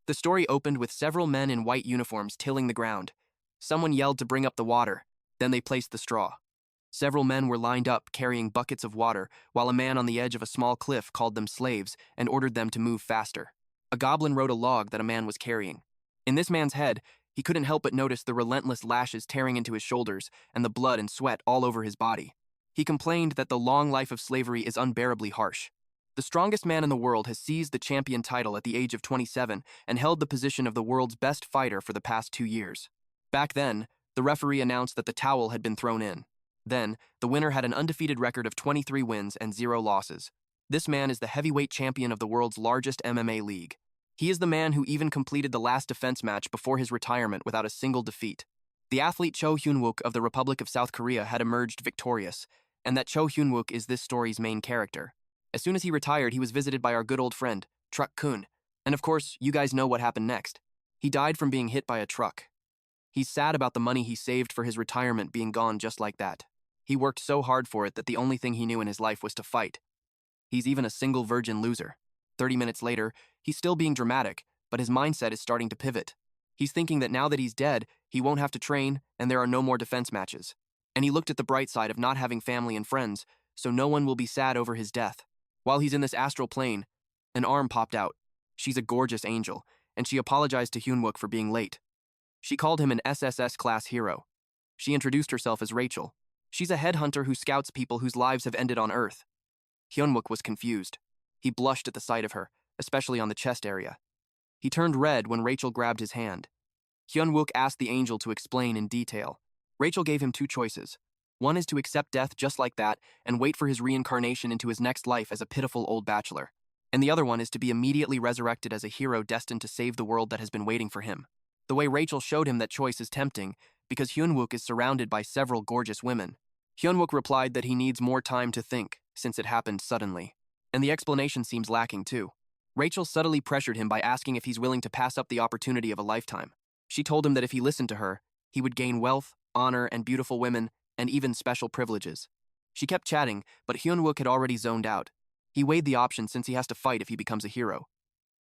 The story opened with several men in white uniforms tilling the ground. Someone yelled to bring up the water, then they placed the straw. Several men were lined up carrying buckets of water, while a man on the edge of a small cliff called them slaves and ordered them to move faster. A goblin rode a log that a man was carrying. In this man's head, he couldn't help but notice the relentless lashes tearing into his shoulders and the blood and sweat all over his body. He complained that the long life of slavery is unbearably harsh. The strongest man in the world has seized the champion title at the age of 27 and held the position of the world's best fighter for the past 2 years. Back then, the referee announced that the towel had been thrown in. Then, the winner had an undefeated record of 23 wins and 0 losses. This man is the heavyweight champion of the world's largest MMA league. He is the man who even completed the last defense match before his retirement without a single defeat. The athlete Cho Hyunuk of the Republic of South Korea had emerged victorious, and that Cho Hyunuk is this story's main character. As soon as he retired, he was visited by our good old friend, Truck-kun. And of course, you guys know what happened next. He died from being hit by a truck. He's sad about the money he saved for his retirement being gone just like that. He worked so hard for it that the only thing he knew in his life was to fight. He's even a single virgin loser. 30 minutes later, he's still being dramatic, but his mindset is starting to pivot. He's thinking that now that he's dead, he won't have to train and there are no more defense matches. And he looked at the bright side of not having family and friends, so no one will be sad over his death. While he's in this astral plane, an arm popped out. She's a gorgeous angel, and she apologized to Hyunwook for being late. She called him an SSS-class hero. She introduced herself as Rachel. She's a headhunter who scouts people whose lives have ended on Earth. Hyunwook was confused. He blushed at the sight of her, especially on the chest area. He turned red when Rachel grabbed his hand. Hyunwook asked the angel to explain in detail. Rachel gave him 2 choices. One is to accept death just like that and wait for his reincarnation into his next life as a pitiful old bachelor. And the other one is to be immediately resurrected as a hero destined to save the world that has been waiting for him. The way Rachel showed him that choice is tempting, because Hyunwook is surrounded by several gorgeous women. Hyunwook replied that he needs more time to think, since it happened suddenly. And the explanation seems lacking too. Rachel subtly pressured him by asking if he's willing to pass up the opportunity of a lifetime. She told him that if he listened to her, he would gain wealth, honor, and beautiful women, and even special privileges. She kept chatting, but Hyunwook had already zoned out. He weighed the option since he has to fight if he becomes a hero.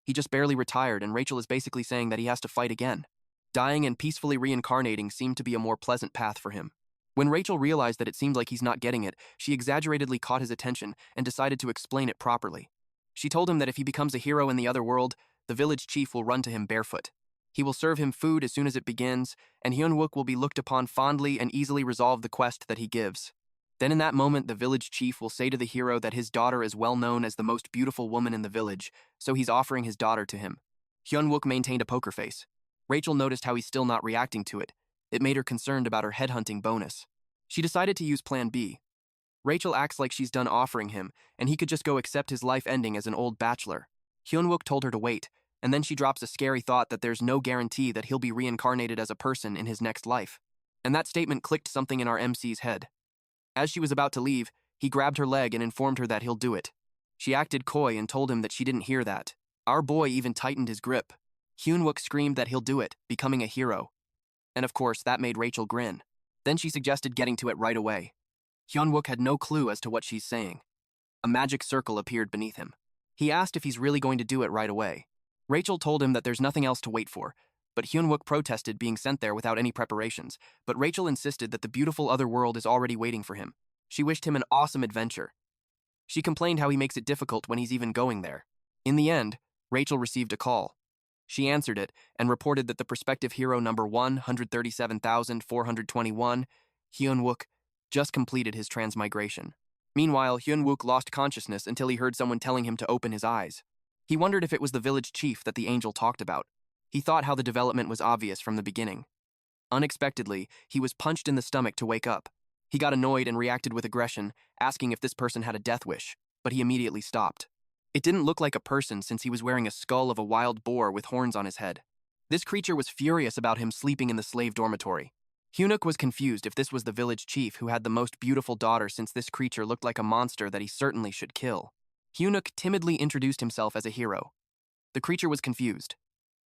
He just barely retired, and Rachel is basically saying that he has to fight again. Dying and peacefully reincarnating seemed to be a more pleasant path for him. When Rachel realized that it seemed like he's not getting it, she exaggeratedly caught his attention and decided to explain it properly. She told him that if he becomes a hero in the other world, the village chief will run to him barefoot. He will serve him food as soon as it begins, and Hyunwook will be looked upon fondly and easily resolve the quest that he gives. Then in that moment, the village chief will say to the hero that his daughter is well known as the most beautiful woman in the village, so he's offering his daughter to him. Hyunwook maintained a poker face. Rachel noticed how he's still not reacting to it. It made her concerned about her headhunting bonus. She decided to use Plan B. Rachel acts like she's done offering him, and he could just go accept his life ending as an old bachelor. Hyunwook told her to wait, and then she drops a scary thought that there's no guarantee that he'll be reincarnated as a person in his next life. And that statement clicked something in our MC's head. As she was about to leave, he grabbed her leg and informed her that he'll do it. She acted coy and told him that she didn't hear that. Our boy even tightened his grip. Hyunwook screamed that he'll do it, becoming a hero. And of course, that made Rachel grin. Then she suggested getting to it right away. Hyunwook had no clue as to what she's saying. A magic circle appeared beneath him. He asked if he's really going to do it right away. Rachel told him that there's nothing else to wait for, but Hyunwook protested being sent there without any preparations, but Rachel insisted that the beautiful other world is already waiting for him. She wished him an awesome adventure. She complained how he makes it difficult when he's even going there. In the end, Rachel received a call. She answered it and reported that the prospective hero number 137,421, Hyunwook, just completed his transmigration. Meanwhile, Hyunwook lost consciousness until he heard someone telling him to open his eyes. He wondered if it was the village chief that the angel talked about. He thought how the development was obvious from the beginning. Unexpectedly, he was punched in the stomach to wake up. He got annoyed and reacted with aggression, asking if this person had a death wish, but he immediately stopped. It didn't look like a person since he was wearing a skull of a wild boar with horns on his head. This creature was furious about him sleeping in the slave dormitory. Hyunuk was confused if this was the village chief who had the most beautiful daughter, since this creature looked like a monster that he certainly should kill. Hyunuk timidly introduced himself as a hero. The creature was confused.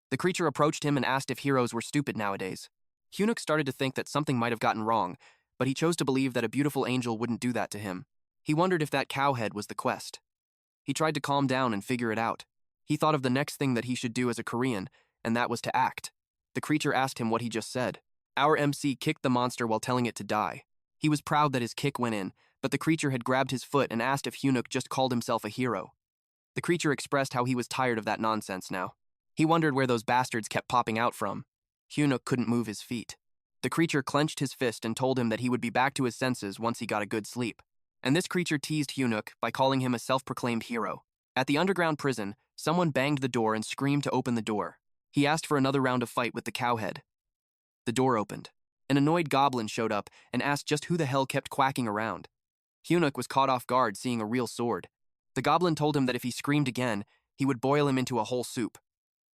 The creature approached him and asked if heroes were stupid nowadays. Hyunuk started to think that something might have gotten wrong, but he chose to believe that a beautiful angel wouldn't do that to him. He wondered if that cow head was the quest. He tried to calm down and figure it out. He thought of the next thing that he should do as a Korean, and that was to act. The creature asked him what he just said. Our MC kicked the monster while telling it to die. He was proud that his kick went in, but the creature had grabbed his foot and asked if Hyunuk just called himself a hero. The creature expressed how he was tired of that nonsense now. He wondered where those bastards kept popping out from. Hyunuk couldn't move his feet. The creature clenched his fist and told him that he would be back to his senses once he got a good sleep. And this creature teased Hyunuk by calling him a self-proclaimed hero. At the underground prison, someone banged the door and screamed to open the door. He asked for another round of fight with the cowhead. The door opened. An annoyed goblin showed up and asked just who the hell kept quacking around. Hyunuk was caught off guard seeing a real sword. The goblin told him that if he screamed again, he would boil him into a whole soup.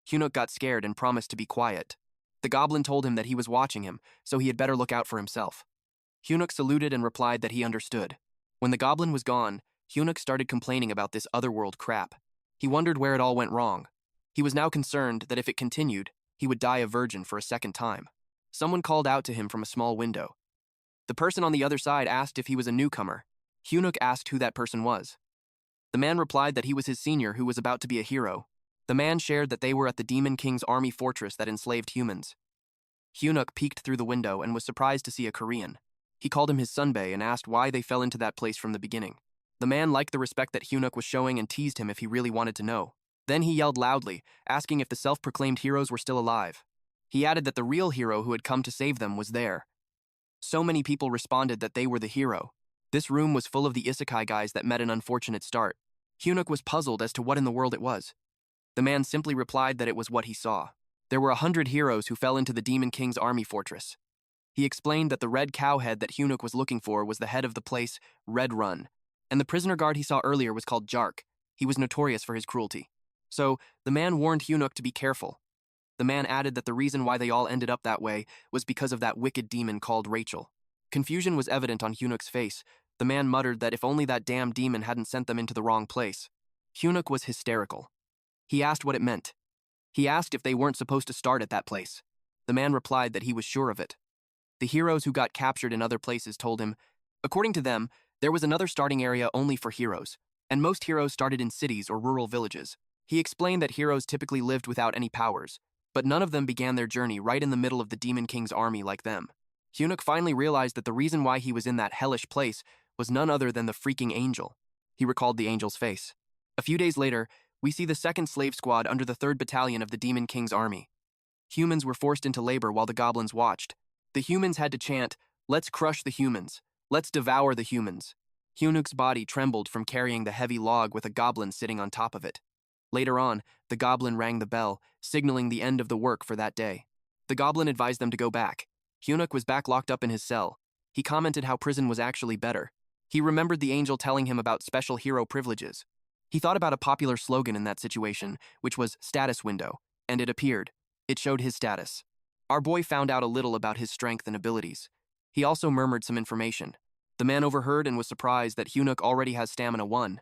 Hyunuk got scared and promised to be quiet. The goblin told him that he was watching him, so he had better look out for himself. Hyunuk saluted and replied that he understood. When the goblin was gone, Hyunuk started complaining about this otherworld crap. He wondered where it all went wrong. He was now concerned that if it continued, he would die a virgin for a second time. Someone called out to him from a small window. The person on the other side asked if he was a newcomer. Hyunuk asked who that person was. The man replied that he was his senior who was about to be a hero. The man shared that they were at the Demon King's army fortress that enslaved humans. Hyunuk peeked through the window and was surprised to see a Korean. He called him his sunbae and asked why they fell into that place from the beginning. The man liked the respect that Hyunuk was showing and teased him if he really wanted to know. Then he yelled loudly, asking if the self-proclaimed heroes were still alive. He added that the real hero who had come to save them was there. So many people responded that they were the hero. This room was full of the isekai guys that met an unfortunate start. Hyunuk was puzzled as to what in the world it was. The man simply replied that it was what he saw. There were 100 heroes who fell into the Demon King's army fortress. He explained that the red cowhead that Hyunuk was looking for was the head of the place, Red Run, and the prisoner guard he saw earlier was called Jark. He was notorious for his cruelty. So, the man warned Hyunuk to be careful. The man added that the reason why they all ended up that way was because of that wicked demon called Rachel. Confusion was evident on Hyunuk's face. The man muttered that if only that damn demon hadn't sent them into the wrong place. Hyunuk was hysterical. He asked what it meant. He asked if they weren't supposed to start at that place. The man replied that he was sure of it. The heroes who got captured in other places told him, according to them, there was another starting area only for heroes, and most heroes started in cities or rural villages. He explained that heroes typically lived without any powers, but none of them began their journey right in the middle of the Demon King's army like them. Hyunuk finally realized that the reason why he was in that hellish place was none other than the freaking angel. He recalled the angel's face. A few days later, we see the 2nd Slave Squad under the 3rd Battalion of the Demon King's army. Humans were forced into labor while the goblins watched. The humans had to chant, "Let's crush the humans. Let's devour the humans." Hyunuk's body trembled from carrying the heavy log with a goblin sitting on top of it. Later on, the goblin rang the bell, signaling the end of the work for that day. The goblin advised them to go back. Hyunuk was back locked up in his cell. He commented how prison was actually better. He remembered the angel telling him about special hero privileges. He thought about a popular slogan in that situation, which was status window, and it appeared. It showed his status. Our boy found out a little about his strength and abilities. He also murmured some information. The man overheard and was surprised that Hyunuk already has stamina 1.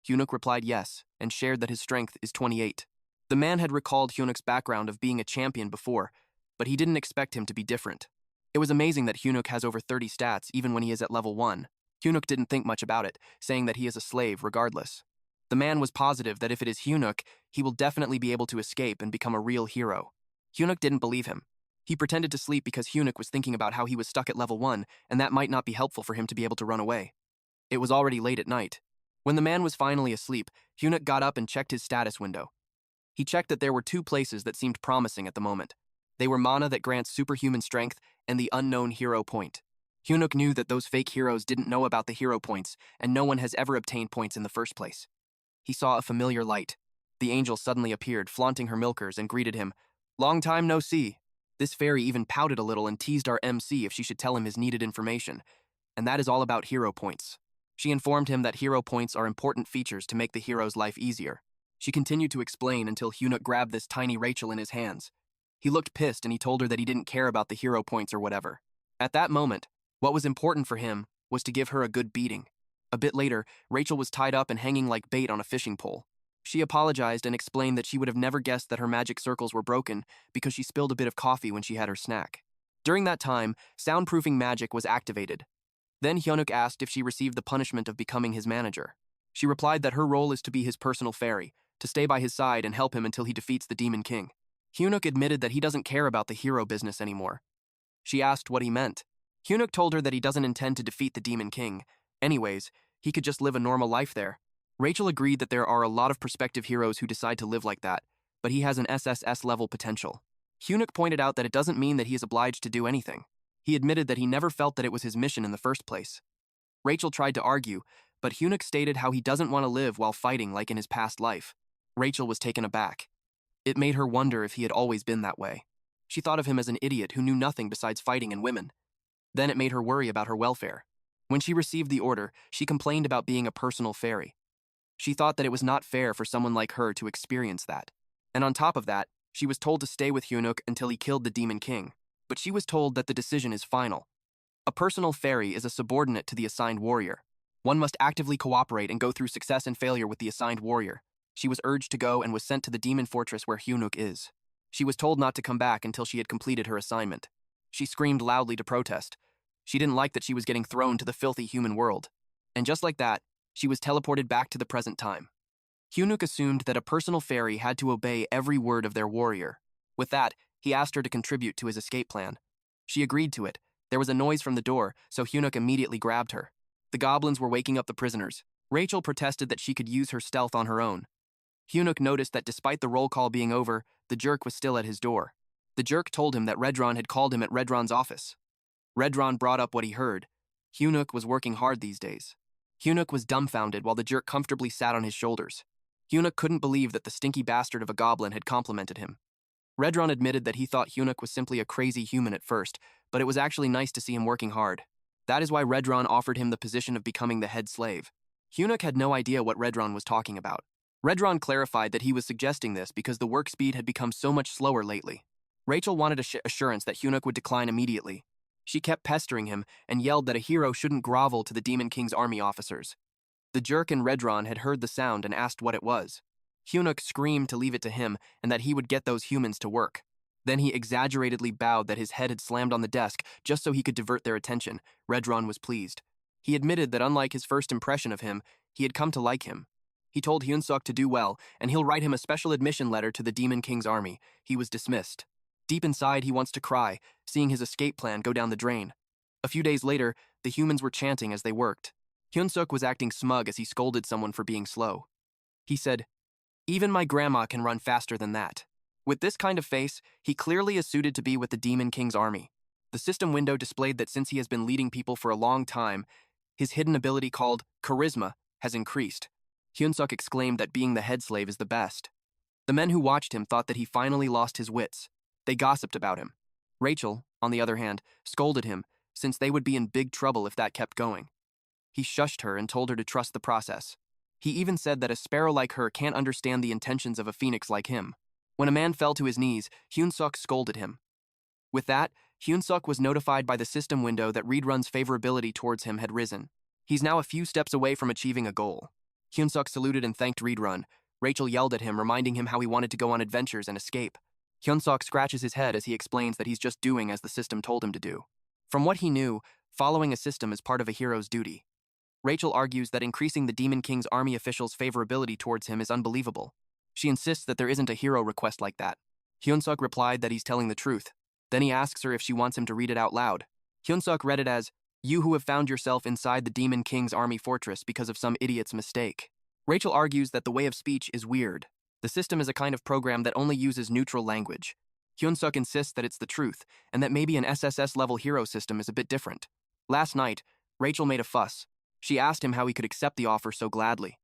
Hyunuk replied yes, and shared that his strength is 28. The man had recalled Hyunuk's background of being a champion before, but he didn't expect him to be different. It was amazing that Hyunuk has over 30 stats even when he is at level 1. Hyunuk didn't think much about it, saying that he is a slave regardless. The man was positive that if it is Hyunuk, he will definitely be able to escape and become a real hero. Hyunuk didn't believe him. He pretended to sleep because Hyunuk was thinking about how he was stuck at level 1, and that might not be helpful for him to be able to run away. It was already late at night. When the man was finally asleep, Hyunuk got up and checked his status window. He checked that there were 2 places that seemed promising at the moment. They were mana that grants superhuman strength and the unknown hero point. Hyunuk knew that those fake heroes didn't know about the hero points, and no one has ever obtained points in the first place. He saw a familiar light. The angel suddenly appeared, flaunting her milkers, and greeted him. "Long time no see." This fairy even pouted a little and teased our MC if she should tell him his needed information. And that is all about hero points. She informed him that hero points are important features to make the hero's life easier. She continued to explain until Hyunuk grabbed this tiny Rachel in his hands. He looked pissed and he told her that he didn't care about the hero points or whatever. At that moment, what was important for him was to give her a good beating. A bit later, Rachel was tied up and hanging like bait on a fishing pole. She apologized and explained that she would have never guessed that her magic circles were broken because she spilled a bit of coffee when she had her snack. During that time, soundproofing magic was activated. Then Hyunuk asked if she received the punishment of becoming his manager. She replied that her role is to be his personal fairy, to stay by his side and help him until he defeats the Demon King. Hyunuk admitted that he doesn't care about the hero business anymore. She asked what he meant. Hyunuk told her that he doesn't intend to defeat the Demon King. Anyways, he could just live a normal life there. Rachel agreed that there are a lot of prospective heroes who decide to live like that, but he has an SSS level potential. Hyunuk pointed out that it doesn't mean that he is obliged to do anything. He admitted that he never felt that it was his mission in the first place. Rachel tried to argue, but Hyunuk stated how he doesn't want to live while fighting like in his past life. Rachel was taken aback. It made her wonder if he had always been that way. She thought of him as an idiot who knew nothing besides fighting and women. Then it made her worry about her welfare. When she received the order, she complained about being a personal fairy. She thought that it was not fair for someone like her to experience that. And on top of that, she was told to stay with Hyunuk until he killed the Demon King. But she was told that the decision is final. A personal fairy is a subordinate to the assigned warrior. One must actively cooperate and go through success and failure with the assigned warrior. She was urged to go and was sent to the demon fortress where Hyunuk is. She was told not to come back until she had completed her assignment. She screamed loudly to protest. She didn't like that she was getting thrown to the filthy human world. And just like that, she was teleported back to the present time. Hyunuk assumed that a personal fairy had to obey every word of their warrior. With that, he asked her to contribute to his escape plan. She agreed to it. There was a noise from the door, so Hyunuk immediately grabbed her. The goblins were waking up the prisoners. Rachel protested that she could use her stealth on her own. Hyunuk noticed that despite the roll call being over, the jerk was still at his door. The jerk told him that Redron had called him at Redron's office. Redron brought up what he heard. Hyunuk was working hard these days. Hyunuk was dumbfounded while the jerk comfortably sat on his shoulders. Hyunuk couldn't believe that the stinky bastard of a goblin had complimented him. Redron admitted that he thought Hyunuk was simply a crazy human at first, but it was actually nice to see him working hard. That is why Redron offered him the position of becoming the head slave. Hyunuk had no idea what Redron was talking about. Redron clarified that he was suggesting this because the work speed had become so much slower lately. Rachel wanted assurance that Hyunuk would decline immediately. She kept pestering him and yelled that a hero shouldn't grovel to the Demon King's army officers. The jerk and Redron had heard the sound and asked what it was. Hyunuk screamed to leave it to him and that he would get those humans to work. Then he exaggeratedly bowed that his head had slammed on the desk just so he could divert their attention. Redron was pleased. He admitted that unlike his first impression of him, he had come to like him. He told Hyunsuk to do well, and he'll write him a special admission letter to the Demon King's army. He was dismissed. Deep inside, he wants to cry, seeing his escape plan go down the drain. A few days later, the humans were chanting as they worked. Hyunsuk was acting smug as he scolded someone for being slow. He said, "Even my grandma can run faster than that." With this kind of face, he clearly is suited to be with the Demon King's army. The system window displayed that since he has been leading people for a long time, his hidden ability called charisma has increased. Hyunsuk exclaimed that being the head slave is the best. The men who watched him thought that he finally lost his wits. They gossiped about him. Rachel, on the other hand, scolded him, since they would be in big trouble if that kept going. He shushed her and told her to trust the process. He even said that a sparrow like her can't understand the intentions of a phoenix like him. When a man fell to his knees, Hyunsuk scolded him. With that, Hyunsuk was notified by the system window that Redrun's favorability towards him had risen. He's now a few steps away from achieving a goal. Hyunsuk saluted and thanked Redrun. Rachel yelled at him, reminding him how he wanted to go on adventures and escape. Hyunsuk scratches his head as he explains that he's just doing as the system told him to do. From what he knew, following a system is part of a hero's duty. Rachel argues that increasing the Demon King's army officials' favorability towards him is unbelievable. She insists that there isn't a hero request like that. Hyunsuk replied that he's telling the truth. Then he asks her if she wants him to read it out loud. Hyunsuk read it as, "You who have found yourself inside the Demon King's army fortress because of some idiot's mistake." Rachel argues that the way of speech is weird. The system is a kind of program that only uses neutral language. Hyunsuk insists that it's the truth, and that maybe an SSS-level hero system is a bit different. Last night, Rachel made a fuss. She asked him how he could accept the offer so gladly.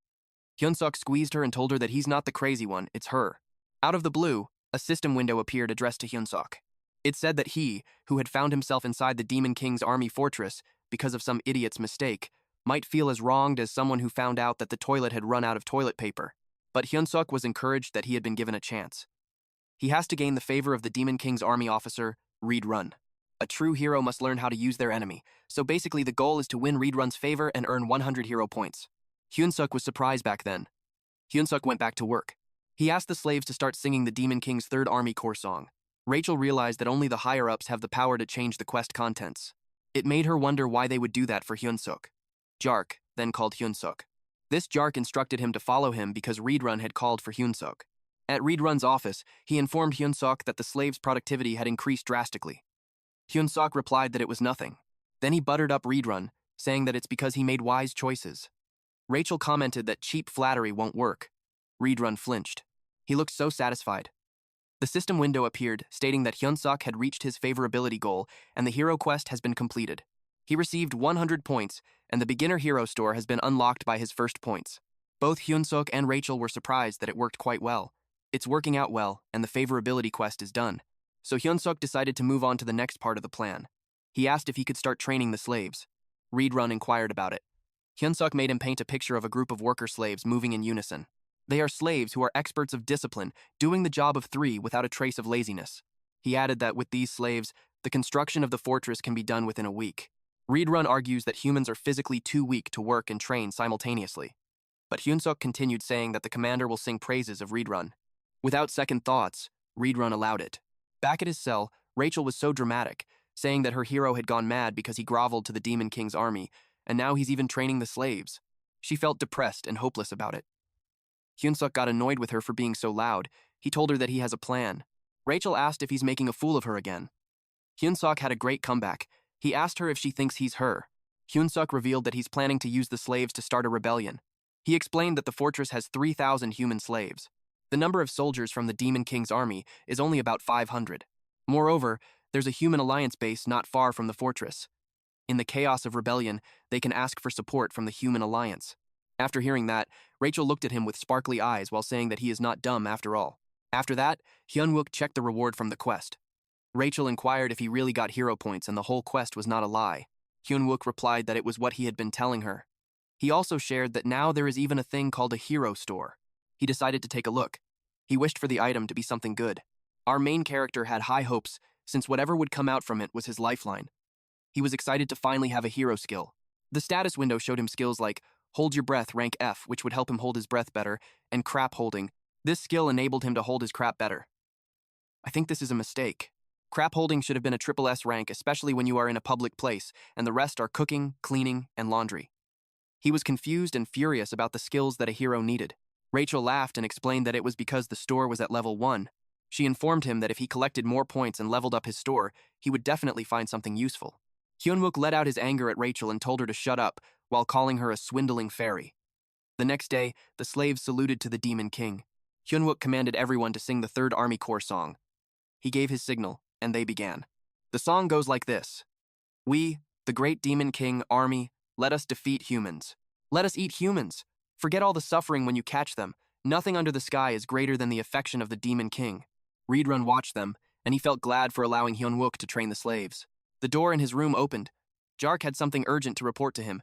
Hyunsuk squeezed her and told her that he's not the crazy one, it's her. Out of the blue, a system window appeared addressed to Hyunsuk. It said that he, who had found himself inside the Demon King's army fortress because of some idiot's mistake, might feel as wronged as someone who found out that the toilet had run out of toilet paper. But Hyunsuk was encouraged that he had been given a chance. He has to gain the favor of the Demon King's army officer, Redrun. A true hero must learn how to use their enemy, so basically the goal is to win Redrun's favor and earn 100 hero points. Hyunsuk was surprised back then. Hyunsuk went back to work. He asked the slaves to start singing the Demon King's Third Army Corps song. Rachel realized that only the higher-ups have the power to change the quest contents. It made her wonder why they would do that for Hyunsuk. Jark then called Hyunsuk. This Jark instructed him to follow him because Redrun had called for Hyunsuk. At Reed-run's office, he informed Hyun-sok that the slave's productivity had increased drastically. Hyun-sok replied that it was nothing. Then he buttered up Reed-run, saying that it's because he made wise choices. Rachel commented that cheap flattery won't work. Reed-run flinched. He looked so satisfied. The system window appeared, stating that Hyun-sok had reached his favorability goal and the hero quest has been completed. He received 100 points, and the beginner hero store has been unlocked by his first points. Both Hyun-sok and Rachel were surprised that it worked quite well. It's working out well, and the favorability quest is done. So Hyun-sok decided to move on to the next part of the plan. He asked if he could start training the slaves. Reed-run inquired about it. Hyun-sok made him paint a picture of a group of worker slaves moving in unison. They are slaves who are experts of discipline, doing the job of 3 without a trace of laziness. He added that with these slaves, the construction of the fortress can be done within a week. Reed-run argues that humans are physically too weak to work and train simultaneously. But Hyun-sok continued saying that the commander will sing praises of Reed-run. Without second thoughts, Reed-run allowed it. Back at his cell, Rachel was so dramatic, saying that her hero had gone mad because he groveled to the Demon King's army, and now he's even training the slaves. She felt depressed and hopeless about it. Hyun-sok got annoyed with her for being so loud. He told her that he has a plan. Rachel asked if he's making a fool of her again. Hyun-sok had a great comeback. He asked her if she thinks he's her. Hyun-sok revealed that he's planning to use the slaves to start a rebellion. He explained that the fortress has 3,000 human slaves. The number of soldiers from the Demon King's army is only about 500. Moreover, there's a human alliance base not far from the fortress. In the chaos of rebellion, they can ask for support from the human alliance. After hearing that, Rachel looked at him with sparkly eyes while saying that he is not dumb after all. After that, Hyun-wook checked the reward from the quest. Rachel inquired if he really got hero points and the whole quest was not a lie. Hyun-wook replied that it was what he had been telling her. He also shared that now there is even a thing called a hero store. He decided to take a look. He wished for the item to be something good. Our main character had high hopes, since whatever would come out from it was his lifeline. He was excited to finally have a hero skill. The status window showed him skills like Hold Your Breath rank F, which would help him hold his breath better, and Crap Holding. This skill enabled him to hold his crap better. I think this is a mistake. Crap Holding should have been a triple S rank, especially when you are in a public place, and the rest are cooking, cleaning, and laundry. He was confused and furious about the skills that a hero needed. Rachel laughed and explained that it was because the store was at level 1. She informed him that if he collected more points and leveled up his store, he would definitely find something useful. Hyun-wook let out his anger at Rachel and told her to shut up, while calling her a swindling fairy. The next day, the slaves saluted to the Demon King. Hyun-wook commanded everyone to sing the 3rd Army Corps song. He gave his signal, and they began. The song goes like this. We, the great Demon King army, let us defeat humans. Let us eat humans. Forget all the suffering when you catch them. Nothing under the sky is greater than the affection of the Demon King. Reed-run watched them, and he felt glad for allowing Hyun-wook to train the slaves. The door in his room opened. Jark had something urgent to report to him.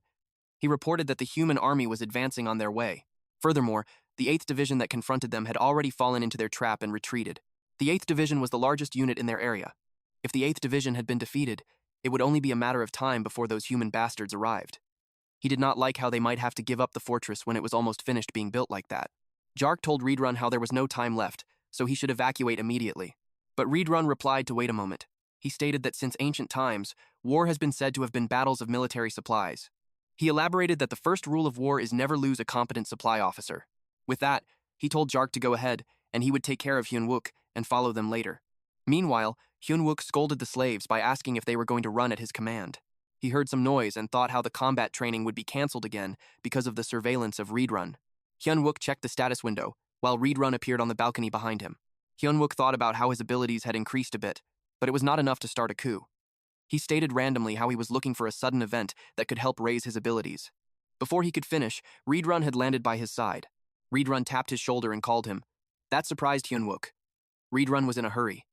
He reported that the human army was advancing on their way. Furthermore, the 8th Division that confronted them had already fallen into their trap and retreated. The 8th Division was the largest unit in their area. If the 8th Division had been defeated, it would only be a matter of time before those human bastards arrived. He did not like how they might have to give up the fortress when it was almost finished being built like that. Jark told Reed-run how there was no time left, so he should evacuate immediately. But Reed-run replied to wait a moment. He stated that since ancient times, war has been said to have been battles of military supplies. He elaborated that the first rule of war is never lose a competent supply officer. With that, he told Jark to go ahead, and he would take care of Hyun-wook and follow them later. Meanwhile, Hyun-wook scolded the slaves by asking if they were going to run at his command. He heard some noise and thought how the combat training would be cancelled again because of the surveillance of Reed-run. Hyun-wook checked the status window, while Reed-run appeared on the balcony behind him. Hyun-wook thought about how his abilities had increased a bit, but it was not enough to start a coup. He stated randomly how he was looking for a sudden event that could help raise his abilities. Before he could finish, Reed-run had landed by his side. Reed-run tapped his shoulder and called him. That surprised Hyun-wook. Reed-run was in a hurry.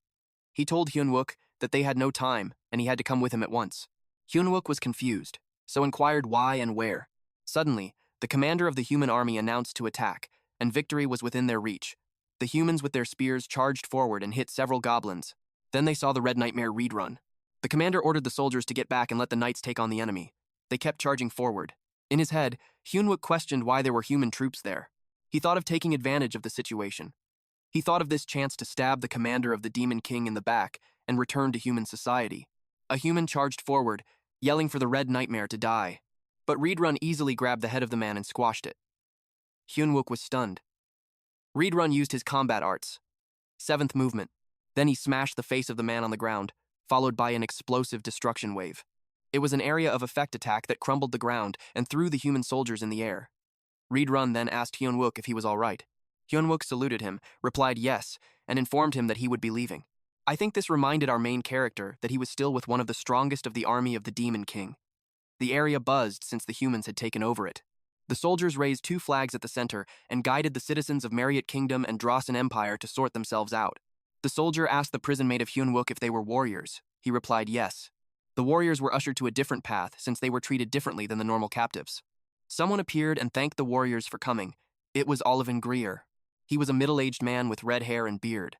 He told Hyun-wook that they had no time and he had to come with him at once. Hyun-wook was confused, so inquired why and where. Suddenly, the commander of the human army announced to attack, and victory was within their reach. The humans with their spears charged forward and hit several goblins. Then they saw the Red Nightmare Reed-run. The commander ordered the soldiers to get back and let the knights take on the enemy. They kept charging forward. In his head, Hyun-wook questioned why there were human troops there. He thought of taking advantage of the situation. He thought of this chance to stab the commander of the Demon King in the back and return to human society. A human charged forward, yelling for the Red Nightmare to die. But Reed-run easily grabbed the head of the man and squashed it. Hyun-wook was stunned. Run used his combat arts. Seventh movement. Then he smashed the face of the man on the ground, followed by an explosive destruction wave. It was an area of effect attack that crumbled the ground and threw the human soldiers in the air. Run then asked Hyunwook if he was all right. Hyunwook saluted him, replied yes, and informed him that he would be leaving. I think this reminded our main character that he was still with one of the strongest of the army of the Demon King. The area buzzed since the humans had taken over it. The soldiers raised 2 flags at the center and guided the citizens of Marriott Kingdom and Drawson Empire to sort themselves out. The soldier asked the prison mate of Hyunwook if they were warriors. He replied yes. The warriors were ushered to a different path since they were treated differently than the normal captives. Someone appeared and thanked the warriors for coming. It was Olivan Greer. He was a middle-aged man with red hair and beard.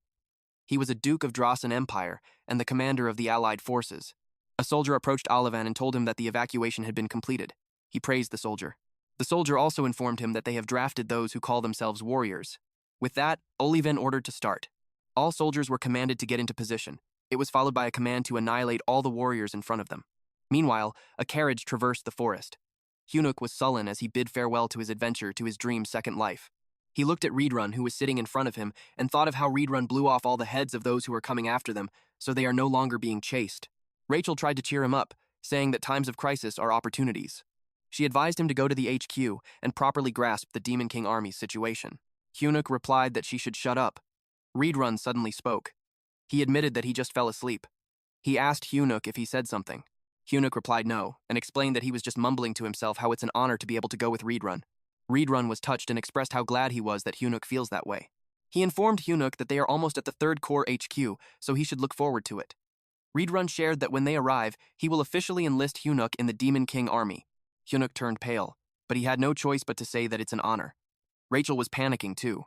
He was a Duke of Drawson Empire and the commander of the Allied forces. A soldier approached Olivan and told him that the evacuation had been completed. He praised the soldier. The soldier also informed him that they have drafted those who call themselves warriors. With that, Olivan ordered to start. All soldiers were commanded to get into position. It was followed by a command to annihilate all the warriors in front of them. Meanwhile, a carriage traversed the forest. Hyunuk was sullen as he bid farewell to his adventure to his dream's second life. He looked at Run, who was sitting in front of him, and thought of how Run blew off all the heads of those who were coming after them, so they are no longer being chased. Rachel tried to cheer him up, saying that times of crisis are opportunities. She advised him to go to the HQ and properly grasp the Demon King army's situation. Hyunuk replied that she should shut up. Run suddenly spoke. He admitted that he just fell asleep. He asked Hyunuk if he said something. Hyunuk replied no, and explained that he was just mumbling to himself how it's an honor to be able to go with Run. Run was touched and expressed how glad he was that Hyunuk feels that way. He informed Hyunuk that they are almost at the 3rd Corps HQ, so he should look forward to it. Run shared that when they arrive, he will officially enlist Hyunuk in the Demon King army. Hyunuk turned pale, but he had no choice but to say that it's an honor. Rachel was panicking too.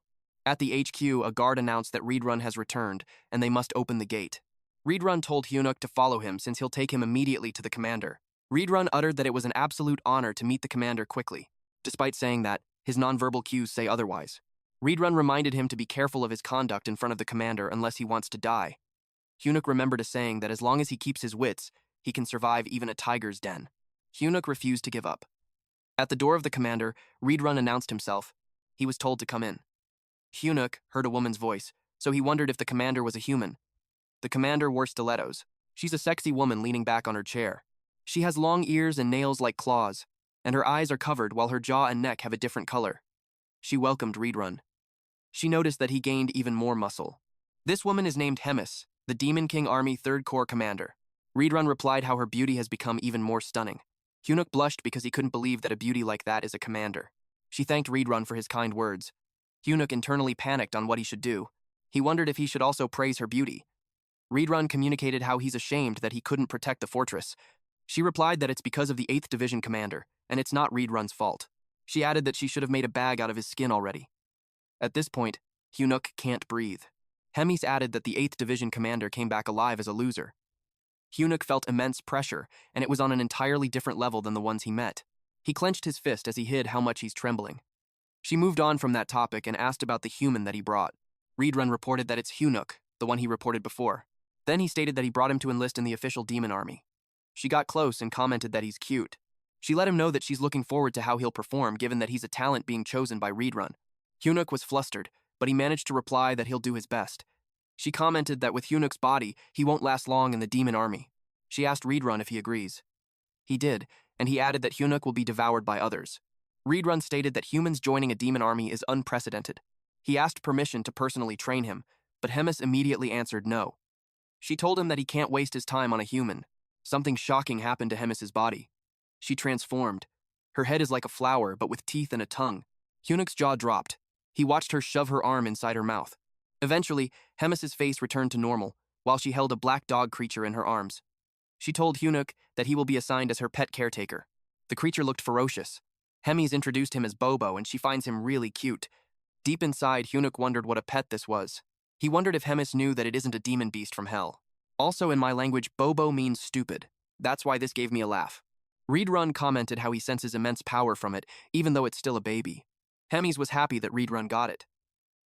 At the HQ, a guard announced that Run has returned, and they must open the gate. Run told Hyunuk to follow him since he'll take him immediately to the commander. Run uttered that it was an absolute honor to meet the commander quickly. Despite saying that, his nonverbal cues say otherwise. Run reminded him to be careful of his conduct in front of the commander unless he wants to die. Hyunuk remembered a saying that as long as he keeps his wits, he can survive even a tiger's den. Hyunuk refused to give up. At the door of the commander, Run announced himself. He was told to come in. Hyunuk heard a woman's voice, so he wondered if the commander was a human. The commander wore stilettos. She's a sexy woman leaning back on her chair. She has long ears and nails like claws, and her eyes are covered while her jaw and neck have a different color. She welcomed Run. She noticed that he gained even more muscle. This woman is named Hemis, the Demon King Army 3rd Corps commander. Run replied how her beauty has become even more stunning. Hyunuk blushed because he couldn't believe that a beauty like that is a commander. She thanked Run for his kind words. Hyunuk internally panicked on what he should do. He wondered if he should also praise her beauty. Run communicated how he's ashamed that he couldn't protect the fortress. She replied that it's because of the 8th Division commander, and it's not Run's fault. She added that she should have made a bag out of his skin already. At this point, Hyunuk can't breathe. Hemis added that the 8th Division commander came back alive as a loser. Hyunuk felt immense pressure, and it was on an entirely different level than the ones he met. He clenched his fist as he hid how much he's trembling. She moved on from that topic and asked about the human that he brought. Run reported that it's Hyunuk, the one he reported before. Then he stated that he brought him to enlist in the official demon army. She got close and commented that he's cute. She let him know that she's looking forward to how he'll perform given that he's a talent being chosen by Run. Hyunuk was flustered, but he managed to reply that he'll do his best. She commented that with Hyunuk's body, he won't last long in the demon army. She asked Run if he agrees. He did, and he added that Hyunuk will be devoured by others. Run stated that humans joining a demon army is unprecedented. He asked permission to personally train him, but Hemis immediately answered no. She told him that he can't waste his time on a human. Something shocking happened to Hemis's body. She transformed. Her head is like a flower, but with teeth and a tongue. Hyunuk's jaw dropped. He watched her shove her arm inside her mouth. Eventually, Hemis's face returned to normal, while she held a black dog creature in her arms. She told Hyunuk that he will be assigned as her pet caretaker. The creature looked ferocious. Hemis introduced him as Bobo, and she finds him really cute. Deep inside, Hyunuk wondered what a pet this was. He wondered if Hemis knew that it isn't a demon beast from hell. Also, in my language, Bobo means stupid. That's why this gave me a laugh. Run commented how he senses immense power from it, even though it's still a baby. Hemis was happy that Run got it.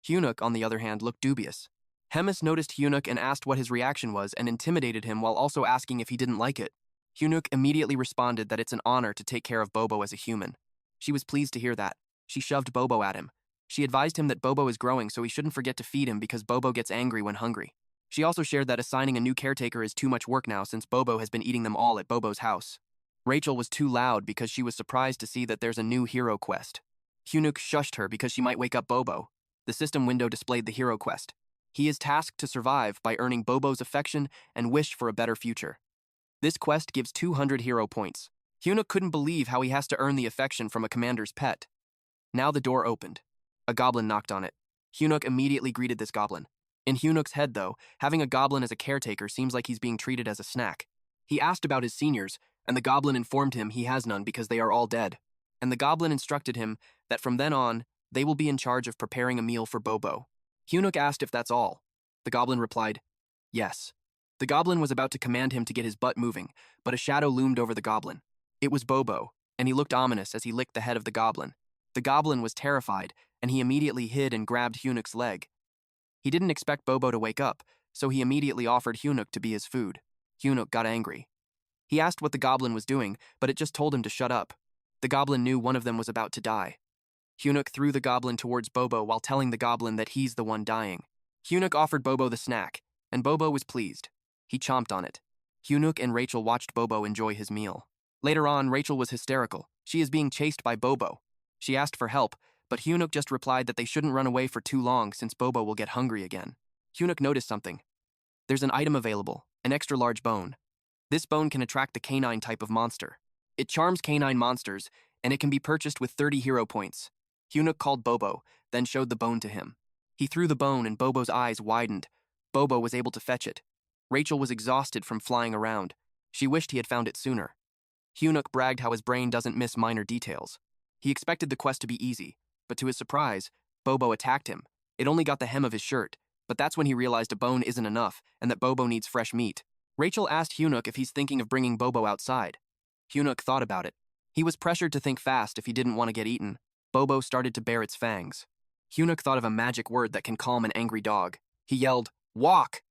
Hyunuk, on the other hand, looked dubious. Hemis noticed Hyunuk and asked what his reaction was and intimidated him while also asking if he didn't like it. Hyunuk immediately responded that it's an honor to take care of Bobo as a human. She was pleased to hear that. She shoved Bobo at him. She advised him that Bobo is growing, so he shouldn't forget to feed him because Bobo gets angry when hungry. She also shared that assigning a new caretaker is too much work now since Bobo has been eating them all at Bobo's house. Rachel was too loud because she was surprised to see that there's a new hero quest. Hyunuk shushed her because she might wake up Bobo. The system window displayed the hero quest. He is tasked to survive by earning Bobo's affection and wish for a better future. This quest gives 200 hero points. Hyunuk couldn't believe how he has to earn the affection from a commander's pet. Now the door opened. A goblin knocked on it. Hyunuk immediately greeted this goblin. In Hyunuk's head, though, having a goblin as a caretaker seems like he's being treated as a snack. He asked about his seniors, and the goblin informed him he has none because they are all dead. And the goblin instructed him that from then on, they will be in charge of preparing a meal for Bobo. Hyunuk asked if that's all. The goblin replied, yes. The goblin was about to command him to get his butt moving, but a shadow loomed over the goblin. It was Bobo, and he looked ominous as he licked the head of the goblin. The goblin was terrified, and he immediately hid and grabbed Hyunuk's leg. He didn't expect Bobo to wake up, so he immediately offered Hyunuk to be his food. Hyunuk got angry. He asked what the goblin was doing, but it just told him to shut up. The goblin knew one of them was about to die. Hyunuk threw the goblin towards Bobo while telling the goblin that he's the one dying. Hyunuk offered Bobo the snack, and Bobo was pleased. He chomped on it. Hyunuk and Rachel watched Bobo enjoy his meal. Later on, Rachel was hysterical. She is being chased by Bobo. She asked for help, but Hyunuk just replied that they shouldn't run away for too long since Bobo will get hungry again. Hyunuk noticed something. There's an item available, an extra large bone. This bone can attract the canine type of monster. It charms canine monsters, and it can be purchased with 30 hero points. Hyunuk called Bobo, then showed the bone to him. He threw the bone and Bobo's eyes widened. Bobo was able to fetch it. Rachel was exhausted from flying around. She wished he had found it sooner. Hyunuk bragged how his brain doesn't miss minor details. He expected the quest to be easy, but to his surprise, Bobo attacked him. It only got the hem of his shirt, but that's when he realized a bone isn't enough and that Bobo needs fresh meat. Rachel asked Hyunuk if he's thinking of bringing Bobo outside. Hyunuk thought about it. He was pressured to think fast if he didn't want to get eaten. Bobo started to bare its fangs. Hyunuk thought of a magic word that can calm an angry dog. He yelled, "Walk!"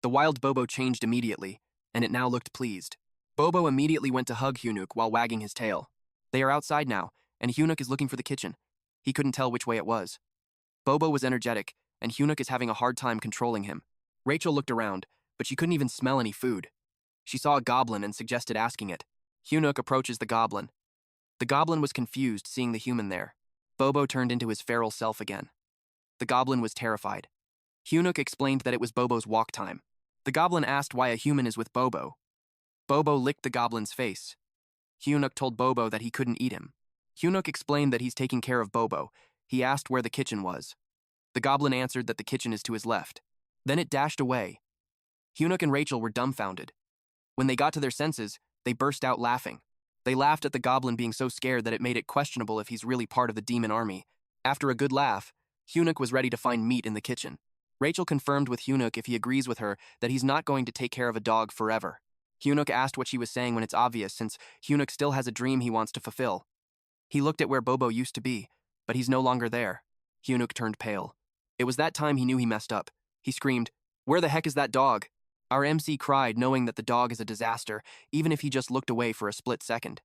The wild Bobo changed immediately, and it now looked pleased. Bobo immediately went to hug Hyunuk while wagging his tail. They are outside now, and Hyunuk is looking for the kitchen. He couldn't tell which way it was. Bobo was energetic, and Hyunuk is having a hard time controlling him. Rachel looked around, but she couldn't even smell any food. She saw a goblin and suggested asking it. Hyunuk approaches the goblin. The goblin was confused seeing the human there. Bobo turned into his feral self again. The goblin was terrified. Hyunuk explained that it was Bobo's walk time. The goblin asked why a human is with Bobo. Bobo licked the goblin's face. Hyunuk told Bobo that he couldn't eat him. Hyunuk explained that he's taking care of Bobo. He asked where the kitchen was. The goblin answered that the kitchen is to his left. Then it dashed away. Hyunuk and Rachel were dumbfounded. When they got to their senses, they burst out laughing. They laughed at the goblin being so scared that it made it questionable if he's really part of the demon army. After a good laugh, Hyunuk was ready to find meat in the kitchen. Rachel confirmed with Hyunuk if he agrees with her that he's not going to take care of a dog forever. Hyunuk asked what she was saying when it's obvious since Hyunuk still has a dream he wants to fulfill. He looked at where Bobo used to be, but he's no longer there. Hyunuk turned pale. It was that time he knew he messed up. He screamed, "Where the heck is that dog?" Our MC cried, knowing that the dog is a disaster, even if he just looked away for a split second.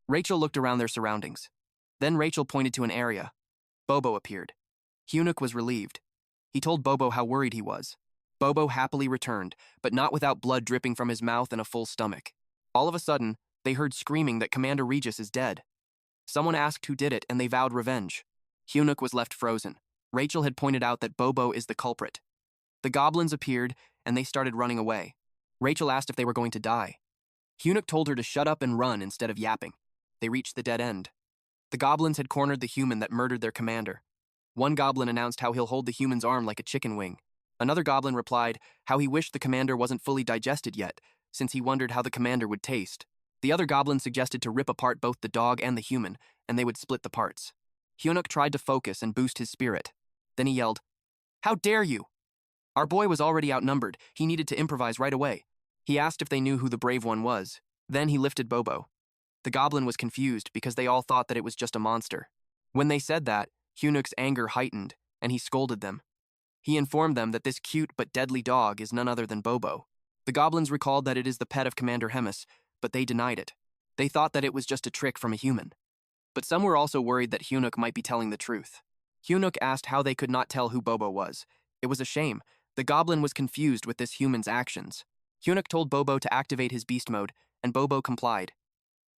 Rachel looked around their surroundings. Then Rachel pointed to an area. Bobo appeared. Hyunuk was relieved. He told Bobo how worried he was. Bobo happily returned, but not without blood dripping from his mouth and a full stomach. All of a sudden, they heard screaming that Commander Regis is dead. Someone asked who did it, and they vowed revenge. Hyunuk was left frozen. Rachel had pointed out that Bobo is the culprit. The goblins appeared, and they started running away. Rachel asked if they were going to die. Hyunuk told her to shut up and run instead of yapping. They reached the dead end. The goblins had cornered the human that murdered their commander. One goblin announced how he'll hold the human's arm like a chicken wing. Another goblin replied how he wished the commander wasn't fully digested yet, since he wondered how the commander would taste. The other goblin suggested to rip apart both the dog and the human, and they would split the parts. Hyunuk tried to focus and boost his spirit. Then he yelled, "How dare you!" Our boy was already outnumbered. He needed to improvise right away. He asked if they knew who the brave one was. Then he lifted Bobo. The goblin was confused because they all thought that it was just a monster. When they said that, Hyunuk's anger heightened, and he scolded them. He informed them that this cute but deadly dog is none other than Bobo. The goblins recalled that it is the pet of Commander Hemis, but they denied it. They thought that it was just a trick from a human. But some were also worried that Hyunuk might be telling the truth. Hyunuk asked how they could not tell who Bobo was. It was a shame. The goblin was confused with this human's actions. Hyunuk told Bobo to activate his beast mode, and Bobo complied.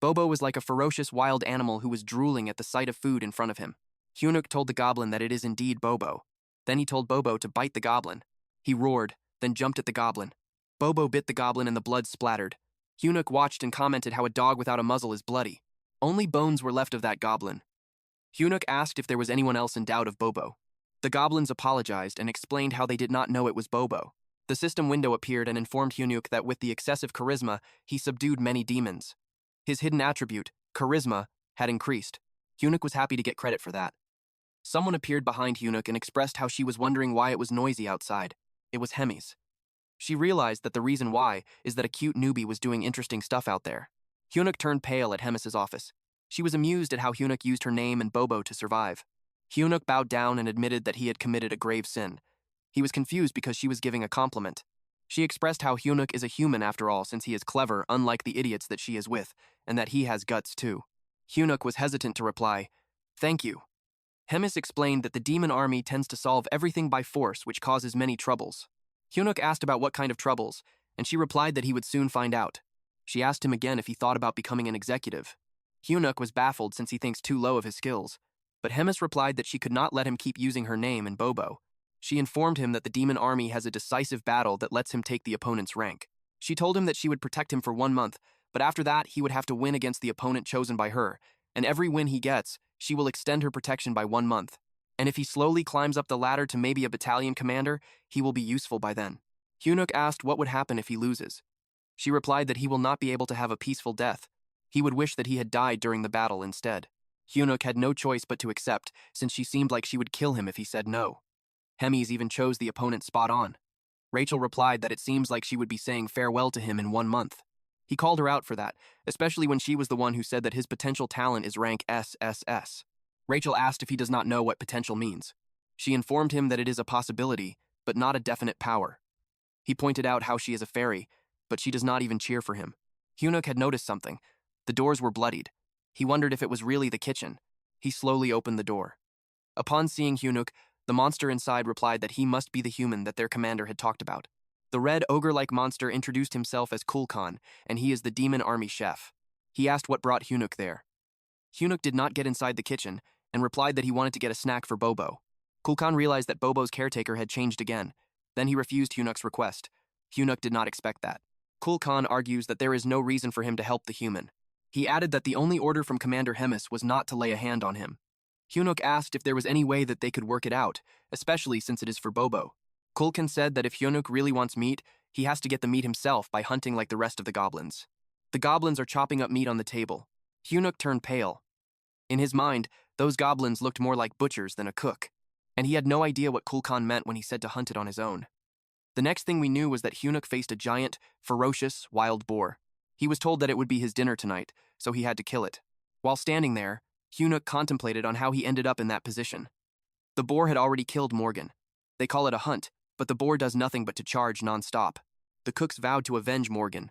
Bobo was like a ferocious wild animal who was drooling at the sight of food in front of him. Hyunuk told the goblin that it is indeed Bobo. Then he told Bobo to bite the goblin. He roared, then jumped at the goblin. Bobo bit the goblin and the blood splattered. Hyunuk watched and commented how a dog without a muzzle is bloody. Only bones were left of that goblin. Hyunuk asked if there was anyone else in doubt of Bobo. The goblins apologized and explained how they did not know it was Bobo. The system window appeared and informed Hyunuk that with the excessive charisma, he subdued many demons. His hidden attribute, charisma, had increased. Hyunuk was happy to get credit for that. Someone appeared behind Hyunuk and expressed how she was wondering why it was noisy outside. It was Hemi's. She realized that the reason why is that a cute newbie was doing interesting stuff out there. Hyunuk turned pale at Hemis's office. She was amused at how Hyunuk used her name and Bobo to survive. Hyunuk bowed down and admitted that he had committed a grave sin. He was confused because she was giving a compliment. She expressed how Hyunuk is a human after all since he is clever, unlike the idiots that she is with, and that he has guts too. Hyunuk was hesitant to reply, "Thank you." Hemis explained that the demon army tends to solve everything by force, which causes many troubles. Hyunuk asked about what kind of troubles, and she replied that he would soon find out. She asked him again if he thought about becoming an executive. Hyunuk was baffled since he thinks too low of his skills, but Hemis replied that she could not let him keep using her name and Bobo. She informed him that the demon army has a decisive battle that lets him take the opponent's rank. She told him that she would protect him for 1 month, but after that he would have to win against the opponent chosen by her, and every win he gets, she will extend her protection by 1 month. And if he slowly climbs up the ladder to maybe a battalion commander, he will be useful by then. Hyunuk asked what would happen if he loses. She replied that he will not be able to have a peaceful death. He would wish that he had died during the battle instead. Hyunuk had no choice but to accept, since she seemed like she would kill him if he said no. Hemis even chose the opponent spot on. Rachel replied that it seems like she would be saying farewell to him in 1 month. He called her out for that, especially when she was the one who said that his potential talent is rank SSS. Rachel asked if he does not know what potential means. She informed him that it is a possibility, but not a definite power. He pointed out how she is a fairy, but she does not even cheer for him. Hyunuk had noticed something. The doors were bloodied. He wondered if it was really the kitchen. He slowly opened the door. Upon seeing Hyunuk, the monster inside replied that he must be the human that their commander had talked about. The red ogre-like monster introduced himself as Kulkan, and he is the demon army chef. He asked what brought Hyunuk there. Hyunuk did not get inside the kitchen, and replied that he wanted to get a snack for Bobo. Kulkan realized that Bobo's caretaker had changed again. Then he refused Hyunuk's request. Hyunuk did not expect that. Kulkan argues that there is no reason for him to help the human. He added that the only order from Commander Hemis was not to lay a hand on him. Hyunuk asked if there was any way that they could work it out, especially since it is for Bobo. Kulkan said that if Hyunuk really wants meat, he has to get the meat himself by hunting like the rest of the goblins. The goblins are chopping up meat on the table. Hyunuk turned pale. In his mind, those goblins looked more like butchers than a cook, and he had no idea what Kulkan meant when he said to hunt it on his own. The next thing we knew was that Hyunuk faced a giant, ferocious, wild boar. He was told that it would be his dinner tonight, so he had to kill it. While standing there, Hyunuk contemplated on how he ended up in that position. The boar had already killed Morgan. They call it a hunt, but the boar does nothing but to charge non-stop. The cooks vowed to avenge Morgan.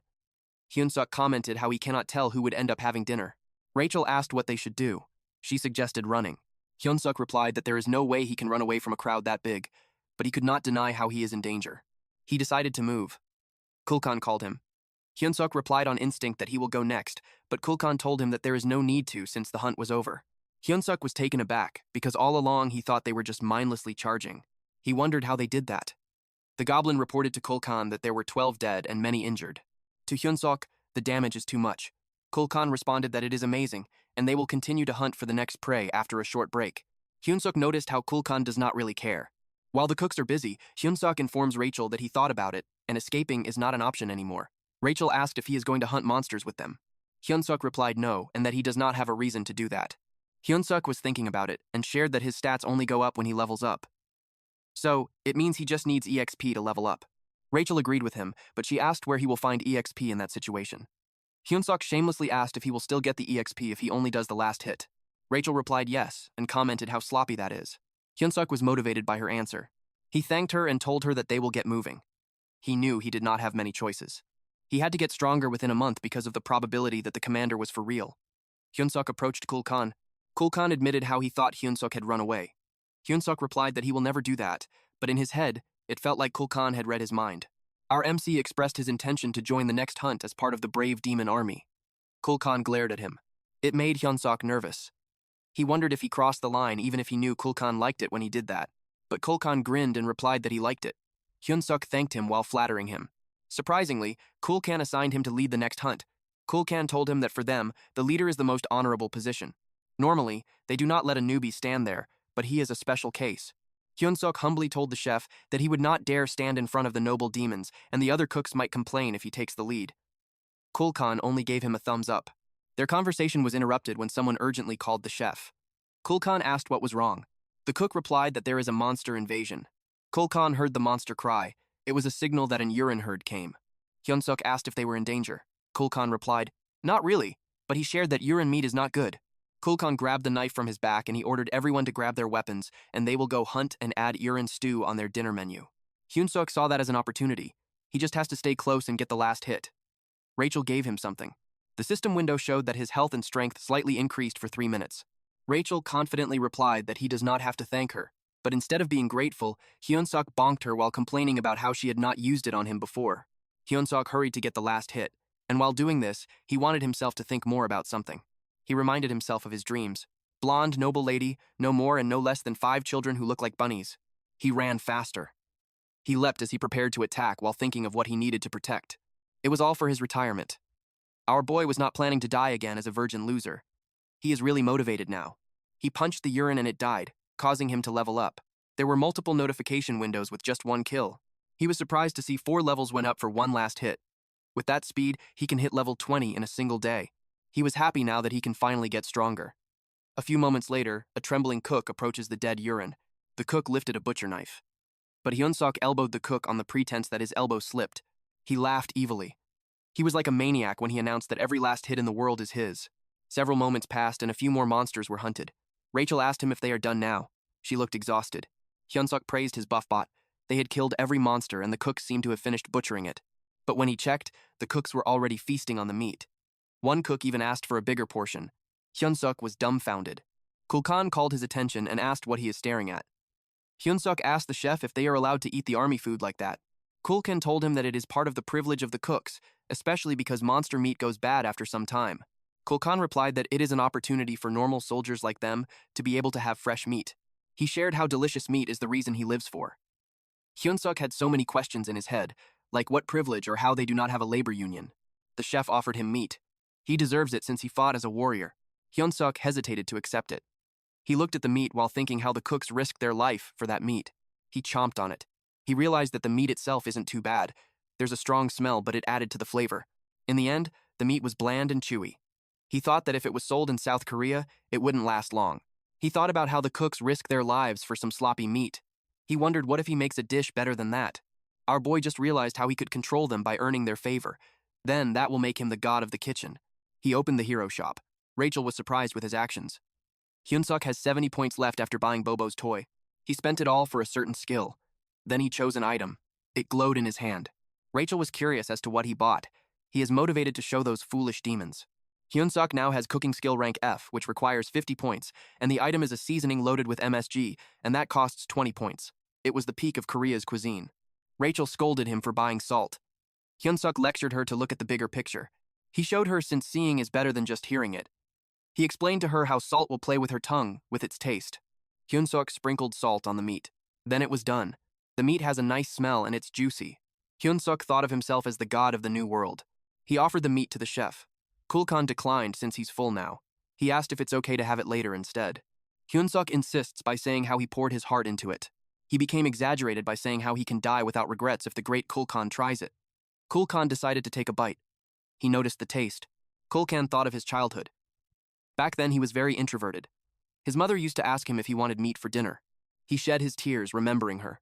Hyunsuk commented how he cannot tell who would end up having dinner. Rachel asked what they should do. She suggested running. Hyunsuk replied that there is no way he can run away from a crowd that big, but he could not deny how he is in danger. He decided to move. Kulkan called him. Hyunsuk replied on instinct that he will go next, but Kulkan told him that there is no need to since the hunt was over. Hyunsuk was taken aback because all along he thought they were just mindlessly charging. He wondered how they did that. The goblin reported to Kulkan that there were 12 dead and many injured. To Hyunsuk, the damage is too much. Kulkan responded that it is amazing, and they will continue to hunt for the next prey after a short break. Hyunsuk noticed how Kulkan does not really care. While the cooks are busy, Hyunsuk informs Rachel that he thought about it, and escaping is not an option anymore. Rachel asked if he is going to hunt monsters with them. Hyunsuk replied no, and that he does not have a reason to do that. Hyunsuk was thinking about it, and shared that his stats only go up when he levels up. So, it means he just needs EXP to level up. Rachel agreed with him, but she asked where he will find EXP in that situation. Hyunsuk shamelessly asked if he will still get the EXP if he only does the last hit. Rachel replied yes, and commented how sloppy that is. Hyunsuk was motivated by her answer. He thanked her and told her that they will get moving. He knew he did not have many choices. He had to get stronger within a month because of the probability that the commander was for real. Hyunsuk approached Kulkan. Kulkan admitted how he thought Hyunsuk had run away. Hyunsuk replied that he will never do that, but in his head, it felt like Kulkan had read his mind. Our MC expressed his intention to join the next hunt as part of the brave demon army. Kulkan glared at him. It made Hyunsuk nervous. He wondered if he crossed the line even if he knew Kulkan liked it when he did that. But Kulkan grinned and replied that he liked it. Hyunsuk thanked him while flattering him. Surprisingly, Kulkan assigned him to lead the next hunt. Kulkan told him that for them, the leader is the most honorable position. Normally, they do not let a newbie stand there, but he is a special case. Hyunsuk humbly told the chef that he would not dare stand in front of the noble demons, and the other cooks might complain if he takes the lead. Kulkan only gave him a thumbs up. Their conversation was interrupted when someone urgently called the chef. Kulkan asked what was wrong. The cook replied that there is a monster invasion. Kulkan heard the monster cry. It was a signal that an urine herd came. Hyunsuk asked if they were in danger. Kulkan replied, "Not really," but he shared that urine meat is not good. Kulkan grabbed the knife from his back and he ordered everyone to grab their weapons, and they will go hunt and add urine stew on their dinner menu. Hyunsuk saw that as an opportunity. He just has to stay close and get the last hit. Rachel gave him something. The system window showed that his health and strength slightly increased for 3 minutes. Rachel confidently replied that he does not have to thank her, but instead of being grateful, Hyunsuk bonked her while complaining about how she had not used it on him before. Hyunsuk hurried to get the last hit, and while doing this, he wanted himself to think more about something. He reminded himself of his dreams. Blonde, noble lady, no more and no less than 5 children who look like bunnies. He ran faster. He leapt as he prepared to attack while thinking of what he needed to protect. It was all for his retirement. Our boy was not planning to die again as a virgin loser. He is really motivated now. He punched the urine and it died, causing him to level up. There were multiple notification windows with just 1 kill. He was surprised to see 4 levels went up for 1 last hit. With that speed, he can hit level 20 in a single day. He was happy now that he can finally get stronger. A few moments later, a trembling cook approaches the dead urine. The cook lifted a butcher knife. But Hyunsuk elbowed the cook on the pretense that his elbow slipped. He laughed evilly. He was like a maniac when he announced that every last hit in the world is his. Several moments passed and a few more monsters were hunted. Rachel asked him if they are done now. She looked exhausted. Hyunsuk praised his buff bot. They had killed every monster and the cooks seemed to have finished butchering it. But when he checked, the cooks were already feasting on the meat. One cook even asked for a bigger portion. Hyunsuk was dumbfounded. Kulkan called his attention and asked what he is staring at. Hyunsuk asked the chef if they are allowed to eat the army food like that. Kulkan told him that it is part of the privilege of the cooks, especially because monster meat goes bad after some time. Kulkan replied that it is an opportunity for normal soldiers like them to be able to have fresh meat. He shared how delicious meat is the reason he lives for. Hyunsuk had so many questions in his head, like what privilege or how they do not have a labor union. The chef offered him meat. He deserves it since he fought as a warrior. Hyunsuk hesitated to accept it. He looked at the meat while thinking how the cooks risked their life for that meat. He chomped on it. He realized that the meat itself isn't too bad. There's a strong smell, but it added to the flavor. In the end, the meat was bland and chewy. He thought that if it was sold in South Korea, it wouldn't last long. He thought about how the cooks risk their lives for some sloppy meat. He wondered what if he makes a dish better than that. Our boy just realized how he could control them by earning their favor. Then that will make him the god of the kitchen. He opened the hero shop. Rachel was surprised with his actions. Hyunsuk has 70 points left after buying Bobo's toy. He spent it all for a certain skill. Then he chose an item. It glowed in his hand. Rachel was curious as to what he bought. He is motivated to show those foolish demons. Hyunsuk now has cooking skill rank F, which requires 50 points, and the item is a seasoning loaded with MSG, and that costs 20 points. It was the peak of Korea's cuisine. Rachel scolded him for buying salt. Hyunsuk lectured her to look at the bigger picture. He showed her since seeing is better than just hearing it. He explained to her how salt will play with her tongue, with its taste. Hyunsuk sprinkled salt on the meat. Then it was done. The meat has a nice smell and it's juicy. Hyunsuk thought of himself as the god of the new world. He offered the meat to the chef. Kulkan declined since he's full now. He asked if it's okay to have it later instead. Hyunsuk insists by saying how he poured his heart into it. He became exaggerated by saying how he can die without regrets if the great Kulkan tries it. Kulkan decided to take a bite. He noticed the taste. Kulkan thought of his childhood. Back then he was very introverted. His mother used to ask him if he wanted meat for dinner. He shed his tears remembering her.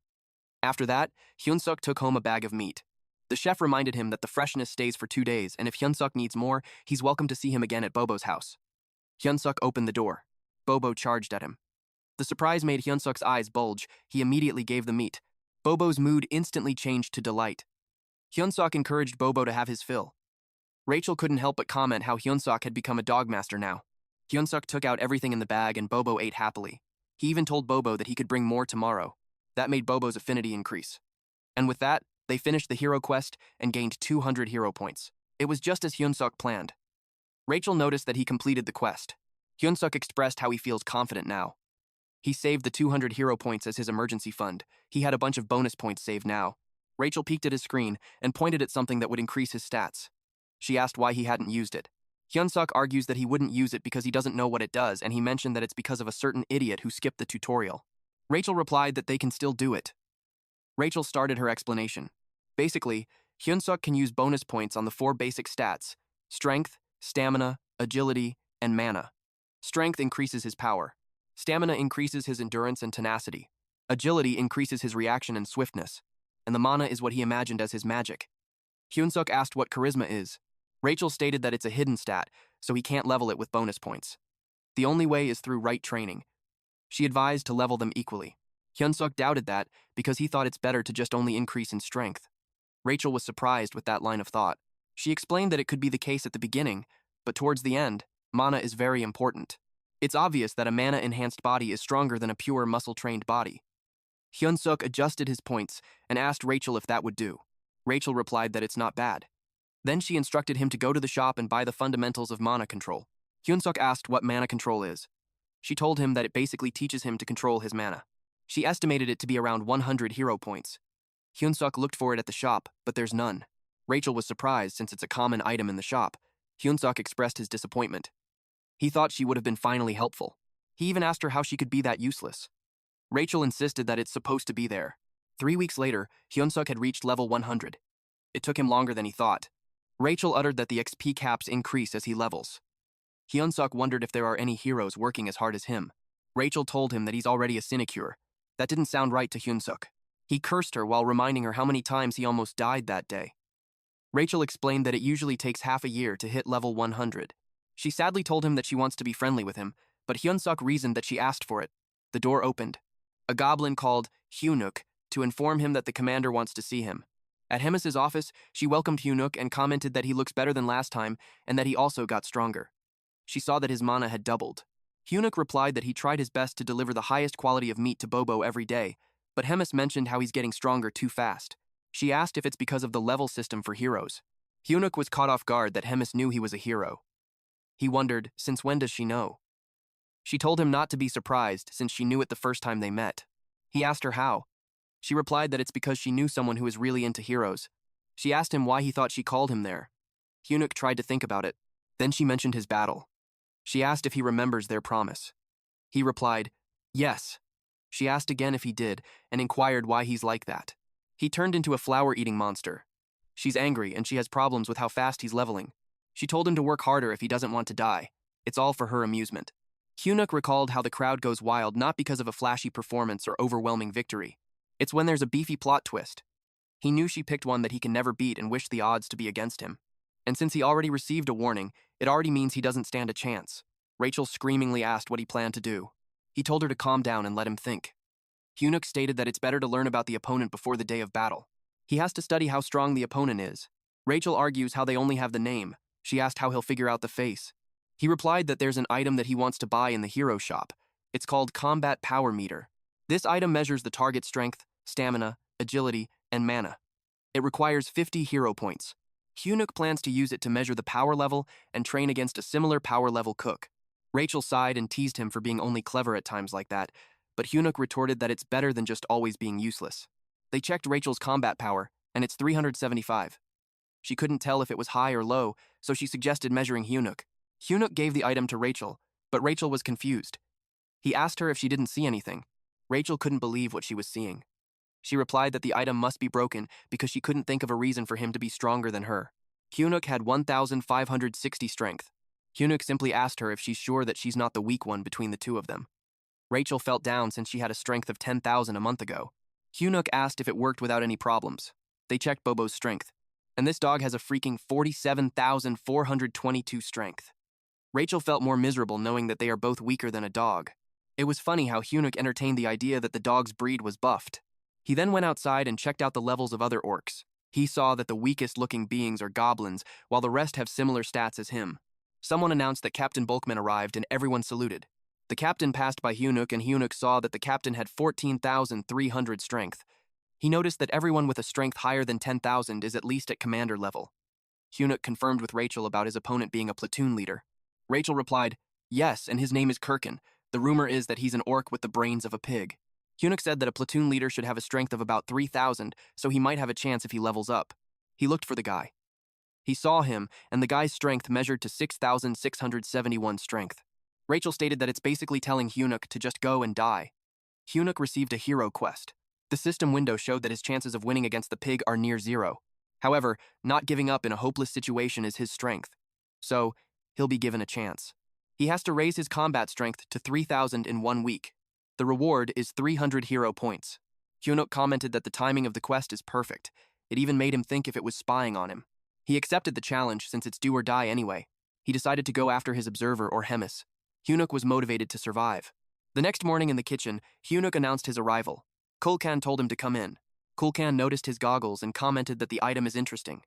After that, Hyunsuk took home a bag of meat. The chef reminded him that the freshness stays for 2 days, and if Hyunsuk needs more, he's welcome to see him again at Bobo's house. Hyunsuk opened the door. Bobo charged at him. The surprise made Hyunsuk's eyes bulge. He immediately gave the meat. Bobo's mood instantly changed to delight. Hyunsuk encouraged Bobo to have his fill. Rachel couldn't help but comment how Hyunsuk had become a dogmaster now. Hyunsuk took out everything in the bag and Bobo ate happily. He even told Bobo that he could bring more tomorrow. That made Bobo's affinity increase. And with that, they finished the hero quest and gained 200 hero points. It was just as Hyunsuk planned. Rachel noticed that he completed the quest. Hyunsuk expressed how he feels confident now. He saved the 200 hero points as his emergency fund. He had a bunch of bonus points saved now. Rachel peeked at his screen and pointed at something that would increase his stats. She asked why he hadn't used it. Hyunsuk argues that he wouldn't use it because he doesn't know what it does, and he mentioned that it's because of a certain idiot who skipped the tutorial. Rachel replied that they can still do it. Rachel started her explanation. Basically, Hyunsuk can use bonus points on the 4 basic stats: strength, stamina, agility, and mana. Strength increases his power. Stamina increases his endurance and tenacity. Agility increases his reaction and swiftness. And the mana is what he imagined as his magic. Hyunsuk asked what charisma is. Rachel stated that it's a hidden stat, so he can't level it with bonus points. The only way is through right training. She advised to level them equally. Hyunsuk doubted that because he thought it's better to just only increase in strength. Rachel was surprised with that line of thought. She explained that it could be the case at the beginning, but towards the end, mana is very important. It's obvious that a mana-enhanced body is stronger than a pure muscle-trained body. Hyunsuk adjusted his points and asked Rachel if that would do. Rachel replied that it's not bad. Then she instructed him to go to the shop and buy the fundamentals of mana control. Hyunsuk asked what mana control is. She told him that it basically teaches him to control his mana. She estimated it to be around 100 hero points. Hyunsuk looked for it at the shop, but there's none. Rachel was surprised since it's a common item in the shop. Hyunsuk expressed his disappointment. He thought she would have been finally helpful. He even asked her how she could be that useless. Rachel insisted that it's supposed to be there. 3 weeks later, Hyunsuk had reached level 100. It took him longer than he thought. Rachel uttered that the XP caps increase as he levels. Hyunsuk wondered if there are any heroes working as hard as him. Rachel told him that he's already a sinecure. That didn't sound right to Hyunsuk. He cursed her while reminding her how many times he almost died that day. Rachel explained that it usually takes half a year to hit level 100. She sadly told him that she wants to be friendly with him, but Hyunsuk reasoned that she asked for it. The door opened. A goblin called Hyunuk to inform him that the commander wants to see him. At Hemis's office, she welcomed Hyunuk and commented that he looks better than last time and that he also got stronger. She saw that his mana had doubled. Hyunuk replied that he tried his best to deliver the highest quality of meat to Bobo every day, but Hemis mentioned how he's getting stronger too fast. She asked if it's because of the level system for heroes. Hyunuk was caught off guard that Hemis knew he was a hero. He wondered, since when does she know? She told him not to be surprised since she knew it the first time they met. He asked her how. She replied that it's because she knew someone who is really into heroes. She asked him why he thought she called him there. Hyunuk tried to think about it. Then she mentioned his battle. She asked if he remembers their promise. He replied, yes. She asked again if he did and inquired why he's like that. He turned into a flower-eating monster. She's angry and she has problems with how fast he's leveling. She told him to work harder if he doesn't want to die. It's all for her amusement. Hyunuk recalled how the crowd goes wild not because of a flashy performance or overwhelming victory. It's when there's a beefy plot twist. He knew she picked one that he can never beat and wished the odds to be against him. And since he already received a warning, it already means he doesn't stand a chance. Rachel screamingly asked what he planned to do. He told her to calm down and let him think. Hyunuk stated that it's better to learn about the opponent before the day of battle. He has to study how strong the opponent is. Rachel argues how they only have the name. She asked how he'll figure out the face. He replied that there's an item that he wants to buy in the hero shop. It's called Combat Power Meter. This item measures the target's strength, stamina, agility, and mana. It requires 50 hero points. Hyunuk plans to use it to measure the power level and train against a similar power level cook. Rachel sighed and teased him for being only clever at times like that, but Hyunuk retorted that it's better than just always being useless. They checked Rachel's combat power, and it's 375. She couldn't tell if it was high or low, so she suggested measuring Hyunuk. Hyunuk gave the item to Rachel, but Rachel was confused. He asked her if she didn't see anything. Rachel couldn't believe what she was seeing. She replied that the item must be broken because she couldn't think of a reason for him to be stronger than her. Hyunuk had 1,560 strength. Hyunuk simply asked her if she's sure that she's not the weak one between the two of them. Rachel felt down since she had a strength of 10,000 a month ago. Hyunuk asked if it worked without any problems. They checked Bobo's strength, and this dog has a freaking 47,422 strength. Rachel felt more miserable knowing that they are both weaker than a dog. It was funny how Hyunuk entertained the idea that the dog's breed was buffed. He then went outside and checked out the levels of other orcs. He saw that the weakest-looking beings are goblins, while the rest have similar stats as him. Someone announced that Captain Bulkman arrived and everyone saluted. The captain passed by Hyunuk, and Hyunuk saw that the captain had 14,300 strength. He noticed that everyone with a strength higher than 10,000 is at least at commander level. Hyunuk confirmed with Rachel about his opponent being a platoon leader. Rachel replied, "Yes, and his name is Kirkin. The rumor is that he's an orc with the brains of a pig." Hyunuk said that a platoon leader should have a strength of about 3,000, so he might have a chance if he levels up. He looked for the guy. He saw him, and the guy's strength measured to 6,671 strength. Rachel stated that it's basically telling Hyunuk to just go and die. Hyunuk received a hero quest. The system window showed that his chances of winning against the pig are near zero. However, not giving up in a hopeless situation is his strength. So, he'll be given a chance. He has to raise his combat strength to 3,000 in 1 week. The reward is 300 hero points. Hyunuk commented that the timing of the quest is perfect. It even made him think if it was spying on him. He accepted the challenge since it's do or die anyway. He decided to go after his observer or Hemis. Hyunuk was motivated to survive. The next morning in the kitchen, Hyunuk announced his arrival. Kulkan told him to come in. Kulkan noticed his goggles and commented that the item is interesting.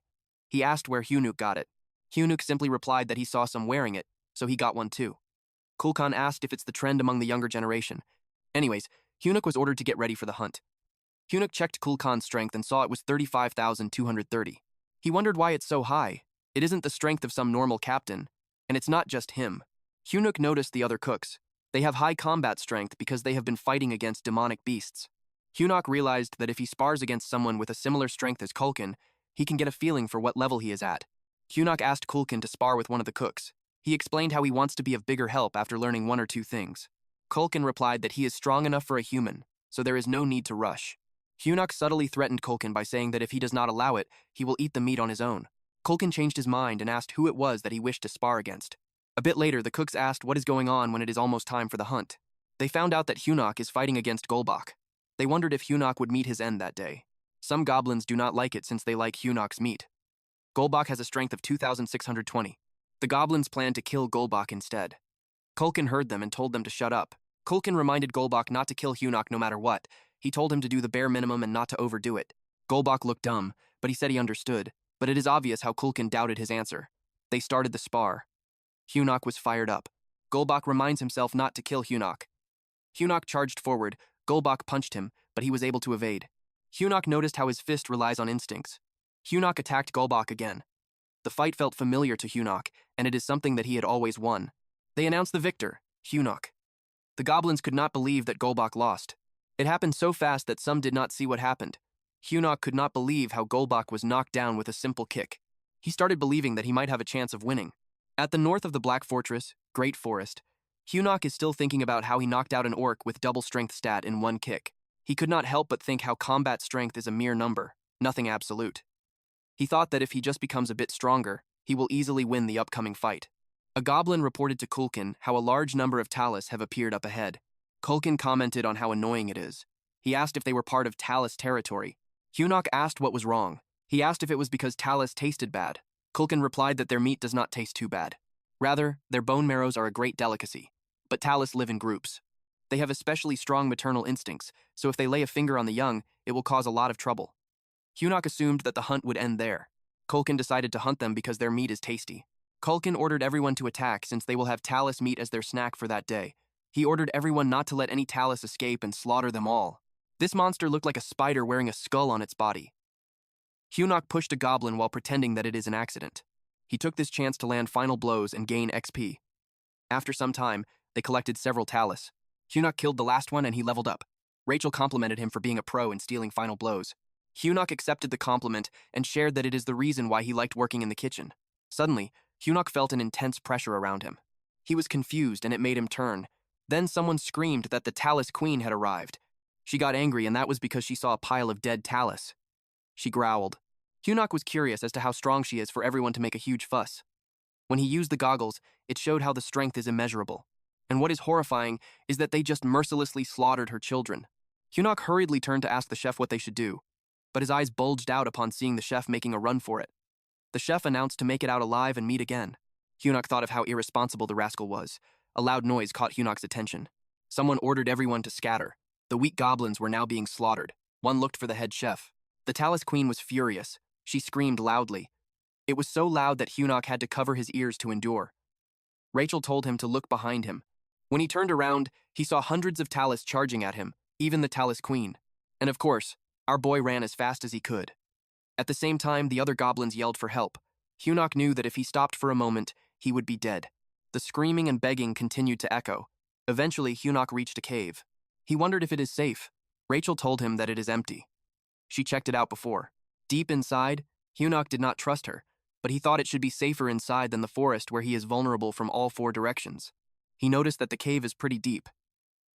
He asked where Hyunuk got it. Hyunuk simply replied that he saw some wearing it, so he got one too. Kulkan asked if it's the trend among the younger generation. Anyways, Hyunuk was ordered to get ready for the hunt. Hyunuk checked Kulkan's strength and saw it was 35,230. He wondered why it's so high. It isn't the strength of some normal captain, and it's not just him. Hyunuk noticed the other cooks. They have high combat strength because they have been fighting against demonic beasts. Hyunuk realized that if he spars against someone with a similar strength as Kulkan, he can get a feeling for what level he is at. Hyunuk asked Kulkan to spar with one of the cooks. He explained how he wants to be of bigger help after learning one or two things. Kulkan replied that he is strong enough for a human, so there is no need to rush. Hyunuk subtly threatened Kulkan by saying that if he does not allow it, he will eat the meat on his own. Kulkan changed his mind and asked who it was that he wished to spar against. A bit later, the cooks asked what is going on when it is almost time for the hunt. They found out that Hyunuk is fighting against Golbak. They wondered if Hyunuk would meet his end that day. Some goblins do not like it since they like Hyunuk's meat. Golbak has a strength of 2,620. The goblins planned to kill Golbak instead. Kulkan heard them and told them to shut up. Kulkan reminded Golbak not to kill Hyunuk no matter what. He told him to do the bare minimum and not to overdo it. Golbak looked dumb, but he said he understood. But it is obvious how Kulkan doubted his answer. They started the spar. Hyunuk was fired up. Golbak reminds himself not to kill Hyunuk. Hyunuk charged forward. Golbak punched him, but he was able to evade. Hyunuk noticed how his fist relies on instincts. Hyunuk attacked Golbak again. The fight felt familiar to Hyunuk, and it is something that he had always won. They announced the victor, Hyunuk. The goblins could not believe that Golbak lost. It happened so fast that some did not see what happened. Hyunuk could not believe how Golbak was knocked down with a simple kick. He started believing that he might have a chance of winning. At the north of the Black Fortress, Great Forest, Hyunuk is still thinking about how he knocked out an orc with double strength stat in one kick. He could not help but think how combat strength is a mere number, nothing absolute. He thought that if he just becomes a bit stronger, he will easily win the upcoming fight. A goblin reported to Kulkan how a large number of Talus have appeared up ahead. Kulkan commented on how annoying it is. He asked if they were part of Talus territory. Hyunuk asked what was wrong. He asked if it was because Talus tasted bad. Kulkan replied that their meat does not taste too bad. Rather, their bone marrows are a great delicacy. But Talus live in groups. They have especially strong maternal instincts, so if they lay a finger on the young, it will cause a lot of trouble. Hyunuk assumed that the hunt would end there. Kulkan decided to hunt them because their meat is tasty. Kulkan ordered everyone to attack since they will have Talus meat as their snack for that day. He ordered everyone not to let any Talus escape and slaughter them all. This monster looked like a spider wearing a skull on its body. Hyunuk pushed a goblin while pretending that it is an accident. He took this chance to land final blows and gain XP. After some time, they collected several Talus. Hyunuk killed the last one and he leveled up. Rachel complimented him for being a pro in stealing final blows. Hyunuk accepted the compliment and shared that it is the reason why he liked working in the kitchen. Suddenly, Hyunuk felt an intense pressure around him. He was confused and it made him turn. Then someone screamed that the Talus Queen had arrived. She got angry and that was because she saw a pile of dead Talus. She growled. Hyunuk was curious as to how strong she is for everyone to make a huge fuss. When he used the goggles, it showed how the strength is immeasurable. And what is horrifying is that they just mercilessly slaughtered her children. Hyunuk hurriedly turned to ask the chef what they should do, but his eyes bulged out upon seeing the chef making a run for it. The chef announced to make it out alive and meet again. Hyunuk thought of how irresponsible the rascal was. A loud noise caught Hyunuk's attention. Someone ordered everyone to scatter. The weak goblins were now being slaughtered. One looked for the head chef. The Talus Queen was furious. She screamed loudly. It was so loud that Hyunuk had to cover his ears to endure. Rachel told him to look behind him. When he turned around, he saw hundreds of Talus charging at him, even the Talus Queen. And of course, our boy ran as fast as he could. At the same time, the other goblins yelled for help. Hyunuk knew that if he stopped for a moment, he would be dead. The screaming and begging continued to echo. Eventually, Hyunuk reached a cave. He wondered if it is safe. Rachel told him that it is empty. She checked it out before. Deep inside, Hyunuk did not trust her, but he thought it should be safer inside than the forest where he is vulnerable from all four directions. He noticed that the cave is pretty deep.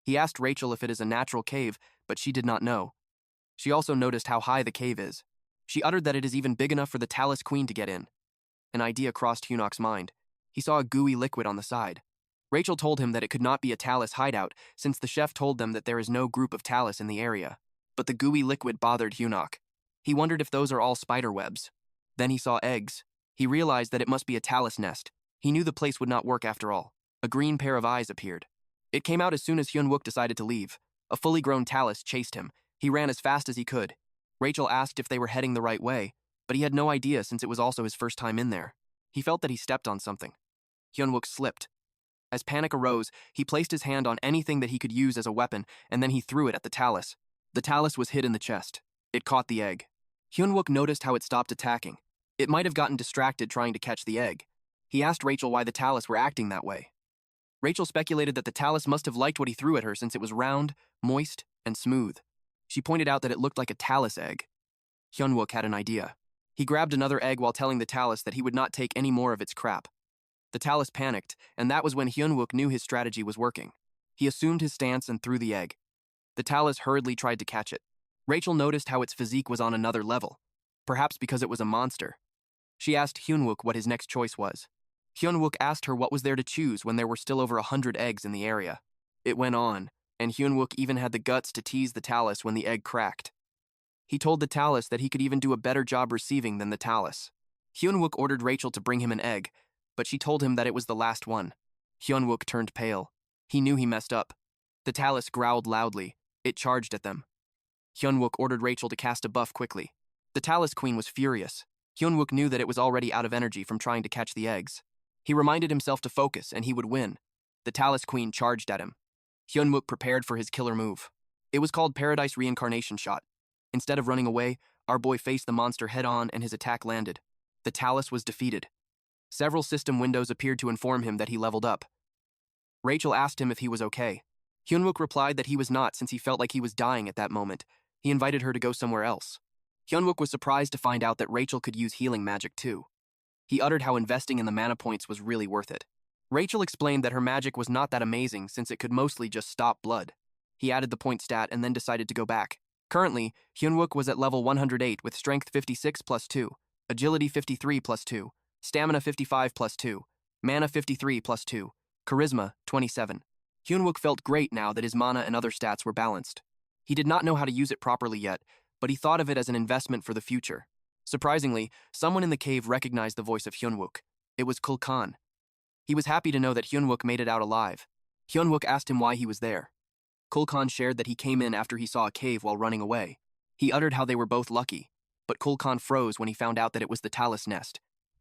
He asked Rachel if it is a natural cave, but she did not know. She also noticed how high the cave is. She uttered that it is even big enough for the Talus Queen to get in. An idea crossed Hyunuk's mind. He saw a gooey liquid on the side. Rachel told him that it could not be a Talus hideout, since the chef told them that there is no group of Talus in the area. But the gooey liquid bothered Hyunuk. He wondered if those are all spider webs. Then he saw eggs. He realized that it must be a Talus nest. He knew the place would not work after all. A green pair of eyes appeared. It came out as soon as Hyunwook decided to leave. A fully grown Talus chased him. He ran as fast as he could. Rachel asked if they were heading the right way, but he had no idea since it was also his first time in there. He felt that he stepped on something. Hyunwook slipped. As panic arose, he placed his hand on anything that he could use as a weapon, and then he threw it at the Talus. The Talus was hit in the chest. It caught the egg. Hyunwook noticed how it stopped attacking. It might have gotten distracted trying to catch the egg. He asked Rachel why the Talus were acting that way. Rachel speculated that the Talus must have liked what he threw at her since it was round, moist, and smooth. She pointed out that it looked like a Talus egg. Hyunwook had an idea. He grabbed another egg while telling the Talus that he would not take any more of its crap. The Talus panicked, and that was when Hyunwook knew his strategy was working. He assumed his stance and threw the egg. The Talus hurriedly tried to catch it. Rachel noticed how its physique was on another level, perhaps because it was a monster. She asked Hyunwook what his next choice was. Hyunwook asked her what was there to choose when there were still over 100 eggs in the area. It went on, and Hyunwook even had the guts to tease the Talus when the egg cracked. He told the Talus that he could even do a better job receiving than the Talus. Hyunwook ordered Rachel to bring him an egg, but she told him that it was the last one. Hyunwook turned pale. He knew he messed up. The Talus growled loudly. It charged at them. Hyunwook ordered Rachel to cast a buff quickly. The Talus Queen was furious. Hyunwook knew that it was already out of energy from trying to catch the eggs. He reminded himself to focus, and he would win. The Talus Queen charged at him. Hyunwook prepared for his killer move. It was called Paradise Reincarnation Shot. Instead of running away, our boy faced the monster head-on and his attack landed. The Talus was defeated. Several system windows appeared to inform him that he leveled up. Rachel asked him if he was okay. Hyunwook replied that he was not since he felt like he was dying at that moment. He invited her to go somewhere else. Hyunwook was surprised to find out that Rachel could use healing magic too. He uttered how investing in the mana points was really worth it. Rachel explained that her magic was not that amazing since it could mostly just stop blood. He added the point stat and then decided to go back. Currently, Hyunwook was at level 108 with strength 56 plus 2, agility 53 plus 2, stamina 55 plus 2, mana 53 plus 2, charisma 27. Hyunwook felt great now that his mana and other stats were balanced. He did not know how to use it properly yet, but he thought of it as an investment for the future. Surprisingly, someone in the cave recognized the voice of Hyunwook. It was Kulkan. He was happy to know that Hyunwook made it out alive. Hyunwook asked him why he was there. Kulkan shared that he came in after he saw a cave while running away. He uttered how they were both lucky, but Kulkan froze when he found out that it was the Talus nest.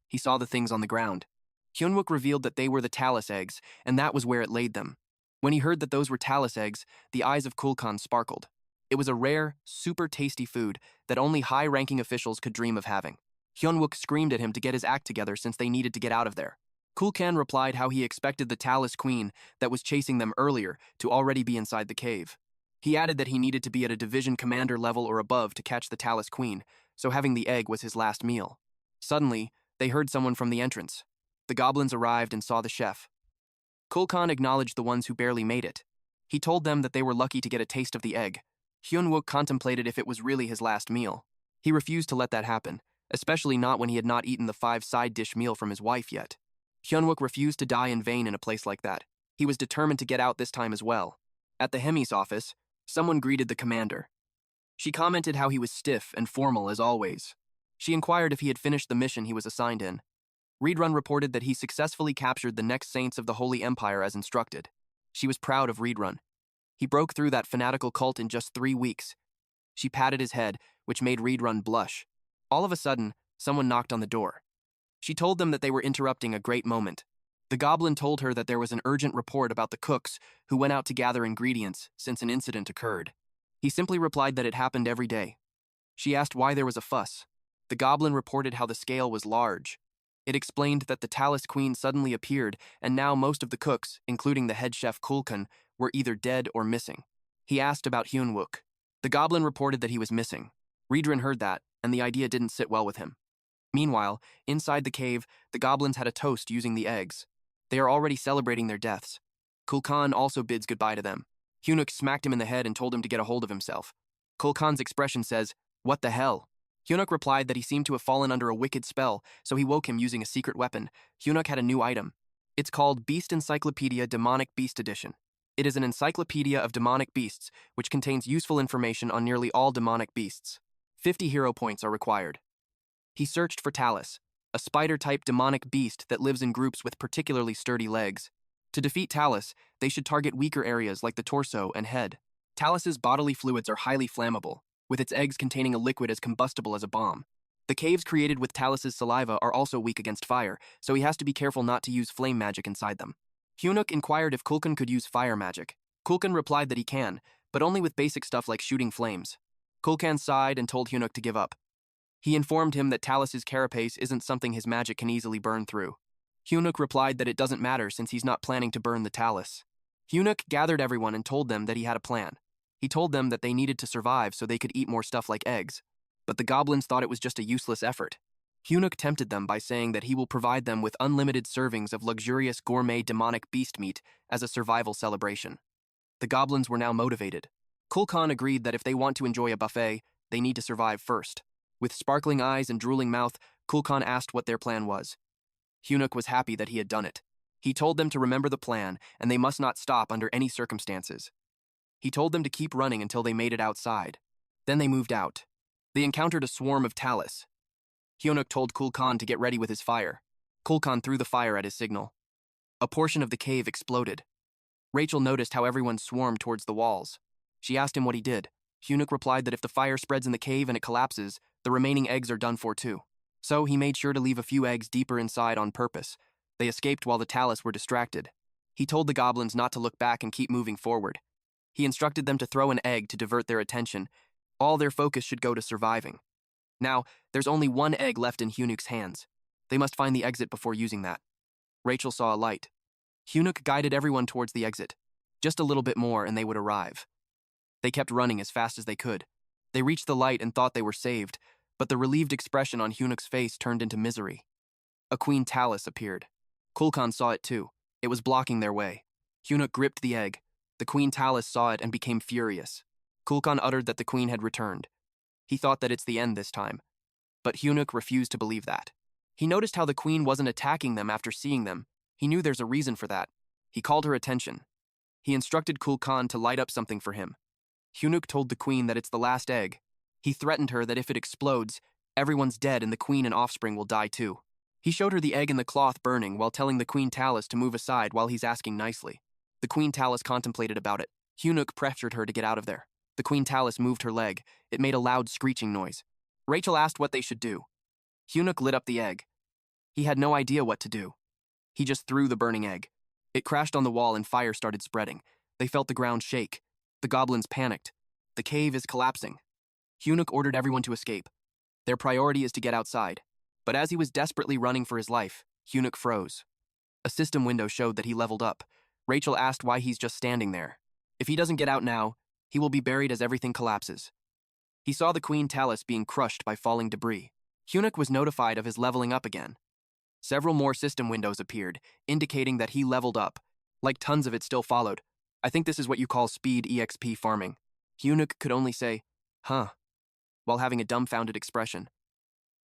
He saw the things on the ground. Hyunwook revealed that they were the Talus eggs, and that was where it laid them. When he heard that those were Talus eggs, the eyes of Kulkan sparkled. It was a rare, super tasty food that only high-ranking officials could dream of having. Hyunwook screamed at him to get his act together since they needed to get out of there. Kulkan replied how he expected the Talus Queen that was chasing them earlier to already be inside the cave. He added that he needed to be at a division commander level or above to catch the Talus Queen, so having the egg was his last meal. Suddenly, they heard someone from the entrance. The goblins arrived and saw the chef. Kulkan acknowledged the ones who barely made it. He told them that they were lucky to get a taste of the egg. Hyunwook contemplated if it was really his last meal. He refused to let that happen, especially not when he had not eaten the 5-side dish meal from his wife yet. Hyunwook refused to die in vain in a place like that. He was determined to get out this time as well. At the Hemi's office, someone greeted the commander. She commented how he was stiff and formal as always. She inquired if he had finished the mission he was assigned in. Reedrun reported that he successfully captured the next saints of the Holy Empire as instructed. She was proud of Reedrun. He broke through that fanatical cult in just 3 weeks. She patted his head, which made Reedrun blush. All of a sudden, someone knocked on the door. She told them that they were interrupting a great moment. The goblin told her that there was an urgent report about the cooks who went out to gather ingredients since an incident occurred. He simply replied that it happened every day. She asked why there was a fuss. The goblin reported how the scale was large. It explained that the Talus Queen suddenly appeared, and now most of the cooks, including the head chef Kulkan, were either dead or missing. He asked about Hyunwook. The goblin reported that he was missing. Riedran heard that, and the idea didn't sit well with him. Meanwhile, inside the cave, the goblins had a toast using the eggs. They are already celebrating their deaths. Kulkan also bids goodbye to them. Hyunuk smacked him in the head and told him to get a hold of himself. Kulkan's expression says, "What the hell?" Hyunuk replied that he seemed to have fallen under a wicked spell, so he woke him using a secret weapon. Hyunuk had a new item. It's called Beast Encyclopedia Demonic Beast Edition. It is an encyclopedia of demonic beasts, which contains useful information on nearly all demonic beasts. 50 hero points are required. He searched for Talus, a spider-type demonic beast that lives in groups with particularly sturdy legs. To defeat Talus, they should target weaker areas like the torso and head. Talus's bodily fluids are highly flammable, with its eggs containing a liquid as combustible as a bomb. The caves created with Talus's saliva are also weak against fire, so he has to be careful not to use flame magic inside them. Hyunuk inquired if Kulkan could use fire magic. Kulkan replied that he can, but only with basic stuff like shooting flames. Kulkan sighed and told Hyunuk to give up. He informed him that Talus's carapace isn't something his magic can easily burn through. Hyunuk replied that it doesn't matter since he's not planning to burn the Talus. Hyunuk gathered everyone and told them that he had a plan. He told them that they needed to survive so they could eat more stuff like eggs. But the goblins thought it was just a useless effort. Hyunuk tempted them by saying that he will provide them with unlimited servings of luxurious gourmet demonic beast meat as a survival celebration. The goblins were now motivated. Kulkan agreed that if they want to enjoy a buffet, they need to survive first. With sparkling eyes and drooling mouth, Kulkan asked what their plan was. Hyunuk was happy that he had done it. He told them to remember the plan, and they must not stop under any circumstances. He told them to keep running until they made it outside. Then they moved out. They encountered a swarm of Talus. Hyunuk told Kulkan to get ready with his fire. Kulkan threw the fire at his signal. A portion of the cave exploded. Rachel noticed how everyone swarmed towards the walls. She asked him what he did. Hyunuk replied that if the fire spreads in the cave and it collapses, the remaining eggs are done for too. So he made sure to leave a few eggs deeper inside on purpose. They escaped while the Talus were distracted. He told the goblins not to look back and keep moving forward. He instructed them to throw an egg to divert their attention. All their focus should go to surviving. Now, there's only one egg left in Hyunuk's hands. They must find the exit before using that. Rachel saw a light. Hyunuk guided everyone towards the exit. Just a little bit more and they would arrive. They kept running as fast as they could. They reached the light and thought they were saved, but the relieved expression on Hyunuk's face turned into misery. A Queen Talus appeared. Kulkan saw it too. It was blocking their way. Hyunuk gripped the egg. The Queen Talus saw it and became furious. Kulkan uttered that the Queen had returned. He thought that it's the end this time. But Hyunuk refused to believe that. He noticed how the Queen wasn't attacking them after seeing them. He knew there's a reason for that. He called her attention. He instructed Kulkan to light up something for him. Hyunuk told the Queen that it's the last egg. He threatened her that if it explodes, everyone's dead and the Queen and offspring will die too. He showed her the egg and the cloth burning while telling the Queen Talus to move aside while he's asking nicely. The Queen Talus contemplated about it. Hyunuk pressured her to get out of there. The Queen Talus moved her leg. It made a loud screeching noise. Rachel asked what they should do. Hyunuk lit up the egg. He had no idea what to do. He just threw the burning egg. It crashed on the wall and fire started spreading. They felt the ground shake. The goblins panicked. The cave is collapsing. Hyunuk ordered everyone to escape. Their priority is to get outside. But as he was desperately running for his life, Hyunuk froze. A system window showed that he leveled up. Rachel asked why he's just standing there. If he doesn't get out now, he will be buried as everything collapses. He saw the Queen Talus being crushed by falling debris. Hyunuk was notified of his leveling up again. Several more system windows appeared, indicating that he leveled up. Like tons of it still followed. I think this is what you call speed EXP farming. Hyunuk could only say, huh, while having a dumbfounded expression.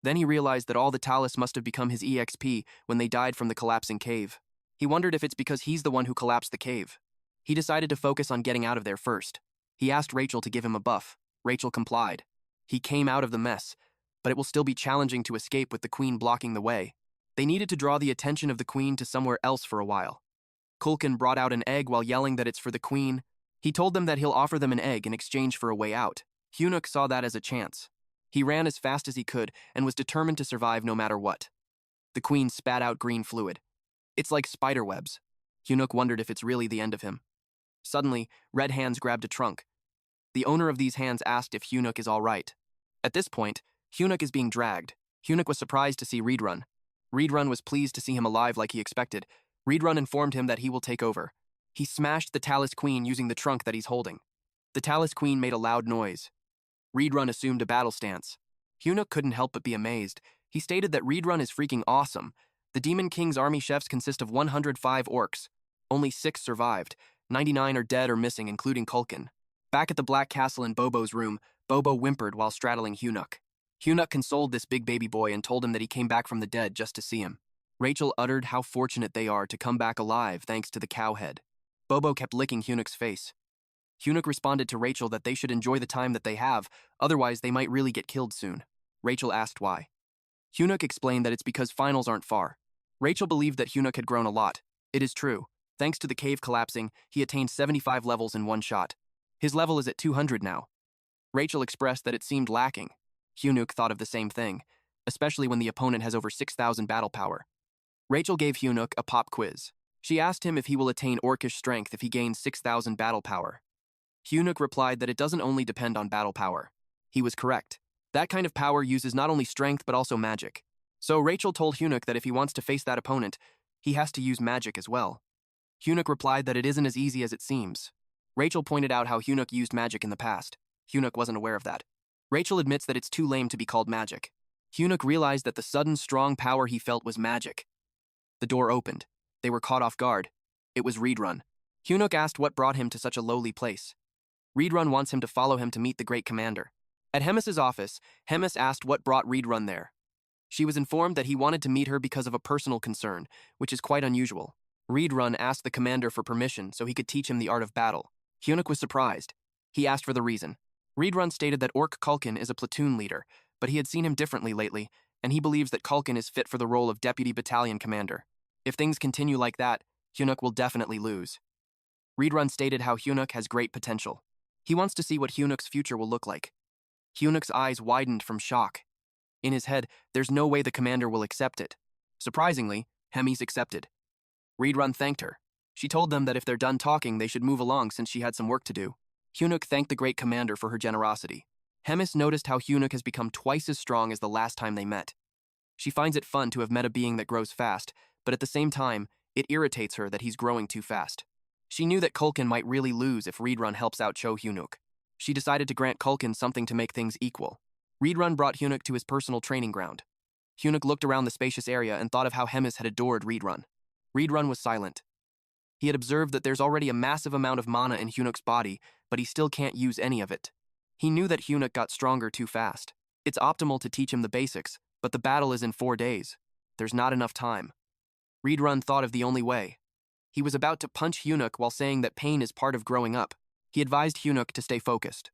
Then he realized that all the Talus must have become his EXP when they died from the collapsing cave. He wondered if it's because he's the one who collapsed the cave. He decided to focus on getting out of there first. He asked Rachel to give him a buff. Rachel complied. He came out of the mess, but it will still be challenging to escape with the Queen blocking the way. They needed to draw the attention of the Queen to somewhere else for a while. Kulkan brought out an egg while yelling that it's for the Queen. He told them that he'll offer them an egg in exchange for a way out. Hyunuk saw that as a chance. He ran as fast as he could and was determined to survive no matter what. The Queen spat out green fluid. It's like spider webs. Hyunuk wondered if it's really the end of him. Suddenly, red hands grabbed a trunk. The owner of these hands asked if Hyunuk is all right. At this point, Hyunuk is being dragged. Hyunuk was surprised to see Reedrun. Reedrun was pleased to see him alive like he expected. Reedrun informed him that he will take over. He smashed the Talus Queen using the trunk that he's holding. The Talus Queen made a loud noise. Reedrun assumed a battle stance. Hyunuk couldn't help but be amazed. He stated that Reedrun is freaking awesome. The Demon King's army chefs consist of 105 orcs. Only 6 survived. 99 are dead or missing, including Culkin. Back at the Black Castle in Bobo's room, Bobo whimpered while straddling Hyunuk. Hyunuk consoled this big baby boy and told him that he came back from the dead just to see him. Rachel uttered how fortunate they are to come back alive thanks to the cow head. Bobo kept licking Hyunuk's face. Hyunuk responded to Rachel that they should enjoy the time that they have, otherwise they might really get killed soon. Rachel asked why. Hyunuk explained that it's because finals aren't far. Rachel believed that Hyunuk had grown a lot. It is true. Thanks to the cave collapsing, he attained 75 levels in one shot. His level is at 200 now. Rachel expressed that it seemed lacking. Hyunuk thought of the same thing, especially when the opponent has over 6,000 battle power. Rachel gave Hyunuk a pop quiz. She asked him if he will attain orcish strength if he gains 6,000 battle power. Hyunuk replied that it doesn't only depend on battle power. He was correct. That kind of power uses not only strength but also magic. So Rachel told Hyunuk that if he wants to face that opponent, he has to use magic as well. Hyunuk replied that it isn't as easy as it seems. Rachel pointed out how Hyunuk used magic in the past. Hyunuk wasn't aware of that. Rachel admits that it's too lame to be called magic. Hyunuk realized that the sudden, strong power he felt was magic. The door opened. They were caught off guard. It was Reedrun. Hyunuk asked what brought him to such a lowly place. Reedrun wants him to follow him to meet the great commander. At Hemis's office, Hemis asked what brought Reedrun there. She was informed that he wanted to meet her because of a personal concern, which is quite unusual. Reedrun asked the commander for permission so he could teach him the art of battle. Hyunuk was surprised. He asked for the reason. Reedrun stated that Orc Culkin is a platoon leader, but he had seen him differently lately, and he believes that Culkin is fit for the role of deputy battalion commander. If things continue like that, Hyunuk will definitely lose. Reedrun stated how Hyunuk has great potential. He wants to see what Hyunuk's future will look like. Hyunuk's eyes widened from shock. In his head, there's no way the commander will accept it. Surprisingly, Hemis accepted. Reedrun thanked her. She told them that if they're done talking, they should move along since she had some work to do. Hyunuk thanked the great commander for her generosity. Hemis noticed how Hyunuk has become twice as strong as the last time they met. She finds it fun to have met a being that grows fast, but at the same time, it irritates her that he's growing too fast. She knew that Culkin might really lose if Reedrun helps out Cho Hyunuk. She decided to grant Culkin something to make things equal. Reedrun brought Hyunuk to his personal training ground. Hyunuk looked around the spacious area and thought of how Hemis had adored Reedrun. Reedrun was silent. He had observed that there's already a massive amount of mana in Hyunuk's body, but he still can't use any of it. He knew that Hyunuk got stronger too fast. It's optimal to teach him the basics, but the battle is in 4 days. There's not enough time. Reedrun thought of the only way. He was about to punch Hyunuk while saying that pain is part of growing up. He advised Hyunuk to stay focused.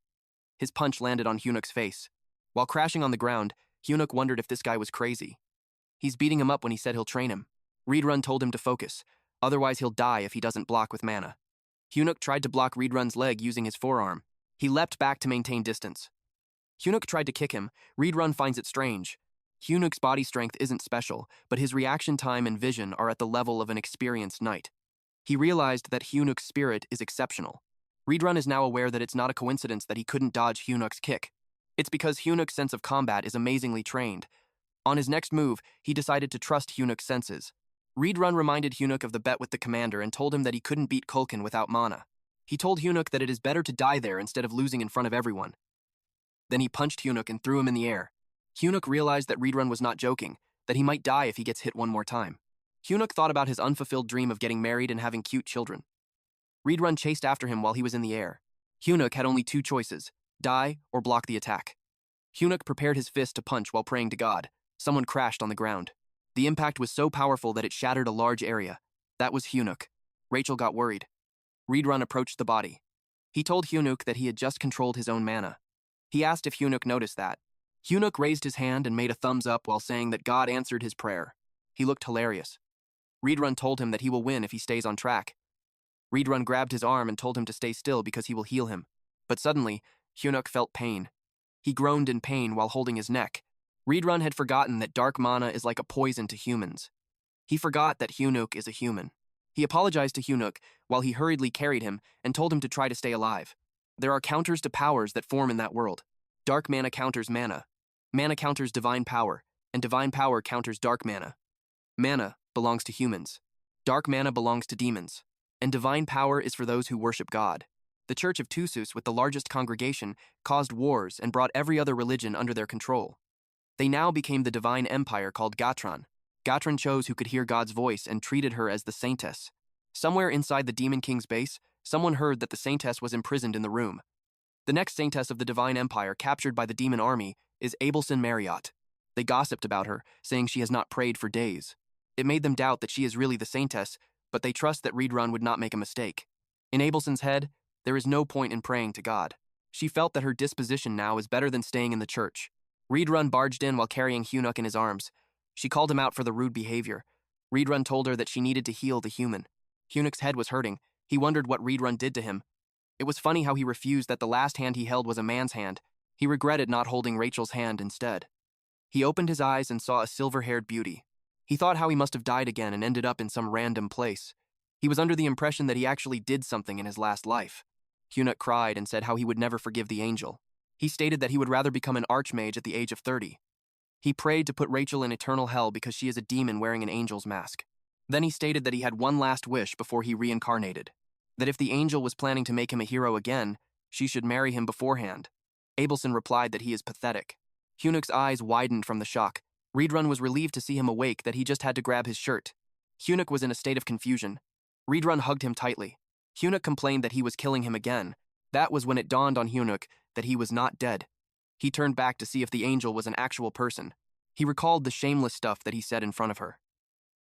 His punch landed on Hyunuk's face. While crashing on the ground, Hyunuk wondered if this guy was crazy. He's beating him up when he said he'll train him. Reedrun told him to focus, otherwise he'll die if he doesn't block with mana. Hyunuk tried to block Reedrun's leg using his forearm. He leapt back to maintain distance. Hyunuk tried to kick him. Reedrun finds it strange. Hyunuk's body strength isn't special, but his reaction time and vision are at the level of an experienced knight. He realized that Hyunuk's spirit is exceptional. Reedrun is now aware that it's not a coincidence that he couldn't dodge Hyunuk's kick. It's because Hyunuk's sense of combat is amazingly trained. On his next move, he decided to trust Hyunuk's senses. Reedrun reminded Hyunuk of the bet with the commander and told him that he couldn't beat Culkin without mana. He told Hyunuk that it is better to die there instead of losing in front of everyone. Then he punched Hyunuk and threw him in the air. Hyunuk realized that Reedrun was not joking, that he might die if he gets hit one more time. Hyunuk thought about his unfulfilled dream of getting married and having cute children. Reedrun chased after him while he was in the air. Hyunuk had only 2 choices, die or block the attack. Hyunuk prepared his fist to punch while praying to God. Someone crashed on the ground. The impact was so powerful that it shattered a large area. That was Hyunuk. Rachel got worried. Reedrun approached the body. He told Hyunuk that he had just controlled his own mana. He asked if Hyunuk noticed that. Hyunuk raised his hand and made a thumbs up while saying that God answered his prayer. He looked hilarious. Reedrun told him that he will win if he stays on track. Reedrun grabbed his arm and told him to stay still because he will heal him. But suddenly, Hyunuk felt pain. He groaned in pain while holding his neck. Reedrun had forgotten that dark mana is like a poison to humans. He forgot that Hyunuk is a human. He apologized to Hyunuk while he hurriedly carried him and told him to try to stay alive. There are counters to powers that form in that world. Dark mana counters mana. Mana counters divine power, and divine power counters dark mana. Mana belongs to humans. Dark mana belongs to demons. And divine power is for those who worship God. The Church of Tusus, with the largest congregation, caused wars and brought every other religion under their control. They now became the divine empire called Gatran. Gatran chose who could hear God's voice and treated her as the saintess. Somewhere inside the Demon King's base, someone heard that the saintess was imprisoned in the room. The next saintess of the divine empire captured by the demon army is Abelson Marriott. They gossiped about her, saying she has not prayed for days. It made them doubt that she is really the saintess, but they trust that Reedrun would not make a mistake. In Abelson's head, there is no point in praying to God. She felt that her disposition now is better than staying in the church. Reedrun barged in while carrying Hyunuk in his arms. She called him out for the rude behavior. Reedrun told her that she needed to heal the human. Hyunuk's head was hurting. He wondered what Reedrun did to him. It was funny how he refused that the last hand he held was a man's hand. He regretted not holding Rachel's hand instead. He opened his eyes and saw a silver-haired beauty. He thought how he must have died again and ended up in some random place. He was under the impression that he actually did something in his last life. Hyunuk cried and said how he would never forgive the angel. He stated that he would rather become an archmage at the age of 30. He prayed to put Rachel in eternal hell because she is a demon wearing an angel's mask. Then he stated that he had one last wish before he reincarnated. That if the angel was planning to make him a hero again, she should marry him beforehand. Abelson replied that he is pathetic. Hyunuk's eyes widened from the shock. Reedrun was relieved to see him awake that he just had to grab his shirt. Hyunuk was in a state of confusion. Reedrun hugged him tightly. Hyunuk complained that he was killing him again. That was when it dawned on Hyunuk that he was not dead. He turned back to see if the angel was an actual person. He recalled the shameless stuff that he said in front of her.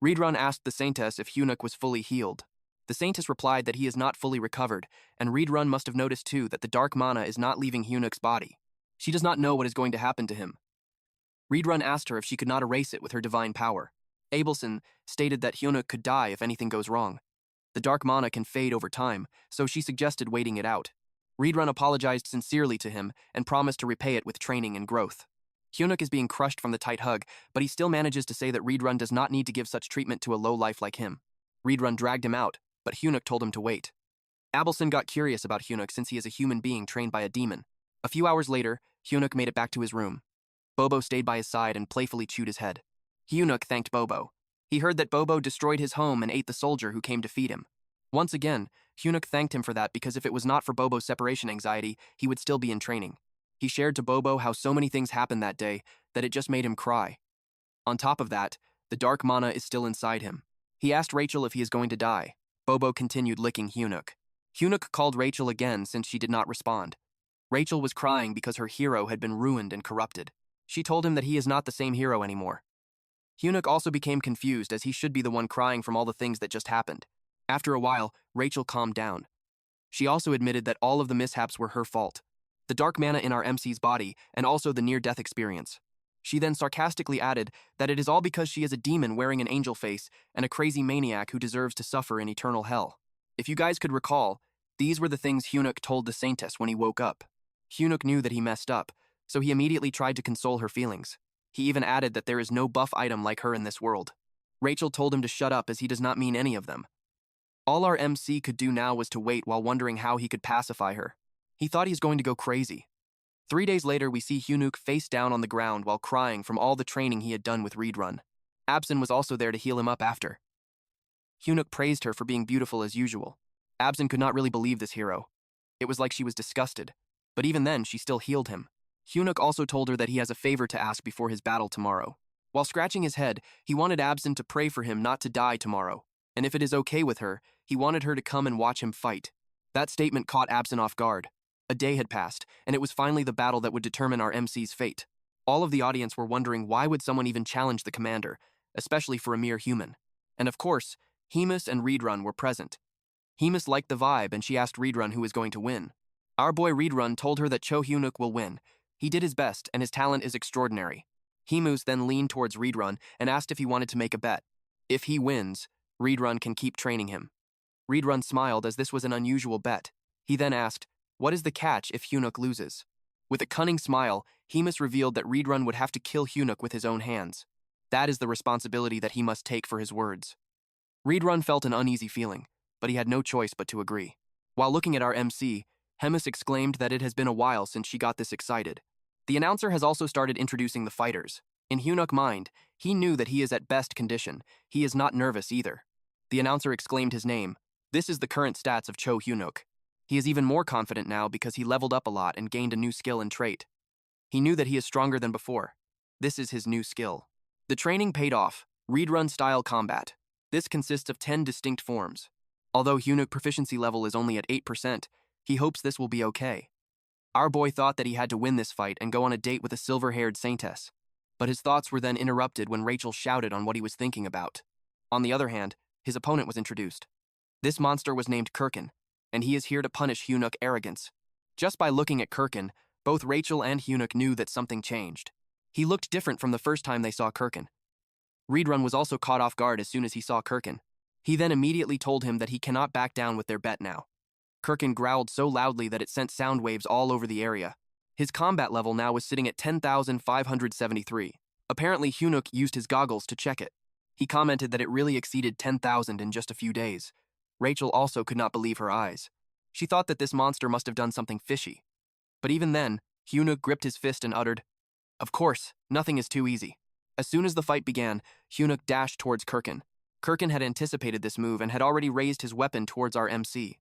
Reedrun asked the saintess if Hyunuk was fully healed. The saintess replied that he is not fully recovered, and Reedrun must have noticed too that the dark mana is not leaving Hyunuk's body. She does not know what is going to happen to him. Reedrun asked her if she could not erase it with her divine power. Abelson stated that Hyunuk could die if anything goes wrong. The dark mana can fade over time, so she suggested waiting it out. Reedrun apologized sincerely to him and promised to repay it with training and growth. Hyunuk is being crushed from the tight hug, but he still manages to say that Reedrun does not need to give such treatment to a lowlife like him. Reedrun dragged him out, but Hyunuk told him to wait. Abelson got curious about Hyunuk since he is a human being trained by a demon. A few hours later, Hyunuk made it back to his room. Bobo stayed by his side and playfully chewed his head. Hyunuk thanked Bobo. He heard that Bobo destroyed his home and ate the soldier who came to feed him. Once again, Hyunuk thanked him for that because if it was not for Bobo's separation anxiety, he would still be in training. He shared to Bobo how so many things happened that day that it just made him cry. On top of that, the dark mana is still inside him. He asked Rachel if he is going to die. Bobo continued licking Hyunuk. Hyunuk called Rachel again since she did not respond. Rachel was crying because her hero had been ruined and corrupted. She told him that he is not the same hero anymore. Hyunuk also became confused as he should be the one crying from all the things that just happened. After a while, Rachel calmed down. She also admitted that all of the mishaps were her fault. The dark mana in our MC's body, and also the near-death experience. She then sarcastically added that it is all because she is a demon wearing an angel face and a crazy maniac who deserves to suffer in eternal hell. If you guys could recall, these were the things Hyunuk told the saintess when he woke up. Hyunuk knew that he messed up, so he immediately tried to console her feelings. He even added that there is no buff item like her in this world. Rachel told him to shut up as he does not mean any of them. All our MC could do now was to wait while wondering how he could pacify her. He thought he was going to go crazy. 3 days later, we see Hyunuk face down on the ground while crying from all the training he had done with Reedrun. Absin was also there to heal him up after. Hyunuk praised her for being beautiful as usual. Absin could not really believe this hero. It was like she was disgusted, but even then she still healed him. Hyunuk also told her that he has a favor to ask before his battle tomorrow. While scratching his head, he wanted Absin to pray for him not to die tomorrow, and if it is okay with her, he wanted her to come and watch him fight. That statement caught Absin off guard. A day had passed, and it was finally the battle that would determine our MC's fate. All of the audience were wondering why would someone even challenge the commander, especially for a mere human. And of course, Hemus and Reedrun were present. Hemus liked the vibe and she asked Reedrun who was going to win. Our boy Reedrun told her that Cho Hyunuk will win. He did his best and his talent is extraordinary. Hemus then leaned towards Reedrun and asked if he wanted to make a bet. If he wins, Reedrun can keep training him. Reedrun smiled as this was an unusual bet. He then asked, "What is the catch if Hyunuk loses?" With a cunning smile, Hemus revealed that Reedrun would have to kill Hyunuk with his own hands. That is the responsibility that he must take for his words. Reedrun felt an uneasy feeling, but he had no choice but to agree. While looking at our MC, Hemis exclaimed that it has been a while since she got this excited. The announcer has also started introducing the fighters. In Hyunuk's mind, he knew that he is at best condition. He is not nervous either. The announcer exclaimed his name. This is the current stats of Cho Hyunuk. He is even more confident now because he leveled up a lot and gained a new skill and trait. He knew that he is stronger than before. This is his new skill. The training paid off. Reedrun style combat. This consists of 10 distinct forms. Although Hyunuk's proficiency level is only at 8%, he hopes this will be okay. Our boy thought that he had to win this fight and go on a date with a silver-haired saintess. But his thoughts were then interrupted when Rachel shouted on what he was thinking about. On the other hand, his opponent was introduced. This monster was named Kirkin, and he is here to punish Hyunuk's arrogance. Just by looking at Kirkin, both Rachel and Hyunuk knew that something changed. He looked different from the first time they saw Kirkin. Reedrun was also caught off guard as soon as he saw Kirkin. He then immediately told him that he cannot back down with their bet now. Kirkin growled so loudly that it sent sound waves all over the area. His combat level now was sitting at 10,573. Apparently, Hyunuk used his goggles to check it. He commented that it really exceeded 10,000 in just a few days. Rachel also could not believe her eyes. She thought that this monster must have done something fishy. But even then, Hyunuk gripped his fist and uttered, "Of course, nothing is too easy." As soon as the fight began, Hyunuk dashed towards Kirkin. Kirkin had anticipated this move and had already raised his weapon towards our MC.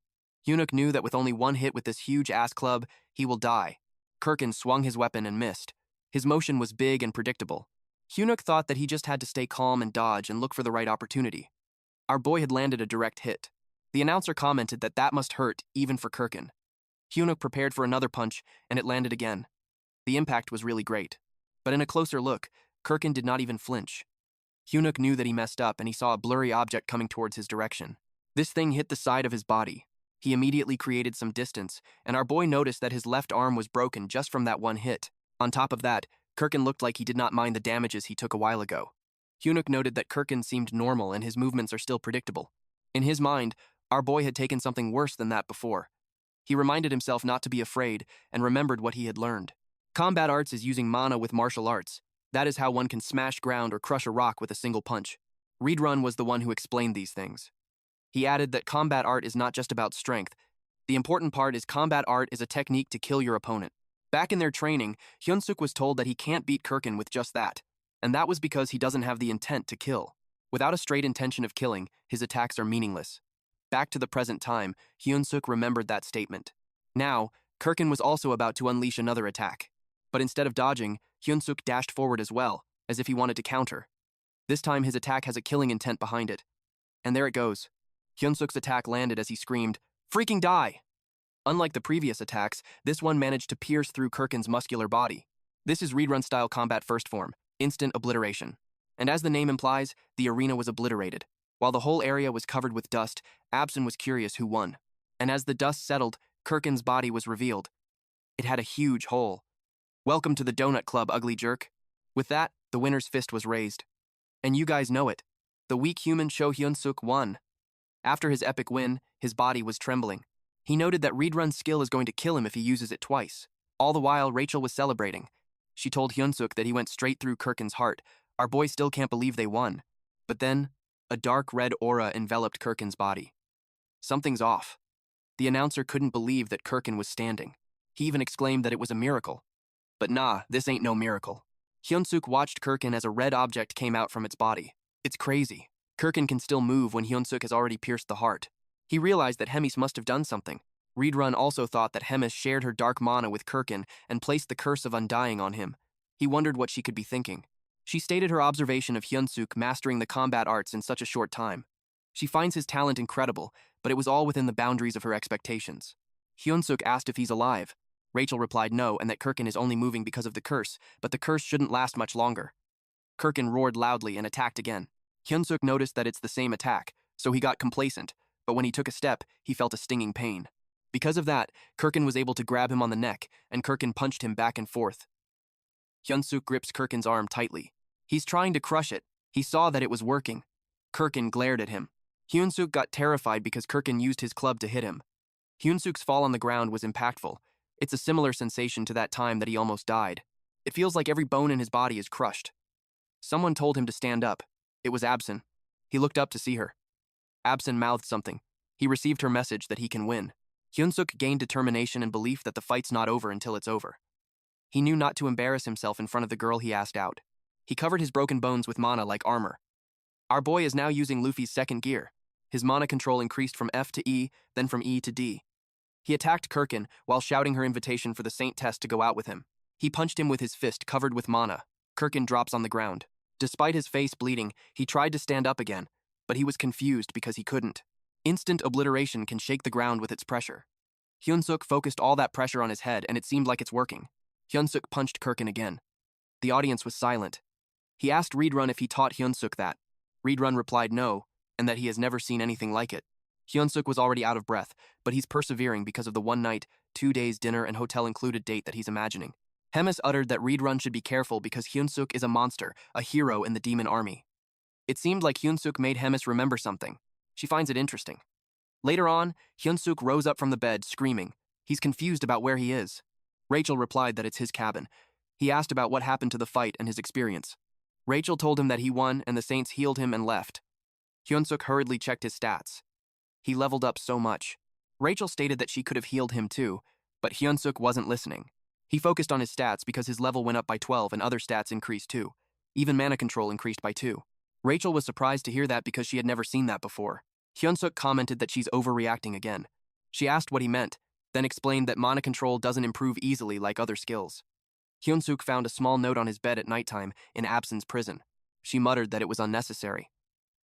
Hyunuk knew that with only one hit with this huge ass club, he will die. Kirkin swung his weapon and missed. His motion was big and predictable. Hyunuk thought that he just had to stay calm and dodge and look for the right opportunity. Our boy had landed a direct hit. The announcer commented that that must hurt, even for Kirkin. Hyunuk prepared for another punch, and it landed again. The impact was really great. But in a closer look, Kirkin did not even flinch. Hyunuk knew that he messed up, and he saw a blurry object coming towards his direction. This thing hit the side of his body. He immediately created some distance, and our boy noticed that his left arm was broken just from that one hit. On top of that, Kirkin looked like he did not mind the damages he took a while ago. Hyunuk noted that Kirkin seemed normal and his movements are still predictable. In his mind, our boy had taken something worse than that before. He reminded himself not to be afraid and remembered what he had learned. Combat arts is using mana with martial arts. That is how one can smash ground or crush a rock with a single punch. Reedrun was the one who explained these things. He added that combat art is not just about strength. The important part is combat art is a technique to kill your opponent. Back in their training, Hyunsuk was told that he can't beat Kirkin with just that, and that was because he doesn't have the intent to kill. Without a straight intention of killing, his attacks are meaningless. Back to the present time, Hyunsuk remembered that statement. Now, Kirkin was also about to unleash another attack. But instead of dodging, Hyunsuk dashed forward as well, as if he wanted to counter. This time his attack has a killing intent behind it. And there it goes. Hyunsuk's attack landed as he screamed, "Freaking die!" Unlike the previous attacks, this one managed to pierce through Kirkin's muscular body. This is Reedrun-style combat first form, instant obliteration. And as the name implies, the arena was obliterated. While the whole area was covered with dust, Absen was curious who won. And as the dust settled, Kirkin's body was revealed. It had a huge hole. "Welcome to the Donut Club, ugly jerk." With that, the winner's fist was raised. And you guys know it. The weak human Cho Hyunsuk won. After his epic win, his body was trembling. He noted that Reedrun's skill is going to kill him if he uses it twice. All the while, Rachel was celebrating. She told Hyunsuk that he went straight through Kirkin's heart. Our boy still can't believe they won. But then, a dark red aura enveloped Kirkin's body. Something's off. The announcer couldn't believe that Kirkin was standing. He even exclaimed that it was a miracle. But nah, this ain't no miracle. Hyunsuk watched Kirkin as a red object came out from its body. It's crazy. Kirkin can still move when Hyunsuk has already pierced the heart. He realized that Hemis must have done something. Reedrun also thought that Hemis shared her dark mana with Kirkin and placed the curse of undying on him. He wondered what she could be thinking. She stated her observation of Hyunsuk mastering the combat arts in such a short time. She finds his talent incredible, but it was all within the boundaries of her expectations. Hyunsuk asked if he's alive. Rachel replied no, and that Kirkin is only moving because of the curse, but the curse shouldn't last much longer. Kirkin roared loudly and attacked again. Hyunsuk noticed that it's the same attack, so he got complacent, but when he took a step, he felt a stinging pain. Because of that, Kirkin was able to grab him on the neck, and Kirkin punched him back and forth. Hyunsuk grips Kirkin's arm tightly. He's trying to crush it. He saw that it was working. Kirkin glared at him. Hyunsuk got terrified because Kirkin used his club to hit him. Hyunsuk's fall on the ground was impactful. It's a similar sensation to that time that he almost died. It feels like every bone in his body is crushed. Someone told him to stand up. It was Absin. He looked up to see her. Absin mouthed something. He received her message that he can win. Hyunsuk gained determination and belief that the fight's not over until it's over. He knew not to embarrass himself in front of the girl he asked out. He covered his broken bones with mana like armor. Our boy is now using Luffy's second gear. His mana control increased from F to E, then from E to D. He attacked Kirkin while shouting her invitation for the Saint Test to go out with him. He punched him with his fist covered with mana. Kirkin drops on the ground. Despite his face bleeding, he tried to stand up again, but he was confused because he couldn't. Instant obliteration can shake the ground with its pressure. Hyunsuk focused all that pressure on his head, and it seemed like it's working. Hyunsuk punched Kirkin again. The audience was silent. He asked Reedrun if he taught Hyunsuk that. Reedrun replied no, and that he has never seen anything like it. Hyunsuk was already out of breath, but he's persevering because of the 1 night, 2 days dinner and hotel-included date that he's imagining. Hemis uttered that Reedrun should be careful because Hyunsuk is a monster, a hero in the demon army. It seemed like Hyunsuk made Hemis remember something. She finds it interesting. Later on, Hyunsuk rose up from the bed, screaming. He's confused about where he is. Rachel replied that it's his cabin. He asked about what happened to the fight and his experience. Rachel told him that he won and the Saints healed him and left. Hyunsuk hurriedly checked his stats. He leveled up so much. Rachel stated that she could have healed him too, but Hyunsuk wasn't listening. He focused on his stats because his level went up by 12 and other stats increased too. Even mana control increased by 2. Rachel was surprised to hear that because she had never seen that before. Hyunsuk commented that she's overreacting again. She asked what he meant, then explained that mana control doesn't improve easily like other skills. Hyunsuk found a small note on his bed at nighttime in Absin's prison. She muttered that it was unnecessary.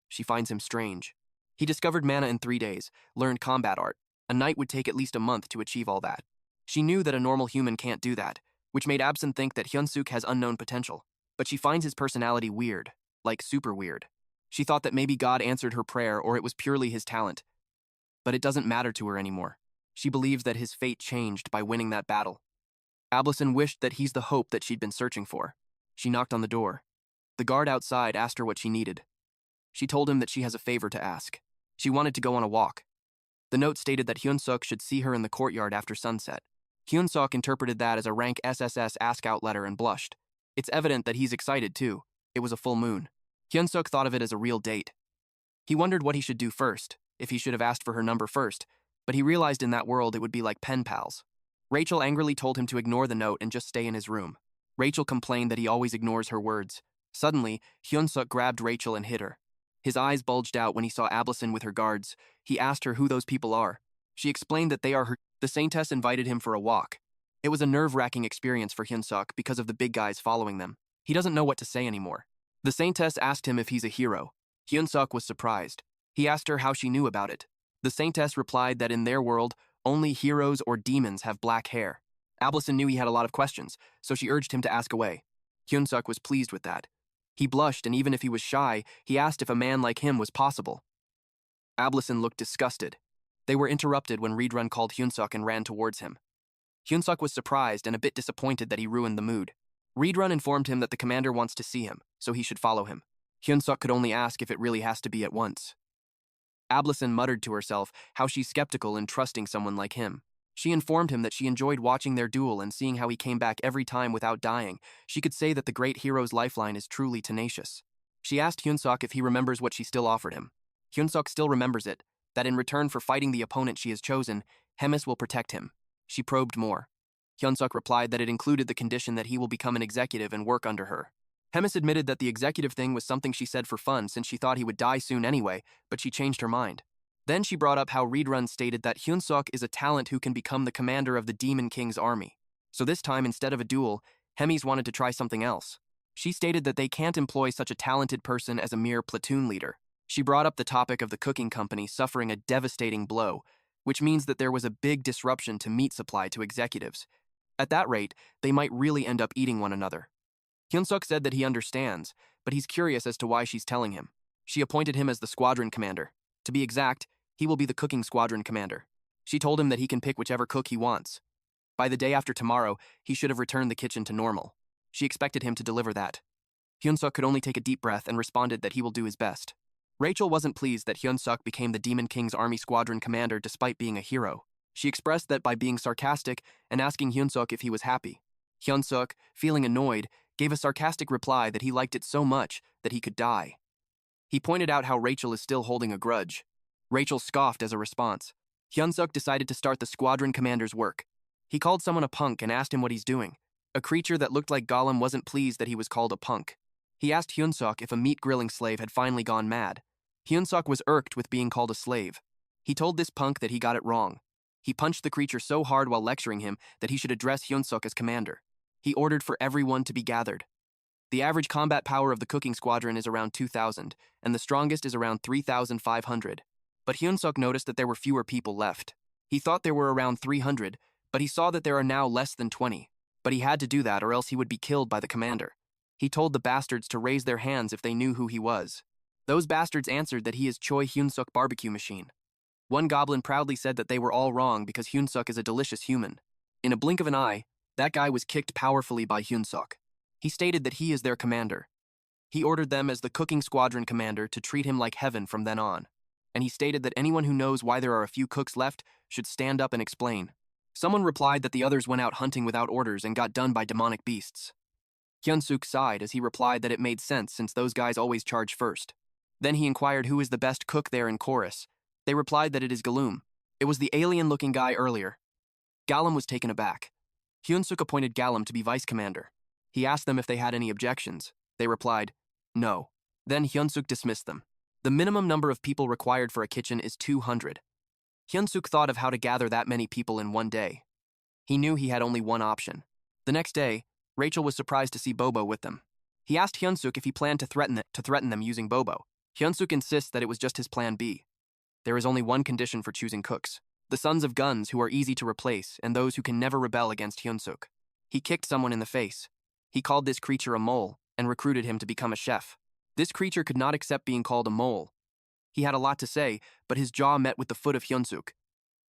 She finds him strange. He discovered mana in 3 days, learned combat art. A knight would take at least a month to achieve all that. She knew that a normal human can't do that, which made Absin think that Hyunsuk has unknown potential. But she finds his personality weird, like super weird. She thought that maybe God answered her prayer or it was purely his talent. But it doesn't matter to her anymore. She believes that his fate changed by winning that battle. Absin wished that he's the hope that she'd been searching for. She knocked on the door. The guard outside asked her what she needed. She told him that she has a favor to ask. She wanted to go on a walk. The note stated that Hyunsuk should see her in the courtyard after sunset. Hyunsuk interpreted that as a rank SSS ask-out letter and blushed. It's evident that he's excited too. It was a full moon. Hyunsuk thought of it as a real date. He wondered what he should do first, if he should have asked for her number first, but he realized in that world it would be like pen pals. Rachel angrily told him to ignore the note and just stay in his room. Rachel complained that he always ignores her words. Suddenly, Hyunsuk grabbed Rachel and hit her. His eyes bulged out when he saw Absin with her guards. He asked her who those people are. She explained that they are her. The Saintess invited him for a walk. It was a nerve-wracking experience for Hyunsuk because of the big guys following them. He doesn't know what to say anymore. The Saintess asked him if he's a hero. Hyunsuk was surprised. He asked her how she knew about it. The Saintess replied that in their world, only heroes or demons have black hair. Absin knew he had a lot of questions, so she urged him to ask away. Hyunsuk was pleased with that. He blushed, and even if he was shy, he asked if a man like him was possible. Absin looked disgusted. They were interrupted when Reedrun called Hyunsuk and ran towards him. Hyunsuk was surprised and a bit disappointed that he ruined the mood. Reedrun informed him that the commander wants to see him, so he should follow him. Hyunsuk could only ask if it really has to be at once. Absin muttered to herself how she's skeptical in trusting someone like him. She informed him that she enjoyed watching their duel and seeing how he came back every time without dying. She could say that the great hero's lifeline is truly tenacious. She asked Hyunsuk if he remembers what she still offered him. Hyunsuk still remembers it, that in return for fighting the opponent she has chosen, Hemis will protect him. She probed more. Hyunsuk replied that it included the condition that he will become an executive and work under her. Hemis admitted that the executive thing was something she said for fun since she thought he would die soon anyway, but she changed her mind. Then she brought up how Reedrun stated that Hyunsuk is a talent who can become the commander of the Demon King's army. So this time, instead of a duel, Hemis wanted to try something else. She stated that they can't employ such a talented person as a mere platoon leader. She brought up the topic of the cooking company suffering a devastating blow, which means that there was a big disruption to meat supply to executives. At that rate, they might really end up eating one another. Hyunsuk said that he understands, but he's curious as to why she's telling him. She appointed him as the squadron commander. To be exact, he will be the cooking squadron commander. She told him that he can pick whichever cook he wants. By the day after tomorrow, he should have returned the kitchen to normal. She expected him to deliver that. Hyunsuk could only take a deep breath and responded that he will do his best. Rachel wasn't pleased that Hyunsuk became the Demon King's army squadron commander despite being a hero. She expressed that by being sarcastic and asking Hyunsuk if he was happy. Hyunsuk, feeling annoyed, gave a sarcastic reply that he liked it so much that he could die. He pointed out how Rachel is still holding a grudge. Rachel scoffed as a response. Hyunsuk decided to start the squadron commander's work. He called someone a punk and asked him what he's doing. A creature that looked like Gollum wasn't pleased that he was called a punk. He asked Hyunsuk if a meat-grilling slave had finally gone mad. Hyunsuk was irked with being called a slave. He told this punk that he got it wrong. He punched the creature so hard while lecturing him that he should address Hyunsuk as commander. He ordered for everyone to be gathered. The average combat power of the cooking squadron is around 2,000, and the strongest is around 3,500. But Hyunsuk noticed that there were fewer people left. He thought there were around 300, but he saw that there are now less than 20. But he had to do that or else he would be killed by the commander. He told the bastards to raise their hands if they knew who he was. Those bastards answered that he is Cho Hyunuk barbecue machine. One goblin proudly said that they were all wrong because Hyunsuk is a delicious human. In a blink of an eye, that guy was kicked powerfully by Hyunsuk. He stated that he is their commander. He ordered them as the cooking squadron commander to treat him like heaven from then on. And he stated that anyone who knows why there are a few cooks left should stand up and explain. Someone replied that the others went out hunting without orders and got done by demonic beasts. Hyunsuk sighed as he replied that it made sense since those guys always charge first. Then he inquired who is the best cook there in chorus. They replied that it is Galum. It was the alien-looking guy earlier. Galum was taken aback. Hyunsuk appointed Galum to be vice commander. He asked them if they had any objections. They replied, no. Then Hyunsuk dismissed them. The minimum number of people required for a kitchen is 200. Hyunsuk thought of how to gather that many people in one day. He knew he had only one option. The next day, Rachel was surprised to see Bobo with them. He asked Hyunsuk if he planned to threaten them using Bobo. Hyunsuk insists that it was just his plan B. There is only one condition for choosing cooks: the sons of guns who are easy to replace and those who can never rebel against Hyunsuk. He kicked someone in the face. He called this creature a mole and recruited him to become a chef. This creature could not accept being called a mole. He had a lot to say, but his jaw met with the foot of Hyunsuk.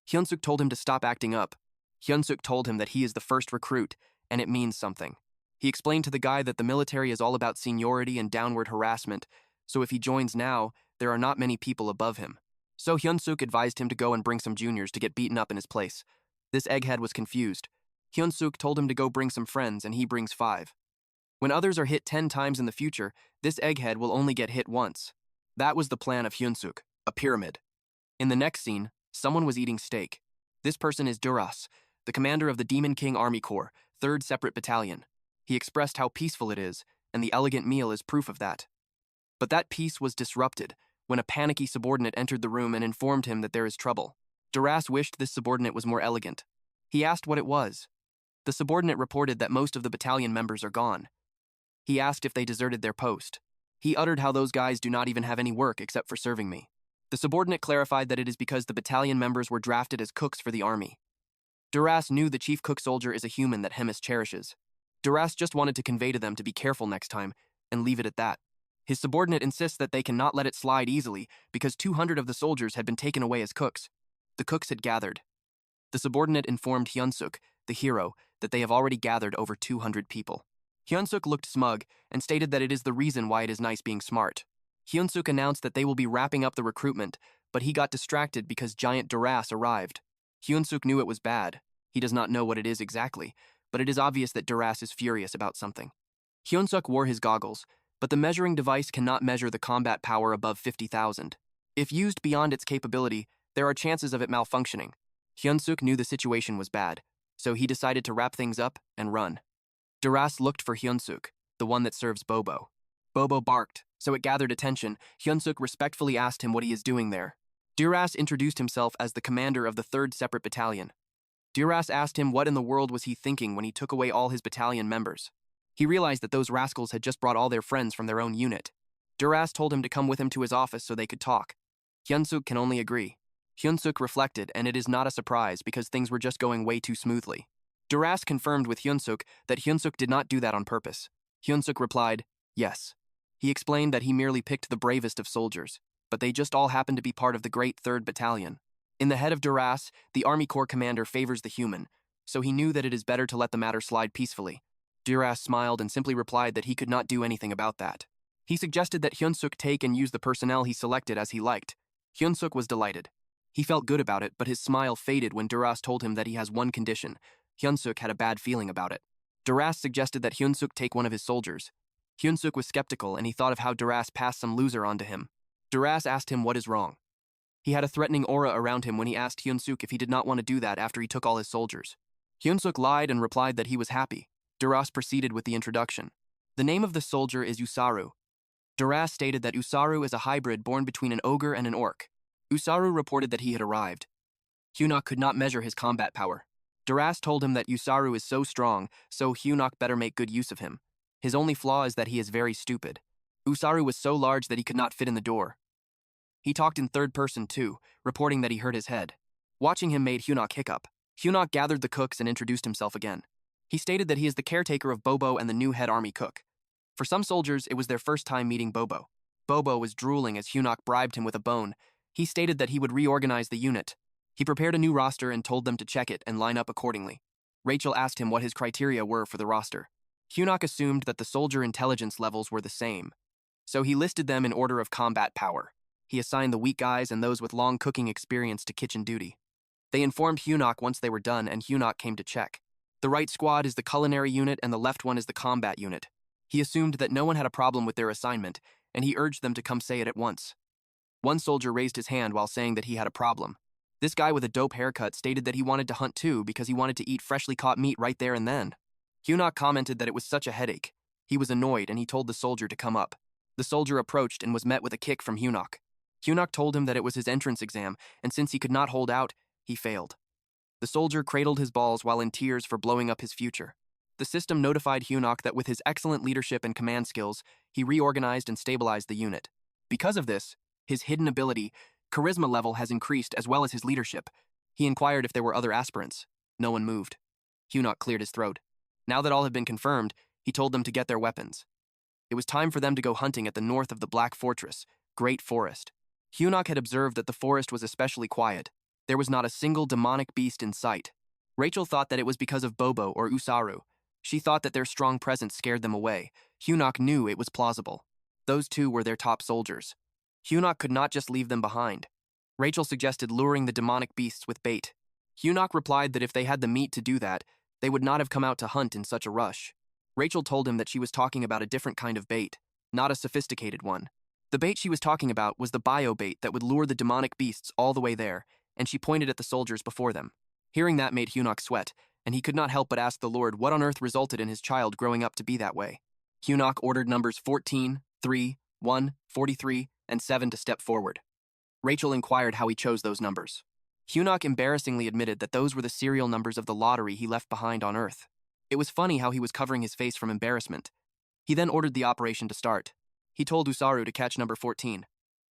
Hyunsuk told him to stop acting up. Hyunsuk told him that he is the first recruit, and it means something. He explained to the guy that the military is all about seniority and downward harassment, so if he joins now, there are not many people above him. So Hyunsuk advised him to go and bring some juniors to get beaten up in his place. This egghead was confused. Hyunsuk told him to go bring some friends, and he brings 5. When others are hit 10 times in the future, this egghead will only get hit once. That was the plan of Hyunsuk, a pyramid. In the next scene, someone was eating steak. This person is Duras, the commander of the Demon King Army Corps, 3rd Separate Battalion. He expressed how peaceful it is, and the elegant meal is proof of that. But that peace was disrupted when a panicky subordinate entered the room and informed him that there is trouble. Duras wished this subordinate was more elegant. He asked what it was. The subordinate reported that most of the battalion members are gone. He asked if they deserted their post. He uttered how those guys do not even have any work except for serving me. The subordinate clarified that it is because the battalion members were drafted as cooks for the army. Duras knew the chief cook soldier is a human that Hemis cherishes. Duras just wanted to convey to them to be careful next time and leave it at that. His subordinate insists that they cannot let it slide easily because 200 of the soldiers had been taken away as cooks. The cooks had gathered. The subordinate informed Hyunsuk, the hero, that they have already gathered over 200 people. Hyunsuk looked smug and stated that it is the reason why it is nice being smart. Hyunsuk announced that they will be wrapping up the recruitment, but he got distracted because giant Duras arrived. Hyunsuk knew it was bad. He does not know what it is exactly, but it is obvious that Duras is furious about something. Hyunsuk wore his goggles, but the measuring device cannot measure the combat power above 50,000. If used beyond its capability, there are chances of it malfunctioning. Hyunsuk knew the situation was bad, so he decided to wrap things up and run. Duras looked for Hyunsuk, the one that serves Bobo. Bobo barked, so it gathered attention. Hyunsuk respectfully asked him what he is doing there. Duras introduced himself as the commander of the 3rd Separate Battalion. Duras asked him what in the world was he thinking when he took away all his battalion members. He realized that those rascals had just brought all their friends from their own unit. Duras told him to come with him to his office so they could talk. Hyunsuk can only agree. Hyunsuk reflected, and it is not a surprise because things were just going way too smoothly. Duras confirmed with Hyunsuk that Hyunsuk did not do that on purpose. Hyunsuk replied, yes. He explained that he merely picked the bravest of soldiers, but they just all happened to be part of the great 3rd Battalion. In the head of Duras, the Army Corps commander favors the human, so he knew that it is better to let the matter slide peacefully. Duras smiled and simply replied that he could not do anything about that. He suggested that Hyunsuk take and use the personnel he selected as he liked. Hyunsuk was delighted. He felt good about it, but his smile faded when Duras told him that he has one condition. Hyunsuk had a bad feeling about it. Duras suggested that Hyunsuk take one of his soldiers. Hyunsuk was skeptical and he thought of how Duras passed some loser onto him. Duras asked him what is wrong. He had a threatening aura around him when he asked Hyunsuk if he did not want to do that after he took all his soldiers. Hyunsuk lied and replied that he was happy. Duras proceeded with the introduction. The name of the soldier is Usaru. Duras stated that Usaru is a hybrid born between an ogre and an orc. Usaru reported that he had arrived. Hyunuk could not measure his combat power. Duras told him that Usaru is so strong, so Hyunuk better make good use of him. His only flaw is that he is very stupid. Usaru was so large that he could not fit in the door. He talked in third person too, reporting that he hurt his head. Watching him made Hyunuk hiccup. Hyunuk gathered the cooks and introduced himself again. He stated that he is the caretaker of Bobo and the new head army cook. For some soldiers, it was their first time meeting Bobo. Bobo was drooling as Hyunuk bribed him with a bone. He stated that he would reorganize the unit. He prepared a new roster and told them to check it and line up accordingly. Rachel asked him what his criteria were for the roster. Hyunuk assumed that the soldier intelligence levels were the same, so he listed them in order of combat power. He assigned the weak guys and those with long cooking experience to kitchen duty. They informed Hyunuk once they were done, and Hyunuk came to check. The right squad is the culinary unit and the left one is the combat unit. He assumed that no one had a problem with their assignment, and he urged them to come say it at once. One soldier raised his hand while saying that he had a problem. This guy with a dope haircut stated that he wanted to hunt too because he wanted to eat freshly caught meat right there and then. Hyunuk commented that it was such a headache. He was annoyed and he told the soldier to come up. The soldier approached and was met with a kick from Hyunuk. Hyunuk told him that it was his entrance exam, and since he could not hold out, he failed. The soldier cradled his balls while in tears for blowing up his future. The system notified Hyunuk that with his excellent leadership and command skills, he reorganized and stabilized the unit. Because of this, his hidden ability, charisma level has increased as well as his leadership. He inquired if there were other aspirants. No one moved. Hyunuk cleared his throat. Now that all had been confirmed, he told them to get their weapons. It was time for them to go hunting at the north of the Black Fortress, Great Forest. Hyunuk had observed that the forest was especially quiet. There was not a single demonic beast in sight. Rachel thought that it was because of Bobo or Usaru. She thought that their strong presence scared them away. Hyunuk knew it was plausible. Those two were their top soldiers. Hyunuk could not just leave them behind. Rachel suggested luring the demonic beasts with bait. Hyunuk replied that if they had the meat to do that, they would not have come out to hunt in such a rush. Rachel told him that she was talking about a different kind of bait, not a sophisticated one. The bait she was talking about was the bio bait that would lure the demonic beasts all the way there, and she pointed at the soldiers before them. Hearing that made Hyunuk sweat, and he could not help but ask the Lord what on earth resulted in his child growing up to be that way. Hyunuk ordered numbers 14, 3, 1, 43, and 7 to step forward. Rachel inquired how he chose those numbers. Hyunuk embarrassingly admitted that those were the serial numbers of the lottery he left behind on Earth. It was funny how he was covering his face from embarrassment. He then ordered the operation to start. He told Usaru to catch number 14.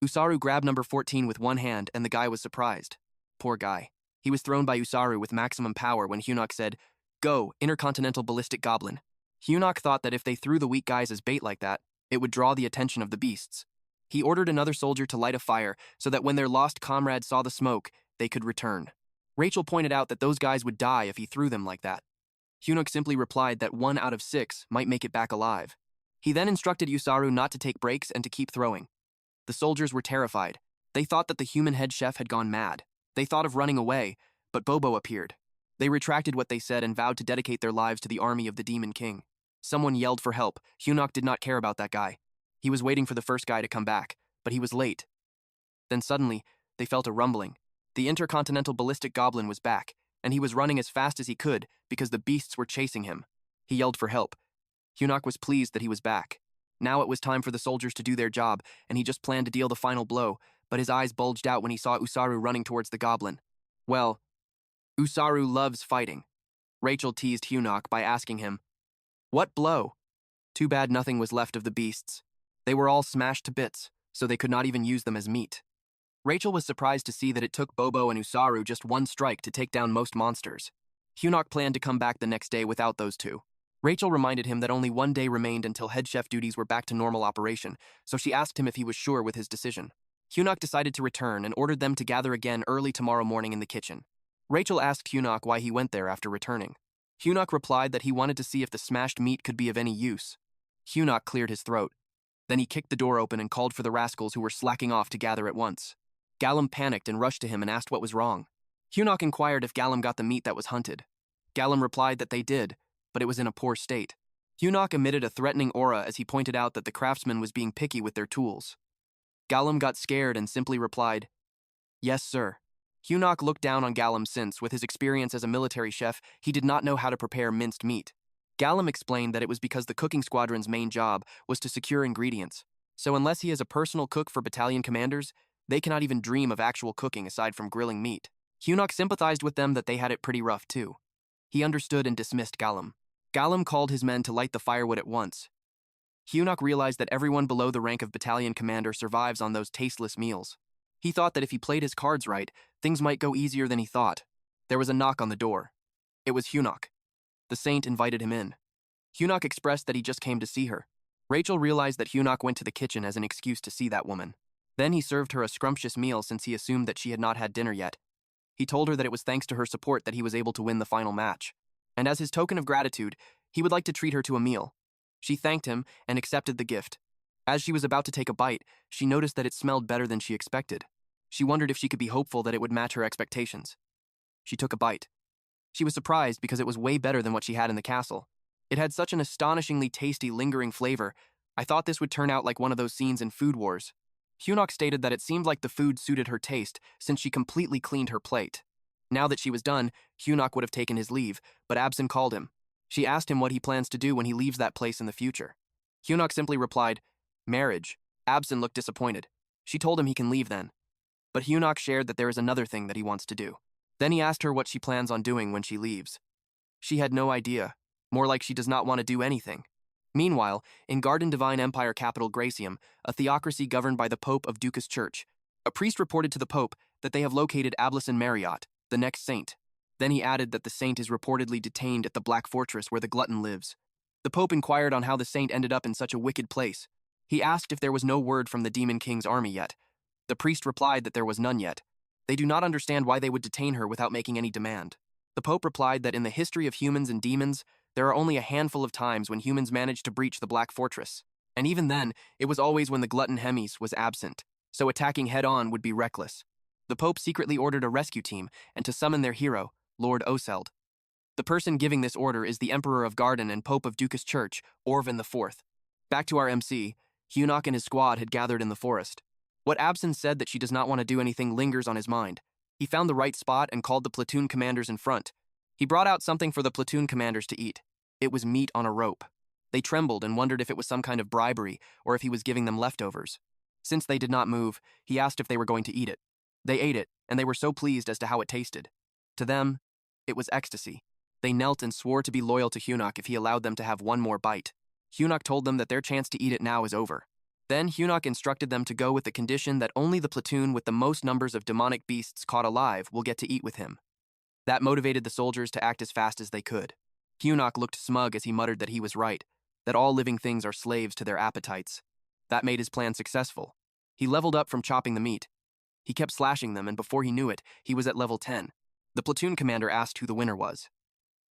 Usaru grabbed number 14 with one hand, and the guy was surprised. Poor guy. He was thrown by Usaru with maximum power when Hyunuk said, "Go, intercontinental ballistic goblin." Hyunuk thought that if they threw the weak guys as bait like that, it would draw the attention of the beasts. He ordered another soldier to light a fire so that when their lost comrade saw the smoke, they could return. Rachel pointed out that those guys would die if he threw them like that. Hyunuk simply replied that 1 out of 6 might make it back alive. He then instructed Usaru not to take breaks and to keep throwing. The soldiers were terrified. They thought that the human head chef had gone mad. They thought of running away, but Bobo appeared. They retracted what they said and vowed to dedicate their lives to the army of the Demon King. Someone yelled for help. Hyunuk did not care about that guy. He was waiting for the first guy to come back, but he was late. Then suddenly, they felt a rumbling. The intercontinental ballistic goblin was back, and he was running as fast as he could because the beasts were chasing him. He yelled for help. Hyunuk was pleased that he was back. Now it was time for the soldiers to do their job, and he just planned to deal the final blow, but his eyes bulged out when he saw Usaru running towards the goblin. Well, Usaru loves fighting. Rachel teased Hyunuk by asking him, "What blow?" Too bad nothing was left of the beasts. They were all smashed to bits, so they could not even use them as meat. Rachel was surprised to see that it took Bobo and Usaru just one strike to take down most monsters. Hyunuk planned to come back the next day without those two. Rachel reminded him that only one day remained until head chef duties were back to normal operation, so she asked him if he was sure with his decision. Hyunuk decided to return and ordered them to gather again early tomorrow morning in the kitchen. Rachel asked Hyunuk why he went there after returning. Hyunuk replied that he wanted to see if the smashed meat could be of any use. Hyunuk cleared his throat. Then he kicked the door open and called for the rascals who were slacking off to gather at once. Gallum panicked and rushed to him and asked what was wrong. Hyunuk inquired if Gallum got the meat that was hunted. Gallum replied that they did, but it was in a poor state. Hyunuk emitted a threatening aura as he pointed out that the craftsman was being picky with their tools. Gallum got scared and simply replied, "Yes, sir." Hyunuk looked down on Gallum since, with his experience as a military chef, he did not know how to prepare minced meat. Gallum explained that it was because the cooking squadron's main job was to secure ingredients, so unless he is a personal cook for battalion commanders, they cannot even dream of actual cooking aside from grilling meat. Hyunuk sympathized with them that they had it pretty rough too. He understood and dismissed Gallum. Gallum called his men to light the firewood at once. Hyunuk realized that everyone below the rank of battalion commander survives on those tasteless meals. He thought that if he played his cards right, things might go easier than he thought. There was a knock on the door. It was Hyunuk. The saint invited him in. Hyunuk expressed that he just came to see her. Rachel realized that Hyunuk went to the kitchen as an excuse to see that woman. Then he served her a scrumptious meal since he assumed that she had not had dinner yet. He told her that it was thanks to her support that he was able to win the final match. And as his token of gratitude, he would like to treat her to a meal. She thanked him and accepted the gift. As she was about to take a bite, she noticed that it smelled better than she expected. She wondered if she could be hopeful that it would match her expectations. She took a bite. She was surprised because it was way better than what she had in the castle. It had such an astonishingly tasty, lingering flavor. I thought this would turn out like one of those scenes in Food Wars. Hyunuk stated that it seemed like the food suited her taste since she completely cleaned her plate. Now that she was done, Hyunuk would have taken his leave, but Absin called him. She asked him what he plans to do when he leaves that place in the future. Hyunuk simply replied, "Marriage." Absin looked disappointed. She told him he can leave then. But Hyunuk shared that there is another thing that he wants to do. Then he asked her what she plans on doing when she leaves. She had no idea, more like she does not want to do anything. Meanwhile, in Garden Divine Empire capital Gracium, a theocracy governed by the Pope of Ducas Church, a priest reported to the Pope that they have located Ablason Marriott, the next saint. Then he added that the saint is reportedly detained at the Black Fortress where the glutton lives. The Pope inquired on how the saint ended up in such a wicked place. He asked if there was no word from the Demon King's army yet. The priest replied that there was none yet. They do not understand why they would detain her without making any demand. The Pope replied that in the history of humans and demons, there are only a handful of times when humans managed to breach the Black Fortress. And even then, it was always when the glutton Hemis was absent, so attacking head-on would be reckless. The Pope secretly ordered a rescue team and to summon their hero, Lord Oseld. The person giving this order is the Emperor of Garden and Pope of Ducas Church, Orvan IV. Back to our MC, Hyunuk and his squad had gathered in the forest. What Absin said that she does not want to do anything lingers on his mind. He found the right spot and called the platoon commanders in front. He brought out something for the platoon commanders to eat. It was meat on a rope. They trembled and wondered if it was some kind of bribery or if he was giving them leftovers. Since they did not move, he asked if they were going to eat it. They ate it, and they were so pleased as to how it tasted. To them, it was ecstasy. They knelt and swore to be loyal to Hyunuk if he allowed them to have one more bite. Hyunuk told them that their chance to eat it now is over. Then Hyunuk instructed them to go with the condition that only the platoon with the most numbers of demonic beasts caught alive will get to eat with him. That motivated the soldiers to act as fast as they could. Hyunuk looked smug as he muttered that he was right, that all living things are slaves to their appetites. That made his plan successful. He leveled up from chopping the meat. He kept slashing them, and before he knew it, he was at level 10. The platoon commander asked who the winner was.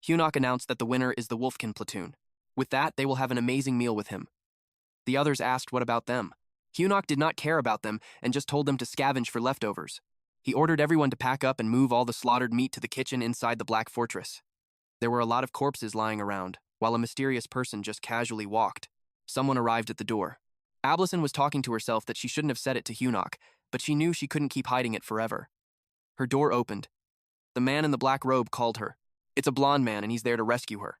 Hyunuk announced that the winner is the Wolfkin platoon. With that, they will have an amazing meal with him. The others asked what about them. Hyunuk did not care about them and just told them to scavenge for leftovers. He ordered everyone to pack up and move all the slaughtered meat to the kitchen inside the Black Fortress. There were a lot of corpses lying around, while a mysterious person just casually walked. Someone arrived at the door. Ablason was talking to herself that she shouldn't have said it to Hyunuk, but she knew she couldn't keep hiding it forever. Her door opened. The man in the black robe called her. It's a blonde man and he's there to rescue her.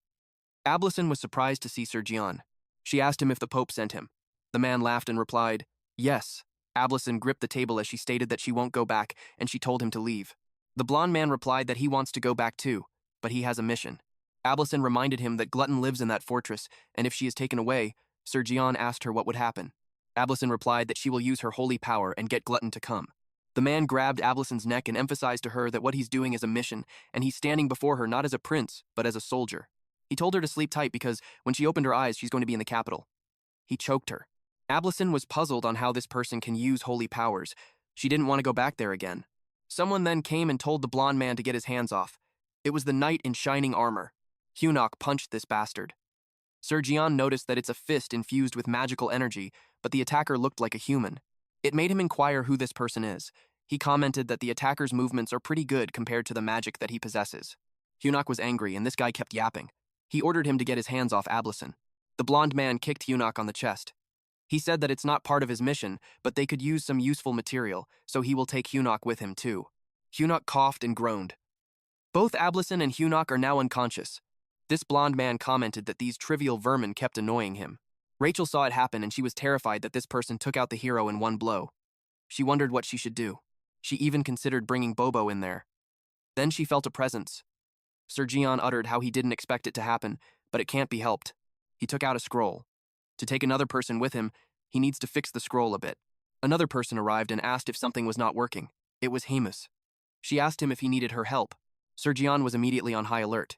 Ablason was surprised to see Sir Jian. She asked him if the Pope sent him. The man laughed and replied, "Yes." Ablason gripped the table as she stated that she won't go back, and she told him to leave. The blonde man replied that he wants to go back too, but he has a mission. Ablason reminded him that Glutton lives in that fortress, and if she is taken away, Sir Jian asked her what would happen. Ablason replied that she will use her holy power and get Glutton to come. The man grabbed Ablason's neck and emphasized to her that what he's doing is a mission, and he's standing before her not as a prince, but as a soldier. He told her to sleep tight because when she opened her eyes, she's going to be in the capital. He choked her. Ablason was puzzled on how this person can use holy powers. She didn't want to go back there again. Someone then came and told the blonde man to get his hands off. It was the knight in shining armor. Hyunuk punched this bastard. Sir Jian noticed that it's a fist infused with magical energy, but the attacker looked like a human. It made him inquire who this person is. He commented that the attacker's movements are pretty good compared to the magic that he possesses. Hyunuk was angry, and this guy kept yapping. He ordered him to get his hands off Ablison. The blonde man kicked Hyunuk on the chest. He said that it's not part of his mission, but they could use some useful material, so he will take Hyunuk with him too. Hyunuk coughed and groaned. Both Ablison and Hyunuk are now unconscious. This blonde man commented that these trivial vermin kept annoying him. Rachel saw it happen and she was terrified that this person took out the hero in one blow. She wondered what she should do. She even considered bringing Bobo in there. Then she felt a presence. Sir Jian uttered how he didn't expect it to happen, but it can't be helped. He took out a scroll. To take another person with him, he needs to fix the scroll a bit. Another person arrived and asked if something was not working. It was Hemus. She asked him if he needed her help. Sir Jian was immediately on high alert.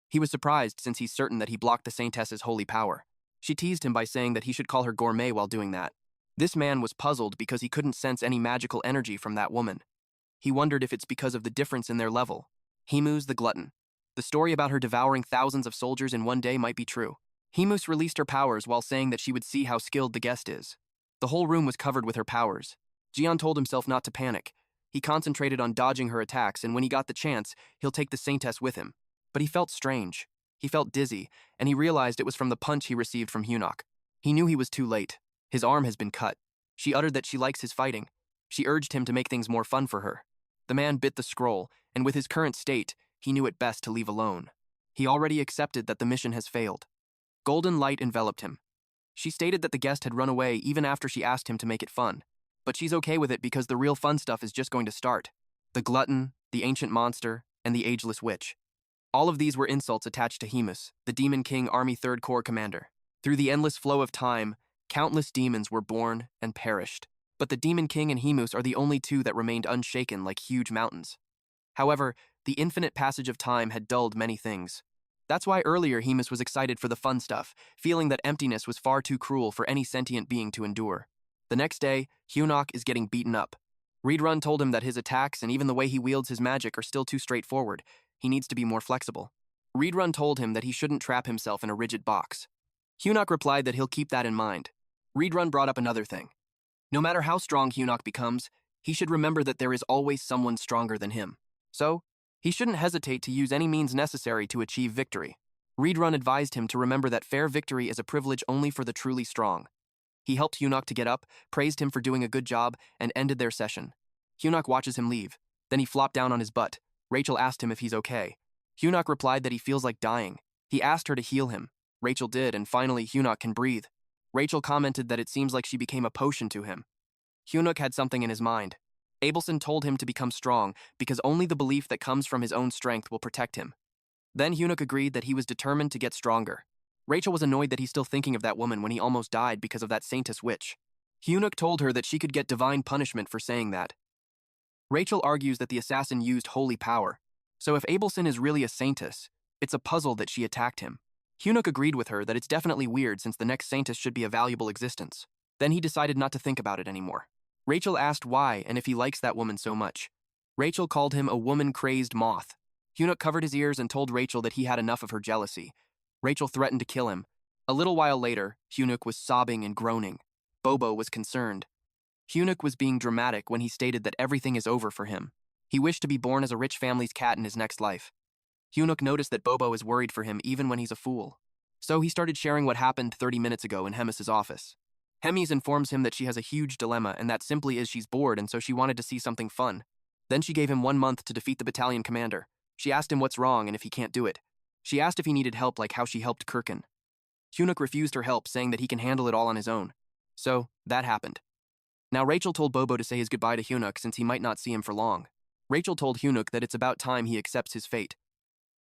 He was surprised since he's certain that he blocked the Saintess's holy power. She teased him by saying that he should call her gourmet while doing that. This man was puzzled because he couldn't sense any magical energy from that woman. He wondered if it's because of the difference in their level. Hemus the glutton. The story about her devouring thousands of soldiers in one day might be true. Hemus released her powers while saying that she would see how skilled the guest is. The whole room was covered with her powers. Jian told himself not to panic. He concentrated on dodging her attacks, and when he got the chance, he'll take the Saintess with him. But he felt strange. He felt dizzy, and he realized it was from the punch he received from Hyunuk. He knew he was too late. His arm has been cut. She uttered that she likes his fighting. She urged him to make things more fun for her. The man bit the scroll, and with his current state, he knew it best to leave alone. He already accepted that the mission has failed. Golden light enveloped him. She stated that the guest had run away even after she asked him to make it fun. But she's okay with it because the real fun stuff is just going to start. The glutton, the ancient monster, and the ageless witch. All of these were insults attached to Hemus, the Demon King Army 3rd Corps commander. Through the endless flow of time, countless demons were born and perished. But the Demon King and Hemus are the only two that remained unshaken like huge mountains. However, the infinite passage of time had dulled many things. That's why earlier Hemus was excited for the fun stuff, feeling that emptiness was far too cruel for any sentient being to endure. The next day, Hyunuk is getting beaten up. Reedrun told him that his attacks and even the way he wields his magic are still too straightforward. He needs to be more flexible. Reedrun told him that he shouldn't trap himself in a rigid box. Hyunuk replied that he'll keep that in mind. Reedrun brought up another thing. No matter how strong Hyunuk becomes, he should remember that there is always someone stronger than him. So, he shouldn't hesitate to use any means necessary to achieve victory. Reedrun advised him to remember that fair victory is a privilege only for the truly strong. He helped Hyunuk to get up, praised him for doing a good job, and ended their session. Hyunuk watches him leave. Then he flopped down on his butt. Rachel asked him if he's okay. Hyunuk replied that he feels like dying. He asked her to heal him. Rachel did, and finally Hyunuk can breathe. Rachel commented that it seems like she became a potion to him. Hyunuk had something in his mind. Abelson told him to become strong because only the belief that comes from his own strength will protect him. Then Hyunuk agreed that he was determined to get stronger. Rachel was annoyed that he's still thinking of that woman when he almost died because of that Saintess witch. Hyunuk told her that she could get divine punishment for saying that. Rachel argues that the assassin used holy power, so if Abelson is really a Saintess, it's a puzzle that she attacked him. Hyunuk agreed with her that it's definitely weird since the next Saintess should be a valuable existence. Then he decided not to think about it anymore. Rachel asked why and if he likes that woman so much. Rachel called him a woman-crazed moth. Hyunuk covered his ears and told Rachel that he had enough of her jealousy. Rachel threatened to kill him. A little while later, Hyunuk was sobbing and groaning. Bobo was concerned. Hyunuk was being dramatic when he stated that everything is over for him. He wished to be born as a rich family's cat in his next life. Hyunuk noticed that Bobo is worried for him even when he's a fool. So he started sharing what happened 30 minutes ago in Hemis's office. Hemis informs him that she has a huge dilemma and that simply is she's bored and so she wanted to see something fun. Then she gave him 1 month to defeat the battalion commander. She asked him what's wrong and if he can't do it. She asked if he needed help like how she helped Kirkin. Hyunuk refused her help, saying that he can handle it all on his own. So, that happened. Now Rachel told Bobo to say his goodbye to Hyunuk since he might not see him for long. Rachel told Hyunuk that it's about time he accepts his fate.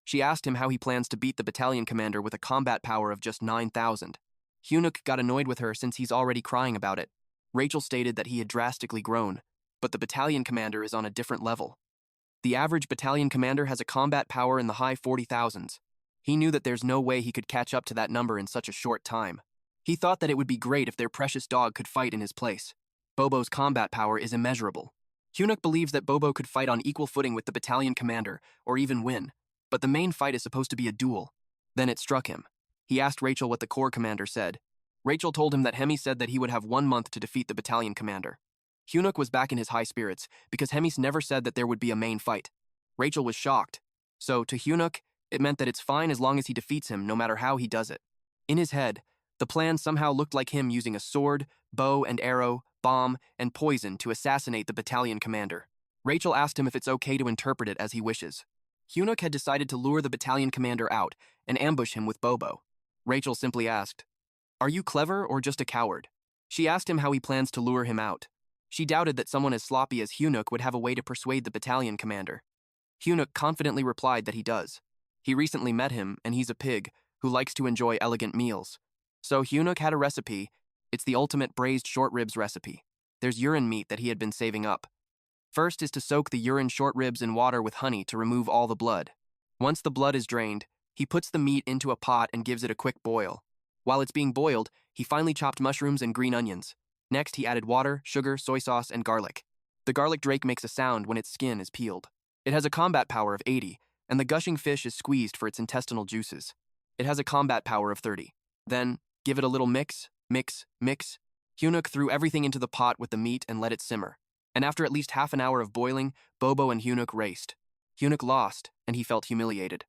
She asked him how he plans to beat the battalion commander with a combat power of just 9,000. Hyunuk got annoyed with her since he's already crying about it. Rachel stated that he had drastically grown, but the battalion commander is on a different level. The average battalion commander has a combat power in the high 40,000s. He knew that there's no way he could catch up to that number in such a short time. He thought that it would be great if their precious dog could fight in his place. Bobo's combat power is immeasurable. Hyunuk believes that Bobo could fight on equal footing with the battalion commander, or even win, but the main fight is supposed to be a duel. Then it struck him. He asked Rachel what the corps commander said. Rachel told him that Hemi said that he would have 1 month to defeat the battalion commander. Hyunuk was back in his high spirits because Hemis never said that there would be a main fight. Rachel was shocked. So, to Hyunuk, It meant that it's fine as long as he defeats him, no matter how he does it. In his head, the plan somehow looked like him using a sword, bow and arrow, bomb, and poison to assassinate the battalion commander. Rachel asked him if it's okay to interpret it as he wishes. Hyunuk had decided to lure the battalion commander out and ambush him with Bobo. Rachel simply asked, "Are you clever or just a coward?" She asked him how he plans to lure him out. She doubted that someone as sloppy as Hyunuk would have a way to persuade the battalion commander. Hyunuk confidently replied that he does. He recently met him, and he's a pig who likes to enjoy elegant meals. So Hyunuk had a recipe. It's the ultimate braised short ribs recipe. There's urine meat that he had been saving up. First is to soak the urine short ribs in water with honey to remove all the blood. Once the blood is drained, he puts the meat into a pot and gives it a quick boil. While it's being boiled, he finely chopped mushrooms and green onions. Next, he added water, sugar, soy sauce, and garlic. The garlic drake makes a sound when its skin is peeled. It has a combat power of 80, and the gushing fish is squeezed for its intestinal juices. It has a combat power of 30. Then, give it a little mix. Hyunuk threw everything into the pot with the meat and let it simmer. And after at least half an hour of boiling, Bobo and Hyunuk raced. Hyunuk lost, and he felt humiliated.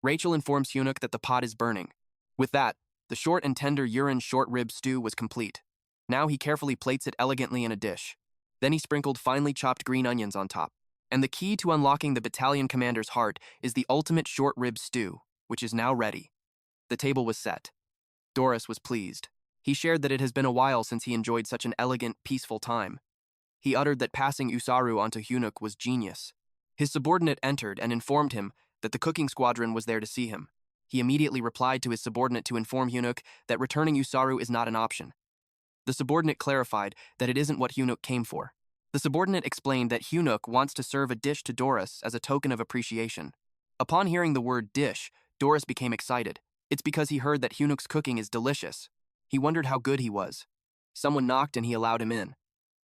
Rachel informs Hyunuk that the pot is burning. With that, the short and tender urine short rib stew was complete. Now he carefully plates it elegantly in a dish. Then he sprinkled finely chopped green onions on top. And the key to unlocking the battalion commander's heart is the ultimate short rib stew, which is now ready. The table was set. Doris was pleased. He shared that it has been a while since he enjoyed such an elegant, peaceful time. He uttered that passing Usaru onto Hyunuk was genius. His subordinate entered and informed him that the cooking squadron was there to see him. He immediately replied to his subordinate to inform Hyunuk that returning Usaru is not an option. The subordinate clarified that it isn't what Hyunuk came for. The subordinate explained that Hyunuk wants to serve a dish to Doris as a token of appreciation. Upon hearing the word dish, Doris became excited. It's because he heard that Hyunuk's cooking is delicious. He wondered how good he was. Someone knocked and he allowed him in.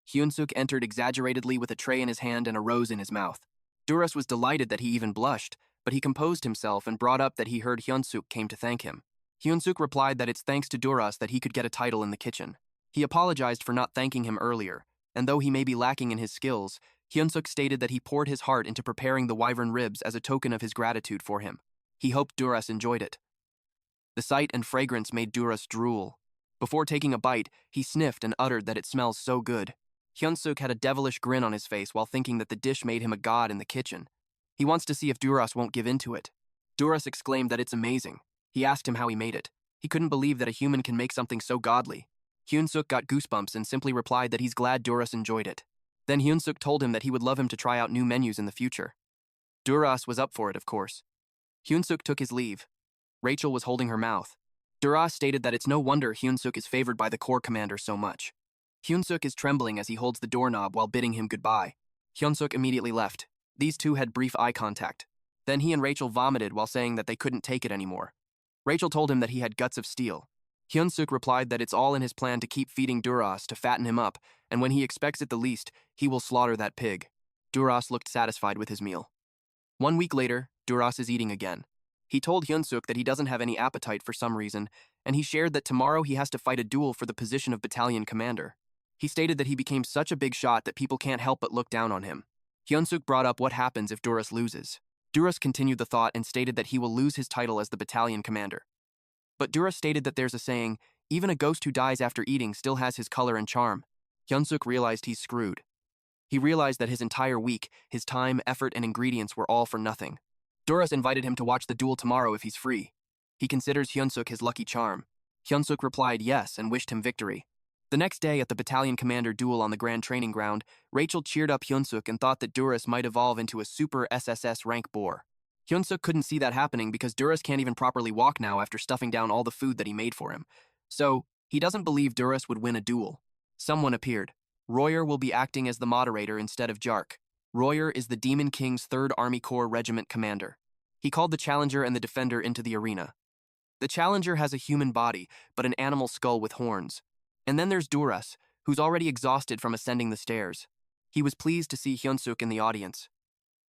Hyunsuk entered exaggeratedly with a tray in his hand and a rose in his mouth. Doris was delighted that he even blushed, but he composed himself and brought up that he heard Hyunsuk came to thank him. Hyunsuk replied that it's thanks to Doris that he could get a title in the kitchen. He apologized for not thanking him earlier, and though he may be lacking in his skills, Hyunsuk stated that he poured his heart into preparing the wyvern ribs as a token of his gratitude for him. He hoped Doris enjoyed it. The sight and fragrance made Doris drool. Before taking a bite, he sniffed and uttered that it smells so good. Hyunsuk had a devilish grin on his face while thinking that the dish made him a god in the kitchen. He wants to see if Doris won't give in to it. Doris exclaimed that it's amazing. He asked him how he made it. He couldn't believe that a human can make something so godly. Hyunsuk got goosebumps and simply replied that he's glad Doris enjoyed it. Then Hyunsuk told him that he would love him to try out new menus in the future. Doris was up for it, of course. Hyunsuk took his leave. Rachel was holding her mouth. Doris stated that it's no wonder Hyunsuk is favored by the corps commander so much. Hyunsuk is trembling as he holds the doorknob while bidding him goodbye. Hyunsuk immediately left. These two had brief eye contact. Then he and Rachel vomited while saying that they couldn't take it anymore. Rachel told him that he had guts of steel. Hyunsuk replied that it's all in his plan to keep feeding Doris to fatten him up, and when he expects it the least, he will slaughter that pig. Doris looked satisfied with his meal. 1 week later, Doris is eating again. He told Hyunsuk that he doesn't have any appetite for some reason, and he shared that tomorrow he has to fight a duel for the position of battalion commander. He stated that he became such a big shot that people can't help but look down on him. Hyunsuk brought up what happens if Doris loses. Doris continued the thought and stated that he will lose his title as the battalion commander. But Doris stated that there's a saying, even a ghost who dies after eating still has his color and charm. Hyunsuk realized he's screwed. He realized that his entire week, his time, effort, and ingredients were all for nothing. Doris invited him to watch the duel tomorrow if he's free. He considers Hyunsuk his lucky charm. Hyunsuk replied yes and wished him victory. The next day at the battalion commander duel on the grand training ground, Rachel cheered up Hyunsuk and thought that Doris might evolve into a super SSS rank boar. Hyunsuk couldn't see that happening because Doris can't even properly walk now after stuffing down all the food that he made for him. So, he doesn't believe Doris would win a duel. Someone appeared. Royer will be acting as the moderator instead of Jark. Royer is the Demon King's 3rd Army Corps Regiment commander. He called the challenger and the defender into the arena. The challenger has a human body, but an animal skull with horns. And then there's Doris, who's already exhausted from ascending the stairs. He was pleased to see Hyunsuk in the audience.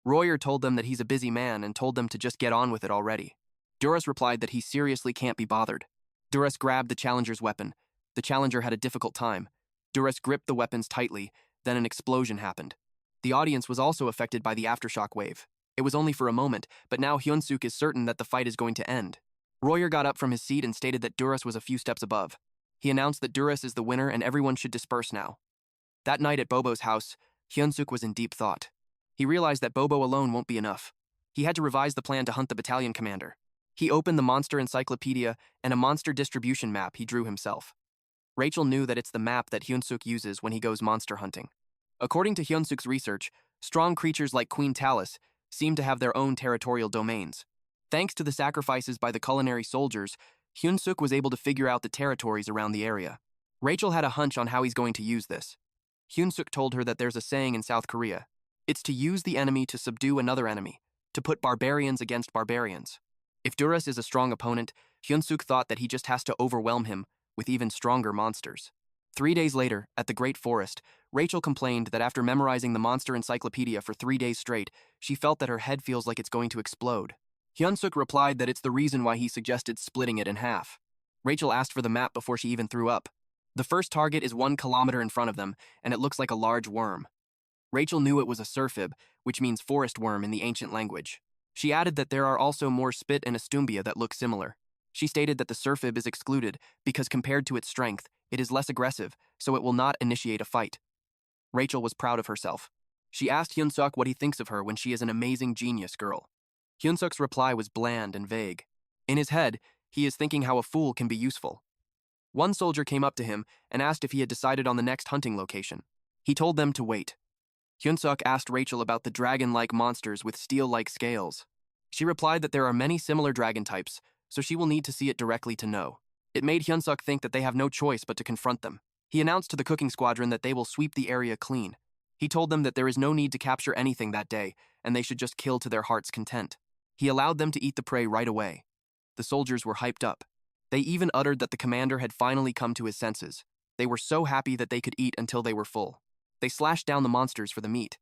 Royer told them that he's a busy man and told them to just get on with it already. Doris replied that he seriously can't be bothered. Doris grabbed the challenger's weapon. The challenger had a difficult time. Doris gripped the weapons tightly, then an explosion happened. The audience was also affected by the aftershock wave. It was only for a moment, but now Hyunsuk is certain that the fight is going to end. Royer got up from his seat and stated that Duras was a few steps above. He announced that Duras is the winner and everyone should disperse now. That night at Bobo's house, Hyunsuk was in deep thought. He realized that Bobo alone won't be enough. He had to revise the plan to hunt the battalion commander. He opened the monster encyclopedia and a monster distribution map he drew himself. Rachel knew that it's the map that Hyunsuk uses when he goes monster hunting. According to Hyunsuk's research, strong creatures like Queen Talus seem to have their own territorial domains. Thanks to the sacrifices by the culinary soldiers, Hyunsuk was able to figure out the territories around the area. Rachel had a hunch on how he's going to use this. Hyunsuk told her that there's a saying in South Korea. It's to use the enemy to subdue another enemy, to put barbarians against barbarians. If Duras is a strong opponent, Hyunsuk thought that he just has to overwhelm him with even stronger monsters. 3 days later, at the Great Forest, Rachel complained that after memorizing the monster encyclopedia for 3 days straight, she felt that her head feels like it's going to explode. Hyunsuk replied that it's the reason why he suggested splitting it in half. Rachel asked for the map before she even threw up. The first target is 1 kilometer in front of them, and it looks like a large worm. Rachel knew it was a surfib, which means forest worm in the ancient language. She added that there are also more spit and astumbia that look similar. She stated that the surfib is excluded because compared to its strength, it is less aggressive, so it will not initiate a fight. Rachel was proud of herself. She asked Hyunsuk what he thinks of her when she is an amazing genius girl. Hyunsuk's reply was bland and vague. In his head, he is thinking how a fool can be useful. One soldier came up to him and asked if he had decided on the next hunting location. He told them to wait. Hyunsuk asked Rachel about the dragon-like monsters with steel-like scales. She replied that there are many similar dragon types, so she will need to see it directly to know. It made Hyunsuk think that they have no choice but to confront them. He announced to the cooking squadron that they will sweep the area clean. He told them that there is no need to capture anything that day, and they should just kill to their heart's content. He allowed them to eat the prey right away. The soldiers were hyped up. They even uttered that the commander had finally come to his senses. They were so happy that they could eat until they were full. They slashed down the monsters for the meat.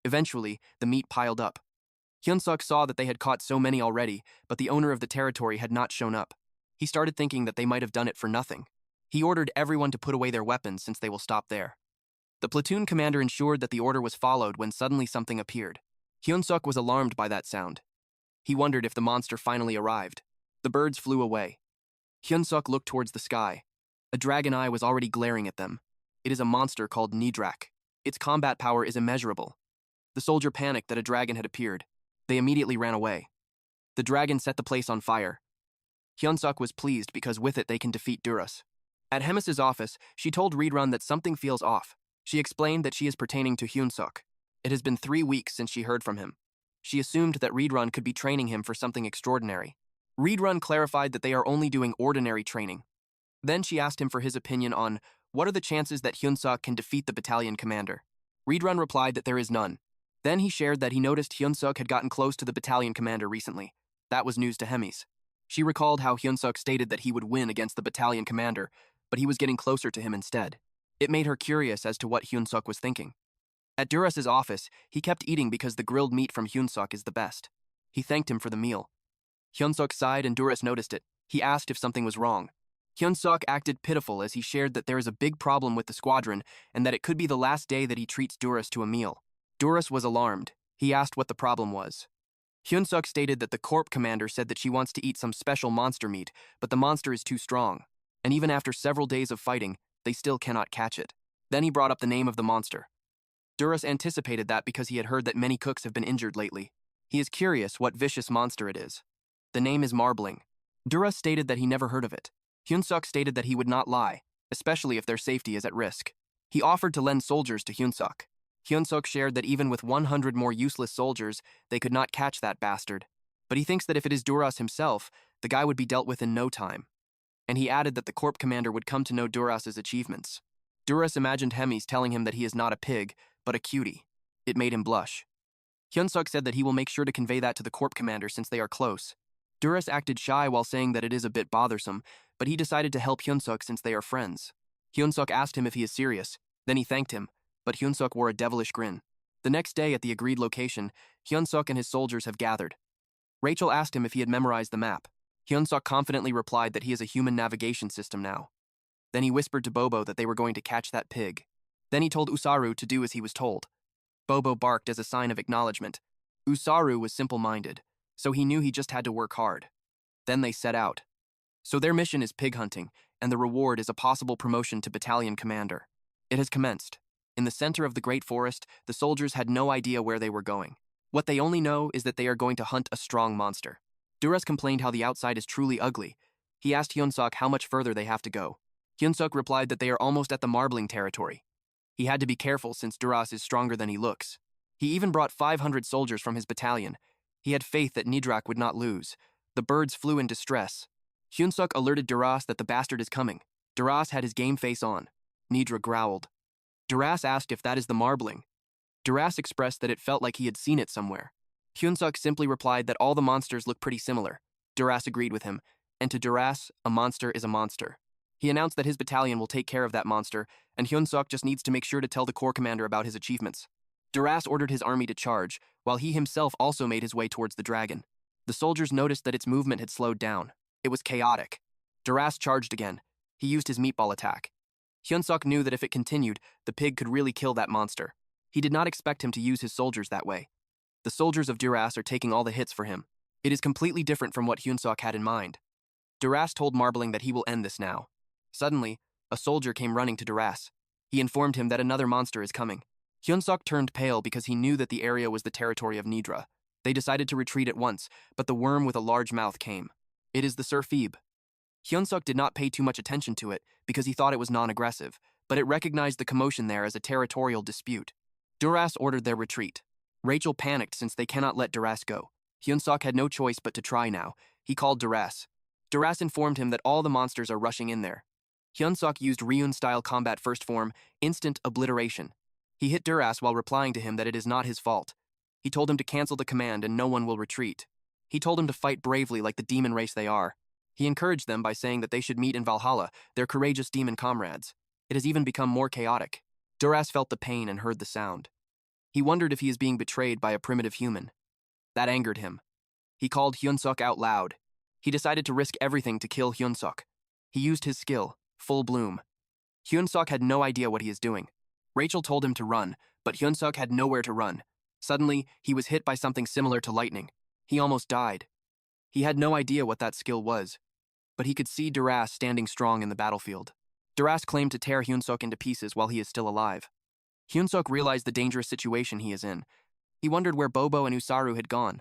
Eventually, the meat piled up. Hyunsuk saw that they had caught so many already, but the owner of the territory had not shown up. He started thinking that they might have done it for nothing. He ordered everyone to put away their weapons since they will stop there. The platoon commander ensured that the order was followed when suddenly something appeared. Hyunsuk was alarmed by that sound. He wondered if the monster finally arrived. The birds flew away. Hyunsuk looked towards the sky. A dragon eye was already glaring at them. It is a monster called Nidrak. Its combat power is immeasurable. The soldier panicked that a dragon had appeared. They immediately ran away. The dragon set the place on fire. Hyunsuk was pleased because with it they can defeat Duras. At Hemis's office, she told Reedrun that something feels off. She explained that she is pertaining to Hyunsuk. It has been 3 weeks since she heard from him. She assumed that Reedrun could be training him for something extraordinary. Reedrun clarified that they are only doing ordinary training. Then she asked him for his opinion on what are the chances that Hyunsuk can defeat the battalion commander. Reedrun replied that there is none. Then he shared that he noticed Hyunsuk had gotten close to the battalion commander recently. That was news to Hemis. She recalled how Hyunsuk stated that he would win against the battalion commander, but he was getting closer to him instead. It made her curious as to what Hyunsuk was thinking. At Duras's office, he kept eating because the grilled meat from Hyunsuk is the best. He thanked him for the meal. Hyunsuk sighed and Duras noticed it. He asked if something was wrong. Hyunsuk acted pitiful as he shared that there is a big problem with the squadron and that it could be the last day that he treats Duras to a meal. Duras was alarmed. He asked what the problem was. Hyunsuk stated that the corp commander said that she wants to eat some special monster meat, but the monster is too strong. And even after several days of fighting, they still cannot catch it. Then he brought up the name of the monster. Duras anticipated that because he had heard that many cooks have been injured lately. He is curious what vicious monster it is. The name is Marbling. Duras stated that he never heard of it. Hyunsuk stated that he would not lie, especially if their safety is at risk. He offered to lend soldiers to Hyunsuk. Hyunsuk shared that even with 100 more useless soldiers, they could not catch that bastard. But he thinks that if it is Duras himself, the guy would be dealt with in no time. And he added that the corp commander would come to know Duras's achievements. Duras imagined Hemis telling him that he is not a pig, but a cutie. It made him blush. Hyunsuk said that he will make sure to convey that to the corp commander since they are close. Duras acted shy while saying that it is a bit bothersome, but he decided to help Hyunsuk since they are friends. Hyunsuk asked him if he is serious, then he thanked him, but Hyunsuk wore a devilish grin. The next day at the agreed location, Hyunsuk and his soldiers have gathered. Rachel asked him if he had memorized the map. Hyunsuk confidently replied that he is a human navigation system now. Then he whispered to Bobo that they were going to catch that pig. Then he told Usaru to do as he was told. Bobo barked as a sign of acknowledgement. Usaru was simple-minded, so he knew he just had to work hard. Then they set out. So their mission is pig hunting, and the reward is a possible promotion to battalion commander. It has commenced. In the center of the great forest, the soldiers had no idea where they were going. What they only know is that they are going to hunt a strong monster. Duras complained how the outside is truly ugly. He asked Hyunsuk how much further they have to go. Hyunsuk replied that they are almost at the marbling territory. He had to be careful since Duras is stronger than he looks. He even brought 500 soldiers from his battalion. He had faith that Nidrak would not lose. The birds flew in distress. Hyunsuk alerted Duras that the bastard is coming. Duras had his game face on. Nidra growled. Duras asked if that is the marbling. Duras expressed that it felt like he had seen it somewhere. Hyunsuk simply replied that all the monsters look pretty similar. Duras agreed with him, and to Duras, a monster is a monster. He announced that his battalion will take care of that monster, and Hyunsuk just needs to make sure to tell the corps commander about his achievements. Duras ordered his army to charge, while he himself also made his way towards the dragon. The soldiers noticed that its movement had slowed down. It was chaotic. Duras charged again. He used his meatball attack. Hyunsuk knew that if it continued, the pig could really kill that monster. He did not expect him to use his soldiers that way. The soldiers of Duras are taking all the hits for him. It is completely different from what Hyunsuk had in mind. Duras told Marbling that he will end this now. Suddenly, a soldier came running to Duras. He informed him that another monster is coming. Hyunsuk turned pale because he knew that the area was the territory of Nidra. They decided to retreat at once, but the worm with a large mouth came. It is the Sir Phoebe. Hyunsuk did not pay too much attention to it because he thought it was non-aggressive, but it recognized the commotion there as a territorial dispute. Duras ordered their retreat. Rachel panicked since they cannot let Duras go. Hyunsuk had no choice but to try now. He called Duras. Duras informed him that all the monsters are rushing in there. Hyunsuk used Ryun-style combat first form, instant obliteration. He hit Duras while replying to him that it is not his fault. He told him to cancel the command and no one will retreat. He told him to fight bravely like the demon race they are. He encouraged them by saying that they should meet in Valhalla, their courageous demon comrades. It has even become more chaotic. Duras felt the pain and heard the sound. He wondered if he is being betrayed by a primitive human. That angered him. He called Hyunsuk out loud. He decided to risk everything to kill Hyunsuk. He used his skill, full bloom. Hyunsuk had no idea what he is doing. Rachel told him to run, but Hyunsuk had nowhere to run. Suddenly, he was hit by something similar to lightning. He almost died. He had no idea what that skill was, but he could see Duras standing strong in the battlefield. Duras claimed to tear Hyunsuk into pieces while he is still alive. Hyunsuk realized the dangerous situation he is in. He wondered where Bobo and Usaru had gone.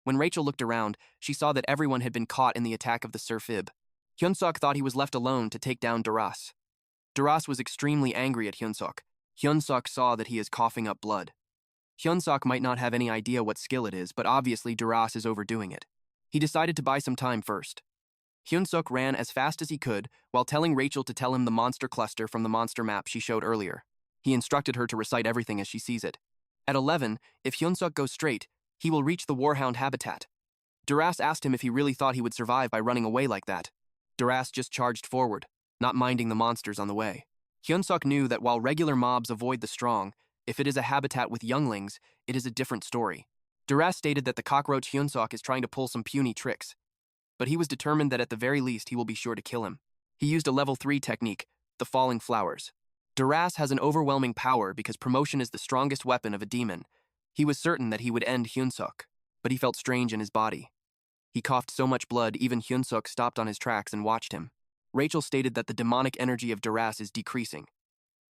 When Rachel looked around, she saw that everyone had been caught in the attack of the Sir Phib. Hyunsuk thought he was left alone to take down Duras. Duras was extremely angry at Hyunsuk. Hyunsuk saw that he is coughing up blood. Hyunsuk might not have any idea what skill it is, but obviously Duras is overdoing it. He decided to buy some time first. Hyunsuk ran as fast as he could while telling Rachel to tell him the monster cluster from the monster map she showed earlier. He instructed her to recite everything as she sees it. At 11, if Hyunsuk goes straight, he will reach the warhound habitat. Duras asked him if he really thought he would survive by running away like that. Duras just charged forward, not minding the monsters on the way. Hyunsuk knew that while regular mobs avoid the strong, if it is a habitat with younglings, it is a different story. Duras stated that the cockroach Hyunsuk is trying to pull some puny tricks, but he was determined that at the very least he will be sure to kill him. He used a level 3 technique, the falling flowers. Duras has an overwhelming power because promotion is the strongest weapon of a demon. He was certain that he would end Hyunsuk, but he felt strange in his body. He coughed so much blood even Hyunsuk stopped on his tracks and watched him. Rachel stated that the demonic energy of Duras is decreasing.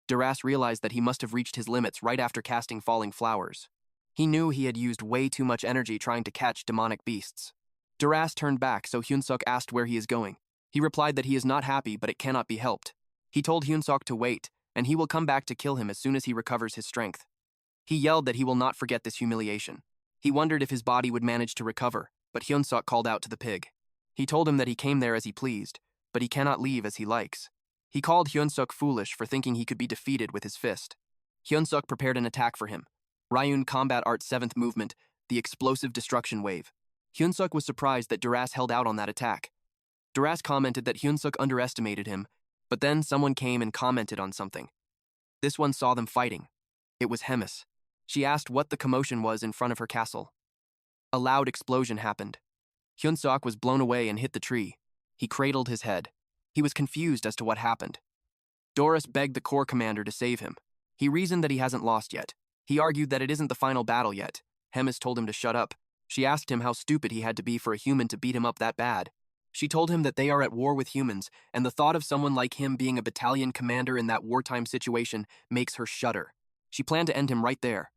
Duras realized that he must have reached his limits right after casting falling flowers. He knew he had used way too much energy trying to catch demonic beasts. Duras turned back, so Hyunsuk asked where he is going. He replied that he is not happy, but it cannot be helped. He told Hyunsuk to wait, and he will come back to kill him as soon as he recovers his strength. He yelled that he will not forget this humiliation. He wondered if his body would manage to recover, but Hyunsuk called out to the pig. He told him that he came there as he pleased, but he cannot leave as he likes. He called Hyunsuk foolish for thinking he could be defeated with his fist. Hyunsuk prepared an attack for him. Ryun Combat Art 7th Movement, the Explosive Destruction Wave. Hyunsuk was surprised that Duras held out on that attack. Duras commented that Hyunsuk underestimated him, but then someone came and commented on something. This one saw them fighting. It was Hemis. She asked what the commotion was in front of her castle. A loud explosion happened. Hyunsuk was blown away and hit the tree. He cradled his head. He was confused as to what happened. Doris begged the corps commander to save him. He reasoned that he hasn't lost yet. He argued that it isn't the final battle yet. Hemis told him to shut up. She asked him how stupid he had to be for a human to beat him up that bad. She told him that they are at war with humans, and the thought of someone like him being a battalion commander in that wartime situation makes her shudder. She planned to end him right there.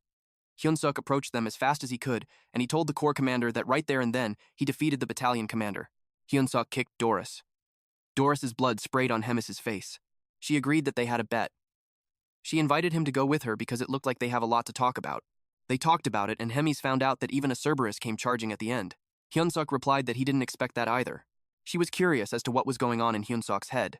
Hyunsuk approached them as fast as he could, and he told the corps commander that right there and then, he defeated the battalion commander. Hyunsuk kicked Doris. Doris's blood sprayed on Hemis's face. She agreed that they had a bet. She invited him to go with her because it looked like they have a lot to talk about. They talked about it, and Hemis found out that even a Cerberus came charging at the end. Hyunsuk replied that he didn't expect that either. She was curious as to what was going on in Hyunsuk's head.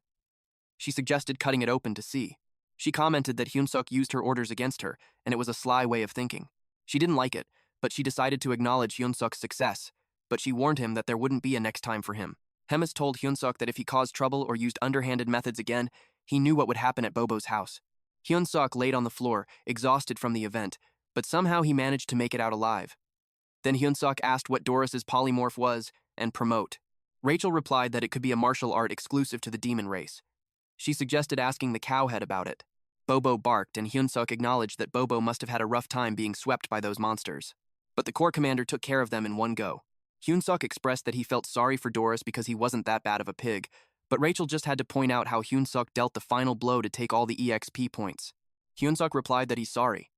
She suggested cutting it open to see. She commented that Hyunsuk used her orders against her, and it was a sly way of thinking. She didn't like it, but she decided to acknowledge Hyunsuk's success, but she warned him that there wouldn't be a next time for him. Hemis told Hyunsuk that if he caused trouble or used underhanded methods again, he knew what would happen at Bobo's house. Hyunsuk laid on the floor, exhausted from the event, but somehow he managed to make it out alive. Then Hyunsuk asked what Doris's polymorph was, and promote. Rachel replied that it could be a martial art exclusive to the demon race. She suggested asking the cowhead about it. Bobo barked, and Hyunsuk acknowledged that Bobo must have had a rough time being swept by those monsters. But the corps commander took care of them in one go. Hyunsuk expressed that he felt sorry for Doris because he wasn't that bad of a pig, but Rachel just had to point out how Hyunsuk dealt the final blow to take all the EXP points. Hyunsuk replied that he's sorry.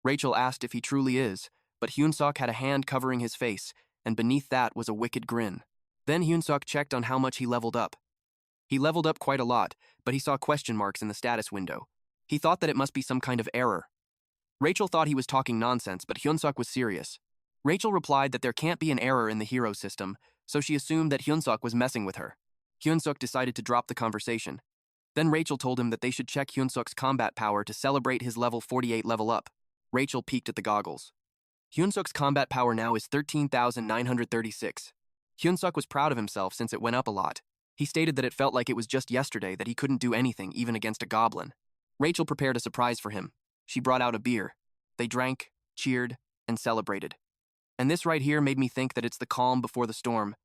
Rachel asked if he truly is, but Hyunsuk had a hand covering his face, and beneath that was a wicked grin. Then Hyunsuk checked on how much he leveled up. He leveled up quite a lot, but he saw question marks in the status window. He thought that it must be some kind of error. Rachel thought he was talking nonsense, but Hyunsuk was serious. Rachel replied that there can't be an error in the hero system, so she assumed that Hyunsuk was messing with her. Hyunsuk decided to drop the conversation. Then Rachel told him that they should check Hyunsuk's combat power to celebrate his level 48 level up. Rachel peeked at the goggles. Hyunsuk's combat power now is 13,936. Hyunsuk was proud of himself since it went up a lot. He stated that it felt like it was just yesterday that he couldn't do anything even against a goblin. Rachel prepared a surprise for him. She brought out a beer. They drank, cheered, and celebrated. And this right here made me think that it's the calm before the storm.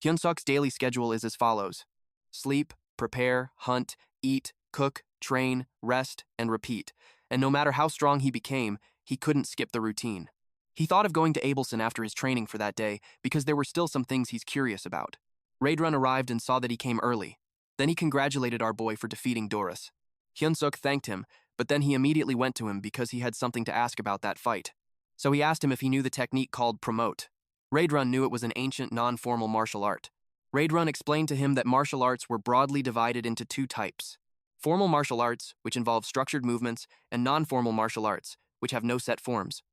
Hyunsuk's daily schedule is as follows: sleep, prepare, hunt, eat, cook, train, rest, and repeat. And no matter how strong he became, he couldn't skip the routine. He thought of going to Abelson after his training for that day because there were still some things he's curious about. Raidrun arrived and saw that he came early. Then he congratulated our boy for defeating Doris. Hyunsuk thanked him, but then he immediately went to him because he had something to ask about that fight. So he asked him if he knew the technique called promote. Raidrun knew it was an ancient, non-formal martial art. Raidrun explained to him that martial arts were broadly divided into two types: formal martial arts, which involve structured movements, and non-formal martial arts, which have no set forms.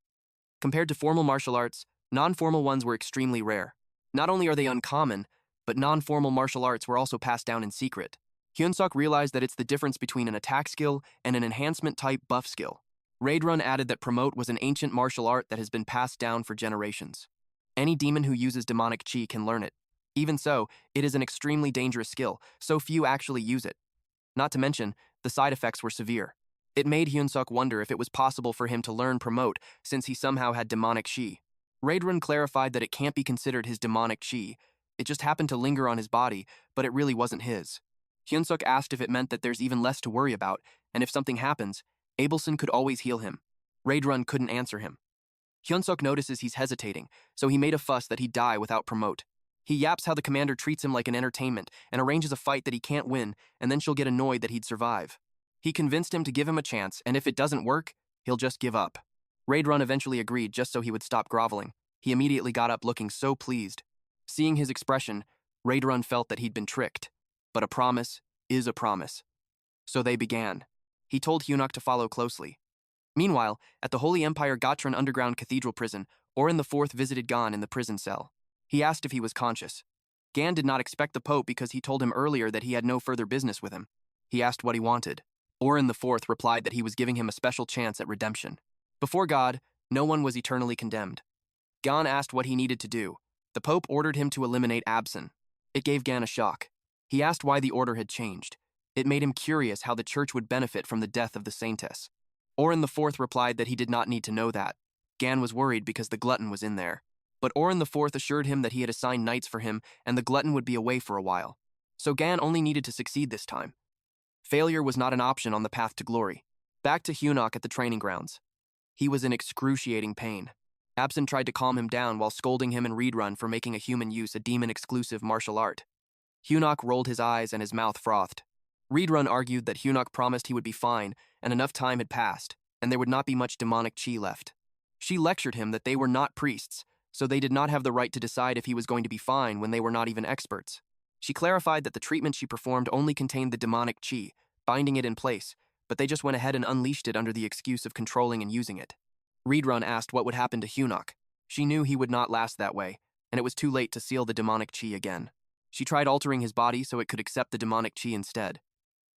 Compared to formal martial arts, non-formal ones were extremely rare. Not only are they uncommon, but non-formal martial arts were also passed down in secret. Hyunsuk realized that it's the difference between an attack skill and an enhancement-type buff skill. Raidrun added that promote was an ancient martial art that has been passed down for generations. Any demon who uses demonic chi can learn it. Even so, it is an extremely dangerous skill, so few actually use it. Not to mention, the side effects were severe. It made Hyunsuk wonder if it was possible for him to learn promote since he somehow had demonic chi. Raidrun clarified that it can't be considered his demonic chi. It just happened to linger on his body, but it really wasn't his. Hyunsuk asked if it meant that there's even less to worry about, and if something happens, Abelson could always heal him. Raidrun couldn't answer him. Hyunsuk notices he's hesitating, so he made a fuss that he'd die without promote. He yaps how the commander treats him like an entertainment and arranges a fight that he can't win, and then she'll get annoyed that he'd survive. He convinced him to give him a chance, and if it doesn't work, he'll just give up. Raidrun eventually agreed just so he would stop groveling. He immediately got up looking so pleased. Seeing his expression, Raidrun felt that he'd been tricked. But a promise is a promise. So they began. He told Hyunuk to follow closely. Meanwhile, at the Holy Empire Gotran underground cathedral prison, Orin IV visited Gan in the prison cell. He asked if he was conscious. Gan did not expect the Pope because he told him earlier that he had no further business with him. He asked what he wanted. Orin IV replied that he was giving him a special chance at redemption. Before God, no one was eternally condemned. Gan asked what he needed to do. The Pope ordered him to eliminate Absin. It gave Gan a shock. He asked why the order had changed. It made him curious how the church would benefit from the death of the saintess. Orin IV replied that he did not need to know that. Gan was worried because the glutton was in there. But Orin IV assured him that he had assigned knights for him and the glutton would be away for a while. So Gan only needed to succeed this time. Failure was not an option on the path to glory. Back to Hyunuk at the training grounds. He was in excruciating pain. Absin tried to calm him down while scolding him and Rerun for making a human use a demon-exclusive martial art. Hyunuk rolled his eyes and his mouth frothed. Rerun argued that Hyunuk promised he would be fine, and enough time had passed, and there would not be much demonic chi left. She lectured him that they were not priests, so they did not have the right to decide if he was going to be fine when they were not even experts. She clarified that the treatment she performed only contained the demonic chi, binding it in place, but they just went ahead and unleashed it under the excuse of controlling and using it. Rerun asked what would happen to Hyunuk. She knew he would not last that way, and it was too late to seal the demonic chi again. She tried altering his body so it could accept the demonic chi instead.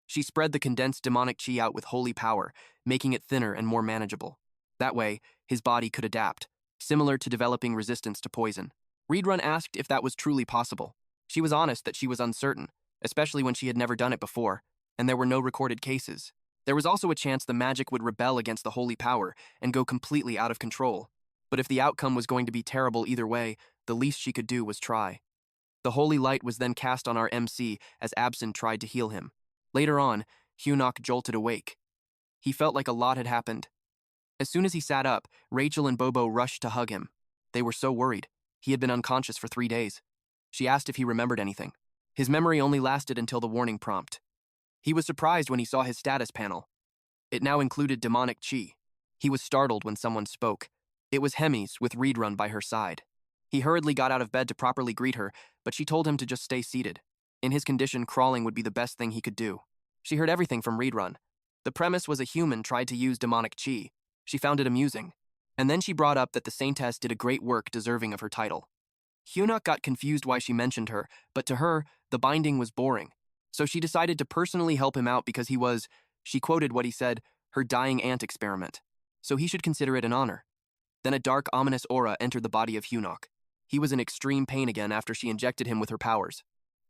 She spread the condensed demonic chi out with holy power, making it thinner and more manageable. That way, his body could adapt, similar to developing resistance to poison. Rerun asked if that was truly possible. She was honest that she was uncertain, especially when she had never done it before, and there were no recorded cases. There was also a chance the magic would rebel against the holy power and go completely out of control. But if the outcome was going to be terrible either way, the least she could do was try. The holy light was then cast on our MC as Absin tried to heal him. Later on, Hyunuk jolted awake. He felt like a lot had happened. As soon as he sat up, Rachel and Bobo rushed to hug him. They were so worried. He had been unconscious for 3 days. She asked if he remembered anything. His memory only lasted until the warning prompt. He was surprised when he saw his status panel. It now included demonic chi. He was startled when someone spoke. It was Hemis with Rerun by her side. He hurriedly got out of bed to properly greet her, but she told him to just stay seated. In his condition, crawling would be the best thing he could do. She heard everything from Rerun. The premise was a human tried to use demonic chi. She found it amusing. And then she brought up that the Saintess did a great work deserving of her title. Hyunuk got confused why she mentioned her, but to her, the binding was boring. So she decided to personally help him out because he was, she quoted what he said, her dying ant experiment. So he should consider it an honor. Then a dark, ominous aura entered the body of Hyunuk. He was in extreme pain again after she injected him with her powers.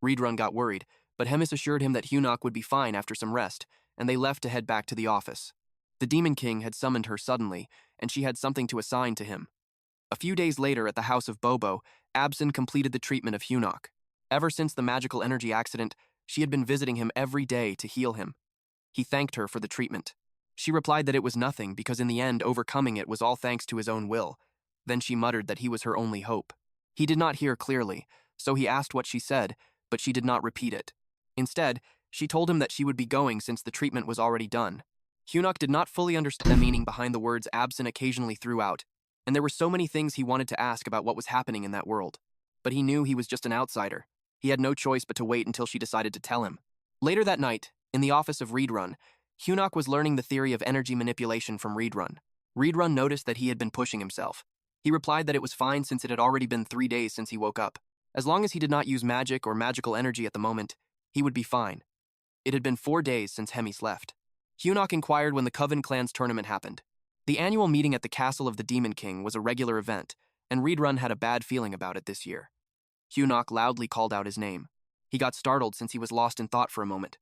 Rerun got worried, but Hemis assured him that Hyunuk would be fine after some rest, and they left to head back to the office. The Demon King had summoned her suddenly, and she had something to assign to him. A few days later at the house of Bobo, Absin completed the treatment of Hyunuk. Ever since the magical energy accident, she had been visiting him every day to heal him. He thanked her for the treatment. She replied that it was nothing because in the end overcoming it was all thanks to his own will. Then she muttered that he was her only hope. He did not hear clearly, so he asked what she said, but she did not repeat it. Instead, she told him that she would be going since the treatment was already done. Hyunuk did not fully understand the meaning behind the words Absin occasionally threw out, and there were so many things he wanted to ask about what was happening in that world. But he knew he was just an outsider. He had no choice but to wait until she decided to tell him. Later that night, in the office of Rerun, Hyunuk was learning the theory of energy manipulation from Rerun. Rerun noticed that he had been pushing himself. He replied that it was fine since it had already been 3 days since he woke up. As long as he did not use magic or magical energy at the moment, he would be fine. It had been 4 days since Hemis left. Hyunuk inquired when the Coven Clan's tournament happened. The annual meeting at the castle of the Demon King was a regular event, and Rerun had a bad feeling about it this year. Hyunuk loudly called out his name. He got startled since he was lost in thought for a moment.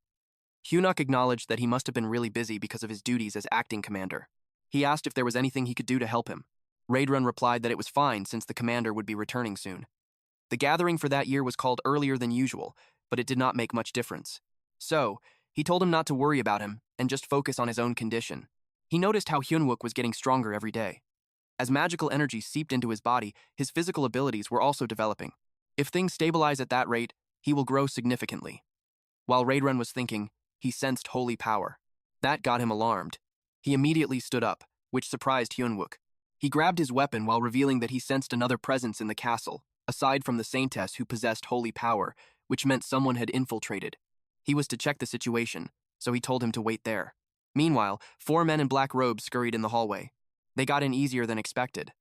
Hyunuk acknowledged that he must have been really busy because of his duties as acting commander. He asked if there was anything he could do to help him. Rerun replied that it was fine since the commander would be returning soon. The gathering for that year was called earlier than usual, but it did not make much difference. So, he told him not to worry about him and just focus on his own condition. He noticed how Hyunwook was getting stronger every day. As magical energy seeped into his body, his physical abilities were also developing. If things stabilize at that rate, he will grow significantly. While Rerun was thinking, he sensed holy power. That got him alarmed. He immediately stood up, which surprised Hyunwook. He grabbed his weapon while revealing that he sensed another presence in the castle, aside from the Saintess who possessed holy power, which meant someone had infiltrated. He was to check the situation, so he told him to wait there. Meanwhile, 4 men in black robes scurried in the hallway. They got in easier than expected.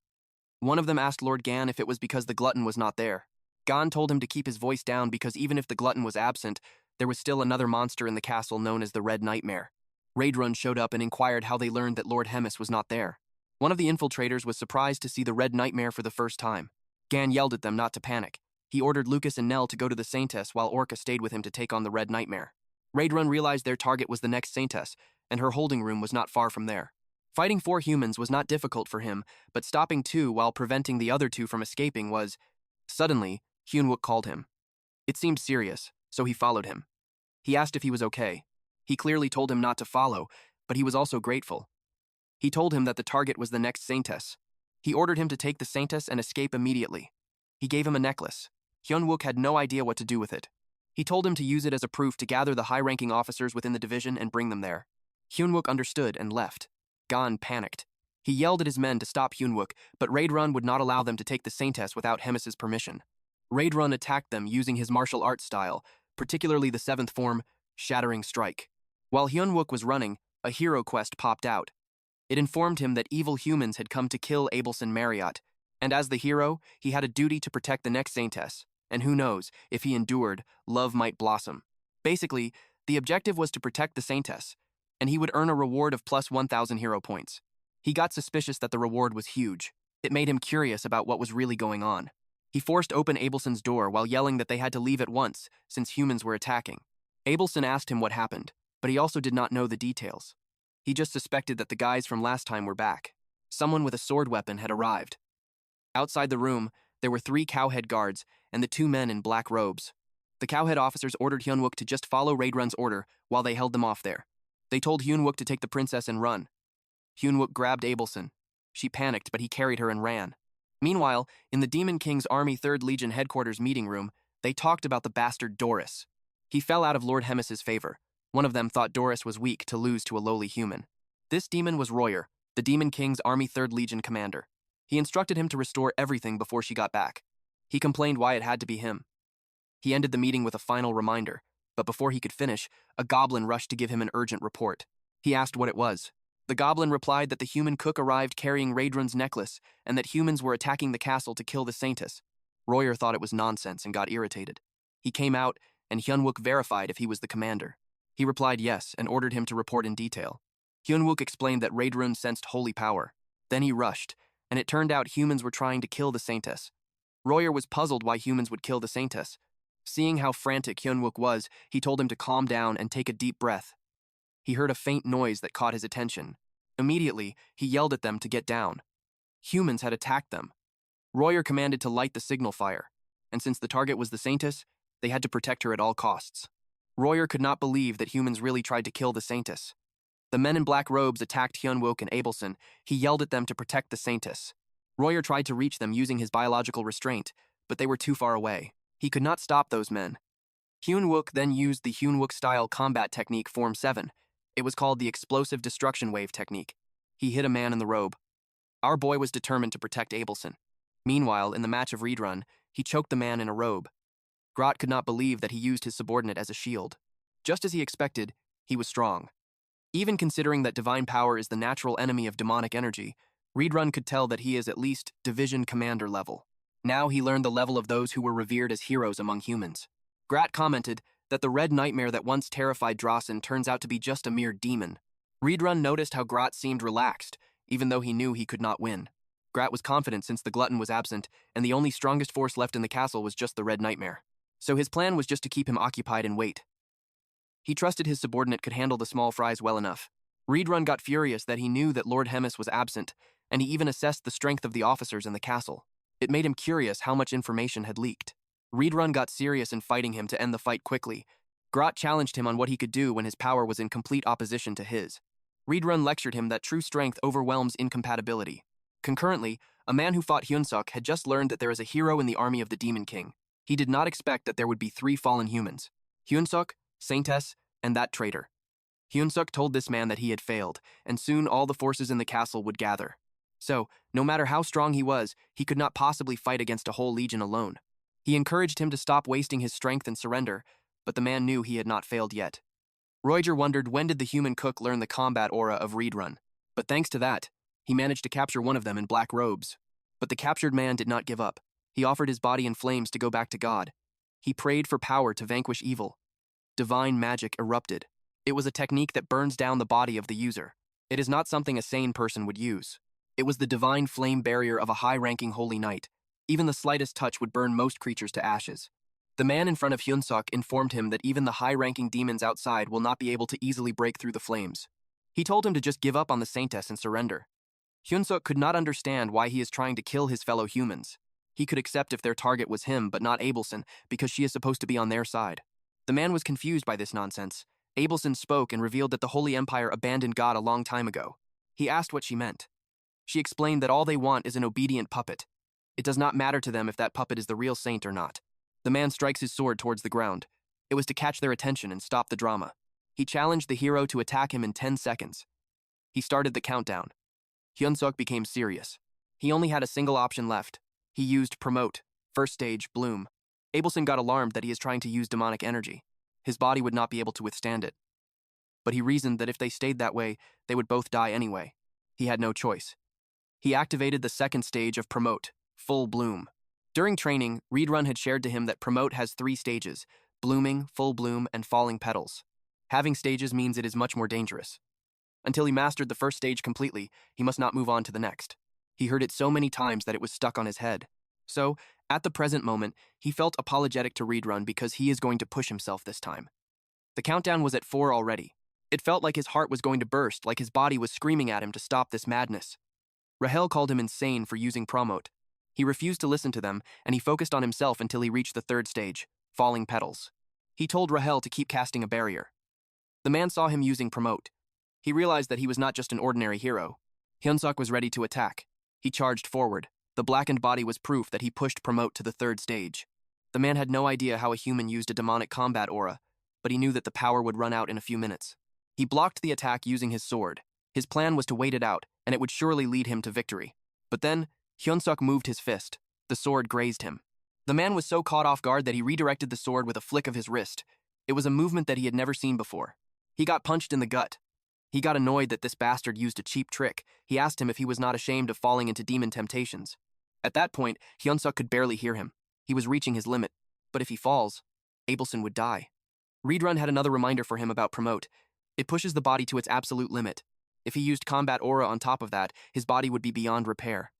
One of them asked Lord Gan if it was because the glutton was not there. Gan told him to keep his voice down because even if the glutton was absent, there was still another monster in the castle known as the Red Nightmare. Raidrun showed up and inquired how they learned that Lord Hemis was not there. One of the infiltrators was surprised to see the Red Nightmare for the first time. Gan yelled at them not to panic. He ordered Lucas and Nell to go to the Saintess while Orca stayed with him to take on the Red Nightmare. Raidrun realized their target was the next Saintess, and her holding room was not far from there. Fighting 4 humans was not difficult for him, but stopping 2 while preventing the other 2 from escaping was... Suddenly, Hyunwook called him. It seemed serious, so he followed him. He asked if he was okay. He clearly told him not to follow, but he was also grateful. He told him that the target was the next Saintess. He ordered him to take the Saintess and escape immediately. He gave him a necklace. Hyunwook had no idea what to do with it. He told him to use it as a proof to gather the high-ranking officers within the division and bring them there. Hyunwook understood and left. Gon panicked. He yelled at his men to stop Hyunwook, but Raidrun would not allow them to take the Saintess without Hemis's permission. Raidrun attacked them using his martial arts style, particularly the 7th form, Shattering Strike. While Hyunwook was running, a hero quest popped out. It informed him that evil humans had come to kill Abelson Marriott, and as the hero, he had a duty to protect the next Saintess, and who knows, if he endured, love might blossom. Basically, the objective was to protect the Saintess, and he would earn a reward of plus 1,000 hero points. He got suspicious that the reward was huge. It made him curious about what was really going on. He forced open Abelson's door while yelling that they had to leave at once, since humans were attacking. Abelson asked him what happened, but he also did not know the details. He just suspected that the guys from last time were back. Someone with a sword weapon had arrived. Outside the room, there were 3 cowhead guards and the 2 men in black robes. The cowhead officers ordered Hyunwook to just follow Raidrun's order while they held them off there. They told Hyunwook to take the princess and run. Hyunwook grabbed Abelson. She panicked, but he carried her and ran. Meanwhile, in the Demon King's Army 3rd Legion headquarters meeting room, they talked about the bastard Doris. He fell out of Lord Hemis's favor. One of them thought Doris was weak to lose to a lowly human. This demon was Royer, the Demon King's Army 3rd Legion commander. He instructed him to restore everything before she got back. He complained why it had to be him. He ended the meeting with a final reminder, but before he could finish, a goblin rushed to give him an urgent report. He asked what it was. The goblin replied that the human cook arrived carrying Raidrun's necklace and that humans were attacking the castle to kill the Saintess. Royer thought it was nonsense and got irritated. He came out, and Hyunwook verified if he was the commander. He replied yes and ordered him to report in detail. Hyunwook explained that Raidrun sensed holy power. Then he rushed, and it turned out humans were trying to kill the Saintess. Royer was puzzled why humans would kill the Saintess. Seeing how frantic Hyunwook was, he told him to calm down and take a deep breath. He heard a faint noise that caught his attention. Immediately, he yelled at them to get down. Humans had attacked them. Royer commanded to light the signal fire, and since the target was the Saintess, they had to protect her at all costs. Royer could not believe that humans really tried to kill the Saintess. The men in black robes attacked Hyunwook and Abelson. He yelled at them to protect the Saintess. Royer tried to reach them using his biological restraint, but they were too far away. He could not stop those men. Hyunwook then used the Hyunwook-style combat technique Form 7. It was called the Explosive Destruction Wave technique. He hit a man in the robe. Our boy was determined to protect Abelson. Meanwhile, in the match of Raidrun, he choked the man in a robe. Grot could not believe that he used his subordinate as a shield. Just as he expected, he was strong. Even considering that divine power is the natural enemy of demonic energy, Raidrun could tell that he is at least division commander level. Now he learned the level of those who were revered as heroes among humans. Grat commented that the red nightmare that once terrified Drossen turns out to be just a mere demon. Raidrun noticed how Grat seemed relaxed, even though he knew he could not win. Grat was confident since the glutton was absent, and the only strongest force left in the castle was just the red nightmare. So his plan was just to keep him occupied and wait. He trusted his subordinate could handle the small fries well enough. Raidrun got furious that he knew that Lord Hemis was absent, and he even assessed the strength of the officers in the castle. It made him curious how much information had leaked. Raidrun got serious in fighting him to end the fight quickly. Grot challenged him on what he could do when his power was in complete opposition to his. Raidrun lectured him that true strength overwhelms incompatibility. Concurrently, a man who fought Hyunsuk had just learned that there is a hero in the army of the Demon King. He did not expect that there would be 3 fallen humans: Hyunsuk, Saintess, and that traitor. Hyunsuk told this man that he had failed, and soon all the forces in the castle would gather. So, no matter how strong he was, he could not possibly fight against a whole legion alone. He encouraged him to stop wasting his strength and surrender, but the man knew he had not failed yet. Roger wondered when did the human cook learn the combat aura of Raidrun, but thanks to that, he managed to capture one of them in black robes. But the captured man did not give up. He offered his body in flames to go back to God. He prayed for power to vanquish evil. Divine magic erupted. It was a technique that burns down the body of the user. It is not something a sane person would use. It was the divine flame barrier of a high-ranking holy knight. Even the slightest touch would burn most creatures to ashes. The man in front of Hyunsuk informed him that even the high-ranking demons outside will not be able to easily break through the flames. He told him to just give up on the Saintess and surrender. Hyunsuk could not understand why he is trying to kill his fellow humans. He could accept if their target was him but not Abelson because she is supposed to be on their side. The man was confused by this nonsense. Abelson spoke and revealed that the Holy Empire abandoned God a long time ago. He asked what she meant. She explained that all they want is an obedient puppet. It does not matter to them if that puppet is the real saint or not. The man strikes his sword towards the ground. It was to catch their attention and stop the drama. He challenged the hero to attack him in 10 seconds. He started the countdown. Hyunsuk became serious. He only had a single option left. He used promote, first stage, bloom. Abelson got alarmed that he is trying to use demonic energy. His body would not be able to withstand it. But he reasoned that if they stayed that way, they would both die anyway. He had no choice. He activated the second stage of promote, full bloom. During training, Reedrun had shared to him that promote has 3 stages: blooming, full bloom, and falling petals. Having stages means it is much more dangerous. Until he mastered the first stage completely, he must not move on to the next. He heard it so many times that it was stuck on his head. So, at the present moment, he felt apologetic to Reedrun because he is going to push himself this time. The countdown was at 4 already. It felt like his heart was going to burst, like his body was screaming at him to stop this madness. Rahel called him insane for using promote. He refused to listen to them, and he focused on himself until he reached the third stage, falling petals. He told Rahel to keep casting a barrier. The man saw him using promote. He realized that he was not just an ordinary hero. Hyunsuk was ready to attack. He charged forward. The blackened body was proof that he pushed promote to the third stage. The man had no idea how a human used a demonic combat aura, but he knew that the power would run out in a few minutes. He blocked the attack using his sword. His plan was to wait it out, and it would surely lead him to victory. But then, Hyunsuk moved his fist. The sword grazed him. The man was so caught off guard that he redirected the sword with a flick of his wrist. It was a movement that he had never seen before. He got punched in the gut. He got annoyed that this bastard used a cheap trick. He asked him if he was not ashamed of falling into demon temptations. At that point, Hyunsuk could barely hear him. He was reaching his limit. But if he falls, Abelson would die. Reedrun had another reminder for him about promote. It pushes the body to its absolute limit. If he used combat aura on top of that, his body would be beyond repair.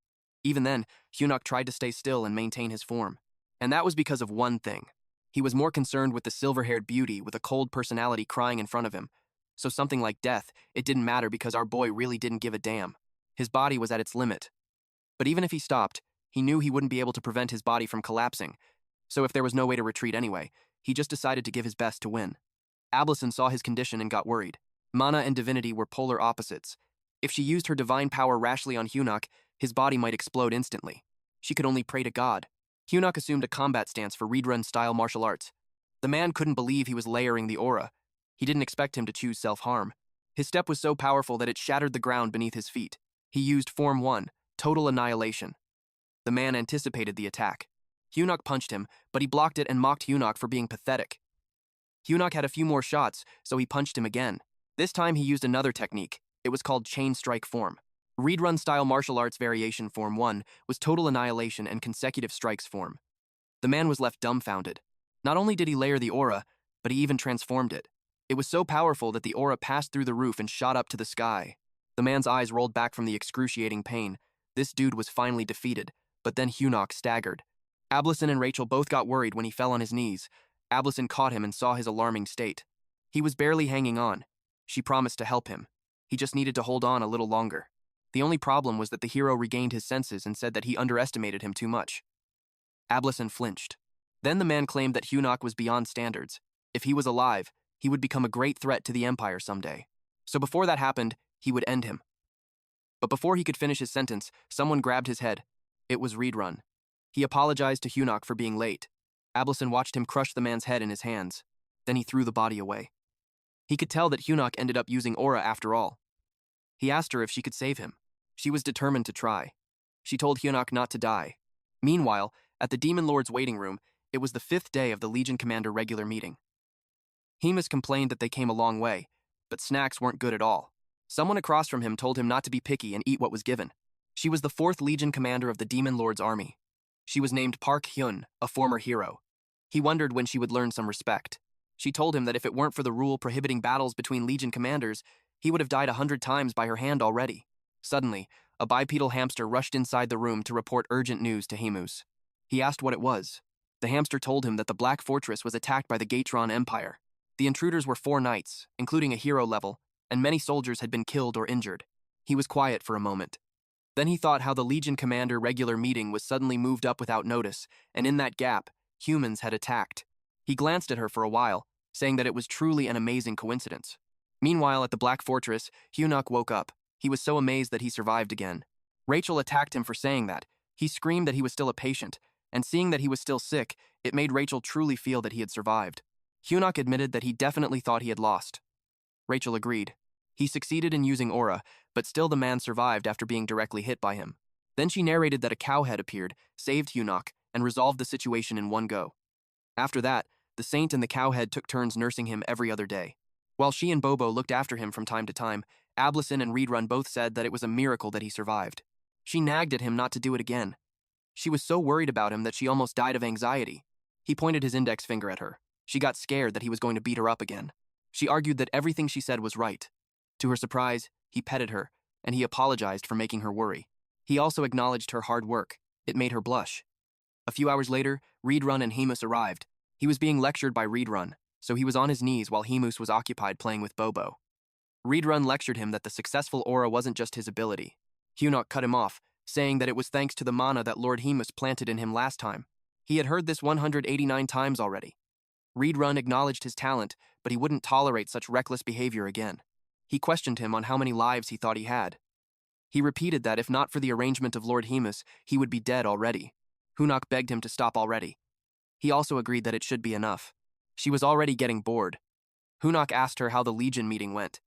Even then, Hyunuk tried to stay still and maintain his form. And that was because of one thing. He was more concerned with the silver-haired beauty with a cold personality crying in front of him. So something like death, it didn't matter because our boy really didn't give a damn. His body was at its limit. But even if he stopped, he knew he wouldn't be able to prevent his body from collapsing. So if there was no way to retreat anyway, he just decided to give his best to win. Abelson saw his condition and got worried. Mana and divinity were polar opposites. If she used her divine power rashly on Hyunuk, his body might explode instantly. She could only pray to God. Hyunuk assumed a combat stance for Reedrun-style martial arts. The man couldn't believe he was layering the aura. He didn't expect him to choose self-harm. His step was so powerful that it shattered the ground beneath his feet. He used Form 1, Total Annihilation. The man anticipated the attack. Hyunuk punched him, but he blocked it and mocked Hyunuk for being pathetic. Hyunuk had a few more shots, so he punched him again. This time he used another technique. It was called Chain Strike Form. Reedrun-style martial arts variation Form 1 was Total Annihilation and Consecutive Strikes Form. The man was left dumbfounded. Not only did he layer the aura, but he even transformed it. It was so powerful that the aura passed through the roof and shot up to the sky. The man's eyes rolled back from the excruciating pain. This dude was finally defeated, but then Hyunuk staggered. Abelson and Rachel both got worried when he fell on his knees. Abelson caught him and saw his alarming state. He was barely hanging on. She promised to help him. He just needed to hold on a little longer. The only problem was that the hero regained his senses and said that he underestimated him too much. Abelson flinched. Then the man claimed that Hyunuk was beyond standards. If he was alive, he would become a great threat to the Empire someday. So before that happened, he would end him. But before he could finish his sentence, someone grabbed his head. It was Reedrun. He apologized to Hyunuk for being late. Abelson watched him crush the man's head in his hands. Then he threw the body away. He could tell that Hyunuk ended up using aura after all. He asked her if she could save him. She was determined to try. She told Hyunuk not to die. Meanwhile, at the Demon Lord's waiting room, it was the 5th day of the Legion Commander regular meeting. Hemus complained that they came a long way, but snacks weren't good at all. Someone across from him told him not to be picky and eat what was given. She was the 4th Legion Commander of the Demon Lord's army. She was named Park Hyun, a former hero. He wondered when she would learn some respect. She told him that if it weren't for the rule prohibiting battles between Legion commanders, he would have died 100 times by her hand already. Suddenly, a bipedal hamster rushed inside the room to report urgent news to Hemus. He asked what it was. The hamster told him that the Black Fortress was attacked by the Gatron Empire. The intruders were 4 knights, including a hero level, and many soldiers had been killed or injured. He was quiet for a moment. Then he thought how the Legion Commander regular meeting was suddenly moved up without notice, and in that gap, humans had attacked. He glanced at her for a while, saying that it was truly an amazing coincidence. Meanwhile, at the Black Fortress, Hyunuk woke up. He was so amazed that he survived again. Rachel attacked him for saying that. He screamed that he was still a patient, and seeing that he was still sick, it made Rachel truly feel that he had survived. Hyunuk admitted that he definitely thought he had lost. Rachel agreed. He succeeded in using aura, but still the man survived after being directly hit by him. Then she narrated that a cow head appeared, saved Hyunuk, and resolved the situation in one go. After that, the saint and the cow head took turns nursing him every other day. While she and Bobo looked after him from time to time, Ablison and Reedrun both said that it was a miracle that he survived. She nagged at him not to do it again. She was so worried about him that she almost died of anxiety. He pointed his index finger at her. She got scared that he was going to beat her up again. She argued that everything she said was right. To her surprise, he petted her, and he apologized for making her worry. He also acknowledged her hard work. It made her blush. A few hours later, Reedrun and Hemus arrived. He was being lectured by Reedrun, so he was on his knees while Hemus was occupied playing with Bobo. Reedrun lectured him that the successful aura wasn't just his ability. Hyunuk cut him off, saying that it was thanks to the mana that Lord Hemus planted in him last time. He had heard this 189 times already. Reedrun acknowledged his talent, but he wouldn't tolerate such reckless behavior again. He questioned him on how many lives he thought he had. He repeated that if not for the arrangement of Lord Hemus, he would be dead already. Hyunuk begged him to stop already. He also agreed that it should be enough. She was already getting bored. Hyunuk asked her how the Legion meeting went.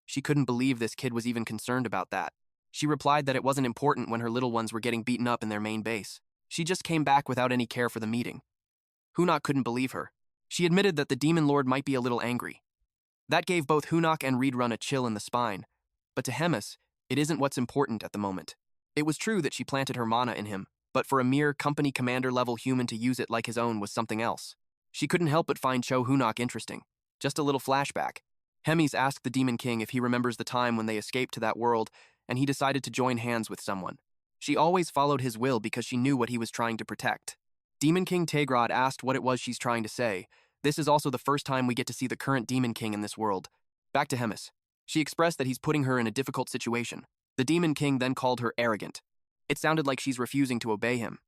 She couldn't believe this kid was even concerned about that. She replied that it wasn't important when her little ones were getting beaten up in their main base. She just came back without any care for the meeting. Hyunuk couldn't believe her. She admitted that the Demon Lord might be a little angry. That gave both Hyunuk and Reedrun a chill in the spine. But to Hemus, it isn't what's important at the moment. It was true that she planted her mana in him, but for a mere company commander-level human to use it like his own was something else. She couldn't help but find Cho Hyunuk interesting. Just a little flashback. Hemis asked the Demon King if he remembers the time when they escaped to that world, and he decided to join hands with someone. She always followed his will because she knew what he was trying to protect. Demon King Tegrod asked what it was she's trying to say. This is also the first time we get to see the current Demon King in this world. Back to Hemis. She expressed that he's putting her in a difficult situation. The Demon King then called her arrogant. It sounded like she's refusing to obey him.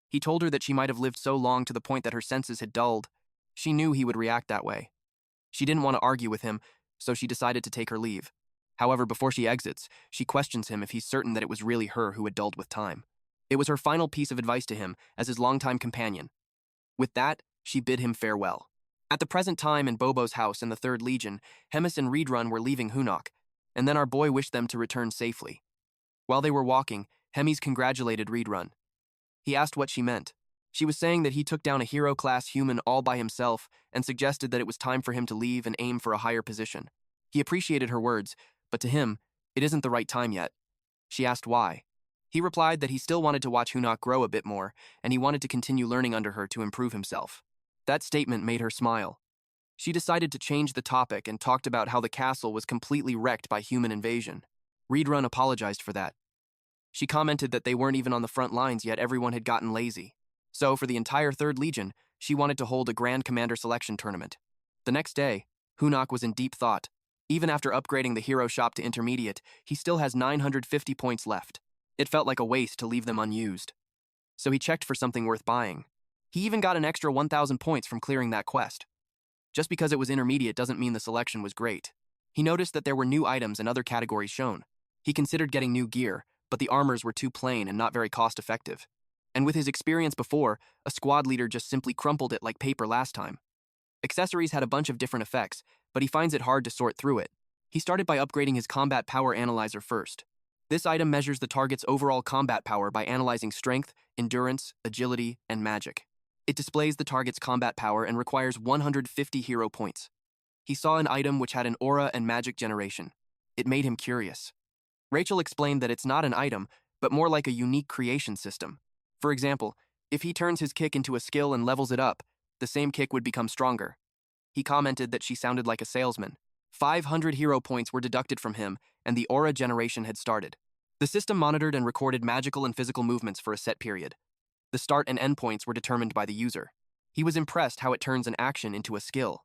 He told her that she might have lived so long to the point that her senses had dulled. She knew he would react that way. She didn't want to argue with him, so she decided to take her leave. However, before she exits, she questions him if he's certain that it was really her who had dulled with time. It was her final piece of advice to him as his longtime companion. With that, she bid him farewell. At the present time in Bobo's house in the 3rd Legion, Hemis and Reedrun were leaving Hyunuk, and then our boy wished them to return safely. While they were walking, Hemis congratulated Reedrun. He asked what she meant. She was saying that he took down a hero-class human all by himself and suggested that it was time for him to leave and aim for a higher position. He appreciated her words, but to him, it isn't the right time yet. She asked why. He replied that he still wanted to watch Hyunuk grow a bit more, and he wanted to continue learning under her to improve himself. That statement made her smile. She decided to change the topic and talked about how the castle was completely wrecked by human invasion. Reedrun apologized for that. She commented that they weren't even on the front lines yet, everyone had gotten lazy. So, for the entire 3rd Legion, she wanted to hold a Grand Commander selection tournament. The next day, Hyunuk was in deep thought. Even after upgrading the hero shop to intermediate, he still has 950 points left. It felt like a waste to leave them unused. So he checked for something worth buying. He even got an extra 1,000 points from clearing that quest. Just because it was intermediate doesn't mean the selection was great. He noticed that there were new items and other categories shown. He considered getting new gear, but the armors were too plain and not very cost-effective. And with his experience before, a squad leader just simply crumpled it like paper last time. Accessories had a bunch of different effects, but he finds it hard to sort through it. He started by upgrading his combat power analyzer first. This item measures the target's overall combat power by analyzing strength, endurance, agility, and magic. It displays the target's combat power and requires 150 hero points. He saw an item which had an aura and magic generation. It made him curious. Rachel explained that it's not an item, but more like a unique creation system. For example, if he turns his kick into a skill and levels it up, the same kick would become stronger. He commented that she sounded like a salesman. 500 hero points were deducted from him, and the aura generation had started. The system monitored and recorded magical and physical movements for a set period. The start and end points were determined by the user. He was impressed how it turns an action into a skill.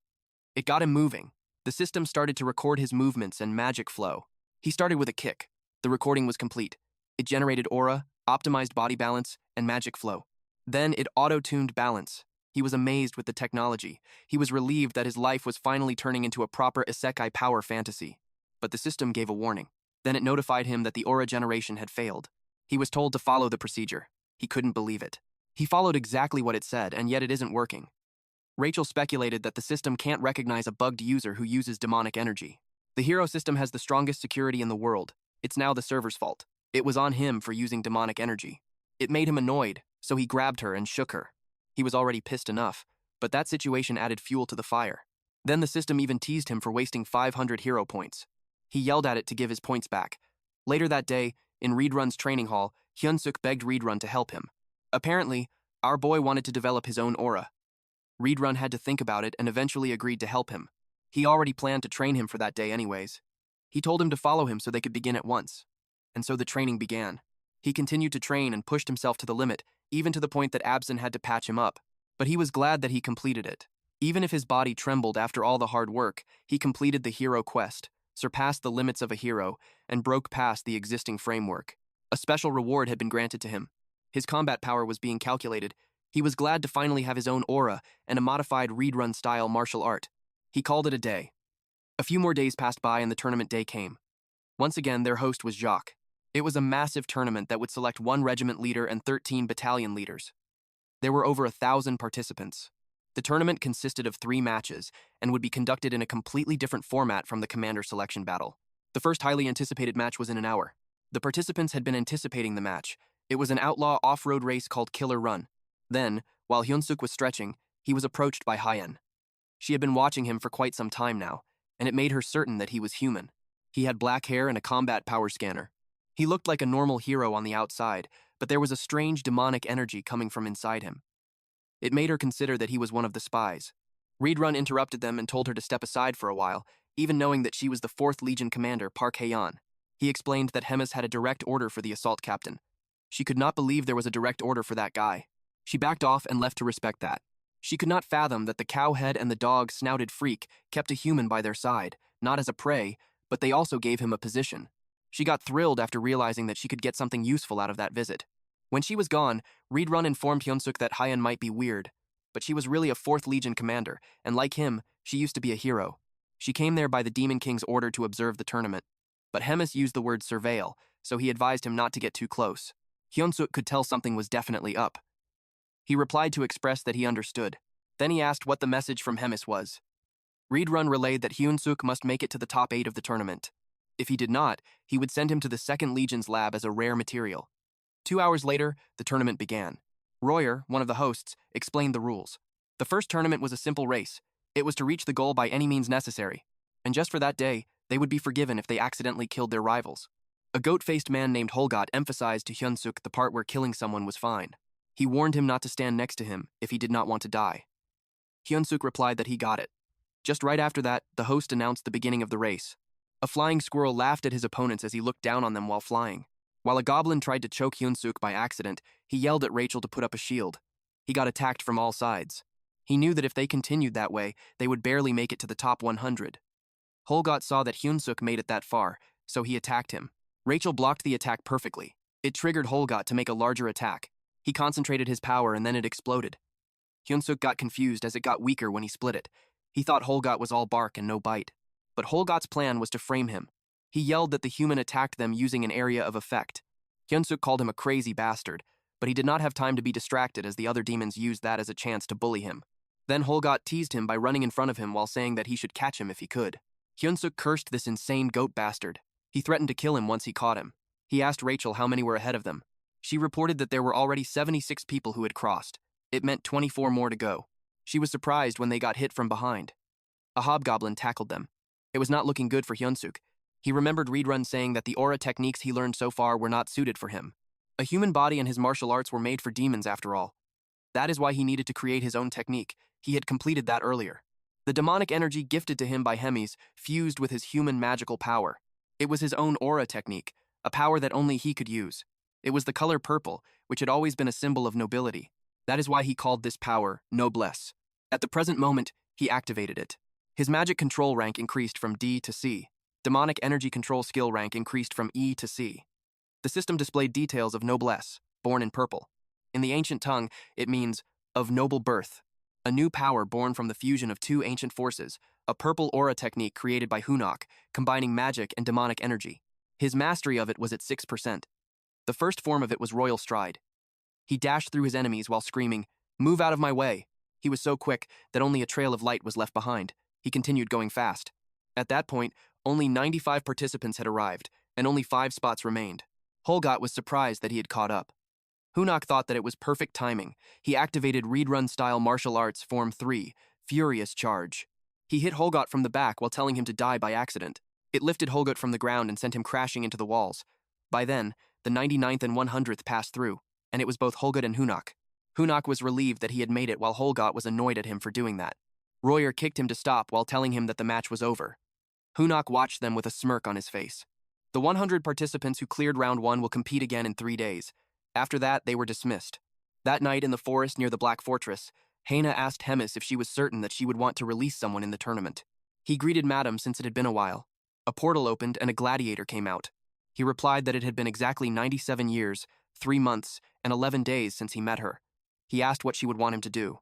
It got him moving. The system started to record his movements and magic flow. He started with a kick. The recording was complete. It generated aura, optimized body balance, and magic flow. Then it auto-tuned balance. He was amazed with the technology. He was relieved that his life was finally turning into a proper isekai power fantasy. But the system gave a warning. Then it notified him that the aura generation had failed. He was told to follow the procedure. He couldn't believe it. He followed exactly what it said, and yet it isn't working. Rachel speculated that the system can't recognize a bugged user who uses demonic energy. The hero system has the strongest security in the world. It's now the server's fault. It was on him for using demonic energy. It made him annoyed, so he grabbed her and shook her. He was already pissed enough, but that situation added fuel to the fire. Then the system even teased him for wasting 500 hero points. He yelled at it to give his points back. Later that day, in Reedrun's training hall, Hyunsuk begged Reedrun to help him. Apparently, our boy wanted to develop his own aura. Reedrun had to think about it and eventually agreed to help him. He already planned to train him for that day anyways. He told him to follow him so they could begin at once. And so the training began. He continued to train and pushed himself to the limit, even to the point that Absen had to patch him up. But he was glad that he completed it. Even if his body trembled after all the hard work, he completed the hero quest, surpassed the limits of a hero, and broke past the existing framework. A special reward had been granted to him. His combat power was being calculated. He was glad to finally have his own aura and a modified Reedrun-style martial art. He called it a day. A few more days passed by and the tournament day came. Once again, their host was Jacques. It was a massive tournament that would select 1 regiment leader and 13 battalion leaders. There were over 1,000 participants. The tournament consisted of 3 matches and would be conducted in a completely different format from the commander selection battle. The first highly anticipated match was in an hour. The participants had been anticipating the match. It was an outlaw off-road race called Killer Run. Then, while Hyunsuk was stretching, he was approached by Hyen. She had been watching him for quite some time now, and it made her certain that he was human. He had black hair and a combat power scanner. He looked like a normal hero on the outside, but there was a strange demonic energy coming from inside him. It made her consider that he was one of the spies. Reedrun interrupted them and told her to step aside for a while, even knowing that she was the 4th Legion commander, Park Hae-yeon. He explained that Hemis had a direct order for the assault captain. She could not believe there was a direct order for that guy. She backed off and left to respect that. She could not fathom that the cowhead and the dog-snouted freak kept a human by their side, not as a prey, but they also gave him a position. She got thrilled after realizing that she could get something useful out of that visit. When she was gone, Reedrun informed Hyunsuk that Hyen might be weird, but she was really a 4th Legion commander, and like him, she used to be a hero. She came there by the Demon King's order to observe the tournament. But Hemis used the word surveil, so he advised him not to get too close. Hyunsuk could tell something was definitely up. He replied to express that he understood. Then he asked what the message from Hemis was. Reedrun relayed that Hyunsuk must make it to the top 8 of the tournament. If he did not, he would send him to the 2nd Legion's lab as a rare material. 2 hours later, the tournament began. Royer, one of the hosts, explained the rules. The first tournament was a simple race. It was to reach the goal by any means necessary. And just for that day, they would be forgiven if they accidentally killed their rivals. A goat-faced man named Holgot emphasized to Hyunsuk the part where killing someone was fine. He warned him not to stand next to him if he did not want to die. Hyunsuk replied that he got it. Just right after that, the host announced the beginning of the race. A flying squirrel laughed at his opponents as he looked down on them while flying. While a goblin tried to choke Hyunsuk by accident, he yelled at Rachel to put up a shield. He got attacked from all sides. He knew that if they continued that way, they would barely make it to the top 100. Holgot saw that Hyunsuk made it that far, so he attacked him. Rachel blocked the attack perfectly. It triggered Holgot to make a larger attack. He concentrated his power and then it exploded. Hyunsuk got confused as it got weaker when he split it. He thought Holgot was all bark and no bite. But Holgot's plan was to frame him. He yelled that the human attacked them using an area of effect. Hyunsuk called him a crazy bastard, but he did not have time to be distracted as the other demons used that as a chance to bully him. Then Holgot teased him by running in front of him while saying that he should catch him if he could. Hyunsuk cursed this insane goat bastard. He threatened to kill him once he caught him. He asked Rachel how many were ahead of them. She reported that there were already 76 people who had crossed. It meant 24 more to go. She was surprised when they got hit from behind. A hobgoblin tackled them. It was not looking good for Hyunsuk. He remembered Reedrun saying that the aura techniques he learned so far were not suited for him. A human body and his martial arts were made for demons after all. That is why he needed to create his own technique. He had completed that earlier. The demonic energy gifted to him by Hemis fused with his human magical power. It was his own aura technique, a power that only he could use. It was the color purple, which had always been a symbol of nobility. That is why he called this power noblesse. At the present moment, he activated it. His magic control rank increased from D to C. Demonic energy control skill rank increased from E to C. The system displayed details of noblesse, born in purple. In the ancient tongue, it means of noble birth. A new power born from the fusion of 2 ancient forces, a purple aura technique created by Hyunuk, combining magic and demonic energy. His mastery of it was at 6%. The first form of it was Royal Stride. He dashed through his enemies while screaming, "Move out of my way!" He was so quick that only a trail of light was left behind. He continued going fast. At that point, only 95 participants had arrived, and only 5 spots remained. Holgot was surprised that he had caught up. Hyunuk thought that it was perfect timing. He activated read-run-style martial arts Form 3, Furious Charge. He hit Holgot from the back while telling him to die by accident. It lifted Holgot from the ground and sent him crashing into the walls. By then, the 99th and 100th passed through, and it was both Holgot and Hyunuk. Hyunuk was relieved that he had made it while Holgot was annoyed at him for doing that. Royer kicked him to stop while telling him that the match was over. Hyunuk watched them with a smirk on his face. The 100 participants who cleared round 1 will compete again in 3 days. After that, they were dismissed. That night in the forest near the Black Fortress, Haina asked Hemis if she was certain that she would want to release someone in the tournament. He greeted Madam since it had been a while. A portal opened and a gladiator came out. He replied that it had been exactly 97 years, 3 months, and 11 days since he met her. He asked what she would want him to do.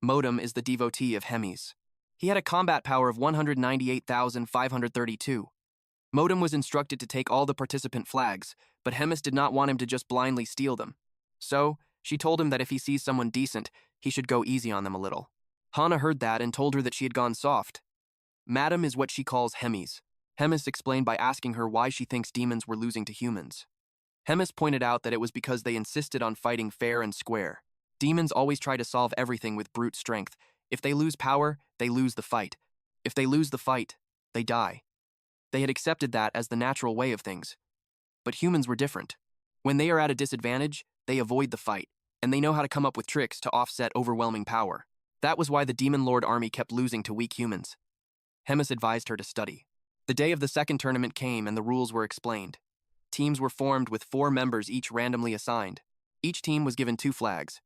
Modem is the devotee of Hemis. He had a combat power of 198,532. Modem was instructed to take all the participant flags, but Hemis did not want him to just blindly steal them. So, she told him that if he sees someone decent, he should go easy on them a little. Hana heard that and told her that she had gone soft. Madam is what she calls Hemis. Hemis explained by asking her why she thinks demons were losing to humans. Hemis pointed out that it was because they insisted on fighting fair and square. Demons always try to solve everything with brute strength. If they lose power, they lose the fight. If they lose the fight, they die. They had accepted that as the natural way of things. But humans were different. When they are at a disadvantage, they avoid the fight, and they know how to come up with tricks to offset overwhelming power. That was why the Demon Lord army kept losing to weak humans. Hemis advised her to study. The day of the second tournament came and the rules were explained. Teams were formed with 4 members each randomly assigned. Each team was given 2 flags.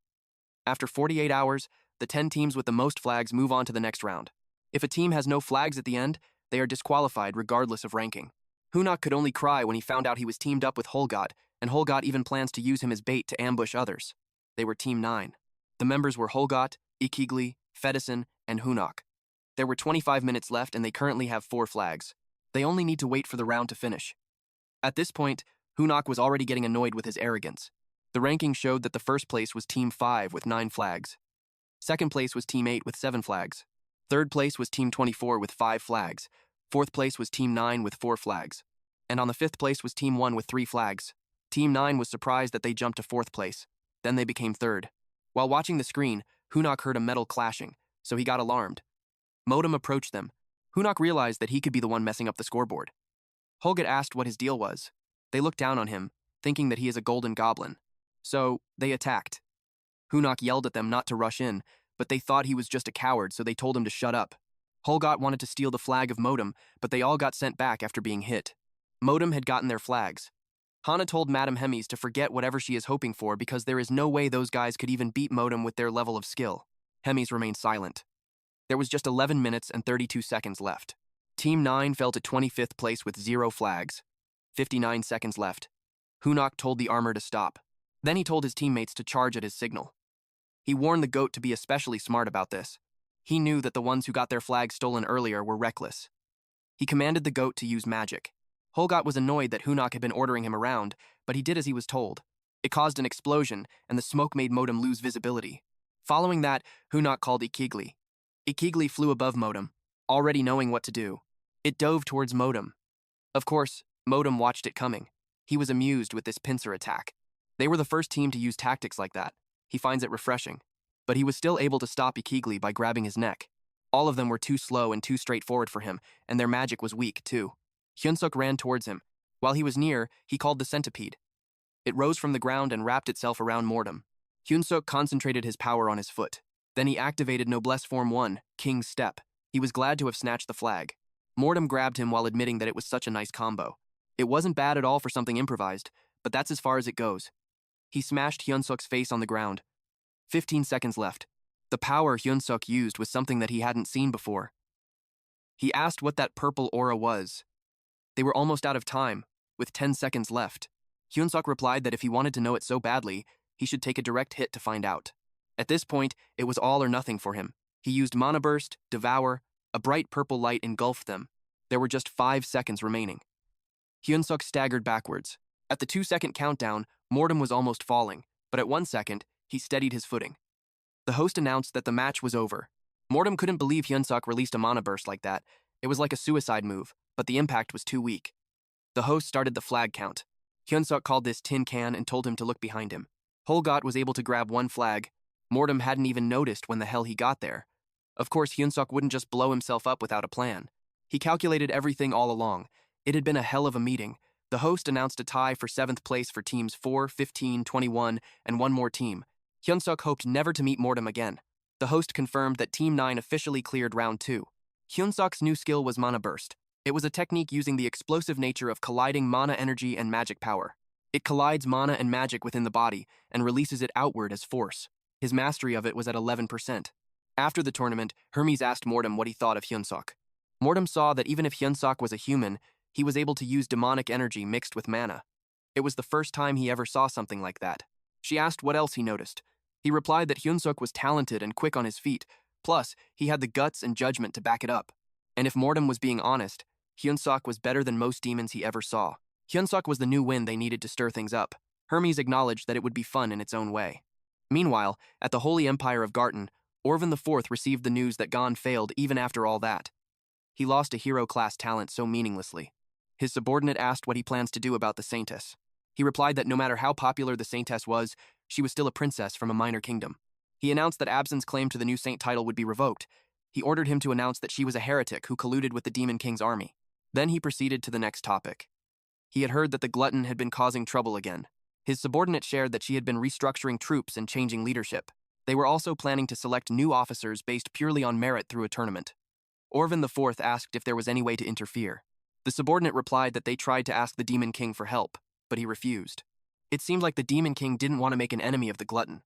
After 48 hours, the 10 teams with the most flags move on to the next round. If a team has no flags at the end, they are disqualified regardless of ranking. Hyunuk could only cry when he found out he was teamed up with Holgot, and Holgot even plans to use him as bait to ambush others. They were Team 9. The members were Holgot, isekai'd, Fedison, and Hyunuk. There were 25 minutes left and they currently have 4 flags. They only need to wait for the round to finish. At this point, Hyunuk was already getting annoyed with his arrogance. The ranking showed that the first place was Team 5 with 9 flags. Second place was Team 8 with 7 flags. Third place was Team 24 with 5 flags. Fourth place was Team 9 with 4 flags. And on the 5th place was Team 1 with 3 flags. Team 9 was surprised that they jumped to 4th place. Then they became 3rd. While watching the screen, Hyunuk heard a metal clashing, so he got alarmed. Modem approached them. Hyunuk realized that he could be the one messing up the scoreboard. Holgot asked what his deal was. They looked down on him, thinking that he is a golden goblin. So, they attacked. Hyunuk yelled at them not to rush in, but they thought he was just a coward, so they told him to shut up. Holgot wanted to steal the flag of Modem, but they all got sent back after being hit. Modem had gotten their flags. Hana told Madame Hemis to forget whatever she is hoping for because there is no way those guys could even beat Modem with their level of skill. Hemis remained silent. There was just 11 minutes and 32 seconds left. Team 9 fell to 25th place with 0 flags. 59 seconds left. Hyunuk told the armor to stop. Then he told his teammates to charge at his signal. He warned the goat to be especially smart about this. He knew that the ones who got their flags stolen earlier were reckless. He commanded the goat to use magic. Holgot was annoyed that Hyunuk had been ordering him around, but he did as he was told. It caused an explosion, and the smoke made Modem lose visibility. Following that, Hyunuk called isekai'd. Isekai'd flew above Modem, already knowing what to do. It dove towards Modem. Of course, Modem watched it coming. He was amused with this pincer attack. They were the first team to use tactics like that. He finds it refreshing. But he was still able to stop isekai'd by grabbing his neck. All of them were too slow and too straightforward for him, and their magic was weak, too. Hyunsuk ran towards him. While he was near, he called the centipede. It rose from the ground and wrapped itself around Modem. Hyunsuk concentrated his power on his foot. Then he activated Noblesse Form 1, King's Step. He was glad to have snatched the flag. Modem grabbed him while admitting that it was such a nice combo. It wasn't bad at all for something improvised, but that's as far as it goes. He smashed Hyunsuk's face on the ground. 15 seconds left. The power Hyunsuk used was something that he hadn't seen before. He asked what that purple aura was. They were almost out of time, with 10 seconds left. Hyunsuk replied that if he wanted to know it so badly, he should take a direct hit to find out. At this point, it was all or nothing for him. He used Mana Burst, Devour, a bright purple light engulfed them. There were just 5 seconds remaining. Hyunsuk staggered backwards. At the 2-second countdown, Mordem was almost falling, but at 1 second, he steadied his footing. The host announced that the match was over. Mordem couldn't believe Hyunsuk released a mana burst like that. It was like a suicide move, but the impact was too weak. The host started the flag count. Hyunsuk called this tin can and told him to look behind him. Holgot was able to grab one flag. Mordem hadn't even noticed when the hell he got there. Of course, Hyunsuk wouldn't just blow himself up without a plan. He calculated everything all along. It had been a hell of a meeting. The host announced a tie for 7th place for teams 4, 15, 21, and one more team. Hyunsuk hoped never to meet Mordem again. The host confirmed that Team 9 officially cleared round 2. Hyunsuk's new skill was Mana Burst. It was a technique using the explosive nature of colliding mana energy and magic power. It collides mana and magic within the body and releases it outward as force. His mastery of it was at 11%. After the tournament, Hermes asked Mordem what he thought of Hyunsuk. Mordem saw that even if Hyunsuk was a human, he was able to use demonic energy mixed with mana. It was the first time he ever saw something like that. She asked what else he noticed. He replied that Hyunsuk was talented and quick on his feet, plus he had the guts and judgment to back it up. And if Mordem was being honest, Hyunsuk was better than most demons he ever saw. Hyunsuk was the new wind they needed to stir things up. Hermes acknowledged that it would be fun in its own way. Meanwhile, at the Holy Empire of Garten, Orvan IV received the news that Gon failed even after all that. He lost a hero-class talent so meaninglessly. His subordinate asked what he plans to do about the Saintess. He replied that no matter how popular the Saintess was, she was still a princess from a minor kingdom. He announced that Absin's claim to the new saint title would be revoked. He ordered him to announce that she was a heretic who colluded with the Demon King's army. Then he proceeded to the next topic. He had heard that the glutton had been causing trouble again. His subordinate shared that she had been restructuring troops and changing leadership. They were also planning to select new officers based purely on merit through a tournament. Orvan IV asked if there was any way to interfere. The subordinate replied that they tried to ask the Demon King for help, but he refused. It seemed like the Demon King didn't want to make an enemy of the glutton.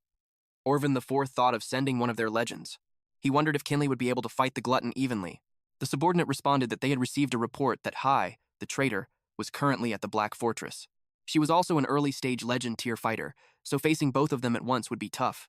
Orvan IV thought of sending one of their legends. He wondered if Kinley would be able to fight the glutton evenly. The subordinate responded that they had received a report that Hai, the traitor, was currently at the Black Fortress. She was also an early-stage legend tier fighter, so facing both of them at once would be tough.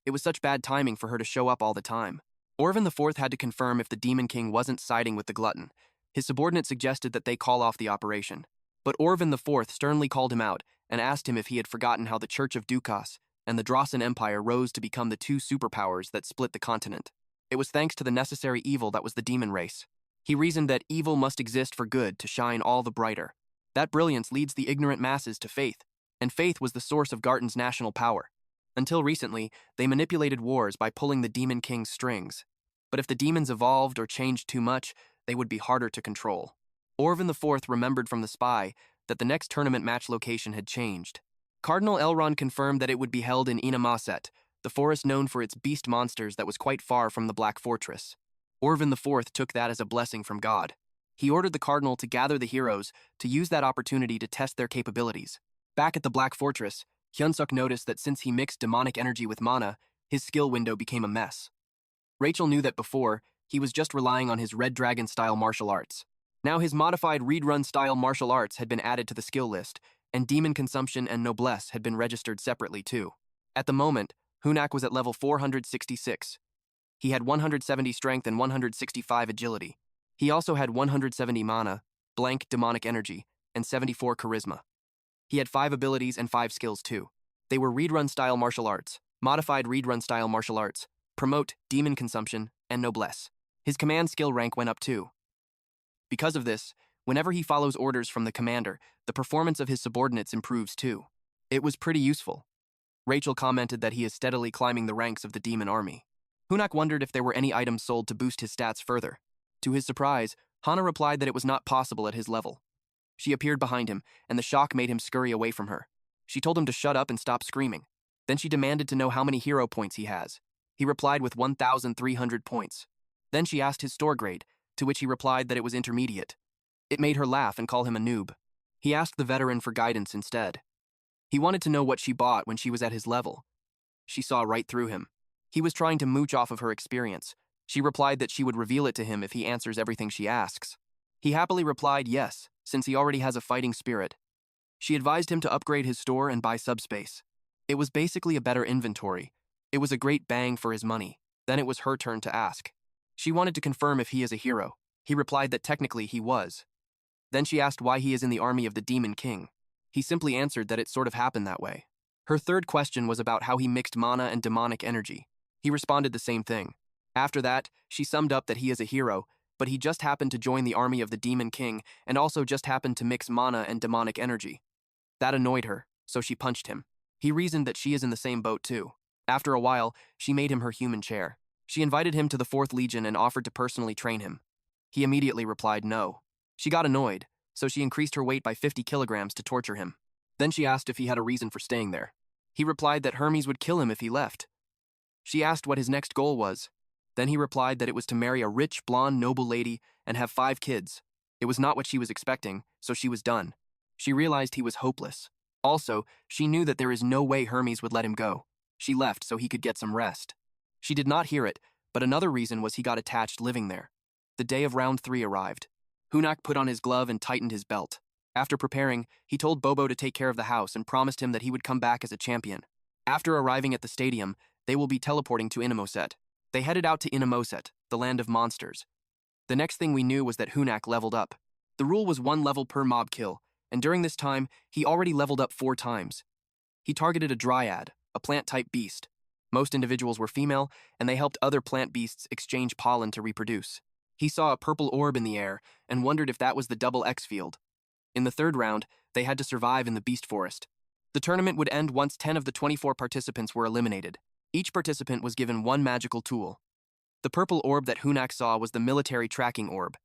It was such bad timing for her to show up all the time. Orvan IV had to confirm if the Demon King wasn't siding with the glutton. His subordinate suggested that they call off the operation. But Orvan IV sternly called him out and asked him if he had forgotten how the Church of Dukas and the Drasan Empire rose to become the two superpowers that split the continent. It was thanks to the necessary evil that was the demon race. He reasoned that evil must exist for good to shine all the brighter. That brilliance leads the ignorant masses to faith, and faith was the source of Garten's national power. Until recently, they manipulated wars by pulling the Demon King's strings. But if the demons evolved or changed too much, they would be harder to control. Orvan IV remembered from the spy that the next tournament match location had changed. Cardinal Elrond confirmed that it would be held in Inamaset, the forest known for its beast monsters that was quite far from the Black Fortress. Orvan IV took that as a blessing from God. He ordered the Cardinal to gather the heroes to use that opportunity to test their capabilities. Back at the Black Fortress, Hyunsuk noticed that since he mixed demonic energy with mana, his skill window became a mess. Rachel knew that before, he was just relying on his Red Dragon-style martial arts. Now his modified Reed-Run-style martial arts had been added to the skill list, and Demon Consumption and Noblesse had been registered separately too. At the moment, Hyunuk was at level 466. He had 170 strength and 165 agility. He also had 170 mana, blank demonic energy, and 74 charisma. He had 5 abilities and 5 skills too. They were Reed-Run-style martial arts, modified Reed-Run-style martial arts, promote, demon consumption, and noblesse. His command skill rank went up too. Because of this, whenever he follows orders from the commander, the performance of his subordinates improves too. It was pretty useful. Rachel commented that he is steadily climbing the ranks of the demon army. Hyunuk wondered if there were any items sold to boost his stats further. To his surprise, Hana replied that it was not possible at his level. She appeared behind him, and the shock made him scurry away from her. She told him to shut up and stop screaming. Then she demanded to know how many hero points he has. He replied with 1,300 points. Then she asked his store grade, to which he replied that it was intermediate. It made her laugh and call him a noob. He asked the veteran for guidance instead. He wanted to know what she bought when she was at his level. She saw right through him. He was trying to mooch off of her experience. She replied that she would reveal it to him if he answers everything she asks. He happily replied yes, since he already has a fighting spirit. She advised him to upgrade his store and buy subspace. It was basically a better inventory. It was a great bang for his money. Then it was her turn to ask. She wanted to confirm if he is a hero. He replied that technically he was. Then she asked why he is in the army of the Demon King. He simply answered that it sort of happened that way. Her third question was about how he mixed mana and demonic energy. He responded the same thing. After that, she summed up that he is a hero, but he just happened to join the army of the Demon King and also just happened to mix mana and demonic energy. That annoyed her, so she punched him. He reasoned that she is in the same boat too. After a while, she made him her human chair. She invited him to the 4th Legion and offered to personally train him. He immediately replied no. She got annoyed, so she increased her weight by 50 kilograms to torture him. Then she asked if he had a reason for staying there. He replied that Hermes would kill him if he left. She asked what his next goal was. Then he replied that it was to marry a rich, blonde, noble lady and have 5 kids. It was not what she was expecting, so she was done. She realized he was hopeless. Also, she knew that there is no way Hermes would let him go. She left so he could get some rest. She did not hear it, but another reason was he got attached living there. The day of round 3 arrived. Hyunuk put on his glove and tightened his belt. After preparing, he told Bobo to take care of the house and promised him that he would come back as a champion. After arriving at the stadium, they will be teleporting to Inamoset. They headed out to Inamoset, the land of monsters. The next thing we knew was that Hyunuk leveled up. The rule was 1 level per mob kill, and during this time, he already leveled up 4 times. He targeted a dryad, a plant-type beast. Most individuals were female, and they helped other plant beasts exchange pollen to reproduce. He saw a purple orb in the air and wondered if that was the double X field. In the 3rd round, they had to survive in the beast forest. The tournament would end once 10 of the 24 participants were eliminated. Each participant was given 1 magical tool. The purple orb that Hyunuk saw was the military tracking orb.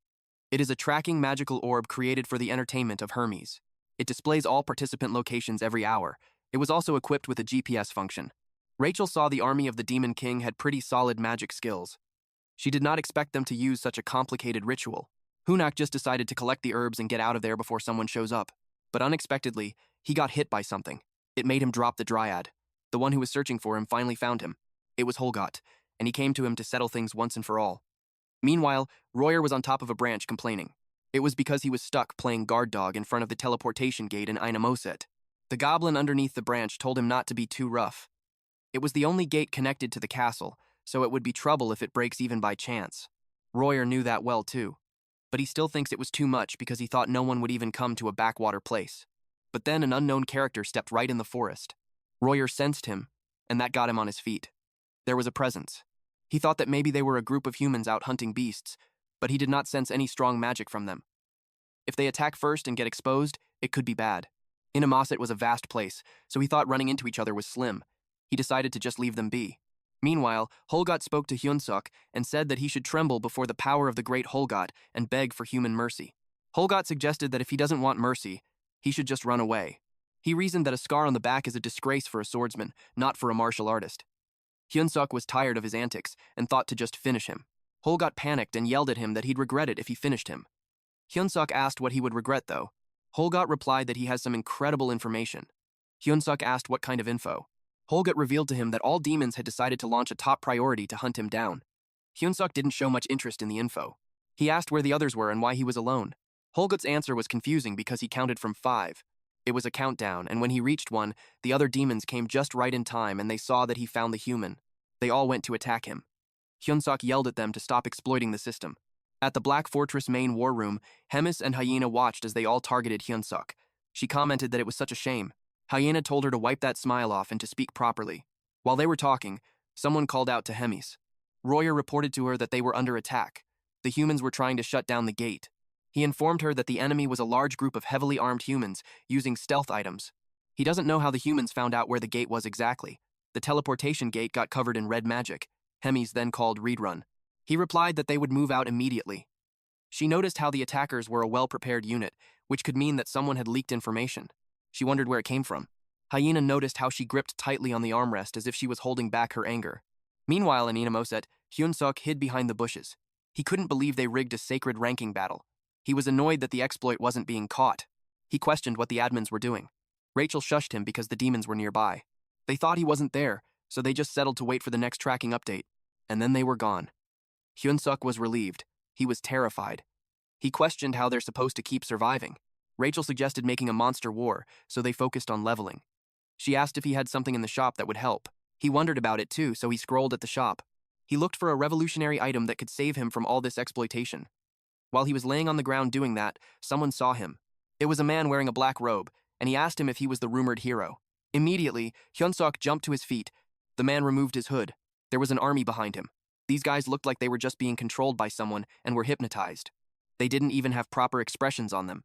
It is a tracking magical orb created for the entertainment of Hermes. It displays all participant locations every hour. It was also equipped with a GPS function. Rachel saw the army of the Demon King had pretty solid magic skills. She did not expect them to use such a complicated ritual. Hyunuk just decided to collect the herbs and get out of there before someone shows up. But unexpectedly, he got hit by something. It made him drop the dryad. The one who was searching for him finally found him. It was Holgot, and he came to him to settle things once and for all. Meanwhile, Royer was on top of a branch complaining. It was because he was stuck playing guard dog in front of the teleportation gate in Inamoset. The goblin underneath the branch told him not to be too rough. It was the only gate connected to the castle, so it would be trouble if it breaks even by chance. Royer knew that well too. But he still thinks it was too much because he thought no one would even come to a backwater place. But then an unknown character stepped right in the forest. Royer sensed him, and that got him on his feet. There was a presence. He thought that maybe they were a group of humans out hunting beasts, but he did not sense any strong magic from them. If they attack first and get exposed, it could be bad. Inamoset was a vast place, so he thought running into each other was slim. He decided to just leave them be. Meanwhile, Holgot spoke to Hyunsuk and said that he should tremble before the power of the great Holgot and beg for human mercy. Holgot suggested that if he doesn't want mercy, he should just run away. He reasoned that a scar on the back is a disgrace for a swordsman, not for a martial artist. Hyunsuk was tired of his antics and thought to just finish him. Holgot panicked and yelled at him that he'd regret it if he finished him. Hyunsuk asked what he would regret though. Holgot replied that he has some incredible information. Hyunsuk asked what kind of info. Holgot revealed to him that all demons had decided to launch a top priority to hunt him down. Hyunsuk didn't show much interest in the info. He asked where the others were and why he was alone. Holgot's answer was confusing because he counted from 5. It was a countdown, and when he reached 1, the other demons came just right in time and they saw that he found the human. They all went to attack him. Hyunsuk yelled at them to stop exploiting the system. At the Black Fortress main war room, Hemis and Hyena watched as they all targeted Hyunsuk. She commented that it was such a shame. Hyena told her to wipe that smile off and to speak properly. While they were talking, someone called out to Hemis. Royer reported to her that they were under attack. The humans were trying to shut down the gate. He informed her that the enemy was a large group of heavily armed humans using stealth items. He doesn't know how the humans found out where the gate was exactly. The teleportation gate got covered in red magic. Hemis then called Reed Run. He replied that they would move out immediately. She noticed how the attackers were a well-prepared unit, which could mean that someone had leaked information. She wondered where it came from. Hyena noticed how she gripped tightly on the armrest as if she was holding back her anger. Meanwhile in Inamoset, Hyunsuk hid behind the bushes. He couldn't believe they rigged a sacred ranking battle. He was annoyed that the exploit wasn't being caught. He questioned what the admins were doing. Rachel shushed him because the demons were nearby. They thought he wasn't there, so they just settled to wait for the next tracking update. And then they were gone. Hyunsuk was relieved. He was terrified. He questioned how they're supposed to keep surviving. Rachel suggested making a monster war, so they focused on leveling. She asked if he had something in the shop that would help. He wondered about it too, so he scrolled at the shop. He looked for a revolutionary item that could save him from all this exploitation. While he was laying on the ground doing that, someone saw him. It was a man wearing a black robe, and he asked him if he was the rumored hero. Immediately, Hyunsuk jumped to his feet. The man removed his hood. There was an army behind him. These guys looked like they were just being controlled by someone and were hypnotized. They didn't even have proper expressions on them.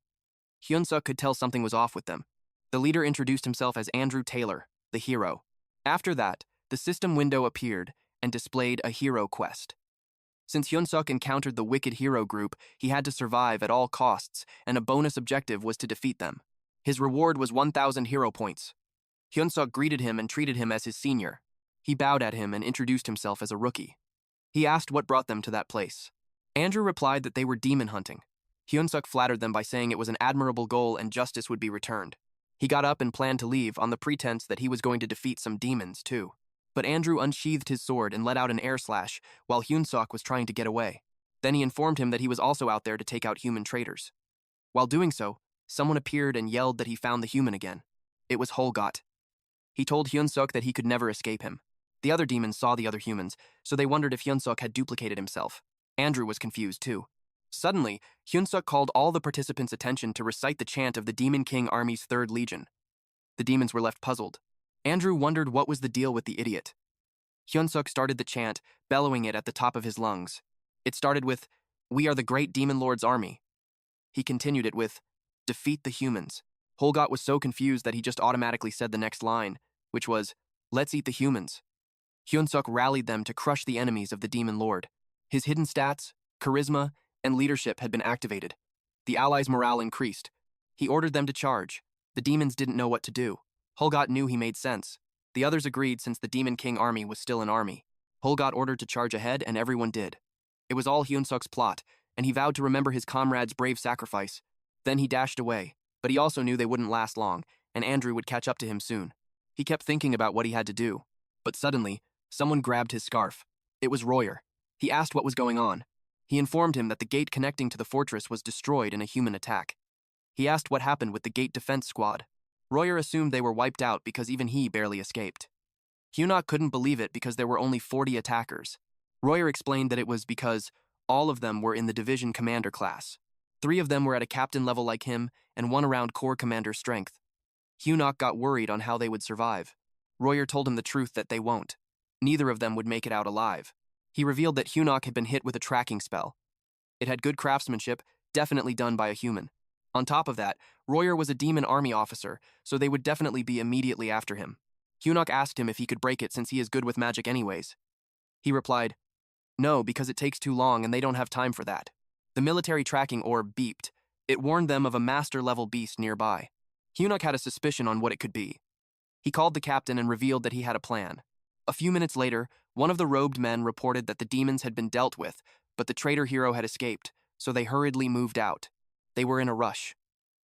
Hyunsuk could tell something was off with them. The leader introduced himself as Andrew Taylor, the hero. After that, the system window appeared and displayed a hero quest. Since Hyunsuk encountered the wicked hero group, he had to survive at all costs, and a bonus objective was to defeat them. His reward was 1,000 hero points. Hyunsuk greeted him and treated him as his senior. He bowed at him and introduced himself as a rookie. He asked what brought them to that place. Andrew replied that they were demon hunting. Hyunsuk flattered them by saying it was an admirable goal and justice would be returned. He got up and planned to leave on the pretense that he was going to defeat some demons, too. But Andrew unsheathed his sword and let out an air slash while Hyunsuk was trying to get away. Then he informed him that he was also out there to take out human traitors. While doing so, someone appeared and yelled that he found the human again. It was Holgot. He told Hyunsuk that he could never escape him. The other demons saw the other humans, so they wondered if Hyunsuk had duplicated himself. Andrew was confused too. Suddenly, Hyunsuk called all the participants' attention to recite the chant of the Demon King Army's 3rd Legion. The demons were left puzzled. Andrew wondered what was the deal with the idiot. Hyunsuk started the chant, bellowing it at the top of his lungs. It started with, "We are the great Demon Lord's army." He continued it with, "Defeat the humans." Holgot was so confused that he just automatically said the next line, which was, "Let's eat the humans." Hyunsuk rallied them to crush the enemies of the Demon Lord. His hidden stats, charisma, and leadership had been activated. The allies' morale increased. He ordered them to charge. The demons didn't know what to do. Holgot knew he made sense. The others agreed since the Demon King army was still an army. Holgot ordered to charge ahead, and everyone did. It was all Hyunsuk's plot, and he vowed to remember his comrades' brave sacrifice. Then he dashed away, but he also knew they wouldn't last long, and Andrew would catch up to him soon. He kept thinking about what he had to do, but suddenly, someone grabbed his scarf. It was Royer. He asked what was going on. He informed him that the gate connecting to the fortress was destroyed in a human attack. He asked what happened with the gate defense squad. Royer assumed they were wiped out because even he barely escaped. Hyunuk couldn't believe it because there were only 40 attackers. Royer explained that it was because all of them were in the division commander class. 3 of them were at a captain level like him, and 1 around corps commander strength. Hyunuk got worried on how they would survive. Royer told him the truth that they won't. Neither of them would make it out alive. He revealed that Hyunuk had been hit with a tracking spell. It had good craftsmanship, definitely done by a human. On top of that, Royer was a demon army officer, so they would definitely be immediately after him. Hyunuk asked him if he could break it since he is good with magic anyways. He replied, "No, because it takes too long and they don't have time for that." The military tracking orb beeped. It warned them of a master-level beast nearby. Hyunuk had a suspicion on what it could be. He called the captain and revealed that he had a plan. A few minutes later, one of the robed men reported that the demons had been dealt with, but the traitor hero had escaped, so they hurriedly moved out. They were in a rush.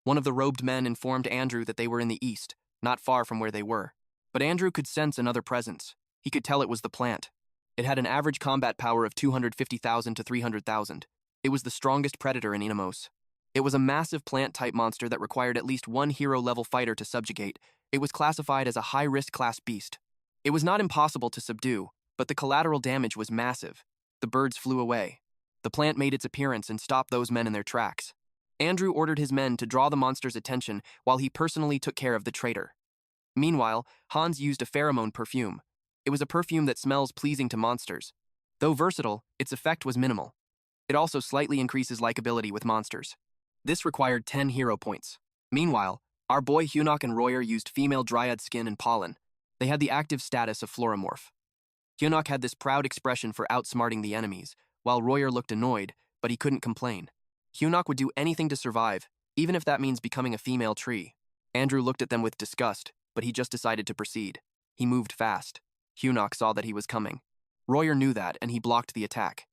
One of the robed men informed Andrew that they were in the east, not far from where they were. But Andrew could sense another presence. He could tell it was the plant. It had an average combat power of 250,000 to 300,000. It was the strongest predator in Inamos. It was a massive plant-type monster that required at least 1 hero-level fighter to subjugate. It was classified as a high-risk class beast. It was not impossible to subdue, but the collateral damage was massive. The birds flew away. The plant made its appearance and stopped those men in their tracks. Andrew ordered his men to draw the monster's attention while he personally took care of the traitor. Meanwhile, Hans used a pheromone perfume. It was a perfume that smells pleasing to monsters. Though versatile, its effect was minimal. It also slightly increases likability with monsters. This required 10 hero points. Meanwhile, our boy Hyunuk and Royer used female dryad skin and pollen. They had the active status of Floramorph. Hyunuk had this proud expression for outsmarting the enemies, while Royer looked annoyed, but he couldn't complain. Hyunuk would do anything to survive, even if that means becoming a female tree. Andrew looked at them with disgust, but he just decided to proceed. He moved fast. Hyunuk saw that he was coming. Royer knew that, and he blocked the attack.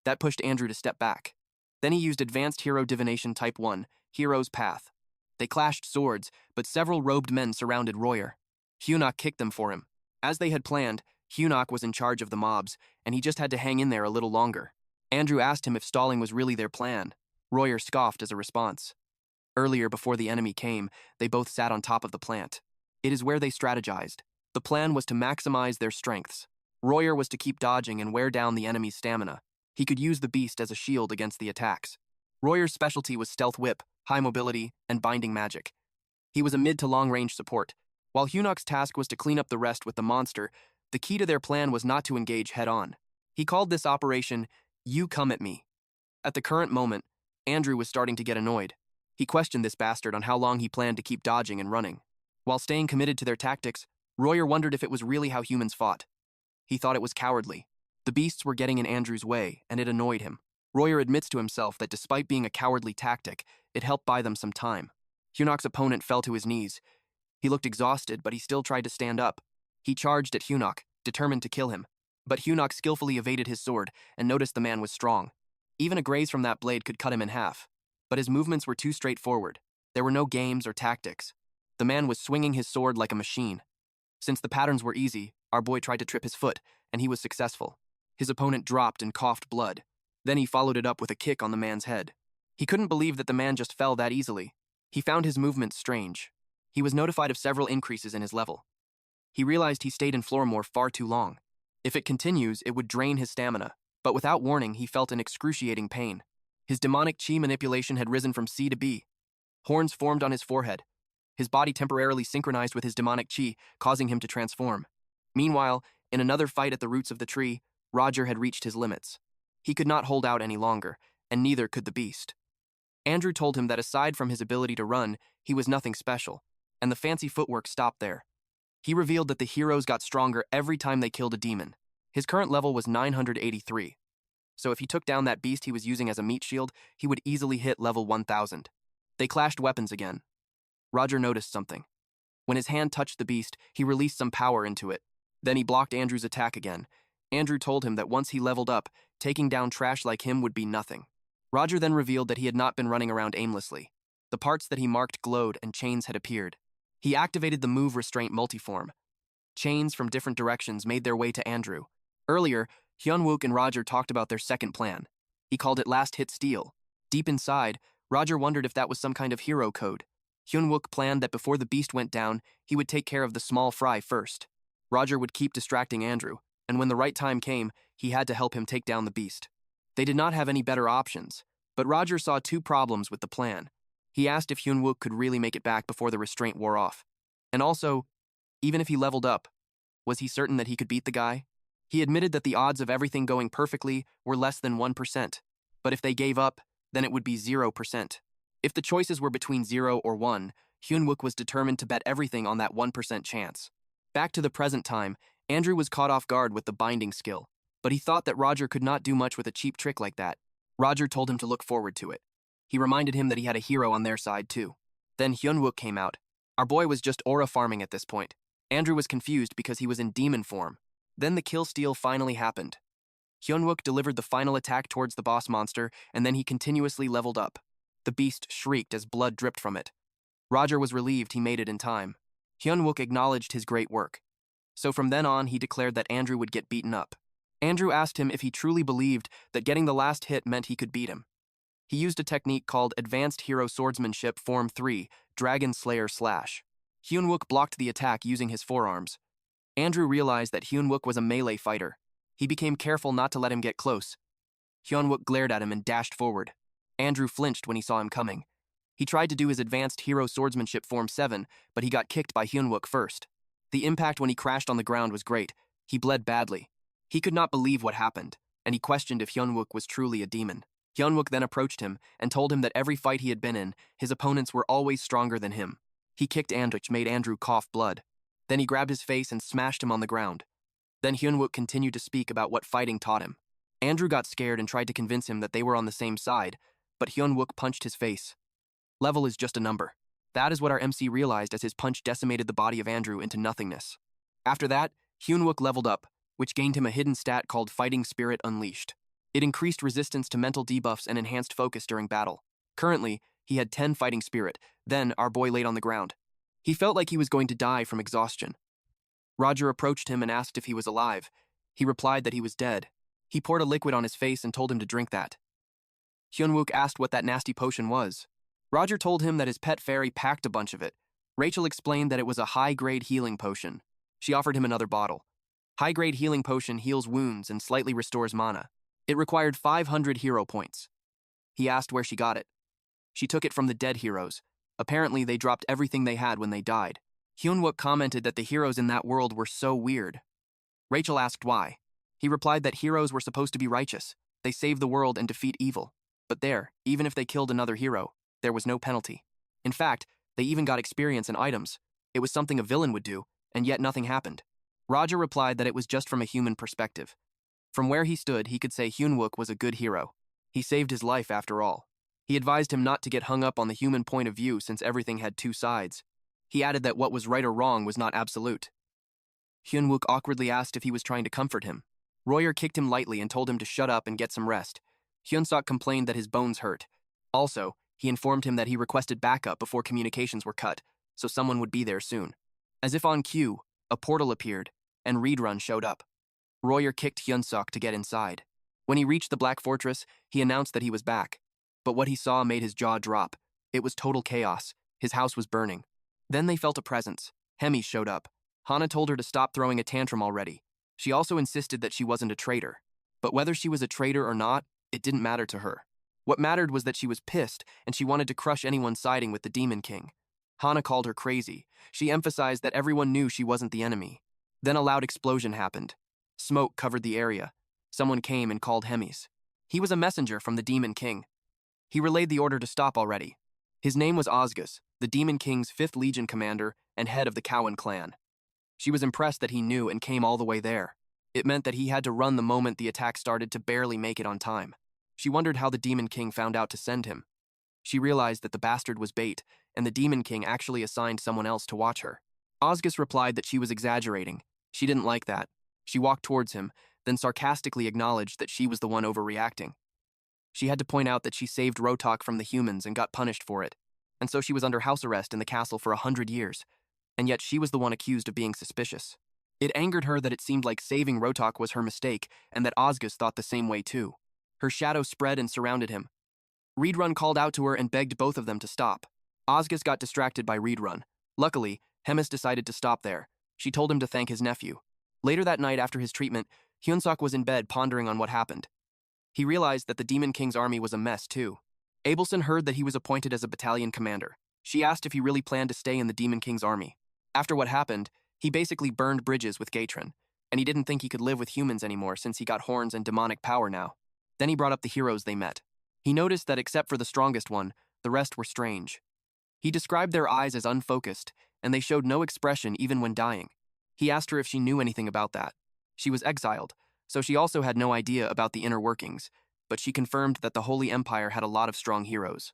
That pushed Andrew to step back. Then he used Advanced Hero Divination Type 1, Hero's Path. They clashed swords, but several robed men surrounded Royer. Hyunuk kicked them for him. As they had planned, Hyunuk was in charge of the mobs, and he just had to hang in there a little longer. Andrew asked him if stalling was really their plan. Royer scoffed as a response. Earlier, before the enemy came, they both sat on top of the plant. It is where they strategized. The plan was to maximize their strengths. Royer was to keep dodging and wear down the enemy's stamina. He could use the beast as a shield against the attacks. Royer's specialty was stealth whip, high mobility, and binding magic. He was a mid to long-range support. While Hyunuk's task was to clean up the rest with the monster, the key to their plan was not to engage head-on. He called this operation, "You Come at Me." At the current moment, Andrew was starting to get annoyed. He questioned this bastard on how long he planned to keep dodging and running. While staying committed to their tactics, Royer wondered if it was really how humans fought. He thought it was cowardly. The beasts were getting in Andrew's way, and it annoyed him. Royer admits to himself that despite being a cowardly tactic, it helped buy them some time. Hyunuk's opponent fell to his knees. He looked exhausted, but he still tried to stand up. He charged at Hyunuk, determined to kill him. But Hyunuk skillfully evaded his sword and noticed the man was strong. Even a graze from that blade could cut him in half. But his movements were too straightforward. There were no games or tactics. The man was swinging his sword like a machine. Since the patterns were easy, our boy tried to trip his foot, and he was successful. His opponent dropped and coughed blood. Then he followed it up with a kick on the man's head. He couldn't believe that the man just fell that easily. He found his movements strange. He was notified of several increases in his level. He realized he stayed in Floormore far too long. If it continues, it would drain his stamina. But without warning, he felt an excruciating pain. His demonic chi manipulation had risen from C to B. Horns formed on his forehead. His body temporarily synchronized with his demonic chi, causing him to transform. Meanwhile, in another fight at the roots of the tree, Roger had reached his limits. He could not hold out any longer, and neither could the beast. Andrew told him that aside from his ability to run, he was nothing special, and the fancy footwork stopped there. He revealed that the heroes got stronger every time they killed a demon. His current level was 983. So if he took down that beast he was using as a meat shield, he would easily hit level 1000. They clashed weapons again. Roger noticed something. When his hand touched the beast, he released some power into it. Then he blocked Andrew's attack again. Andrew told him that once he leveled up, taking down trash like him would be nothing. Roger then revealed that he had not been running around aimlessly. The parts that he marked glowed and chains had appeared. He activated the move restraint multiform. Chains from different directions made their way to Andrew. Earlier, Hyunwook and Roger talked about their second plan. He called it Last Hit Steal. Deep inside, Roger wondered if that was some kind of hero code. Hyunwook planned that before the beast went down, he would take care of the small fry first. Roger would keep distracting Andrew, and when the right time came, he had to help him take down the beast. They did not have any better options, but Roger saw two problems with the plan. He asked if Hyunwook could really make it back before the restraint wore off. And also, even if he leveled up, was he certain that he could beat the guy? He admitted that the odds of everything going perfectly were less than 1%, but if they gave up, then it would be 0%. If the choices were between 0 or 1, Hyunwook was determined to bet everything on that 1% chance. Back to the present time, Andrew was caught off guard with the binding skill, but he thought that Roger could not do much with a cheap trick like that. Roger told him to look forward to it. He reminded him that he had a hero on their side too. Then Hyunwook came out. Our boy was just aura farming at this point. Andrew was confused because he was in demon form. Then the kill steal finally happened. Hyunwook delivered the final attack towards the boss monster, and then he continuously leveled up. The beast shrieked as blood dripped from it. Roger was relieved he made it in time. Hyunwook acknowledged his great work. So from then on, he declared that Andrew would get beaten up. Andrew asked him if he truly believed that getting the last hit meant he could beat him. He used a technique called Advanced Hero Swordsmanship Form 3, Dragon Slayer Slash. Hyunwook blocked the attack using his forearms. Andrew realized that Hyunwook was a melee fighter. He became careful not to let him get close. Hyunwook glared at him and dashed forward. Andrew flinched when he saw him coming. He tried to do his Advanced Hero Swordsmanship Form 7, but he got kicked by Hyunwook first. The impact when he crashed on the ground was great. He bled badly. He could not believe what happened, and he questioned if Hyunwook was truly a demon. Hyunwook then approached him and told him that every fight he had been in, his opponents were always stronger than him. He kicked Andrew, which made Andrew cough blood. Then he grabbed his face and smashed him on the ground. Then Hyunwook continued to speak about what fighting taught him. Andrew got scared and tried to convince him that they were on the same side, but Hyunwook punched his face. Level is just a number. That is what our MC realized as his punch decimated the body of Andrew into nothingness. After that, Hyunwook leveled up, which gained him a hidden stat called Fighting Spirit Unleashed. It increased resistance to mental debuffs and enhanced focus during battle. Currently, he had 10 fighting spirit. Then, our boy laid on the ground. He felt like he was going to die from exhaustion. Roger approached him and asked if he was alive. He replied that he was dead. He poured a liquid on his face and told him to drink that. Hyunwook asked what that nasty potion was. Roger told him that his pet fairy packed a bunch of it. Rachel explained that it was a high-grade healing potion. She offered him another bottle. High-grade healing potion heals wounds and slightly restores mana. It required 500 hero points. He asked where she got it. She took it from the dead heroes. Apparently, they dropped everything they had when they died. Hyunwook commented that the heroes in that world were so weird. Rachel asked why. He replied that heroes were supposed to be righteous. They save the world and defeat evil. But there, even if they killed another hero, there was no penalty. In fact, they even got experience and items. It was something a villain would do, and yet nothing happened. Roger replied that it was just from a human perspective. From where he stood, he could say Hyunwook was a good hero. He saved his life after all. He advised him not to get hung up on the human point of view since everything had two sides. He added that what was right or wrong was not absolute. Hyunwook awkwardly asked if he was trying to comfort him. Royer kicked him lightly and told him to shut up and get some rest. Hyunsuk complained that his bones hurt. Also, he informed him that he requested backup before communications were cut, so someone would be there soon. As if on cue, a portal appeared, and Reedrun showed up. Royer kicked Hyunsuk to get inside. When he reached the Black Fortress, he announced that he was back. But what he saw made his jaw drop. It was total chaos. His house was burning. Then they felt a presence. Hemi showed up. Hana told her to stop throwing a tantrum already. She also insisted that she wasn't a traitor. But whether she was a traitor or not, it didn't matter to her. What mattered was that she was pissed and she wanted to crush anyone siding with the Demon King. Hana called her crazy. She emphasized that everyone knew she wasn't the enemy. Then a loud explosion happened. Smoke covered the area. Someone came and called Hemis. He was a messenger from the Demon King. He relayed the order to stop already. His name was Osgus, the Demon King's 5th Legion commander and head of the Cowan clan. She was impressed that he knew and came all the way there. It meant that he had to run the moment the attack started to barely make it on time. She wondered how the Demon King found out to send him. She realized that the bastard was bait, and the Demon King actually assigned someone else to watch her. Osgus replied that she was exaggerating. She didn't like that. She walked towards him, then sarcastically acknowledged that she was the one overreacting. She had to point out that she saved Rotok from the humans and got punished for it, and so she was under house arrest in the castle for 100 years, and yet she was the one accused of being suspicious. It angered her that it seemed like saving Rotok was her mistake, and that Osgus thought the same way too. Her shadow spread and surrounded him. Reedrun called out to her and begged both of them to stop. Osgus got distracted by Reedrun. Luckily, Hemis decided to stop there. She told him to thank his nephew. Later that night after his treatment, Hyunsuk was in bed pondering on what happened. He realized that the Demon King's army was a mess too. Abelson heard that he was appointed as a battalion commander. She asked if he really planned to stay in the Demon King's army. After what happened, he basically burned bridges with Gatron, and he didn't think he could live with humans anymore since he got horns and demonic power now. Then he brought up the heroes they met. He noticed that except for the strongest one, the rest were strange. He described their eyes as unfocused, and they showed no expression even when dying. He asked her if she knew anything about that. She was exiled, so she also had no idea about the inner workings, but she confirmed that the Holy Empire had a lot of strong heroes.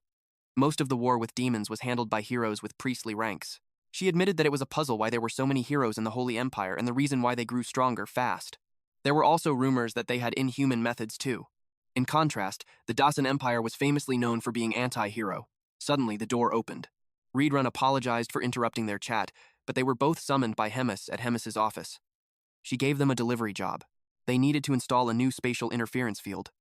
Most of the war with demons was handled by heroes with priestly ranks. She admitted that it was a puzzle why there were so many heroes in the Holy Empire and the reason why they grew stronger fast. There were also rumors that they had inhuman methods too. In contrast, the Dasan Empire was famously known for being anti-hero. Suddenly, the door opened. Reedrun apologized for interrupting their chat, but they were both summoned by Hemis at Hemis's office. She gave them a delivery job. They needed to install a new spatial interference field.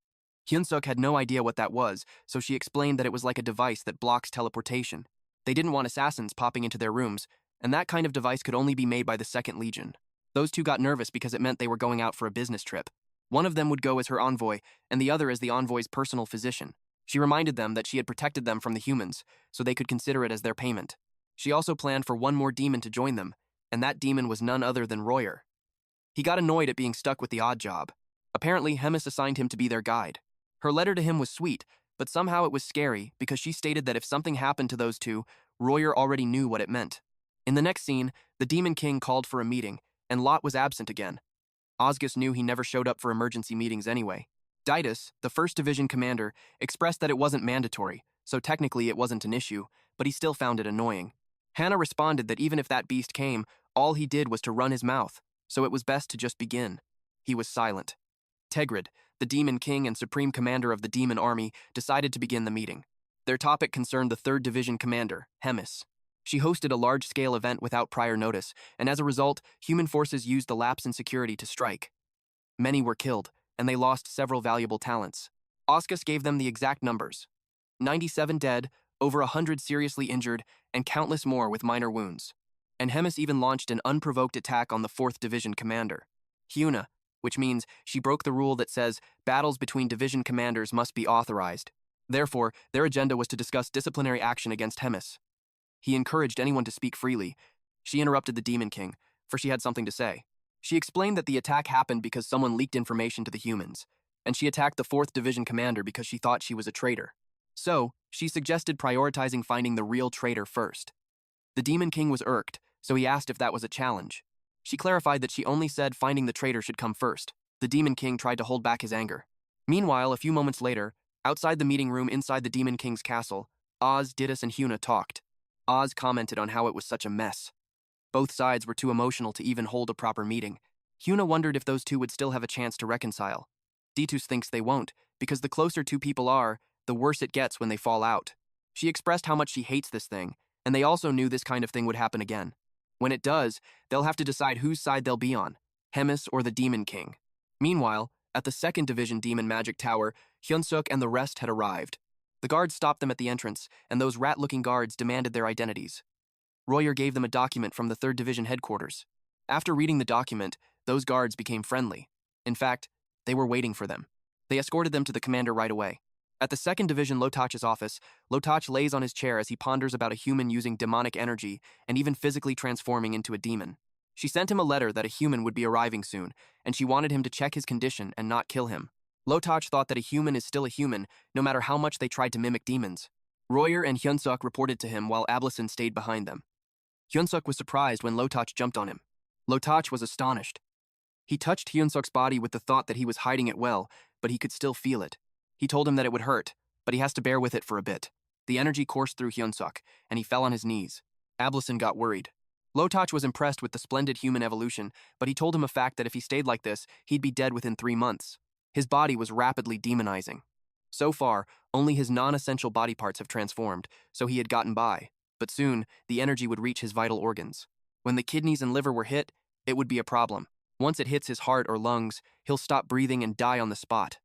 Hyunsuk had no idea what that was, so she explained that it was like a device that blocks teleportation. They didn't want assassins popping into their rooms, and that kind of device could only be made by the 2nd Legion. Those two got nervous because it meant they were going out for a business trip. One of them would go as her envoy, and the other as the envoy's personal physician. She reminded them that she had protected them from the humans, so they could consider it as their payment. She also planned for one more demon to join them, and that demon was none other than Royer. He got annoyed at being stuck with the odd job. Apparently, Hemis assigned him to be their guide. Her letter to him was sweet, but somehow it was scary because she stated that if something happened to those two, Royer already knew what it meant. In the next scene, the Demon King called for a meeting, and Lot was absent again. Osgus knew he never showed up for emergency meetings anyway. Ditus, the 1st Division commander, expressed that it wasn't mandatory, so technically it wasn't an issue, but he still found it annoying. Hannah responded that even if that beast came, all he did was to run his mouth, so it was best to just begin. He was silent. Tegrid, the Demon King and Supreme Commander of the Demon Army, decided to begin the meeting. Their topic concerned the 3rd Division commander, Hemis. She hosted a large-scale event without prior notice, and as a result, human forces used the lapse in security to strike. Many were killed, and they lost several valuable talents. Oscus gave them the exact numbers. 97 dead, over 100 seriously injured, and countless more with minor wounds. And Hemis even launched an unprovoked attack on the 4th Division commander, Hyuna, which means she broke the rule that says battles between division commanders must be authorized. Therefore, their agenda was to discuss disciplinary action against Hemis. He encouraged anyone to speak freely. She interrupted the Demon King, for she had something to say. She explained that the attack happened because someone leaked information to the humans, and she attacked the 4th Division commander because she thought she was a traitor. So, she suggested prioritizing finding the real traitor first. The Demon King was irked, so he asked if that was a challenge. She clarified that she only said finding the traitor should come first. The Demon King tried to hold back his anger. Meanwhile, a few moments later, outside the meeting room inside the Demon King's castle, Oz, Didus, and Hyuna talked. Oz commented on how it was such a mess. Both sides were too emotional to even hold a proper meeting. Hyuna wondered if those two would still have a chance to reconcile. Didus thinks they won't, because the closer two people are, the worse it gets when they fall out. She expressed how much she hates this thing, and they also knew this kind of thing would happen again. When it does, they'll have to decide whose side they'll be on, Hemis or the Demon King. Meanwhile, at the 2nd Division Demon Magic Tower, Hyunsuk and the rest had arrived. The guards stopped them at the entrance, and those rat-looking guards demanded their identities. Royer gave them a document from the 3rd Division headquarters. After reading the document, those guards became friendly. In fact, they were waiting for them. They escorted them to the commander right away. At the 2nd Division Lotach's office, Lotach lays on his chair as he ponders about a human using demonic energy and even physically transforming into a demon. She sent him a letter that a human would be arriving soon, and she wanted him to check his condition and not kill him. Lotach thought that a human is still a human, no matter how much they tried to mimic demons. Royer and Hyunsuk reported to him while Ableson stayed behind them. Hyunsuk was surprised when Lotach jumped on him. Lotach was astonished. He touched Hyunsuk's body with the thought that he was hiding it well, but he could still feel it. He told him that it would hurt, but he has to bear with it for a bit. The energy coursed through Hyunsuk, and he fell on his knees. Ableson got worried. Lotach was impressed with the splendid human evolution, but he told him a fact that if he stayed like this, he'd be dead within 3 months. His body was rapidly demonizing. So far, only his non-essential body parts have transformed, so he had gotten by. But soon, the energy would reach his vital organs. When the kidneys and liver were hit, it would be a problem. Once it hits his heart or lungs, he'll stop breathing and die on the spot.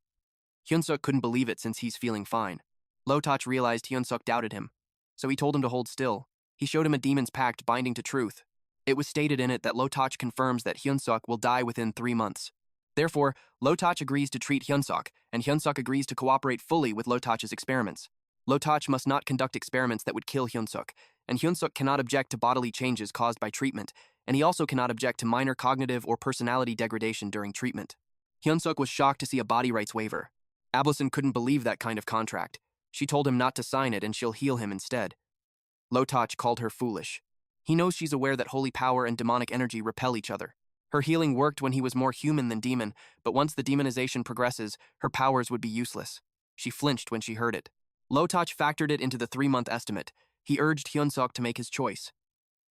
Hyunsuk couldn't believe it since he's feeling fine. Lotach realized Hyunsuk doubted him, so he told him to hold still. He showed him a demon's pact binding to truth. It was stated in it that Lotach confirms that Hyunsuk will die within 3 months. Therefore, Lotach agrees to treat Hyunsuk, and Hyunsuk agrees to cooperate fully with Lotach's experiments. Lotach must not conduct experiments that would kill Hyunsuk, and Hyunsuk cannot object to bodily changes caused by treatment, and he also cannot object to minor cognitive or personality degradation during treatment. Hyunsuk was shocked to see a body rights waiver. Ableson couldn't believe that kind of contract. She told him not to sign it and she'll heal him instead. Lotach called her foolish. He knows she's aware that holy power and demonic energy repel each other. Her healing worked when he was more human than demon, but once the demonization progresses, her powers would be useless. She flinched when she heard it. Lotach factored it into the 3-month estimate. He urged Hyunsuk to make his choice.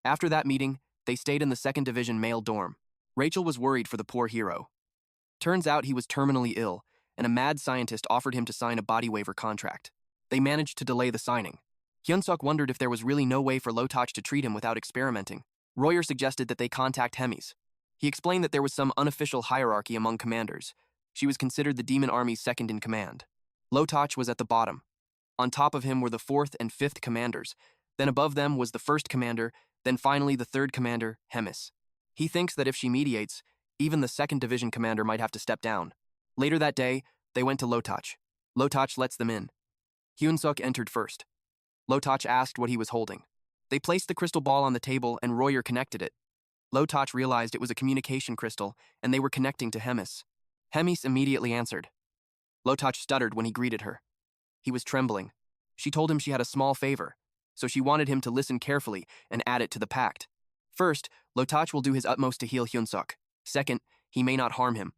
After that meeting, they stayed in the 2nd Division male dorm. Rachel was worried for the poor hero. Turns out he was terminally ill, and a mad scientist offered him to sign a body waiver contract. They managed to delay the signing. Hyunsuk wondered if there was really no way for Lotach to treat him without experimenting. Royer suggested that they contact Hemis. He explained that there was some unofficial hierarchy among commanders. She was considered the demon army's second in command. Lotach was at the bottom. On top of him were the 4th and 5th commanders. Then above them was the 1st commander, then finally the 3rd commander, Hemis. He thinks that if she mediates, even the 2nd Division commander might have to step down. Later that day, they went to Lotach. Lotach lets them in. Hyunsuk entered first. Lotach asked what he was holding. They placed the crystal ball on the table and Royer connected it. Lotach realized it was a communication crystal and they were connecting to Hemis. Hemis immediately answered. Lotach stuttered when he greeted her. He was trembling. She told him she had a small favor, so she wanted him to listen carefully and add it to the pact. First, Lotach will do his utmost to heal Hyunsuk. Second, he may not harm him.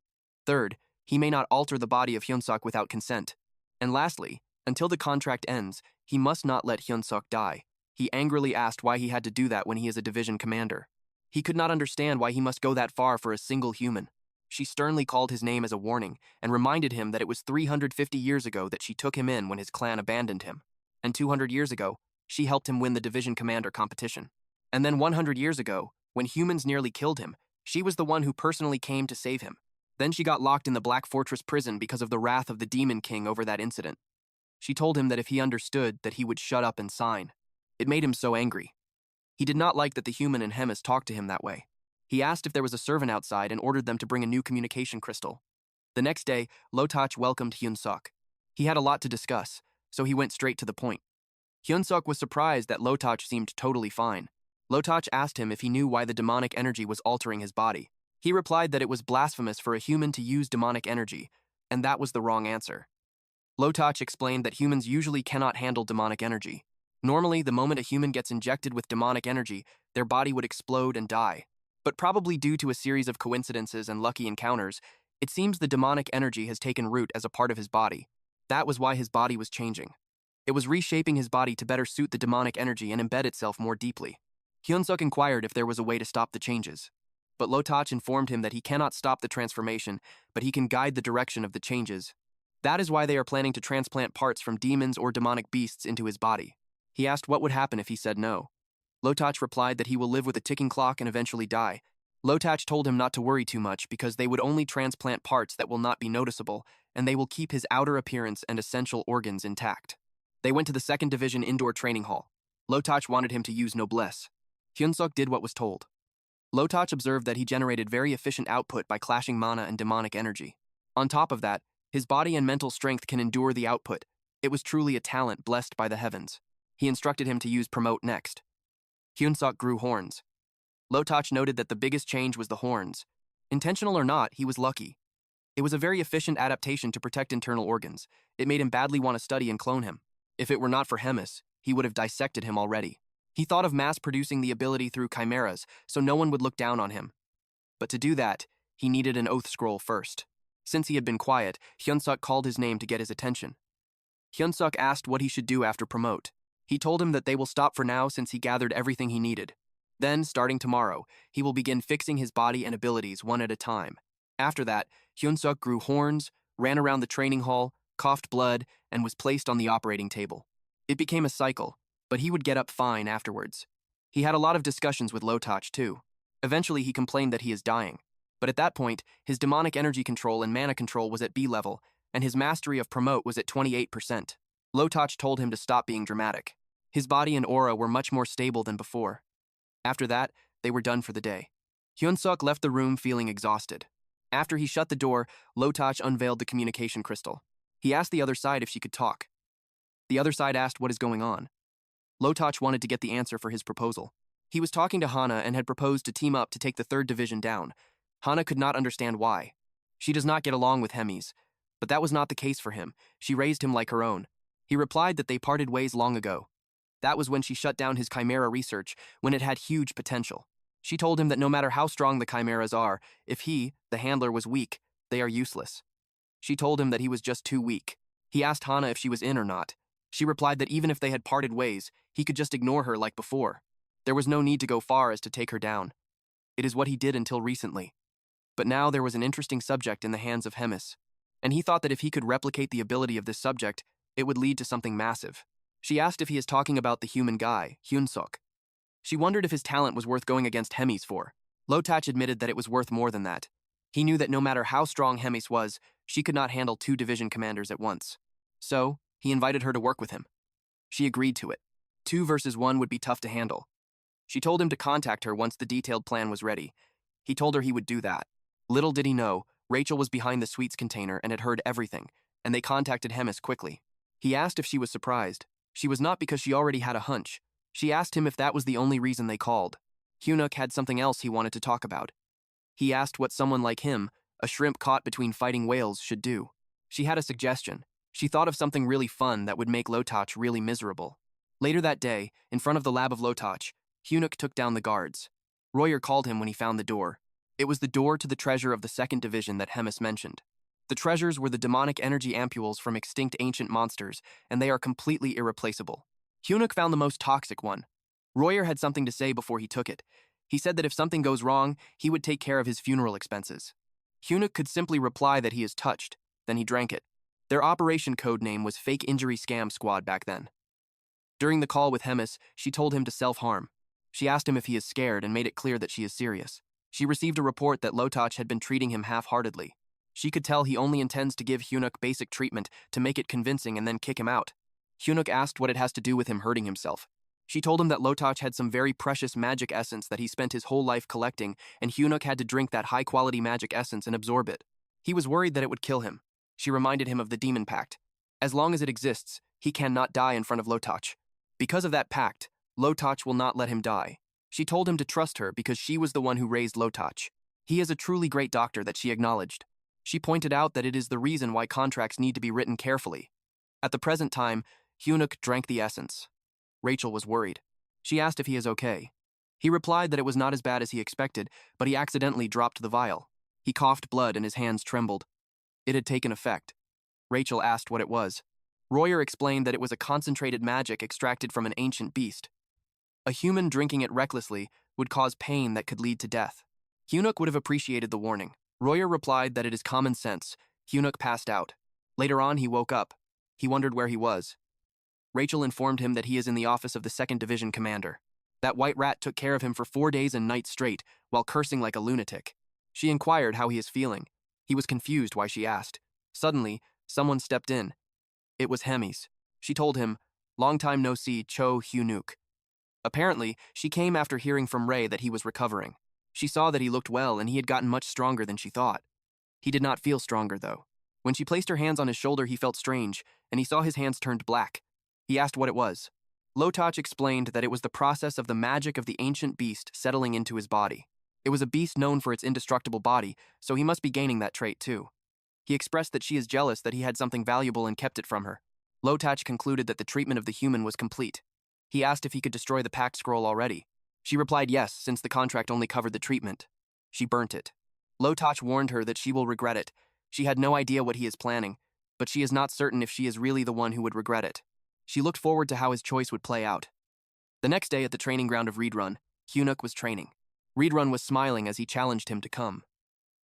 Third, he may not alter the body of Hyunsuk without consent. And lastly, until the contract ends, he must not let Hyunsuk die. He angrily asked why he had to do that when he is a division commander. He could not understand why he must go that far for a single human. She sternly called his name as a warning and reminded him that it was 350 years ago that she took him in when his clan abandoned him. And 200 years ago, she helped him win the division commander competition. And then 100 years ago, when humans nearly killed him, she was the one who personally came to save him. Then she got locked in the Black Fortress prison because of the wrath of the Demon King over that incident. She told him that if he understood, that he would shut up and sign. It made him so angry. He did not like that the human and Hemis talked to him that way. He asked if there was a servant outside and ordered them to bring a new communication crystal. The next day, Lotach welcomed Hyunsuk. He had a lot to discuss, so he went straight to the point. Hyunsuk was surprised that Lotoch seemed totally fine. Lotoch asked him if he knew why the demonic energy was altering his body. He replied that it was blasphemous for a human to use demonic energy, and that was the wrong answer. Lotoch explained that humans usually cannot handle demonic energy. Normally, the moment a human gets injected with demonic energy, their body would explode and die. But probably due to a series of coincidences and lucky encounters, it seems the demonic energy has taken root as a part of his body. That was why his body was changing. It was reshaping his body to better suit the demonic energy and embed itself more deeply. Hyunsuk inquired if there was a way to stop the changes. But Lotoch informed him that he cannot stop the transformation, but he can guide the direction of the changes. That is why they are planning to transplant parts from demons or demonic beasts into his body. He asked what would happen if he said no. Lotoch replied that he will live with a ticking clock and eventually die. Lotoch told him not to worry too much because they would only transplant parts that will not be noticeable, and they will keep his outer appearance and essential organs intact. They went to the 2nd Division indoor training hall. Lotoch wanted him to use noblesse. Hyunsuk did what was told. Lotoch observed that he generated very efficient output by clashing mana and demonic energy. On top of that, his body and mental strength can endure the output. It was truly a talent blessed by the heavens. He instructed him to use promote next. Hyunsuk grew horns. Lotoch noted that the biggest change was the horns. Intentional or not, he was lucky. It was a very efficient adaptation to protect internal organs. It made him badly want to study and clone him. If it were not for Hemis, he would have dissected him already. He thought of mass-producing the ability through chimeras, so no one would look down on him. But to do that, he needed an oath scroll first. Since he had been quiet, Hyunsuk called his name to get his attention. Hyunsuk asked what he should do after promote. He told him that they will stop for now since he gathered everything he needed. Then, starting tomorrow, he will begin fixing his body and abilities one at a time. After that, Hyunsuk grew horns, ran around the training hall, coughed blood, and was placed on the operating table. It became a cycle, but he would get up fine afterwards. He had a lot of discussions with Lotoch too. Eventually he complained that he is dying. But at that point, his demonic energy control and mana control was at B level, and his mastery of promote was at 28%. Lotoch told him to stop being dramatic. His body and aura were much more stable than before. After that, they were done for the day. Hyunsuk left the room feeling exhausted. After he shut the door, Lotoch unveiled the communication crystal. He asked the other side if she could talk. The other side asked what is going on. Lotoch wanted to get the answer for his proposal. He was talking to Hana and had proposed to team up to take the 3rd Division down. Hana could not understand why. She does not get along with Hemis, but that was not the case for him. She raised him like her own. He replied that they parted ways long ago. That was when she shut down his chimera research, when it had huge potential. She told him that no matter how strong the chimeras are, if he, the handler, was weak, they are useless. She told him that he was just too weak. He asked Hana if she was in or not. She replied that even if they had parted ways, he could just ignore her like before. There was no need to go far as to take her down. It is what he did until recently. But now there was an interesting subject in the hands of Hemis, and he thought that if he could replicate the ability of this subject, it would lead to something massive. She asked if he is talking about the human guy, Hyunsuk. She wondered if his talent was worth going against Hemis for. Lotoch admitted that it was worth more than that. He knew that no matter how strong Hemis was, she could not handle 2 division commanders at once. So, he invited her to work with him. She agreed to it. 2 versus 1 would be tough to handle. She told him to contact her once the detailed plan was ready. He told her he would do that. Little did he know, Rachel was behind the sweets container and had heard everything, and they contacted Hemis quickly. He asked if she was surprised. She was not, because she already had a hunch. She asked him if that was the only reason they called. Hyunuk had something else he wanted to talk about. He asked what someone like him, a shrimp caught between fighting whales, should do. She had a suggestion. She thought of something really fun that would make Lotoch really miserable. Later that day, in front of the lab of Lotoch, Hyunuk took down the guards. Royer called him when he found the door. It was the door to the treasure of the 2nd Division that Hemis mentioned. The treasures were the demonic energy ampules from extinct ancient monsters, and they are completely irreplaceable. Hyunuk found the most toxic one. Royer had something to say before he took it. He said that if something goes wrong, he would take care of his funeral expenses. Hyunuk could simply reply that he is touched, then he drank it. Their operation code name was Fake Injury Scam Squad back then. During the call with Hemis, she told him to self-harm. She asked him if he is scared and made it clear that she is serious. She received a report that Lotoch had been treating him half-heartedly. She could tell he only intends to give Hyunuk basic treatment to make it convincing and then kick him out. Hyunuk asked what it has to do with him hurting himself. She told him that Lotoch had some very precious magic essence that he spent his whole life collecting, and Hyunuk had to drink that high-quality magic essence and absorb it. He was worried that it would kill him. She reminded him of the Demon Pact. As long as it exists, he cannot die in front of Lotoch. Because of that pact, Lotoch will not let him die. She told him to trust her because she was the one who raised Lotoch. He is a truly great doctor that she acknowledged. She pointed out that it is the reason why contracts need to be written carefully. At the present time, Hyunuk drank the essence. Rachel was worried. She asked if he is okay. He replied that it was not as bad as he expected, but he accidentally dropped the vial. He coughed blood and his hands trembled. It had taken effect. Rachel asked what it was. Royer explained that it was a concentrated magic extracted from an ancient beast. A human drinking it recklessly would cause pain that could lead to death. Hyunuk would have appreciated the warning. Royer replied that it is common sense. Hyunuk passed out. Later on, he woke up. He wondered where he was. Rachel informed him that he is in the office of the 2nd Division commander. That white rat took care of him for 4 days and nights straight, while cursing like a lunatic. She inquired how he is feeling. He was confused why she asked. Suddenly, someone stepped in. It was Hemis. She told him, "Long time no see, Cho Hyunuk." Apparently, she came after hearing from Ray that he was recovering. She saw that he looked well and he had gotten much stronger than she thought. He did not feel stronger, though. When she placed her hands on his shoulder, he felt strange, and he saw his hands turned black. He asked what it was. Lotoch explained that it was the process of the magic of the ancient beast settling into his body. It was a beast known for its indestructible body, so he must be gaining that trait too. He expressed that she is jealous that he had something valuable and kept it from her. Lotoch concluded that the treatment of the human was complete. He asked if he could destroy the pact scroll already. She replied yes, since the contract only covered the treatment. She burnt it. Lotoch warned her that she will regret it. She had no idea what he is planning, but she is not certain if she is really the one who would regret it. She looked forward to how his choice would play out. The next day at the training ground of Reedrun, Hyunuk was training. Reedrun was smiling as he challenged him to come.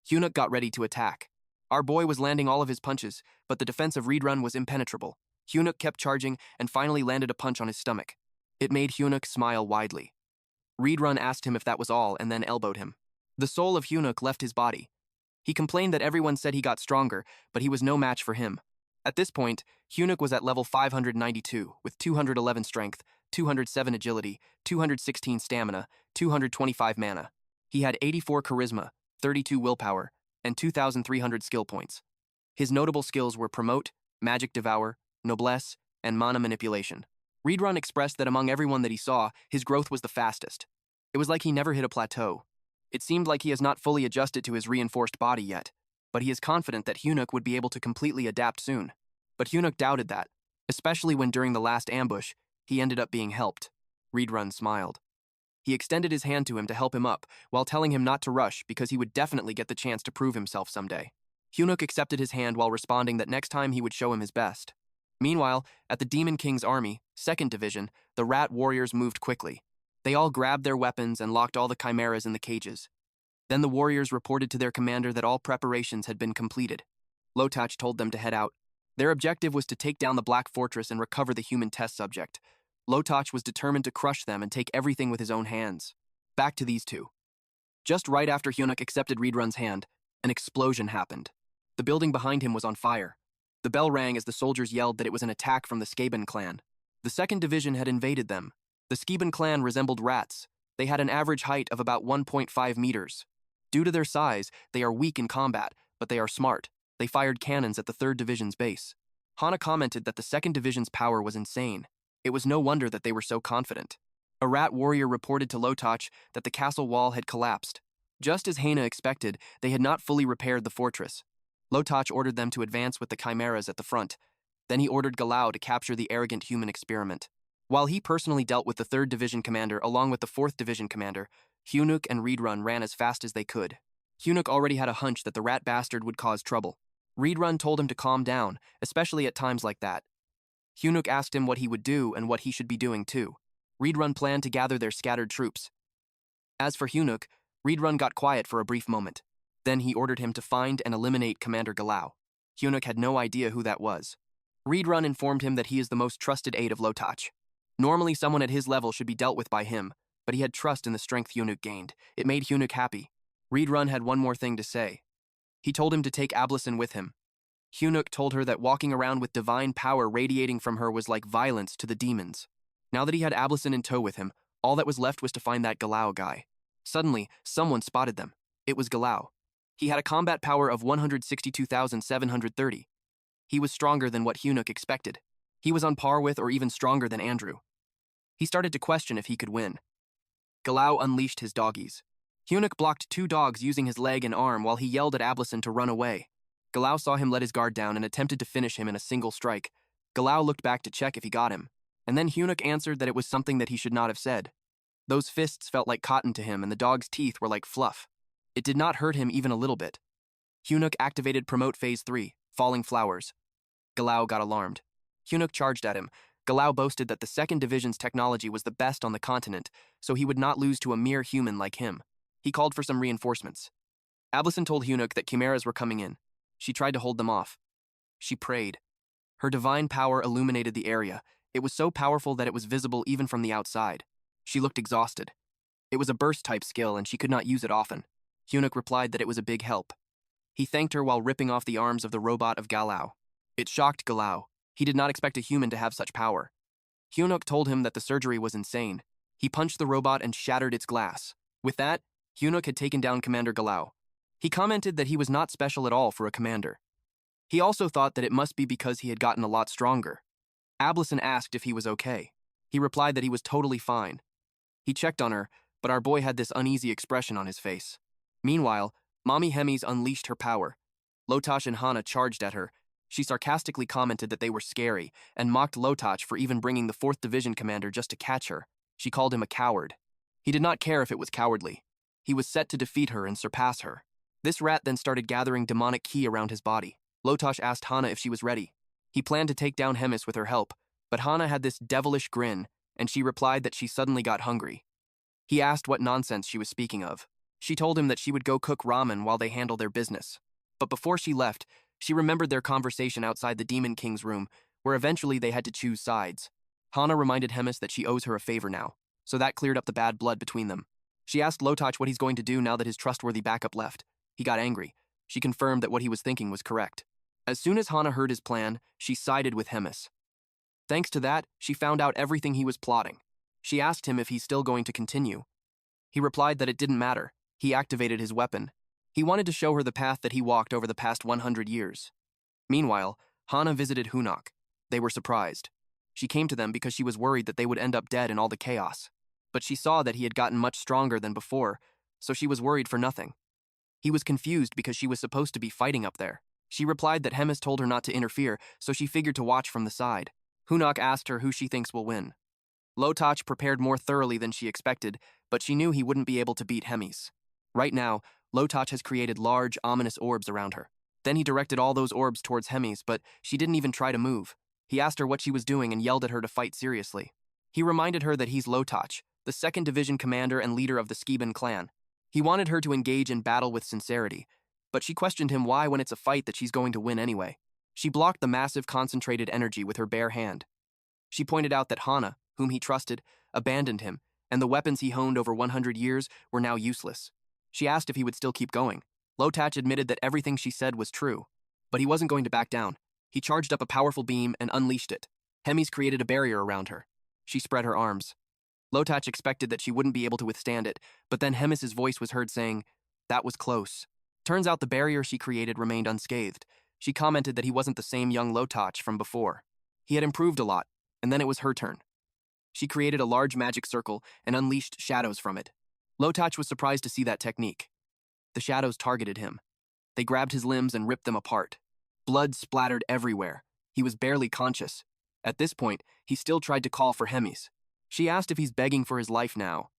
Hyunuk got ready to attack. Our boy was landing all of his punches, but the defense of Reedrun was impenetrable. Hyunuk kept charging and finally landed a punch on his stomach. It made Hyunuk smile widely. Reedrun asked him if that was all and then elbowed him. The soul of Hyunuk left his body. He complained that everyone said he got stronger, but he was no match for him. At this point, Hyunuk was at level 592, with 211 strength, 207 agility, 216 stamina, 225 mana. He had 84 charisma, 32 willpower, and 2,300 skill points. His notable skills were Promote, Magic Devour, Noblesse, and Mana Manipulation. Reedrun expressed that among everyone that he saw, his growth was the fastest. It was like he never hit a plateau. It seemed like he has not fully adjusted to his reinforced body yet, but he is confident that Hyunuk would be able to completely adapt soon. But Hyunuk doubted that, especially when during the last ambush, he ended up being helped. Reedrun smiled. He extended his hand to him to help him up, while telling him not to rush because he would definitely get the chance to prove himself someday. Hyunuk accepted his hand while responding that next time he would show him his best. Meanwhile, at the Demon King's army, 2nd Division, the rat warriors moved quickly. They all grabbed their weapons and locked all the chimeras in the cages. Then the warriors reported to their commander that all preparations had been completed. Lotoch told them to head out. Their objective was to take down the Black Fortress and recover the human test subject. Lotoch was determined to crush them and take everything with his own hands. Back to these two. Just right after Hyunuk accepted Reedrun's hand, an explosion happened. The building behind him was on fire. The bell rang as the soldiers yelled that it was an attack from the Skaben clan. The 2nd Division had invaded them. The Skaben clan resembled rats. They had an average height of about 1.5 meters. Due to their size, they are weak in combat, but they are smart. They fired cannons at the 3rd Division's base. Hana commented that the 2nd Division's power was insane. It was no wonder that they were so confident. A rat warrior reported to Lotoch that the castle wall had collapsed. Just as Hana expected, they had not fully repaired the fortress. Lotoch ordered them to advance with the chimeras at the front. Then he ordered Galao to capture the arrogant human experiment. While he personally dealt with the 3rd Division commander along with the 4th Division commander, Hyunuk and Reedrun ran as fast as they could. Hyunuk already had a hunch that the rat bastard would cause trouble. Reedrun told him to calm down, especially at times like that. Hyunuk asked him what he would do and what he should be doing too. Reedrun planned to gather their scattered troops. As for Hyunuk, Reedrun got quiet for a brief moment. Then he ordered him to find and eliminate Commander Galao. Hyunuk had no idea who that was. Reedrun informed him that he is the most trusted aide of Lotoch. Normally someone at his level should be dealt with by him, but he had trust in the strength Hyunuk gained. It made Hyunuk happy. Reedrun had one more thing to say. He told him to take Ablyson with him. Hyunuk told her that walking around with divine power radiating from her was like violence to the demons. Now that he had Ablyson in tow with him, all that was left was to find that Galao guy. Suddenly, someone spotted them. It was Galao. He had a combat power of 162,730. He was stronger than what Hyunuk expected. He was on par with or even stronger than Andrew. He started to question if he could win. Galao unleashed his doggies. Hyunuk blocked 2 dogs using his leg and arm while he yelled at Ablison to run away. Galao saw him let his guard down and attempted to finish him in a single strike. Galao looked back to check if he got him, and then Hyunuk answered that it was something that he should not have said. Those fists felt like cotton to him and the dog's teeth were like fluff. It did not hurt him even a little bit. Hyunuk activated Promote Phase 3, Falling Flowers. Galao got alarmed. Hyunuk charged at him. Galao boasted that the 2nd Division's technology was the best on the continent, so he would not lose to a mere human like him. He called for some reinforcements. Ablison told Hyunuk that chimeras were coming in. She tried to hold them off. She prayed. Her divine power illuminated the area. It was so powerful that it was visible even from the outside. She looked exhausted. It was a burst-type skill and she could not use it often. Hyunuk replied that it was a big help. He thanked her while ripping off the arms of the robot of Galao. It shocked Galao. He did not expect a human to have such power. Hyunuk told him that the surgery was insane. He punched the robot and shattered its glass. With that, Hyunuk had taken down Commander Galao. He commented that he was not special at all for a commander. He also thought that it must be because he had gotten a lot stronger. Ablison asked if he was okay. He replied that he was totally fine. He checked on her, but our boy had this uneasy expression on his face. Meanwhile, Mommy Hemis unleashed her power. Lotoch and Hana charged at her. She sarcastically commented that they were scary and mocked Lotoch for even bringing the 4th Division commander just to catch her. She called him a coward. He did not care if it was cowardly. He was set to defeat her and surpass her. This rat then started gathering demonic ki around his body. Lotoch asked Hana if she was ready. He planned to take down Hemis with her help, but Hana had this devilish grin, and she replied that she suddenly got hungry. He asked what nonsense she was speaking of. She told him that she would go cook ramen while they handle their business. But before she left, she remembered their conversation outside the Demon King's room, where eventually they had to choose sides. Hana reminded Hemis that she owes her a favor now, so that cleared up the bad blood between them. She asked Lotoch what he's going to do now that his trustworthy backup left. He got angry. She confirmed that what he was thinking was correct. As soon as Hana heard his plan, she sided with Hemis. Thanks to that, she found out everything he was plotting. She asked him if he's still going to continue. He replied that it didn't matter. He activated his weapon. He wanted to show her the path that he walked over the past 100 years. Meanwhile, Hana visited Hyunuk. They were surprised. She came to them because she was worried that they would end up dead in all the chaos. But she saw that he had gotten much stronger than before, so she was worried for nothing. He was confused because she was supposed to be fighting up there. She replied that Hemis told her not to interfere, so she figured to watch from the side. Hyunuk asked her who she thinks will win. Lotoch prepared more thoroughly than she expected, but she knew he wouldn't be able to beat Hemis. Right now, Lotoch has created large, ominous orbs around her. Then he directed all those orbs towards Hemis, but she didn't even try to move. He asked her what she was doing and yelled at her to fight seriously. He reminded her that he's Lotoch, the 2nd Division commander and leader of the Skiban clan. He wanted her to engage in battle with sincerity, but she questioned him why when it's a fight that she's going to win anyway. She blocked the massive concentrated energy with her bare hand. She pointed out that Hana, whom he trusted, abandoned him, and the weapons he honed over 100 years were now useless. She asked if he would still keep going. Lotoch admitted that everything she said was true, but he wasn't going to back down. He charged up a powerful beam and unleashed it. Hemis created a barrier around her. She spread her arms. Lotoch expected that she wouldn't be able to withstand it, but then Hemis's voice was heard saying, "That was close." Turns out the barrier she created remained unscathed. She commented that he wasn't the same young Lotoch from before. He had improved a lot, and then it was her turn. She created a large magic circle and unleashed shadows from it. Lotoch was surprised to see that technique. The shadows targeted him. They grabbed his limbs and ripped them apart. Blood splattered everywhere. He was barely conscious. At this point, he still tried to call for Hemis. She asked if he's begging for his life now.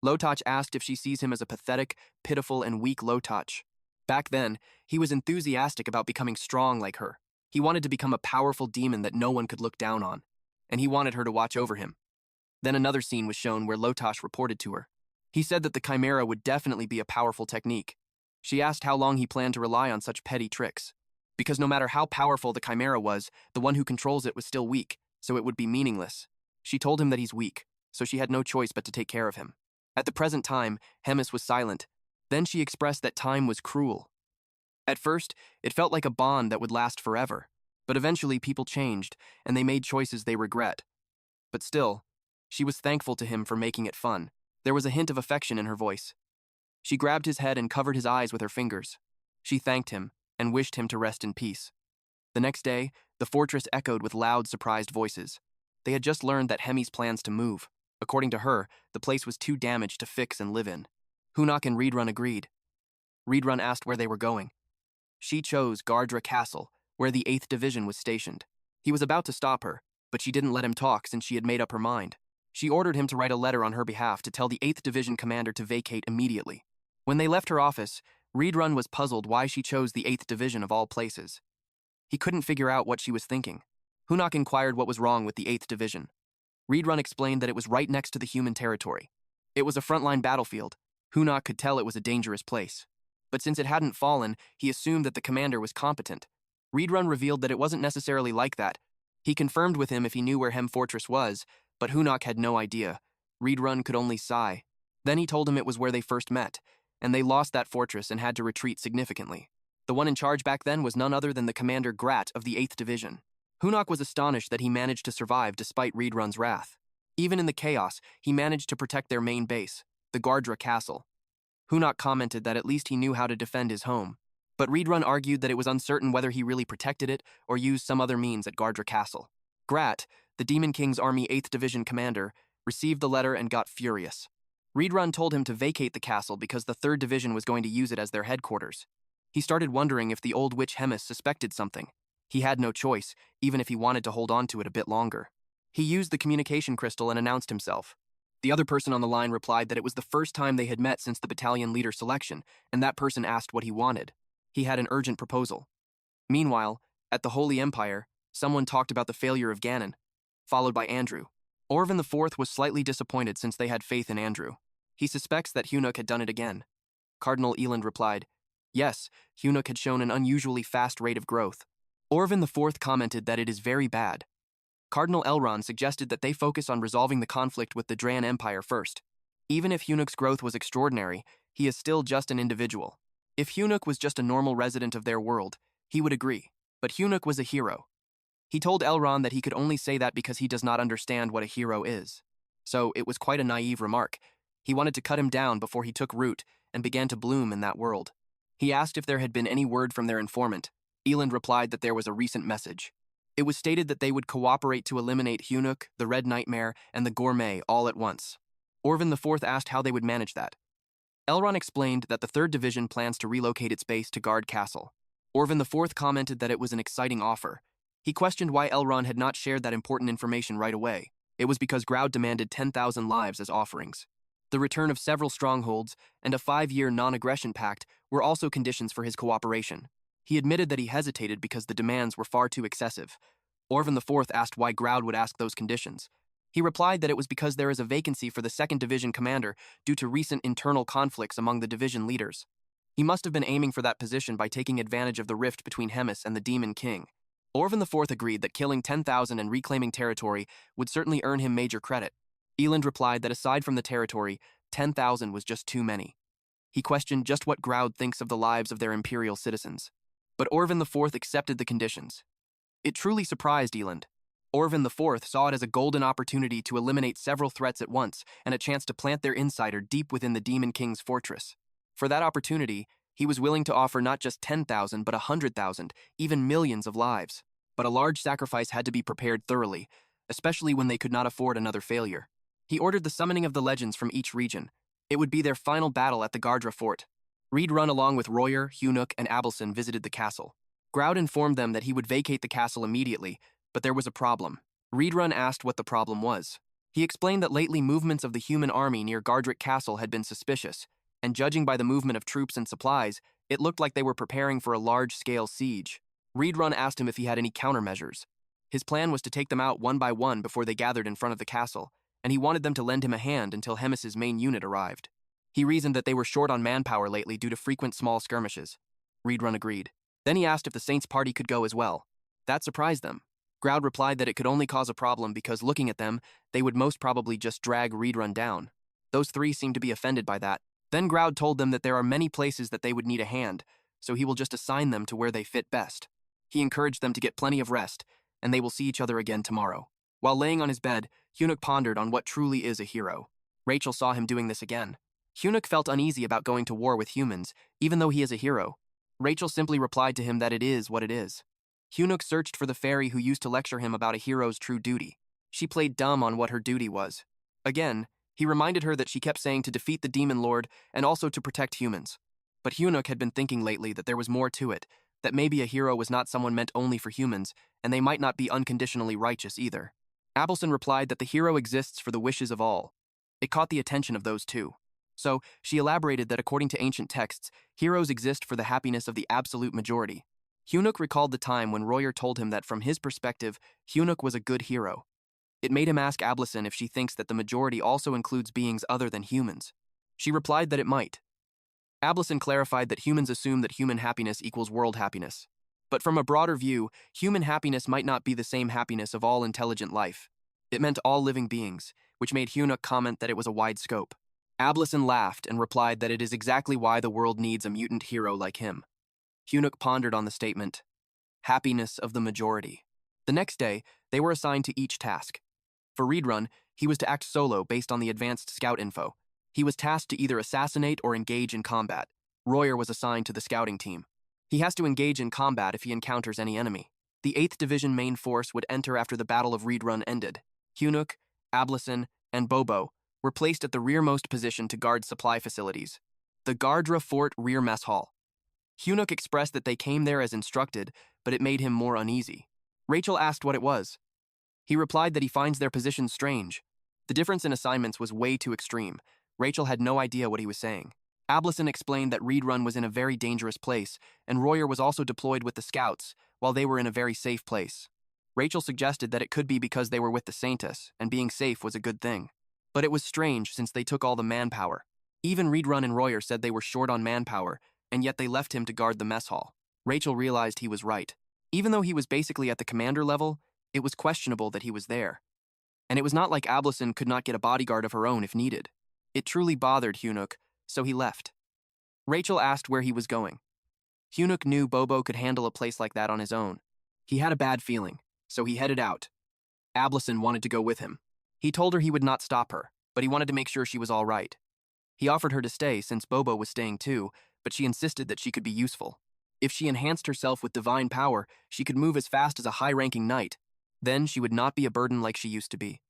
Lotoch asked if she sees him as a pathetic, pitiful, and weak Lotoch. Back then, he was enthusiastic about becoming strong like her. He wanted to become a powerful demon that no one could look down on, and he wanted her to watch over him. Then another scene was shown where Lotoch reported to her. He said that the chimera would definitely be a powerful technique. She asked how long he planned to rely on such petty tricks. Because no matter how powerful the chimera was, the one who controls it was still weak, so it would be meaningless. She told him that he's weak, so she had no choice but to take care of him. At the present time, Hemis was silent. Then she expressed that time was cruel. At first, it felt like a bond that would last forever, but eventually people changed, and they made choices they regret. But still, she was thankful to him for making it fun. There was a hint of affection in her voice. She grabbed his head and covered his eyes with her fingers. She thanked him and wished him to rest in peace. The next day, the fortress echoed with loud, surprised voices. They had just learned that Hemis plans to move. According to her, the place was too damaged to fix and live in. Hyunuk and Reedrun agreed. Reedrun asked where they were going. She chose Gardra Castle, where the 8th Division was stationed. He was about to stop her, but she didn't let him talk since she had made up her mind. She ordered him to write a letter on her behalf to tell the 8th Division commander to vacate immediately. When they left her office, Reedrun was puzzled why she chose the 8th Division of all places. He couldn't figure out what she was thinking. Hyunuk inquired what was wrong with the 8th Division. Reedrun explained that it was right next to the human territory. It was a frontline battlefield. Hyunuk could tell it was a dangerous place. But since it hadn't fallen, he assumed that the commander was competent. Reedrun revealed that it wasn't necessarily like that. He confirmed with him if he knew where Hem Fortress was, but Hyunuk had no idea. Reedrun could only sigh. Then he told him it was where they first met, and they lost that fortress and had to retreat significantly. The one in charge back then was none other than the commander Grat of the 8th Division. Hyunuk was astonished that he managed to survive despite Reedrun's wrath. Even in the chaos, he managed to protect their main base, the Gardra Castle. Hyunuk commented that at least he knew how to defend his home, but Reedrun argued that it was uncertain whether he really protected it or used some other means at Gardra Castle. Grat, the Demon King's Army 8th Division commander, received the letter and got furious. Reedrun told him to vacate the castle because the 3rd Division was going to use it as their headquarters. He started wondering if the old witch Hemis suspected something. He had no choice, even if he wanted to hold on to it a bit longer. He used the communication crystal and announced himself. The other person on the line replied that it was the first time they had met since the battalion leader selection, and that person asked what he wanted. He had an urgent proposal. Meanwhile, at the Holy Empire, someone talked about the failure of Ganon, followed by Andrew. Orvan IV was slightly disappointed since they had faith in Andrew. He suspects that Hyunuk had done it again. Cardinal Eland replied, yes, Hyunuk had shown an unusually fast rate of growth. Orvan IV commented that it is very bad. Cardinal Elrond suggested that they focus on resolving the conflict with the Dran Empire first. Even if Hyunuk's growth was extraordinary, he is still just an individual. If Hyunuk was just a normal resident of their world, he would agree. But Hyunuk was a hero. He told Elrond that he could only say that because he does not understand what a hero is. So it was quite a naive remark. He wanted to cut him down before he took root and began to bloom in that world. He asked if there had been any word from their informant. Eland replied that there was a recent message. It was stated that they would cooperate to eliminate Hyunuk, the Red Nightmare, and the Gourmet all at once. Orvan IV asked how they would manage that. Elrond explained that the 3rd Division plans to relocate its base to Gard Castle. Orvan IV commented that it was an exciting offer. He questioned why Elrond had not shared that important information right away. It was because Groud demanded 10,000 lives as offerings. The return of several strongholds and a 5-year non-aggression pact were also conditions for his cooperation. He admitted that he hesitated because the demands were far too excessive. Orvan IV asked why Groud would ask those conditions. He replied that it was because there is a vacancy for the 2nd Division commander due to recent internal conflicts among the division leaders. He must have been aiming for that position by taking advantage of the rift between Hemis and the Demon King. Orvan IV agreed that killing 10,000 and reclaiming territory would certainly earn him major credit. Eland replied that aside from the territory, 10,000 was just too many. He questioned just what Groud thinks of the lives of their imperial citizens. But Orvan IV accepted the conditions. It truly surprised Eland. Orvan IV saw it as a golden opportunity to eliminate several threats at once and a chance to plant their insider deep within the Demon King's fortress. For that opportunity, he was willing to offer not just 10,000 but 100,000, even millions of lives. But a large sacrifice had to be prepared thoroughly, especially when they could not afford another failure. He ordered the summoning of the legends from each region. It would be their final battle at the Gardra fort. Reedrun along with Royer, Hyunuk, and Abelson visited the castle. Groud informed them that he would vacate the castle immediately, but there was a problem. Reedrun asked what the problem was. He explained that lately movements of the human army near Gardrick Castle had been suspicious, and judging by the movement of troops and supplies, it looked like they were preparing for a large-scale siege. Reedrun asked him if he had any countermeasures. His plan was to take them out one by one before they gathered in front of the castle, and he wanted them to lend him a hand until Hemis's main unit arrived. He reasoned that they were short on manpower lately due to frequent small skirmishes. Reedrun agreed. Then he asked if the Saints party could go as well. That surprised them. Groud replied that it could only cause a problem because looking at them, they would most probably just drag Reedrun down. Those three seemed to be offended by that. Then Groud told them that there are many places that they would need a hand, so he will just assign them to where they fit best. He encouraged them to get plenty of rest, and they will see each other again tomorrow. While laying on his bed, Hyunuk pondered on what truly is a hero. Rachel saw him doing this again. Hyunuk felt uneasy about going to war with humans, even though he is a hero. Rachel simply replied to him that it is what it is. Hyunuk searched for the fairy who used to lecture him about a hero's true duty. She played dumb on what her duty was. Again, he reminded her that she kept saying to defeat the demon lord and also to protect humans. But Hyunuk had been thinking lately that there was more to it, that maybe a hero was not someone meant only for humans, and they might not be unconditionally righteous either. Abelson replied that the hero exists for the wishes of all. It caught the attention of those two. So, she elaborated that according to ancient texts, heroes exist for the happiness of the absolute majority. Hyunuk recalled the time when Royer told him that from his perspective, Hyunuk was a good hero. It made him ask Abelson if she thinks that the majority also includes beings other than humans. She replied that it might. Abelson clarified that humans assume that human happiness equals world happiness. But from a broader view, human happiness might not be the same happiness of all intelligent life. It meant all living beings, which made Hyunuk comment that it was a wide scope. Abelson laughed and replied that it is exactly why the world needs a mutant hero like him. Hyunuk pondered on the statement, happiness of the majority. The next day, they were assigned to each task. For Reedrun, he was to act solo based on the advanced scout info. He was tasked to either assassinate or engage in combat. Royer was assigned to the scouting team. He has to engage in combat if he encounters any enemy. The 8th Division main force would enter after the Battle of Reedrun ended. Hyunuk, Abelson, and Bobo were placed at the rearmost position to guard supply facilities, the Gardra Fort Rear Mess Hall. Hyunuk expressed that they came there as instructed, but it made him more uneasy. Rachel asked what it was. He replied that he finds their position strange. The difference in assignments was way too extreme. Rachel had no idea what he was saying. Abelson explained that Reedrun was in a very dangerous place, and Royer was also deployed with the scouts, while they were in a very safe place. Rachel suggested that it could be because they were with the Saintus, and being safe was a good thing. But it was strange since they took all the manpower. Even Reedrun and Royer said they were short on manpower, and yet they left him to guard the mess hall. Rachel realized he was right. Even though he was basically at the commander level, it was questionable that he was there. And it was not like Abelson could not get a bodyguard of her own if needed. It truly bothered Hyunuk, so he left. Rachel asked where he was going. Hyunuk knew Bobo could handle a place like that on his own. He had a bad feeling, so he headed out. Abelson wanted to go with him. He told her he would not stop her, but he wanted to make sure she was all right. He offered her to stay since Bobo was staying too, but she insisted that she could be useful. If she enhanced herself with divine power, she could move as fast as a high-ranking knight. Then she would not be a burden like she used to be.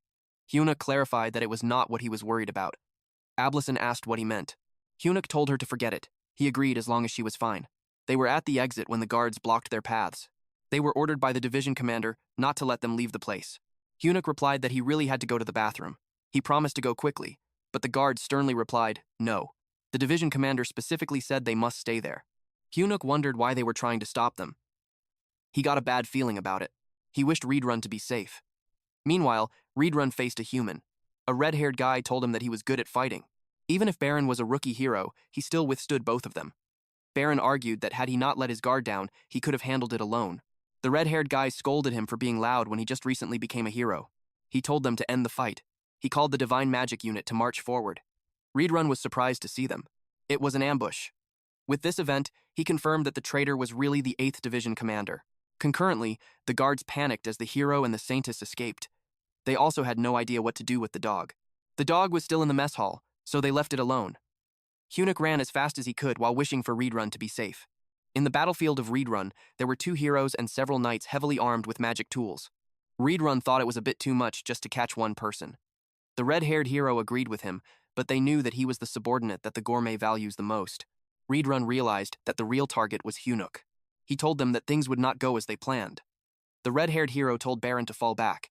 Hyunuk clarified that it was not what he was worried about. Abelson asked what he meant. Hyunuk told her to forget it. He agreed as long as she was fine. They were at the exit when the guards blocked their paths. They were ordered by the division commander not to let them leave the place. Hyunuk replied that he really had to go to the bathroom. He promised to go quickly, but the guards sternly replied, no. The division commander specifically said they must stay there. Hyunuk wondered why they were trying to stop them. He got a bad feeling about it. He wished Reedrun to be safe. Meanwhile, Reedrun faced a human. A red-haired guy told him that he was good at fighting. Even if Baron was a rookie hero, he still withstood both of them. Baron argued that had he not let his guard down, he could have handled it alone. The red-haired guy scolded him for being loud when he just recently became a hero. He told them to end the fight. He called the Divine Magic Unit to march forward. Reedrun was surprised to see them. It was an ambush. With this event, he confirmed that the traitor was really the 8th Division commander. Concurrently, the guards panicked as the hero and the Saintus escaped. They also had no idea what to do with the dog. The dog was still in the mess hall, so they left it alone. Hyunuk ran as fast as he could while wishing for Reedrun to be safe. In the battlefield of Reedrun, there were 2 heroes and several knights heavily armed with magic tools. Reedrun thought it was a bit too much just to catch one person. The red-haired hero agreed with him, but they knew that he was the subordinate that the gourmet values the most. Reedrun realized that the real target was Hyunuk. He told them that things would not go as they planned. The red-haired hero told Baron to fall back.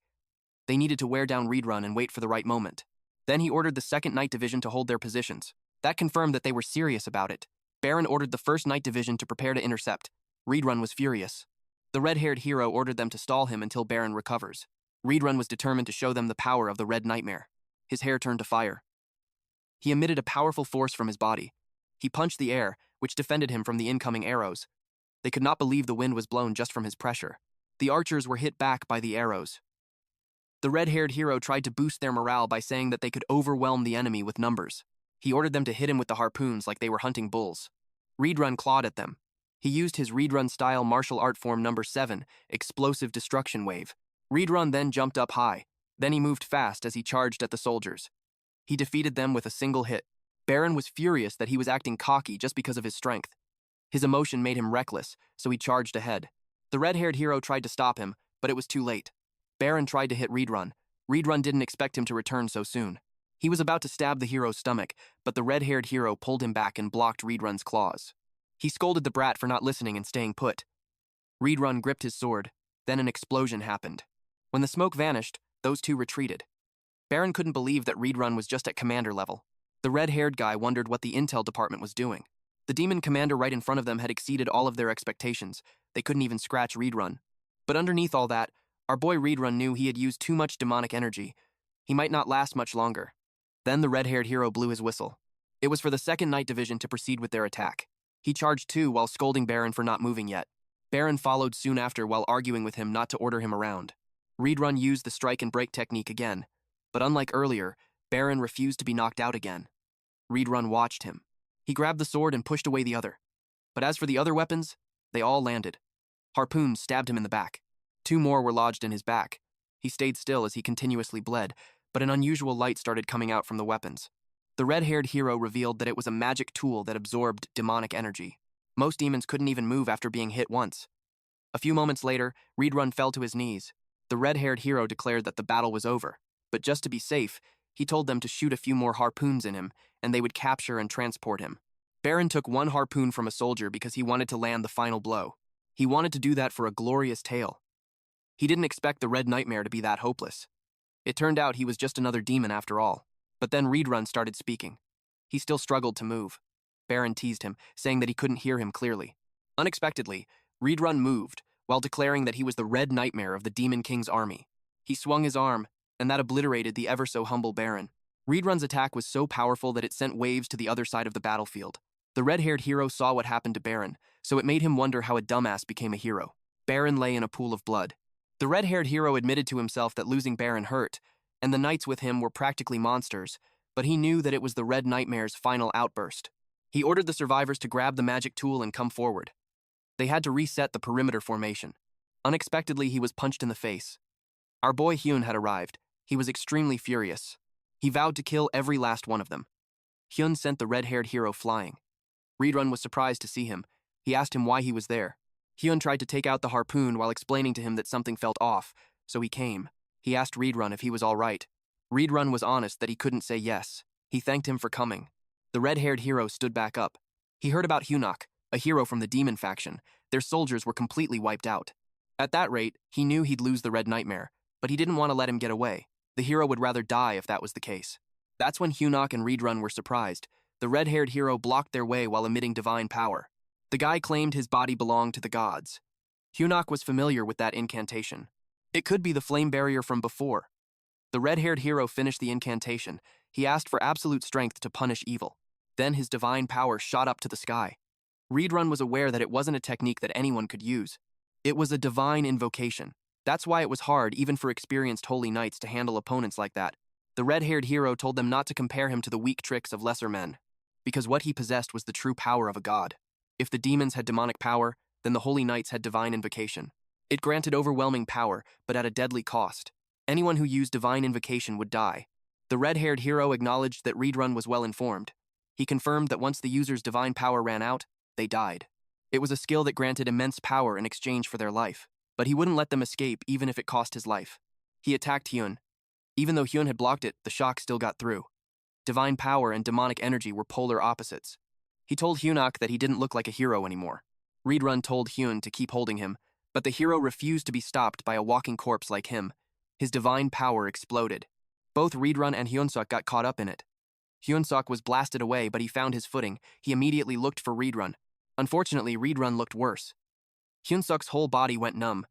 They needed to wear down Reedrun and wait for the right moment. Then he ordered the 2nd Night Division to hold their positions. That confirmed that they were serious about it. Baron ordered the 1st Night Division to prepare to intercept. Reedrun was furious. The red-haired hero ordered them to stall him until Baron recovers. Reedrun was determined to show them the power of the Red Nightmare. His hair turned to fire. He emitted a powerful force from his body. He punched the air, which defended him from the incoming arrows. They could not believe the wind was blown just from his pressure. The archers were hit back by the arrows. The red-haired hero tried to boost their morale by saying that they could overwhelm the enemy with numbers. He ordered them to hit him with the harpoons like they were hunting bulls. Reedrun clawed at them. He used his Reedrun-style martial art form number 7, Explosive Destruction Wave. Reedrun then jumped up high. Then he moved fast as he charged at the soldiers. He defeated them with a single hit. Baron was furious that he was acting cocky just because of his strength. His emotion made him reckless, so he charged ahead. The red-haired hero tried to stop him, but it was too late. Baron tried to hit Reedrun. Reedrun didn't expect him to return so soon. He was about to stab the hero's stomach, but the red-haired hero pulled him back and blocked Reedrun's claws. He scolded the brat for not listening and staying put. Reedrun gripped his sword, then an explosion happened. When the smoke vanished, those two retreated. Baron couldn't believe that Reedrun was just at commander level. The red-haired guy wondered what the intel department was doing. The demon commander right in front of them had exceeded all of their expectations. They couldn't even scratch Reedrun. But underneath all that, our boy Reedrun knew he had used too much demonic energy. He might not last much longer. Then the red-haired hero blew his whistle. It was for the 2nd Night Division to proceed with their attack. He charged too while scolding Baron for not moving yet. Baron followed soon after while arguing with him not to order him around. Reedrun used the strike and break technique again, but unlike earlier, Baron refused to be knocked out again. Reedrun watched him. He grabbed the sword and pushed away the other. But as for the other weapons, they all landed. Harpoons stabbed him in the back. 2 more were lodged in his back. He stayed still as he continuously bled, but an unusual light started coming out from the weapons. The red-haired hero revealed that it was a magic tool that absorbed demonic energy. Most demons couldn't even move after being hit once. A few moments later, Reedrun fell to his knees. The red-haired hero declared that the battle was over, but just to be safe, he told them to shoot a few more harpoons in him, and they would capture and transport him. Baron took 1 harpoon from a soldier because he wanted to land the final blow. He wanted to do that for a glorious tale. He didn't expect the Red Nightmare to be that hopeless. It turned out he was just another demon after all. But then Reedrun started speaking. He still struggled to move. Baron teased him, saying that he couldn't hear him clearly. Unexpectedly, Reedrun moved, while declaring that he was the Red Nightmare of the Demon King's army. He swung his arm, and that obliterated the ever-so-humble Baron. Reedrun's attack was so powerful that it sent waves to the other side of the battlefield. The red-haired hero saw what happened to Baron, so it made him wonder how a dumbass became a hero. Baron lay in a pool of blood. The red-haired hero admitted to himself that losing Baron hurt, and the knights with him were practically monsters, but he knew that it was the Red Nightmare's final outburst. He ordered the survivors to grab the magic tool and come forward. They had to reset the perimeter formation. Unexpectedly, he was punched in the face. Our boy Hyun had arrived. He was extremely furious. He vowed to kill every last one of them. Hyun sent the red-haired hero flying. Reedrun was surprised to see him. He asked him why he was there. Hyun tried to take out the harpoon while explaining to him that something felt off, so he came. He asked Reedrun if he was all right. Reedrun was honest that he couldn't say yes. He thanked him for coming. The red-haired hero stood back up. He heard about Hyunuk, a hero from the demon faction. Their soldiers were completely wiped out. At that rate, he knew he'd lose the Red Nightmare, but he didn't want to let him get away. The hero would rather die if that was the case. That's when Hyunuk and Reedrun were surprised. The red-haired hero blocked their way while emitting divine power. The guy claimed his body belonged to the gods. Hyunuk was familiar with that incantation. It could be the flame barrier from before. The red-haired hero finished the incantation. He asked for absolute strength to punish evil. Then his divine power shot up to the sky. Reedrun was aware that it wasn't a technique that anyone could use. It was a divine invocation. That's why it was hard even for experienced holy knights to handle opponents like that. The red-haired hero told them not to compare him to the weak tricks of lesser men, because what he possessed was the true power of a god. If the demons had demonic power, then the holy knights had divine invocation. It granted overwhelming power, but at a deadly cost. Anyone who used divine invocation would die. The red-haired hero acknowledged that Reedrun was well-informed. He confirmed that once the user's divine power ran out, they died. It was a skill that granted immense power in exchange for their life, but he wouldn't let them escape even if it cost his life. He attacked Hyun. Even though Hyun had blocked it, the shock still got through. Divine power and demonic energy were polar opposites. He told Hyunuk that he didn't look like a hero anymore. Reedrun told Hyun to keep holding him, but the hero refused to be stopped by a walking corpse like him. His divine power exploded. Both Reedrun and Hyunsuk got caught up in it. Hyunsuk was blasted away, but he found his footing. He immediately looked for Reedrun. Unfortunately, Reedrun looked worse. Hyunsuk's whole body went numb.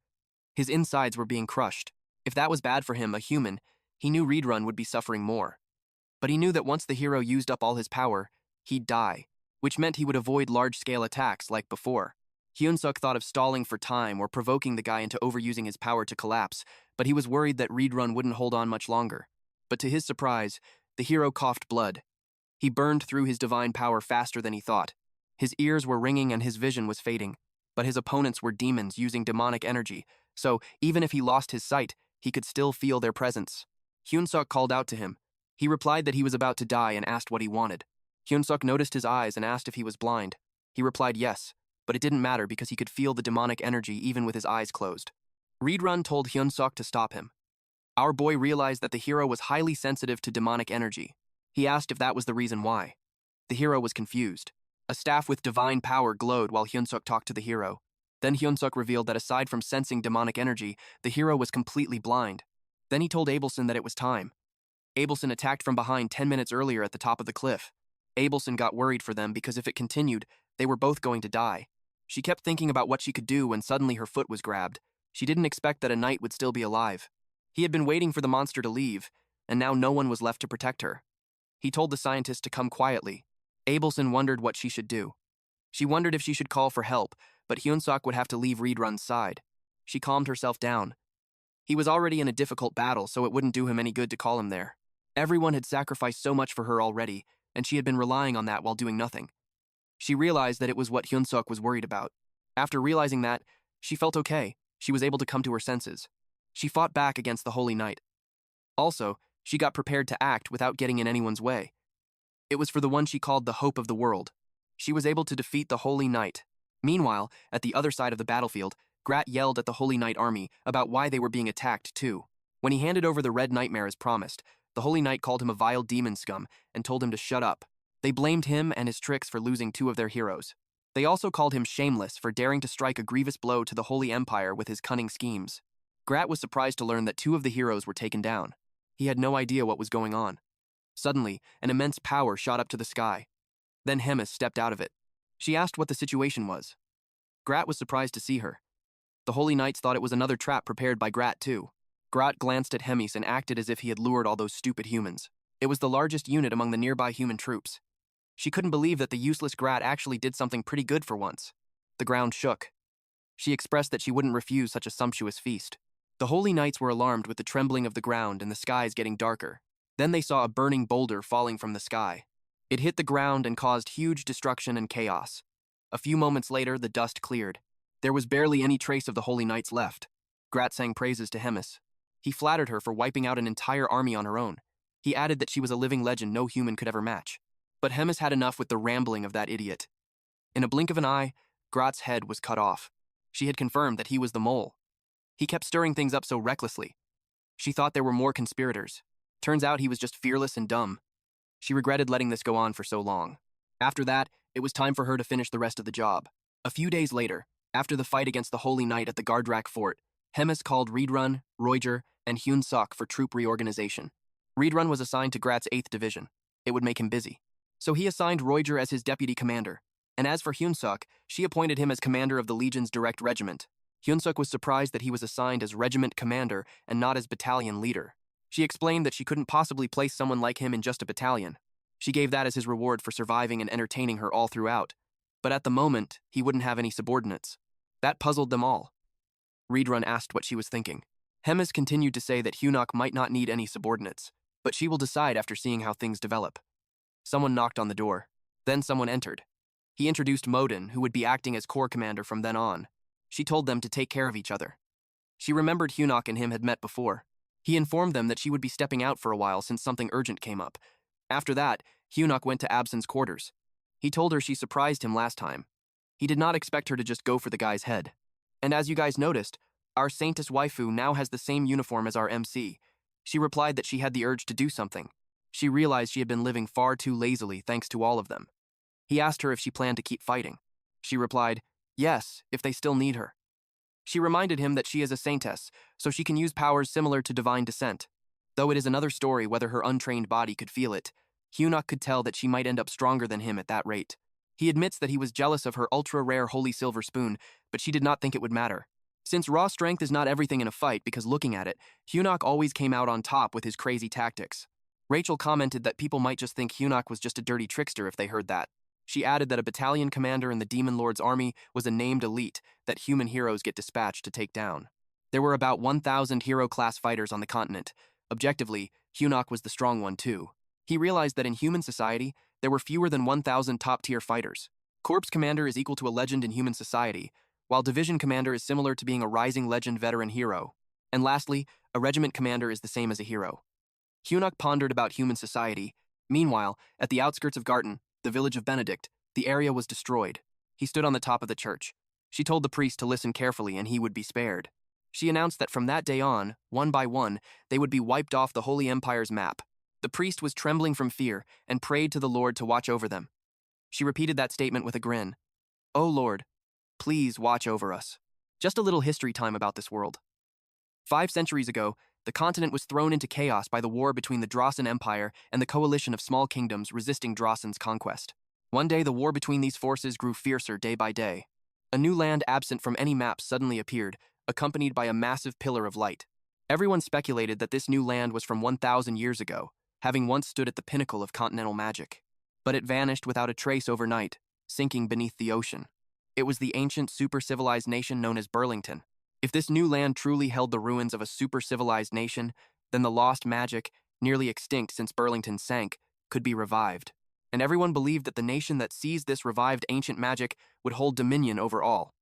His insides were being crushed. If that was bad for him, a human, he knew Reedrun would be suffering more. But he knew that once the hero used up all his power, he'd die, which meant he would avoid large-scale attacks like before. Hyunsuk thought of stalling for time or provoking the guy into overusing his power to collapse, but he was worried that Reedrun wouldn't hold on much longer. But to his surprise, the hero coughed blood. He burned through his divine power faster than he thought. His ears were ringing and his vision was fading, but his opponents were demons using demonic energy, so even if he lost his sight, he could still feel their presence. Hyunsuk called out to him. He replied that he was about to die and asked what he wanted. Hyunsuk noticed his eyes and asked if he was blind. He replied yes, but it didn't matter because he could feel the demonic energy even with his eyes closed. Reedrun told Hyunsuk to stop him. Our boy realized that the hero was highly sensitive to demonic energy. He asked if that was the reason why. The hero was confused. A staff with divine power glowed while Hyunsuk talked to the hero. Then Hyunsuk revealed that aside from sensing demonic energy, the hero was completely blind. Then he told Abelson that it was time. Abelson attacked from behind 10 minutes earlier at the top of the cliff. Abelson got worried for them because if it continued, they were both going to die. She kept thinking about what she could do when suddenly her foot was grabbed. She didn't expect that a knight would still be alive. He had been waiting for the monster to leave, and now no one was left to protect her. He told the scientist to come quietly. Abelson wondered what she should do. She wondered if she should call for help, but Hyunsuk would have to leave Reedrun's side. She calmed herself down. He was already in a difficult battle, so it wouldn't do him any good to call him there. Everyone had sacrificed so much for her already, and she had been relying on that while doing nothing. She realized that it was what Hyunsuk was worried about. After realizing that, she felt okay. She was able to come to her senses. She fought back against the Holy Knight. Also, she got prepared to act without getting in anyone's way. It was for the one she called the Hope of the World. She was able to defeat the Holy Knight. Meanwhile, at the other side of the battlefield, Grat yelled at the Holy Knight army about why they were being attacked too. When he handed over the Red Nightmare as promised, the Holy Knight called him a vile demon scum and told him to shut up. They blamed him and his tricks for losing two of their heroes. They also called him shameless for daring to strike a grievous blow to the Holy Empire with his cunning schemes. Grat was surprised to learn that two of the heroes were taken down. He had no idea what was going on. Suddenly, an immense power shot up to the sky. Then Hemis stepped out of it. She asked what the situation was. Grat was surprised to see her. The Holy Knights thought it was another trap prepared by Grat too. Grat glanced at Hemis and acted as if he had lured all those stupid humans. It was the largest unit among the nearby human troops. She couldn't believe that the useless Grat actually did something pretty good for once. The ground shook. She expressed that she wouldn't refuse such a sumptuous feast. The Holy Knights were alarmed with the trembling of the ground and the skies getting darker. Then they saw a burning boulder falling from the sky. It hit the ground and caused huge destruction and chaos. A few moments later, the dust cleared. There was barely any trace of the Holy Knights left. Grat sang praises to Hemis. He flattered her for wiping out an entire army on her own. He added that she was a living legend no human could ever match. But Hemis had enough with the rambling of that idiot. In a blink of an eye, Grat's head was cut off. She had confirmed that he was the mole. He kept stirring things up so recklessly. She thought there were more conspirators. Turns out he was just fearless and dumb. She regretted letting this go on for so long. After that, it was time for her to finish the rest of the job. A few days later, after the fight against the Holy Knight at the Gardrak Fort, Hemis called Reedrun, Roiger, and Hyunsuk for troop reorganization. Reedrun was assigned to Grat's 8th Division. It would make him busy. So he assigned Roiger as his deputy commander. And as for Hyunsuk, she appointed him as commander of the Legion's direct regiment. Hyunsuk was surprised that he was assigned as regiment commander and not as battalion leader. She explained that she couldn't possibly place someone like him in just a battalion. She gave that as his reward for surviving and entertaining her all throughout. But at the moment, he wouldn't have any subordinates. That puzzled them all. Reedrun asked what she was thinking. Hemis continued to say that Hyunuk might not need any subordinates, but she will decide after seeing how things develop. Someone knocked on the door. Then someone entered. He introduced Modin, who would be acting as corps commander from then on. She told them to take care of each other. She remembered Hyunuk and him had met before. He informed them that she would be stepping out for a while since something urgent came up. After that, Hyunuk went to Abson's quarters. He told her she surprised him last time. He did not expect her to just go for the guy's head. And as you guys noticed, our Saintess waifu now has the same uniform as our MC. She replied that she had the urge to do something. She realized she had been living far too lazily thanks to all of them. He asked her if she planned to keep fighting. She replied, yes, if they still need her. She reminded him that she is a saintess, so she can use powers similar to divine descent. Though it is another story whether her untrained body could feel it, Hyunuk could tell that she might end up stronger than him at that rate. He admits that he was jealous of her ultra-rare holy silver spoon, but she did not think it would matter. Since raw strength is not everything in a fight because looking at it, Hyunuk always came out on top with his crazy tactics. Rachel commented that people might just think Hyunuk was just a dirty trickster if they heard that. She added that a battalion commander in the Demon Lord's army was a named elite that human heroes get dispatched to take down. There were about 1,000 hero-class fighters on the continent. Objectively, Hyunuk was the strong one too. He realized that in human society, there were fewer than 1,000 top-tier fighters. Corps commander is equal to a legend in human society, while division commander is similar to being a rising legend veteran hero. And lastly, a regiment commander is the same as a hero. Hyunuk pondered about human society. Meanwhile, at the outskirts of Garten, the village of Benedict, the area was destroyed. He stood on the top of the church. She told the priest to listen carefully and he would be spared. She announced that from that day on, one by one, they would be wiped off the Holy Empire's map. The priest was trembling from fear and prayed to the Lord to watch over them. She repeated that statement with a grin. "Oh Lord, please watch over us." Just a little history time about this world. 5 centuries ago, the continent was thrown into chaos by the war between the Drasan Empire and the coalition of small kingdoms resisting Drasan's conquest. One day, the war between these forces grew fiercer day by day. A new land absent from any map suddenly appeared, accompanied by a massive pillar of light. Everyone speculated that this new land was from 1,000 years ago, having once stood at the pinnacle of continental magic. But it vanished without a trace overnight, sinking beneath the ocean. It was the ancient super-civilized nation known as Burlington. If this new land truly held the ruins of a super-civilized nation, then the lost magic, nearly extinct since Burlington sank, could be revived. And everyone believed that the nation that seized this revived ancient magic would hold dominion over all.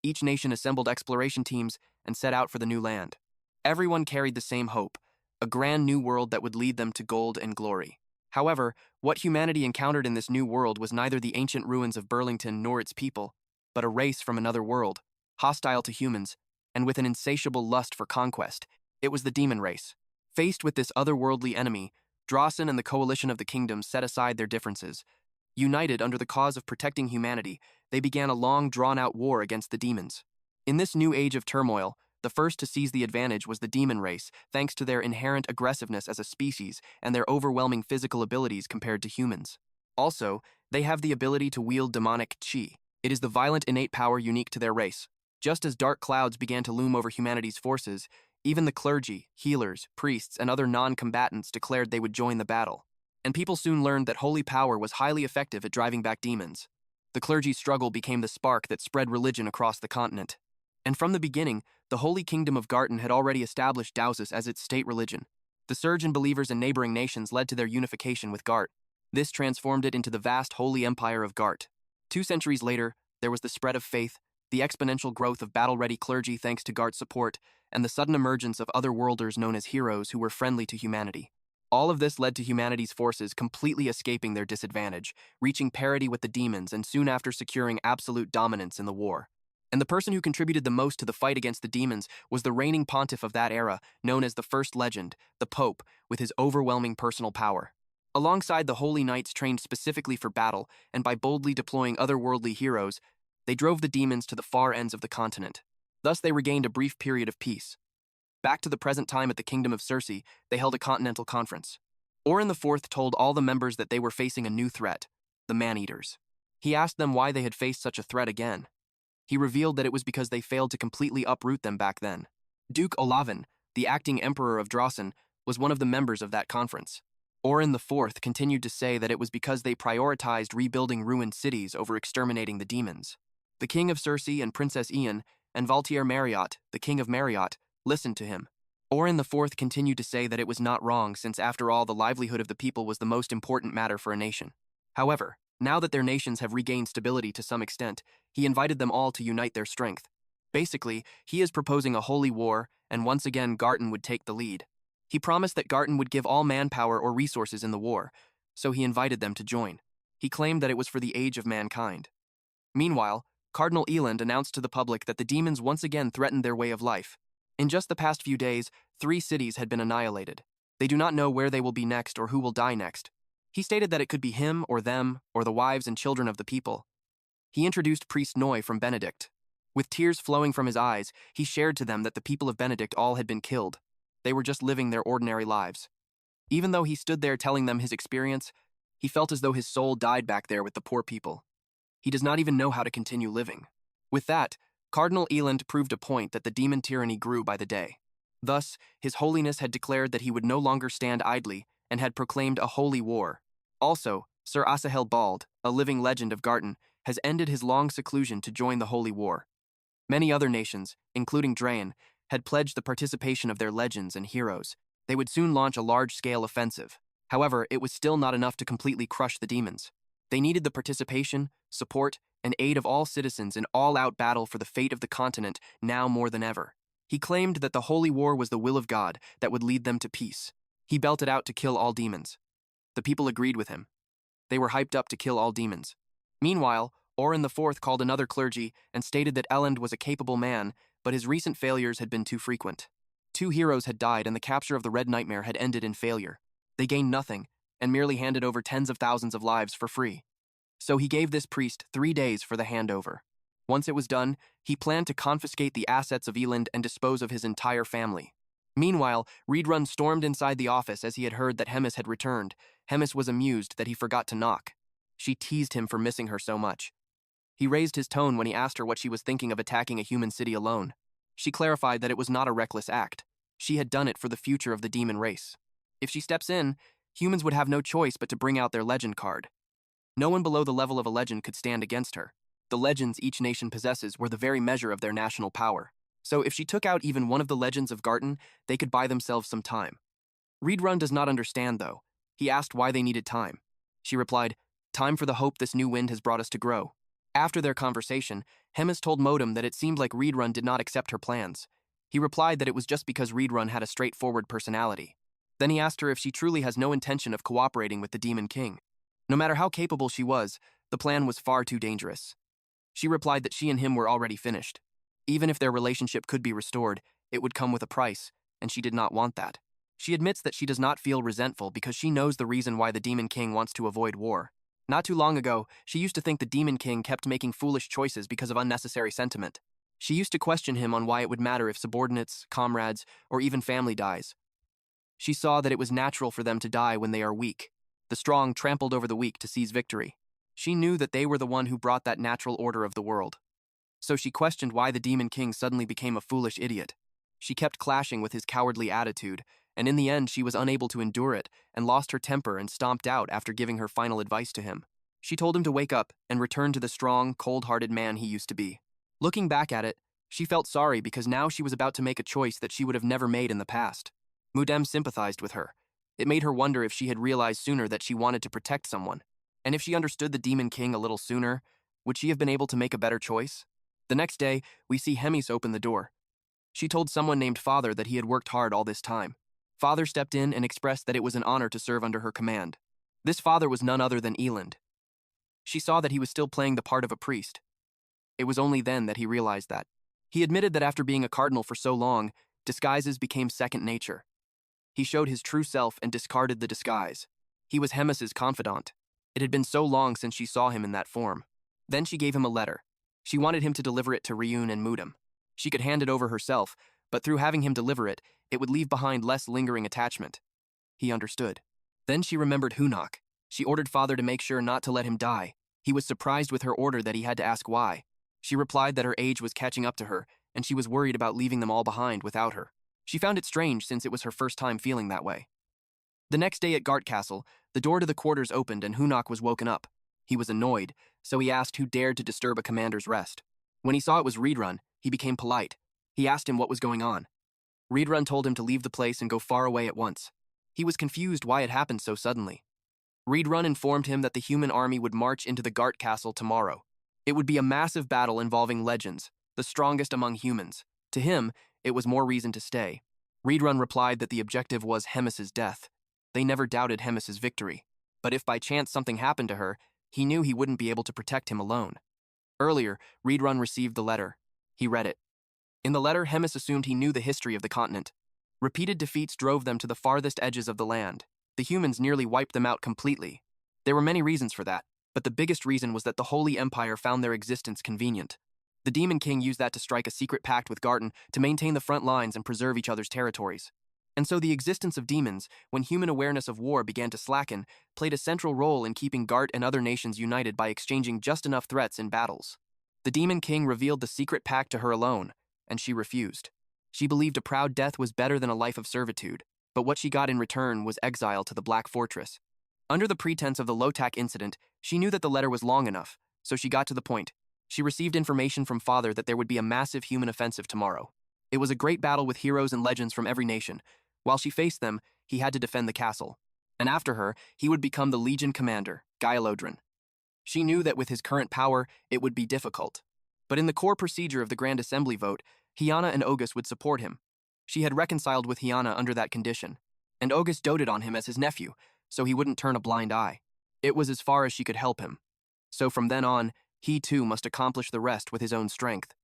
Each nation assembled exploration teams and set out for the new land. Everyone carried the same hope, a grand new world that would lead them to gold and glory. However, what humanity encountered in this new world was neither the ancient ruins of Burlington nor its people, but a race from another world, hostile to humans, and with an insatiable lust for conquest. It was the demon race. Faced with this otherworldly enemy, Drasan and the coalition of the kingdoms set aside their differences. United under the cause of protecting humanity, they began a long, drawn-out war against the demons. In this new age of turmoil, the first to seize the advantage was the demon race, thanks to their inherent aggressiveness as a species and their overwhelming physical abilities compared to humans. Also, they have the ability to wield demonic chi. It is the violent innate power unique to their race. Just as dark clouds began to loom over humanity's forces, even the clergy, healers, priests, and other non-combatants declared they would join the battle. And people soon learned that holy power was highly effective at driving back demons. The clergy's struggle became the spark that spread religion across the continent. And from the beginning, the Holy Kingdom of Garten had already established Dowsus as its state religion. The surge in believers in neighboring nations led to their unification with Gart. This transformed it into the vast Holy Empire of Gart. 2 centuries later, there was the spread of faith, the exponential growth of battle-ready clergy thanks to Gart's support, and the sudden emergence of other worlders known as heroes who were friendly to humanity. All of this led to humanity's forces completely escaping their disadvantage, reaching parity with the demons, and soon after securing absolute dominance in the war. And the person who contributed the most to the fight against the demons was the reigning pontiff of that era, known as the First Legend, the Pope, with his overwhelming personal power. Alongside the holy knights trained specifically for battle, and by boldly deploying otherworldly heroes, they drove the demons to the far ends of the continent. Thus they regained a brief period of peace. Back to the present time at the Kingdom of Circe, they held a continental conference. Orin IV told all the members that they were facing a new threat, the man-eaters. He asked them why they had faced such a threat again. He revealed that it was because they failed to completely uproot them back then. Duke Olavan, the acting emperor of Drasan, was one of the members of that conference. Orin IV continued to say that it was because they prioritized rebuilding ruined cities over exterminating the demons. The king of Circe and Princess Ian, and Valtier Marriott, the king of Marriott, listened to him. Orin IV continued to say that it was not wrong since after all the livelihood of the people was the most important matter for a nation. However, now that their nations have regained stability to some extent, he invited them all to unite their strength. Basically, he is proposing a holy war, and once again Garten would take the lead. He promised that Garten would give all manpower or resources in the war, so he invited them to join. He claimed that it was for the age of mankind. Meanwhile, Cardinal Eland announced to the public that the demons once again threatened their way of life. In just the past few days, 3 cities had been annihilated. They do not know where they will be next or who will die next. He stated that it could be him or them or the wives and children of the people. He introduced Priest Noy from Benedict. With tears flowing from his eyes, he shared to them that the people of Benedict all had been killed. They were just living their ordinary lives. Even though he stood there telling them his experience, he felt as though his soul died back there with the poor people. He does not even know how to continue living. With that, Cardinal Eland proved a point that the demon tyranny grew by the day. Thus, His Holiness had declared that he would no longer stand idly and had proclaimed a holy war. Also, Sir Asahel Bald, a living legend of Garten, has ended his long seclusion to join the holy war. Many other nations, including Draen, had pledged the participation of their legends and heroes. They would soon launch a large-scale offensive. However, it was still not enough to completely crush the demons. They needed the participation, support, and aid of all citizens in all-out battle for the fate of the continent now more than ever. He claimed that the holy war was the will of God that would lead them to peace. He belted out to kill all demons. The people agreed with him. They were hyped up to kill all demons. Meanwhile, Orin IV called another clergy and stated that Elend was a capable man, but his recent failures had been too frequent. 2 heroes had died and the capture of the Red Nightmare had ended in failure. They gained nothing, and merely handed over tens of thousands of lives for free. So he gave this priest 3 days for the handover. Once it was done, he planned to confiscate the assets of Eland and dispose of his entire family. Meanwhile, Reedrun stormed inside the office as he had heard that Hemis had returned. Hemis was amused that he forgot to knock. She teased him for missing her so much. He raised his tone when he asked her what she was thinking of attacking a human city alone. She clarified that it was not a reckless act. She had done it for the future of the demon race. If she steps in, humans would have no choice but to bring out their legend card. No one below the level of a legend could stand against her. The legends each nation possesses were the very measure of their national power. So if she took out even one of the legends of Garten, they could buy themselves some time. Reedrun does not understand, though. He asked why they needed time. She replied, "Time for the hope this new wind has brought us to grow." After their conversation, Hemis told Modem that it seemed like Reedrun did not accept her plans. He replied that it was just because Reedrun had a straightforward personality. Then he asked her if she truly has no intention of cooperating with the Demon King. No matter how capable she was, the plan was far too dangerous. She replied that she and him were already finished. Even if their relationship could be restored, it would come with a price, and she did not want that. She admits that she does not feel resentful because she knows the reason why the Demon King wants to avoid war. Not too long ago, she used to think the Demon King kept making foolish choices because of unnecessary sentiment. She used to question him on why it would matter if subordinates, comrades, or even family dies. She saw that it was natural for them to die when they are weak. The strong trampled over the weak to seize victory. She knew that they were the one who brought that natural order of the world. So she questioned why the Demon King suddenly became a foolish idiot. She kept clashing with his cowardly attitude, and in the end she was unable to endure it and lost her temper and stomped out after giving her final advice to him. She told him to wake up and return to the strong, cold-hearted man he used to be. Looking back at it, she felt sorry because now she was about to make a choice that she would have never made in the past. Mudem sympathized with her. It made her wonder if she had realized sooner that she wanted to protect someone. And if she understood the Demon King a little sooner, would she have been able to make a better choice? The next day, we see Hemis open the door. She told someone named Father that he had worked hard all this time. Father stepped in and expressed that it was an honor to serve under her command. This father was none other than Eland. She saw that he was still playing the part of a priest. It was only then that he realized that. He admitted that after being a cardinal for so long, disguises became second nature. He showed his true self and discarded the disguise. He was Hemis's confidant. It had been so long since she saw him in that form. Then she gave him a letter. She wanted him to deliver it to Ryun and Mudem. She could hand it over herself, but through having him deliver it, it would leave behind less lingering attachment. He understood. Then she remembered Hyunuk. She ordered Father to make sure not to let him die. He was surprised with her order that he had to ask why. She replied that her age was catching up to her, and she was worried about leaving them all behind without her. She found it strange since it was her first time feeling that way. The next day at Gart Castle, the door to the quarters opened and Hyunuk was woken up. He was annoyed, so he asked who dared to disturb a commander's rest. When he saw it was Reedrun, he became polite. He asked him what was going on. Reedrun told him to leave the place and go far away at once. He was confused why it happened so suddenly. Reedrun informed him that the human army would march into the Gart Castle tomorrow. It would be a massive battle involving legends, the strongest among humans. To him, it was more reason to stay. Reedrun replied that the objective was Hemis's death. They never doubted Hemis's victory. But if by chance something happened to her, he knew he wouldn't be able to protect him alone. Earlier, Reedrun received the letter. He read it. In the letter, Hemis assumed he knew the history of the continent. Repeated defeats drove them to the farthest edges of the land. The humans nearly wiped them out completely. There were many reasons for that, but the biggest reason was that the Holy Empire found their existence convenient. The Demon King used that to strike a secret pact with Garten to maintain the front lines and preserve each other's territories. And so the existence of demons, when human awareness of war began to slacken, played a central role in keeping Gart and other nations united by exchanging just enough threats in battles. The Demon King revealed the secret pact to her alone, and she refused. She believed a proud death was better than a life of servitude, but what she got in return was exile to the Black Fortress. Under the pretense of the Lotak incident, she knew that the letter was long enough, so she got to the point. She received information from Father that there would be a massive human offensive tomorrow. It was a great battle with heroes and legends from every nation. While she faced them, he had to defend the castle. And after her, he would become the Legion commander, Gyalodrin. She knew that with his current power, it would be difficult. But in the core procedure of the Grand Assembly vote, Hyana and August would support him. She had reconciled with Hyana under that condition, and August doted on him as his nephew, so he wouldn't turn a blind eye. It was as far as she could help him. So from then on, he too must accomplish the rest with his own strength.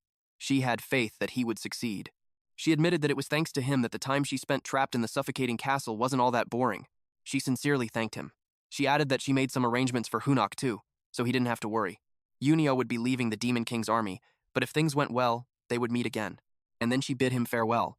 She had faith that he would succeed. She admitted that it was thanks to him that the time she spent trapped in the suffocating castle wasn't all that boring. She sincerely thanked him. She added that she made some arrangements for Hyunuk too, so he didn't have to worry. Yunio would be leaving the Demon King's army, but if things went well, they would meet again. And then she bid him farewell.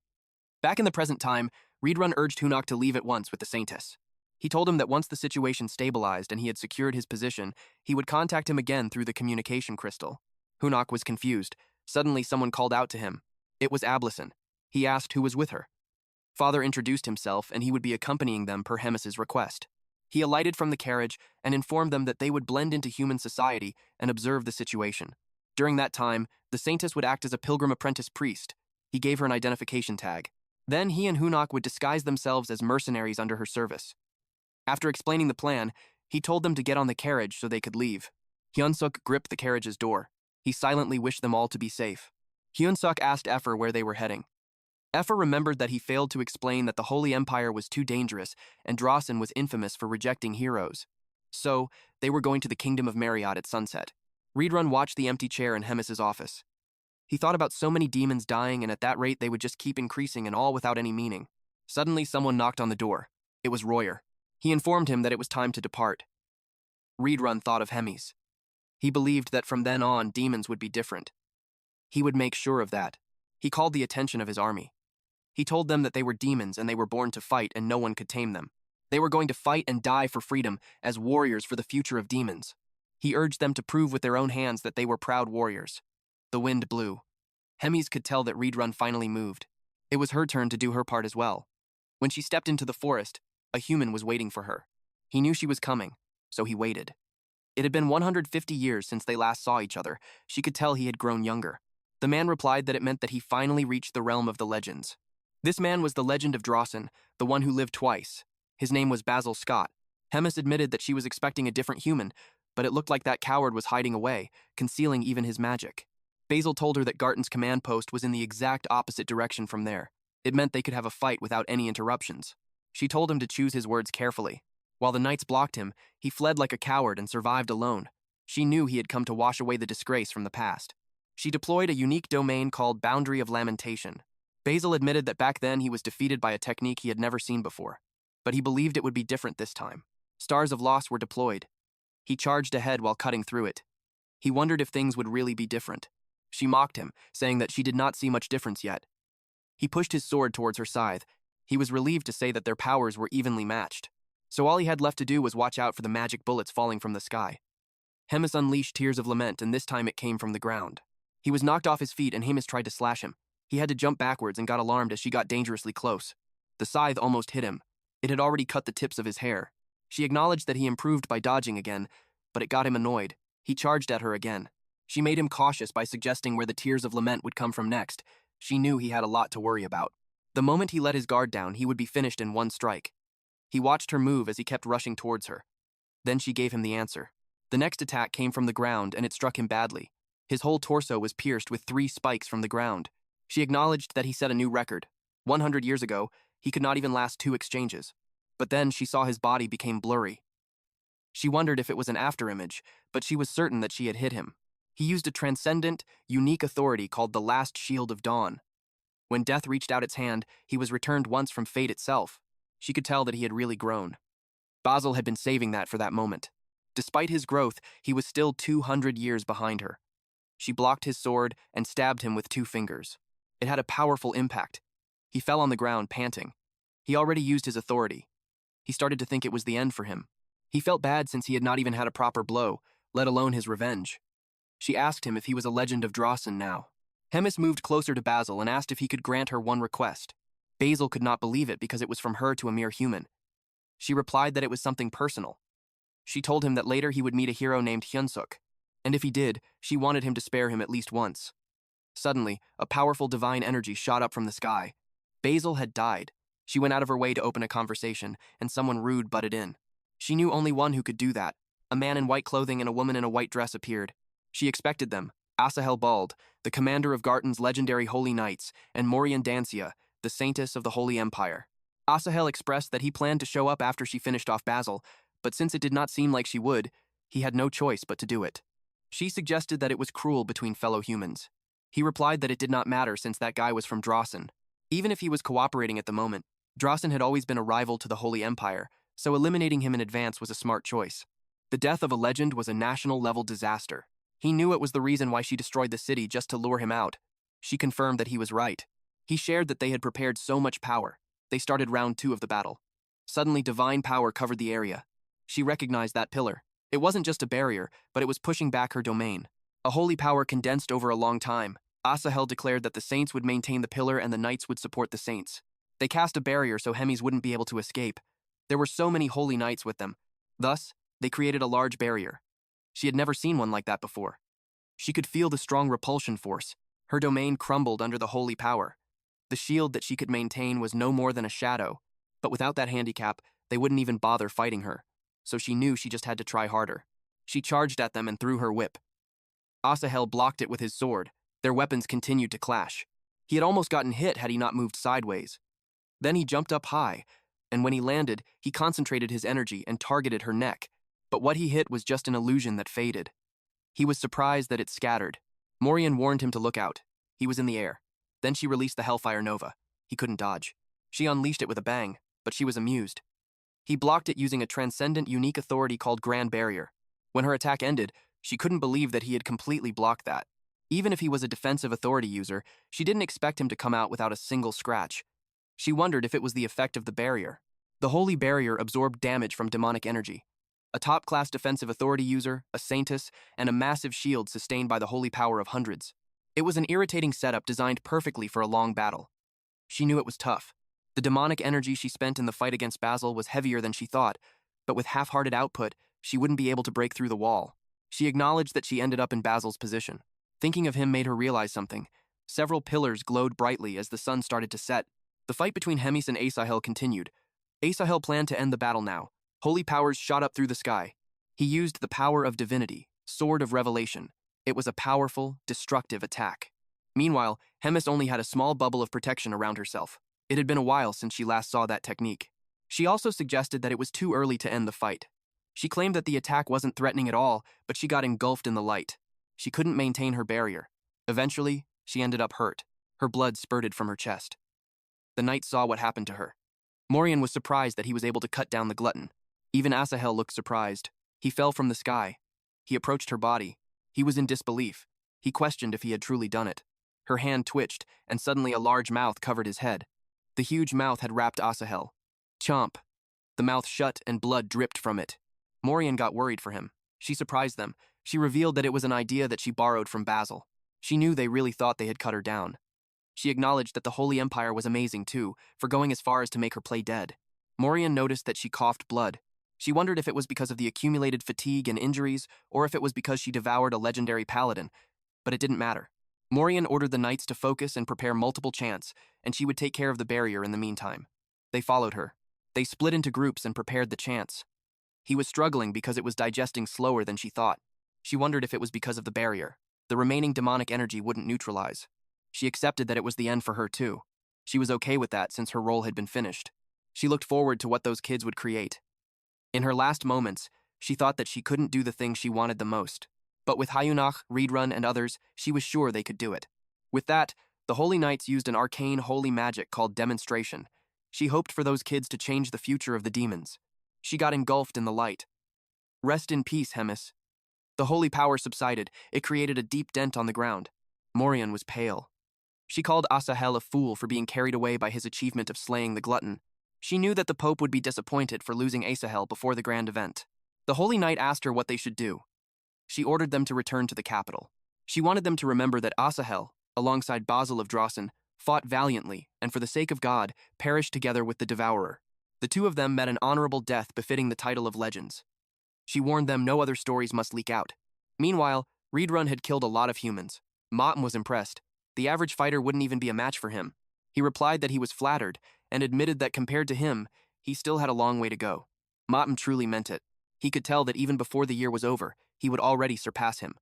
Back in the present time, Reedrun urged Hyunuk to leave at once with the Saintess. He told him that once the situation stabilized and he had secured his position, he would contact him again through the communication crystal. Hyunuk was confused. Suddenly someone called out to him. It was Ablison. He asked who was with her. Father introduced himself and he would be accompanying them per Hemis's request. He alighted from the carriage and informed them that they would blend into human society and observe the situation. During that time, the Saintess would act as a pilgrim apprentice priest. He gave her an identification tag. Then he and Hyunuk would disguise themselves as mercenaries under her service. After explaining the plan, he told them to get on the carriage so they could leave. Hyunsuk gripped the carriage's door. He silently wished them all to be safe. Hyunsuk asked Effer where they were heading. Effer remembered that he failed to explain that the Holy Empire was too dangerous and Drawson was infamous for rejecting heroes. So, they were going to the Kingdom of Marriott at sunset. Reedrun watched the empty chair in Hemis's office. He thought about so many demons dying, and at that rate they would just keep increasing, and all without any meaning. Suddenly someone knocked on the door. It was Royer. He informed him that it was time to depart. Reedrun thought of Hemis. He believed that from then on demons would be different. He would make sure of that. He called the attention of his army. He told them that they were demons and they were born to fight and no one could tame them. They were going to fight and die for freedom as warriors for the future of demons. He urged them to prove with their own hands that they were proud warriors. The wind blew. Hemis could tell that Reedrun finally moved. It was her turn to do her part as well. When she stepped into the forest, a human was waiting for her. He knew she was coming, so he waited. It had been 150 years since they last saw each other. She could tell he had grown younger. The man replied that it meant that he finally reached the realm of the legends. This man was the legend of Drawson, the one who lived twice. His name was Basil Scott. Hemis admitted that she was expecting a different human, but it looked like that coward was hiding away, concealing even his magic. Basil told her that Garton's command post was in the exact opposite direction from there. It meant they could have a fight without any interruptions. She told him to choose his words carefully. While the knights blocked him, he fled like a coward and survived alone. She knew he had come to wash away the disgrace from the past. She deployed a unique domain called Boundary of Lamentation. Basil admitted that back then he was defeated by a technique he had never seen before, but he believed it would be different this time. Stars of Loss were deployed. He charged ahead while cutting through it. He wondered if things would really be different. She mocked him, saying that she did not see much difference yet. He pushed his sword towards her scythe. He was relieved to say that their powers were evenly matched. So all he had left to do was watch out for the magic bullets falling from the sky. Hemis unleashed tears of lament, and this time it came from the ground. He was knocked off his feet and Hemis tried to slash him. He had to jump backwards and got alarmed as she got dangerously close. The scythe almost hit him. It had already cut the tips of his hair. She acknowledged that he improved by dodging again, but it got him annoyed. He charged at her again. She made him cautious by suggesting where the tears of lament would come from next. She knew he had a lot to worry about. The moment he let his guard down, he would be finished in one strike. He watched her move as he kept rushing towards her. Then she gave him the answer. The next attack came from the ground and it struck him badly. His whole torso was pierced with 3 spikes from the ground. She acknowledged that he set a new record. 100 years ago, he could not even last 2 exchanges. But then she saw his body became blurry. She wondered if it was an afterimage, but she was certain that she had hit him. He used a transcendent, unique authority called the Last Shield of Dawn. When death reached out its hand, he was returned once from fate itself. She could tell that he had really grown. Basil had been saving that for that moment. Despite his growth, he was still 200 years behind her. She blocked his sword and stabbed him with 2 fingers. It had a powerful impact. He fell on the ground, panting. He already used his authority. He started to think it was the end for him. He felt bad since he had not even had a proper blow, let alone his revenge. She asked him if he was a legend of Drawson now. Hemis moved closer to Basil and asked if he could grant her one request. Basil could not believe it because it was from her to a mere human. She replied that it was something personal. She told him that later he would meet a hero named Hyunsuk, and if he did, she wanted him to spare him at least once. Suddenly, a powerful divine energy shot up from the sky. Basil had died. She went out of her way to open a conversation, and someone rude butted in. She knew only one who could do that. A man in white clothing and a woman in a white dress appeared. She expected them. Asahel Bald, the commander of Garton's legendary Holy Knights, and Morian Dancia, the saintess of the Holy Empire. Asahel expressed that he planned to show up after she finished off Basil, but since it did not seem like she would, he had no choice but to do it. She suggested that it was cruel between fellow humans. He replied that it did not matter since that guy was from Drawson. Even if he was cooperating at the moment, Drawson had always been a rival to the Holy Empire, so eliminating him in advance was a smart choice. The death of a legend was a national-level disaster. He knew it was the reason why she destroyed the city just to lure him out. She confirmed that he was right. He shared that they had prepared so much power. They started round 2 of the battle. Suddenly, divine power covered the area. She recognized that pillar. It wasn't just a barrier, but it was pushing back her domain. A holy power condensed over a long time. Asahel declared that the saints would maintain the pillar and the knights would support the saints. They cast a barrier so Hemis wouldn't be able to escape. There were so many holy knights with them. Thus, they created a large barrier. She had never seen one like that before. She could feel the strong repulsion force. Her domain crumbled under the holy power. The shield that she could maintain was no more than a shadow, but without that handicap, they wouldn't even bother fighting her. So she knew she just had to try harder. She charged at them and threw her whip. Asahel blocked it with his sword. Their weapons continued to clash. He had almost gotten hit had he not moved sideways. Then he jumped up high, and when he landed, he concentrated his energy and targeted her neck. But what he hit was just an illusion that faded. He was surprised that it scattered. Morian warned him to look out. He was in the air. Then she released the Hellfire Nova. He couldn't dodge. She unleashed it with a bang, but she was amused. He blocked it using a transcendent unique authority called Grand Barrier. When her attack ended, she couldn't believe that he had completely blocked that. Even if he was a defensive authority user, she didn't expect him to come out without a single scratch. She wondered if it was the effect of the barrier. The Holy Barrier absorbed damage from demonic energy. A top-class defensive authority user, a saintess, and a massive shield sustained by the holy power of hundreds. It was an irritating setup designed perfectly for a long battle. She knew it was tough. The demonic energy she spent in the fight against Basil was heavier than she thought, but with half-hearted output, she wouldn't be able to break through the wall. She acknowledged that she ended up in Basil's position. Thinking of him made her realize something. Several pillars glowed brightly as the sun started to set. The fight between Hemis and Asahel continued. Asahel planned to end the battle now. Holy powers shot up through the sky. He used the power of divinity, Sword of Revelation. It was a powerful, destructive attack. Meanwhile, Hemis only had a small bubble of protection around herself. It had been a while since she last saw that technique. She also suggested that it was too early to end the fight. She claimed that the attack wasn't threatening at all, but she got engulfed in the light. She couldn't maintain her barrier. Eventually, she ended up hurt. Her blood spurted from her chest. The knight saw what happened to her. Morian was surprised that he was able to cut down the glutton. Even Asahel looked surprised. He fell from the sky. He approached her body. He was in disbelief. He questioned if he had truly done it. Her hand twitched, and suddenly a large mouth covered his head. The huge mouth had wrapped Asahel. Chomp. The mouth shut and blood dripped from it. Morian got worried for him. She surprised them. She revealed that it was an idea that she borrowed from Basil. She knew they really thought they had cut her down. She acknowledged that the Holy Empire was amazing too, for going as far as to make her play dead. Morian noticed that she coughed blood. She wondered if it was because of the accumulated fatigue and injuries, or if it was because she devoured a legendary paladin, but it didn't matter. Morian ordered the knights to focus and prepare multiple chants, and she would take care of the barrier in the meantime. They followed her. They split into groups and prepared the chants. He was struggling because it was digesting slower than she thought. She wondered if it was because of the barrier. The remaining demonic energy wouldn't neutralize. She accepted that it was the end for her too. She was okay with that since her role had been finished. She looked forward to what those kids would create. In her last moments, she thought that she couldn't do the thing she wanted the most. But with Hyunuk, Reedrun, and others, she was sure they could do it. With that, the Holy Knights used an arcane holy magic called Demonstration. She hoped for those kids to change the future of the demons. She got engulfed in the light. Rest in peace, Hemis. The holy power subsided. It created a deep dent on the ground. Morian was pale. She called Asahel a fool for being carried away by his achievement of slaying the glutton. She knew that the Pope would be disappointed for losing Asahel before the grand event. The Holy Knight asked her what they should do. She ordered them to return to the capital. She wanted them to remember that Asahel, alongside Basil of Drawson, fought valiantly and for the sake of God, perished together with the Devourer. The two of them met an honorable death befitting the title of legends. She warned them no other stories must leak out. Meanwhile, Reedrun had killed a lot of humans. Motten was impressed. The average fighter wouldn't even be a match for him. He replied that he was flattered and admitted that compared to him, he still had a long way to go. Motten truly meant it. He could tell that even before the year was over, he would already surpass him.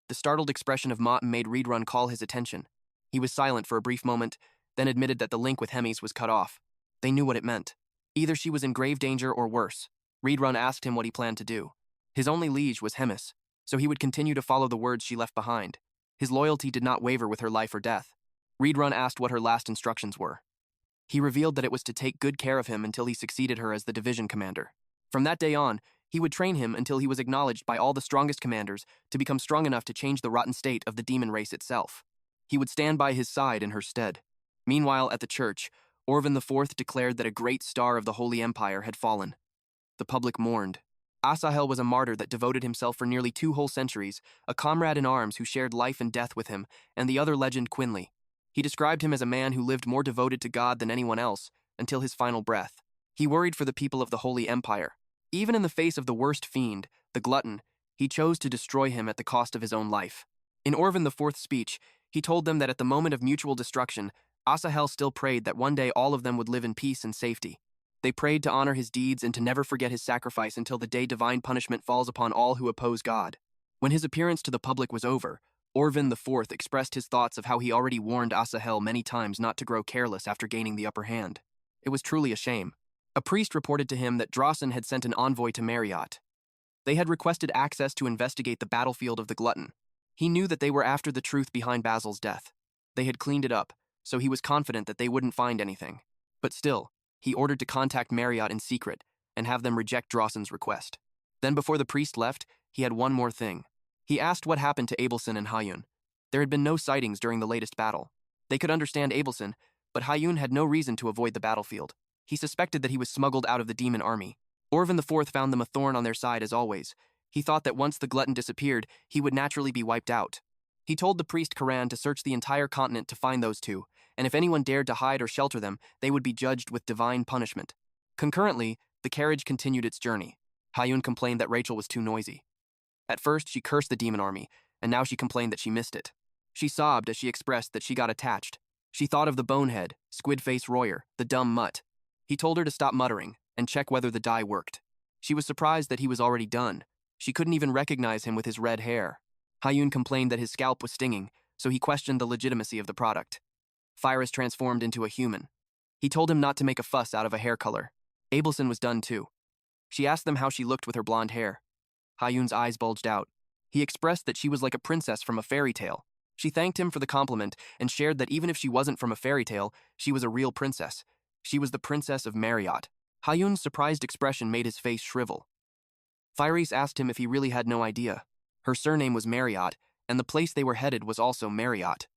The startled expression of Motten made Reedrun call his attention. He was silent for a brief moment, then admitted that the link with Hemis was cut off. They knew what it meant. Either she was in grave danger or worse. Reedrun asked him what he planned to do. His only liege was Hemis, so he would continue to follow the words she left behind. His loyalty did not waver with her life or death. Reedrun asked what her last instructions were. He revealed that it was to take good care of him until he succeeded her as the division commander. From that day on, he would train him until he was acknowledged by all the strongest commanders to become strong enough to change the rotten state of the demon race itself. He would stand by his side in her stead. Meanwhile, at the church, Orvan IV declared that a great star of the Holy Empire had fallen. The public mourned. Asahel was a martyr that devoted himself for nearly 2 whole centuries, a comrade in arms who shared life and death with him, and the other legend Quinley. He described him as a man who lived more devoted to God than anyone else, until his final breath. He worried for the people of the Holy Empire. Even in the face of the worst fiend, the glutton, he chose to destroy him at the cost of his own life. In Orvan IV's speech, he told them that at the moment of mutual destruction, Asahel still prayed that one day all of them would live in peace and safety. They prayed to honor his deeds and to never forget his sacrifice until the day divine punishment falls upon all who oppose God. When his appearance to the public was over, Orvan IV expressed his thoughts of how he already warned Asahel many times not to grow careless after gaining the upper hand. It was truly a shame. A priest reported to him that Drossen had sent an envoy to Marriott. They had requested access to investigate the battlefield of the glutton. He knew that they were after the truth behind Basil's death. They had cleaned it up, so he was confident that they wouldn't find anything. But still, he ordered to contact Marriott in secret and have them reject Drossen's request. Then before the priest left, he had one more thing. He asked what happened to Abelson and Hyun. There had been no sightings during the latest battle. They could understand Abelson, but Hyun had no reason to avoid the battlefield. He suspected that he was smuggled out of the demon army. Orvan IV found them a thorn on their side as always. He thought that once the glutton disappeared, he would naturally be wiped out. He told the priest Karan to search the entire continent to find those two, and if anyone dared to hide or shelter them, they would be judged with divine punishment. Concurrently, the carriage continued its journey. Hyun complained that Rachel was too noisy. At first, she cursed the demon army, and now she complained that she missed it. She sobbed as she expressed that she got attached. She thought of the bonehead, squid-face Royer, the dumb mutt. He told her to stop muttering and check whether the dye worked. She was surprised that he was already done. She couldn't even recognize him with his red hair. Hyun complained that his scalp was stinging, so he questioned the legitimacy of the product. Phyrus transformed into a human. He told him not to make a fuss out of a hair color. Abelson was done too. She asked them how she looked with her blonde hair. Hyun's eyes bulged out. He expressed that she was like a princess from a fairy tale. She thanked him for the compliment and shared that even if she wasn't from a fairy tale, she was a real princess. She was the princess of Marriott. Hyun's surprised expression made his face shrivel. Phyrus asked him if he really had no idea. Her surname was Marriott, and the place they were headed was also Marriott.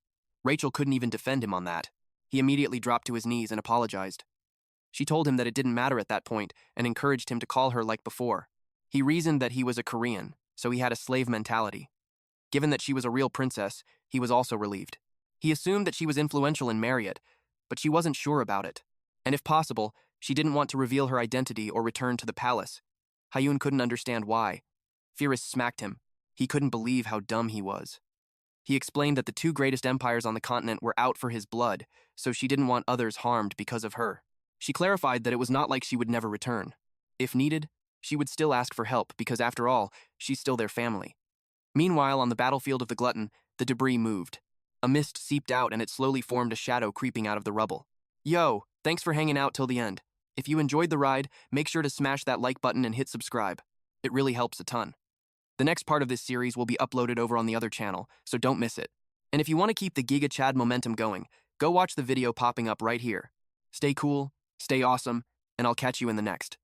Rachel couldn't even defend him on that. He immediately dropped to his knees and apologized. She told him that it didn't matter at that point and encouraged him to call her like before. He reasoned that he was a Korean, so he had a slave mentality. Given that she was a real princess, he was also relieved. He assumed that she was influential in Marriott, but she wasn't sure about it. And if possible, she didn't want to reveal her identity or return to the palace. Hyun couldn't understand why. Phyrus smacked him. He couldn't believe how dumb he was. He explained that the 2 greatest empires on the continent were out for his blood, so she didn't want others harmed because of her. She clarified that it was not like she would never return. If needed, she would still ask for help because, after all, she's still their family. Meanwhile, on the battlefield of the glutton, the debris moved. A mist seeped out and it slowly formed a shadow creeping out of the rubble. Yo, thanks for hanging out till the end. If you enjoyed the ride, make sure to smash that like button and hit subscribe. It really helps a ton. The next part of this series will be uploaded over on the other channel, so don't miss it. And if you want to keep the Giga Chad momentum going, go watch the video popping up right here. Stay cool, stay awesome, and I'll catch you in the next.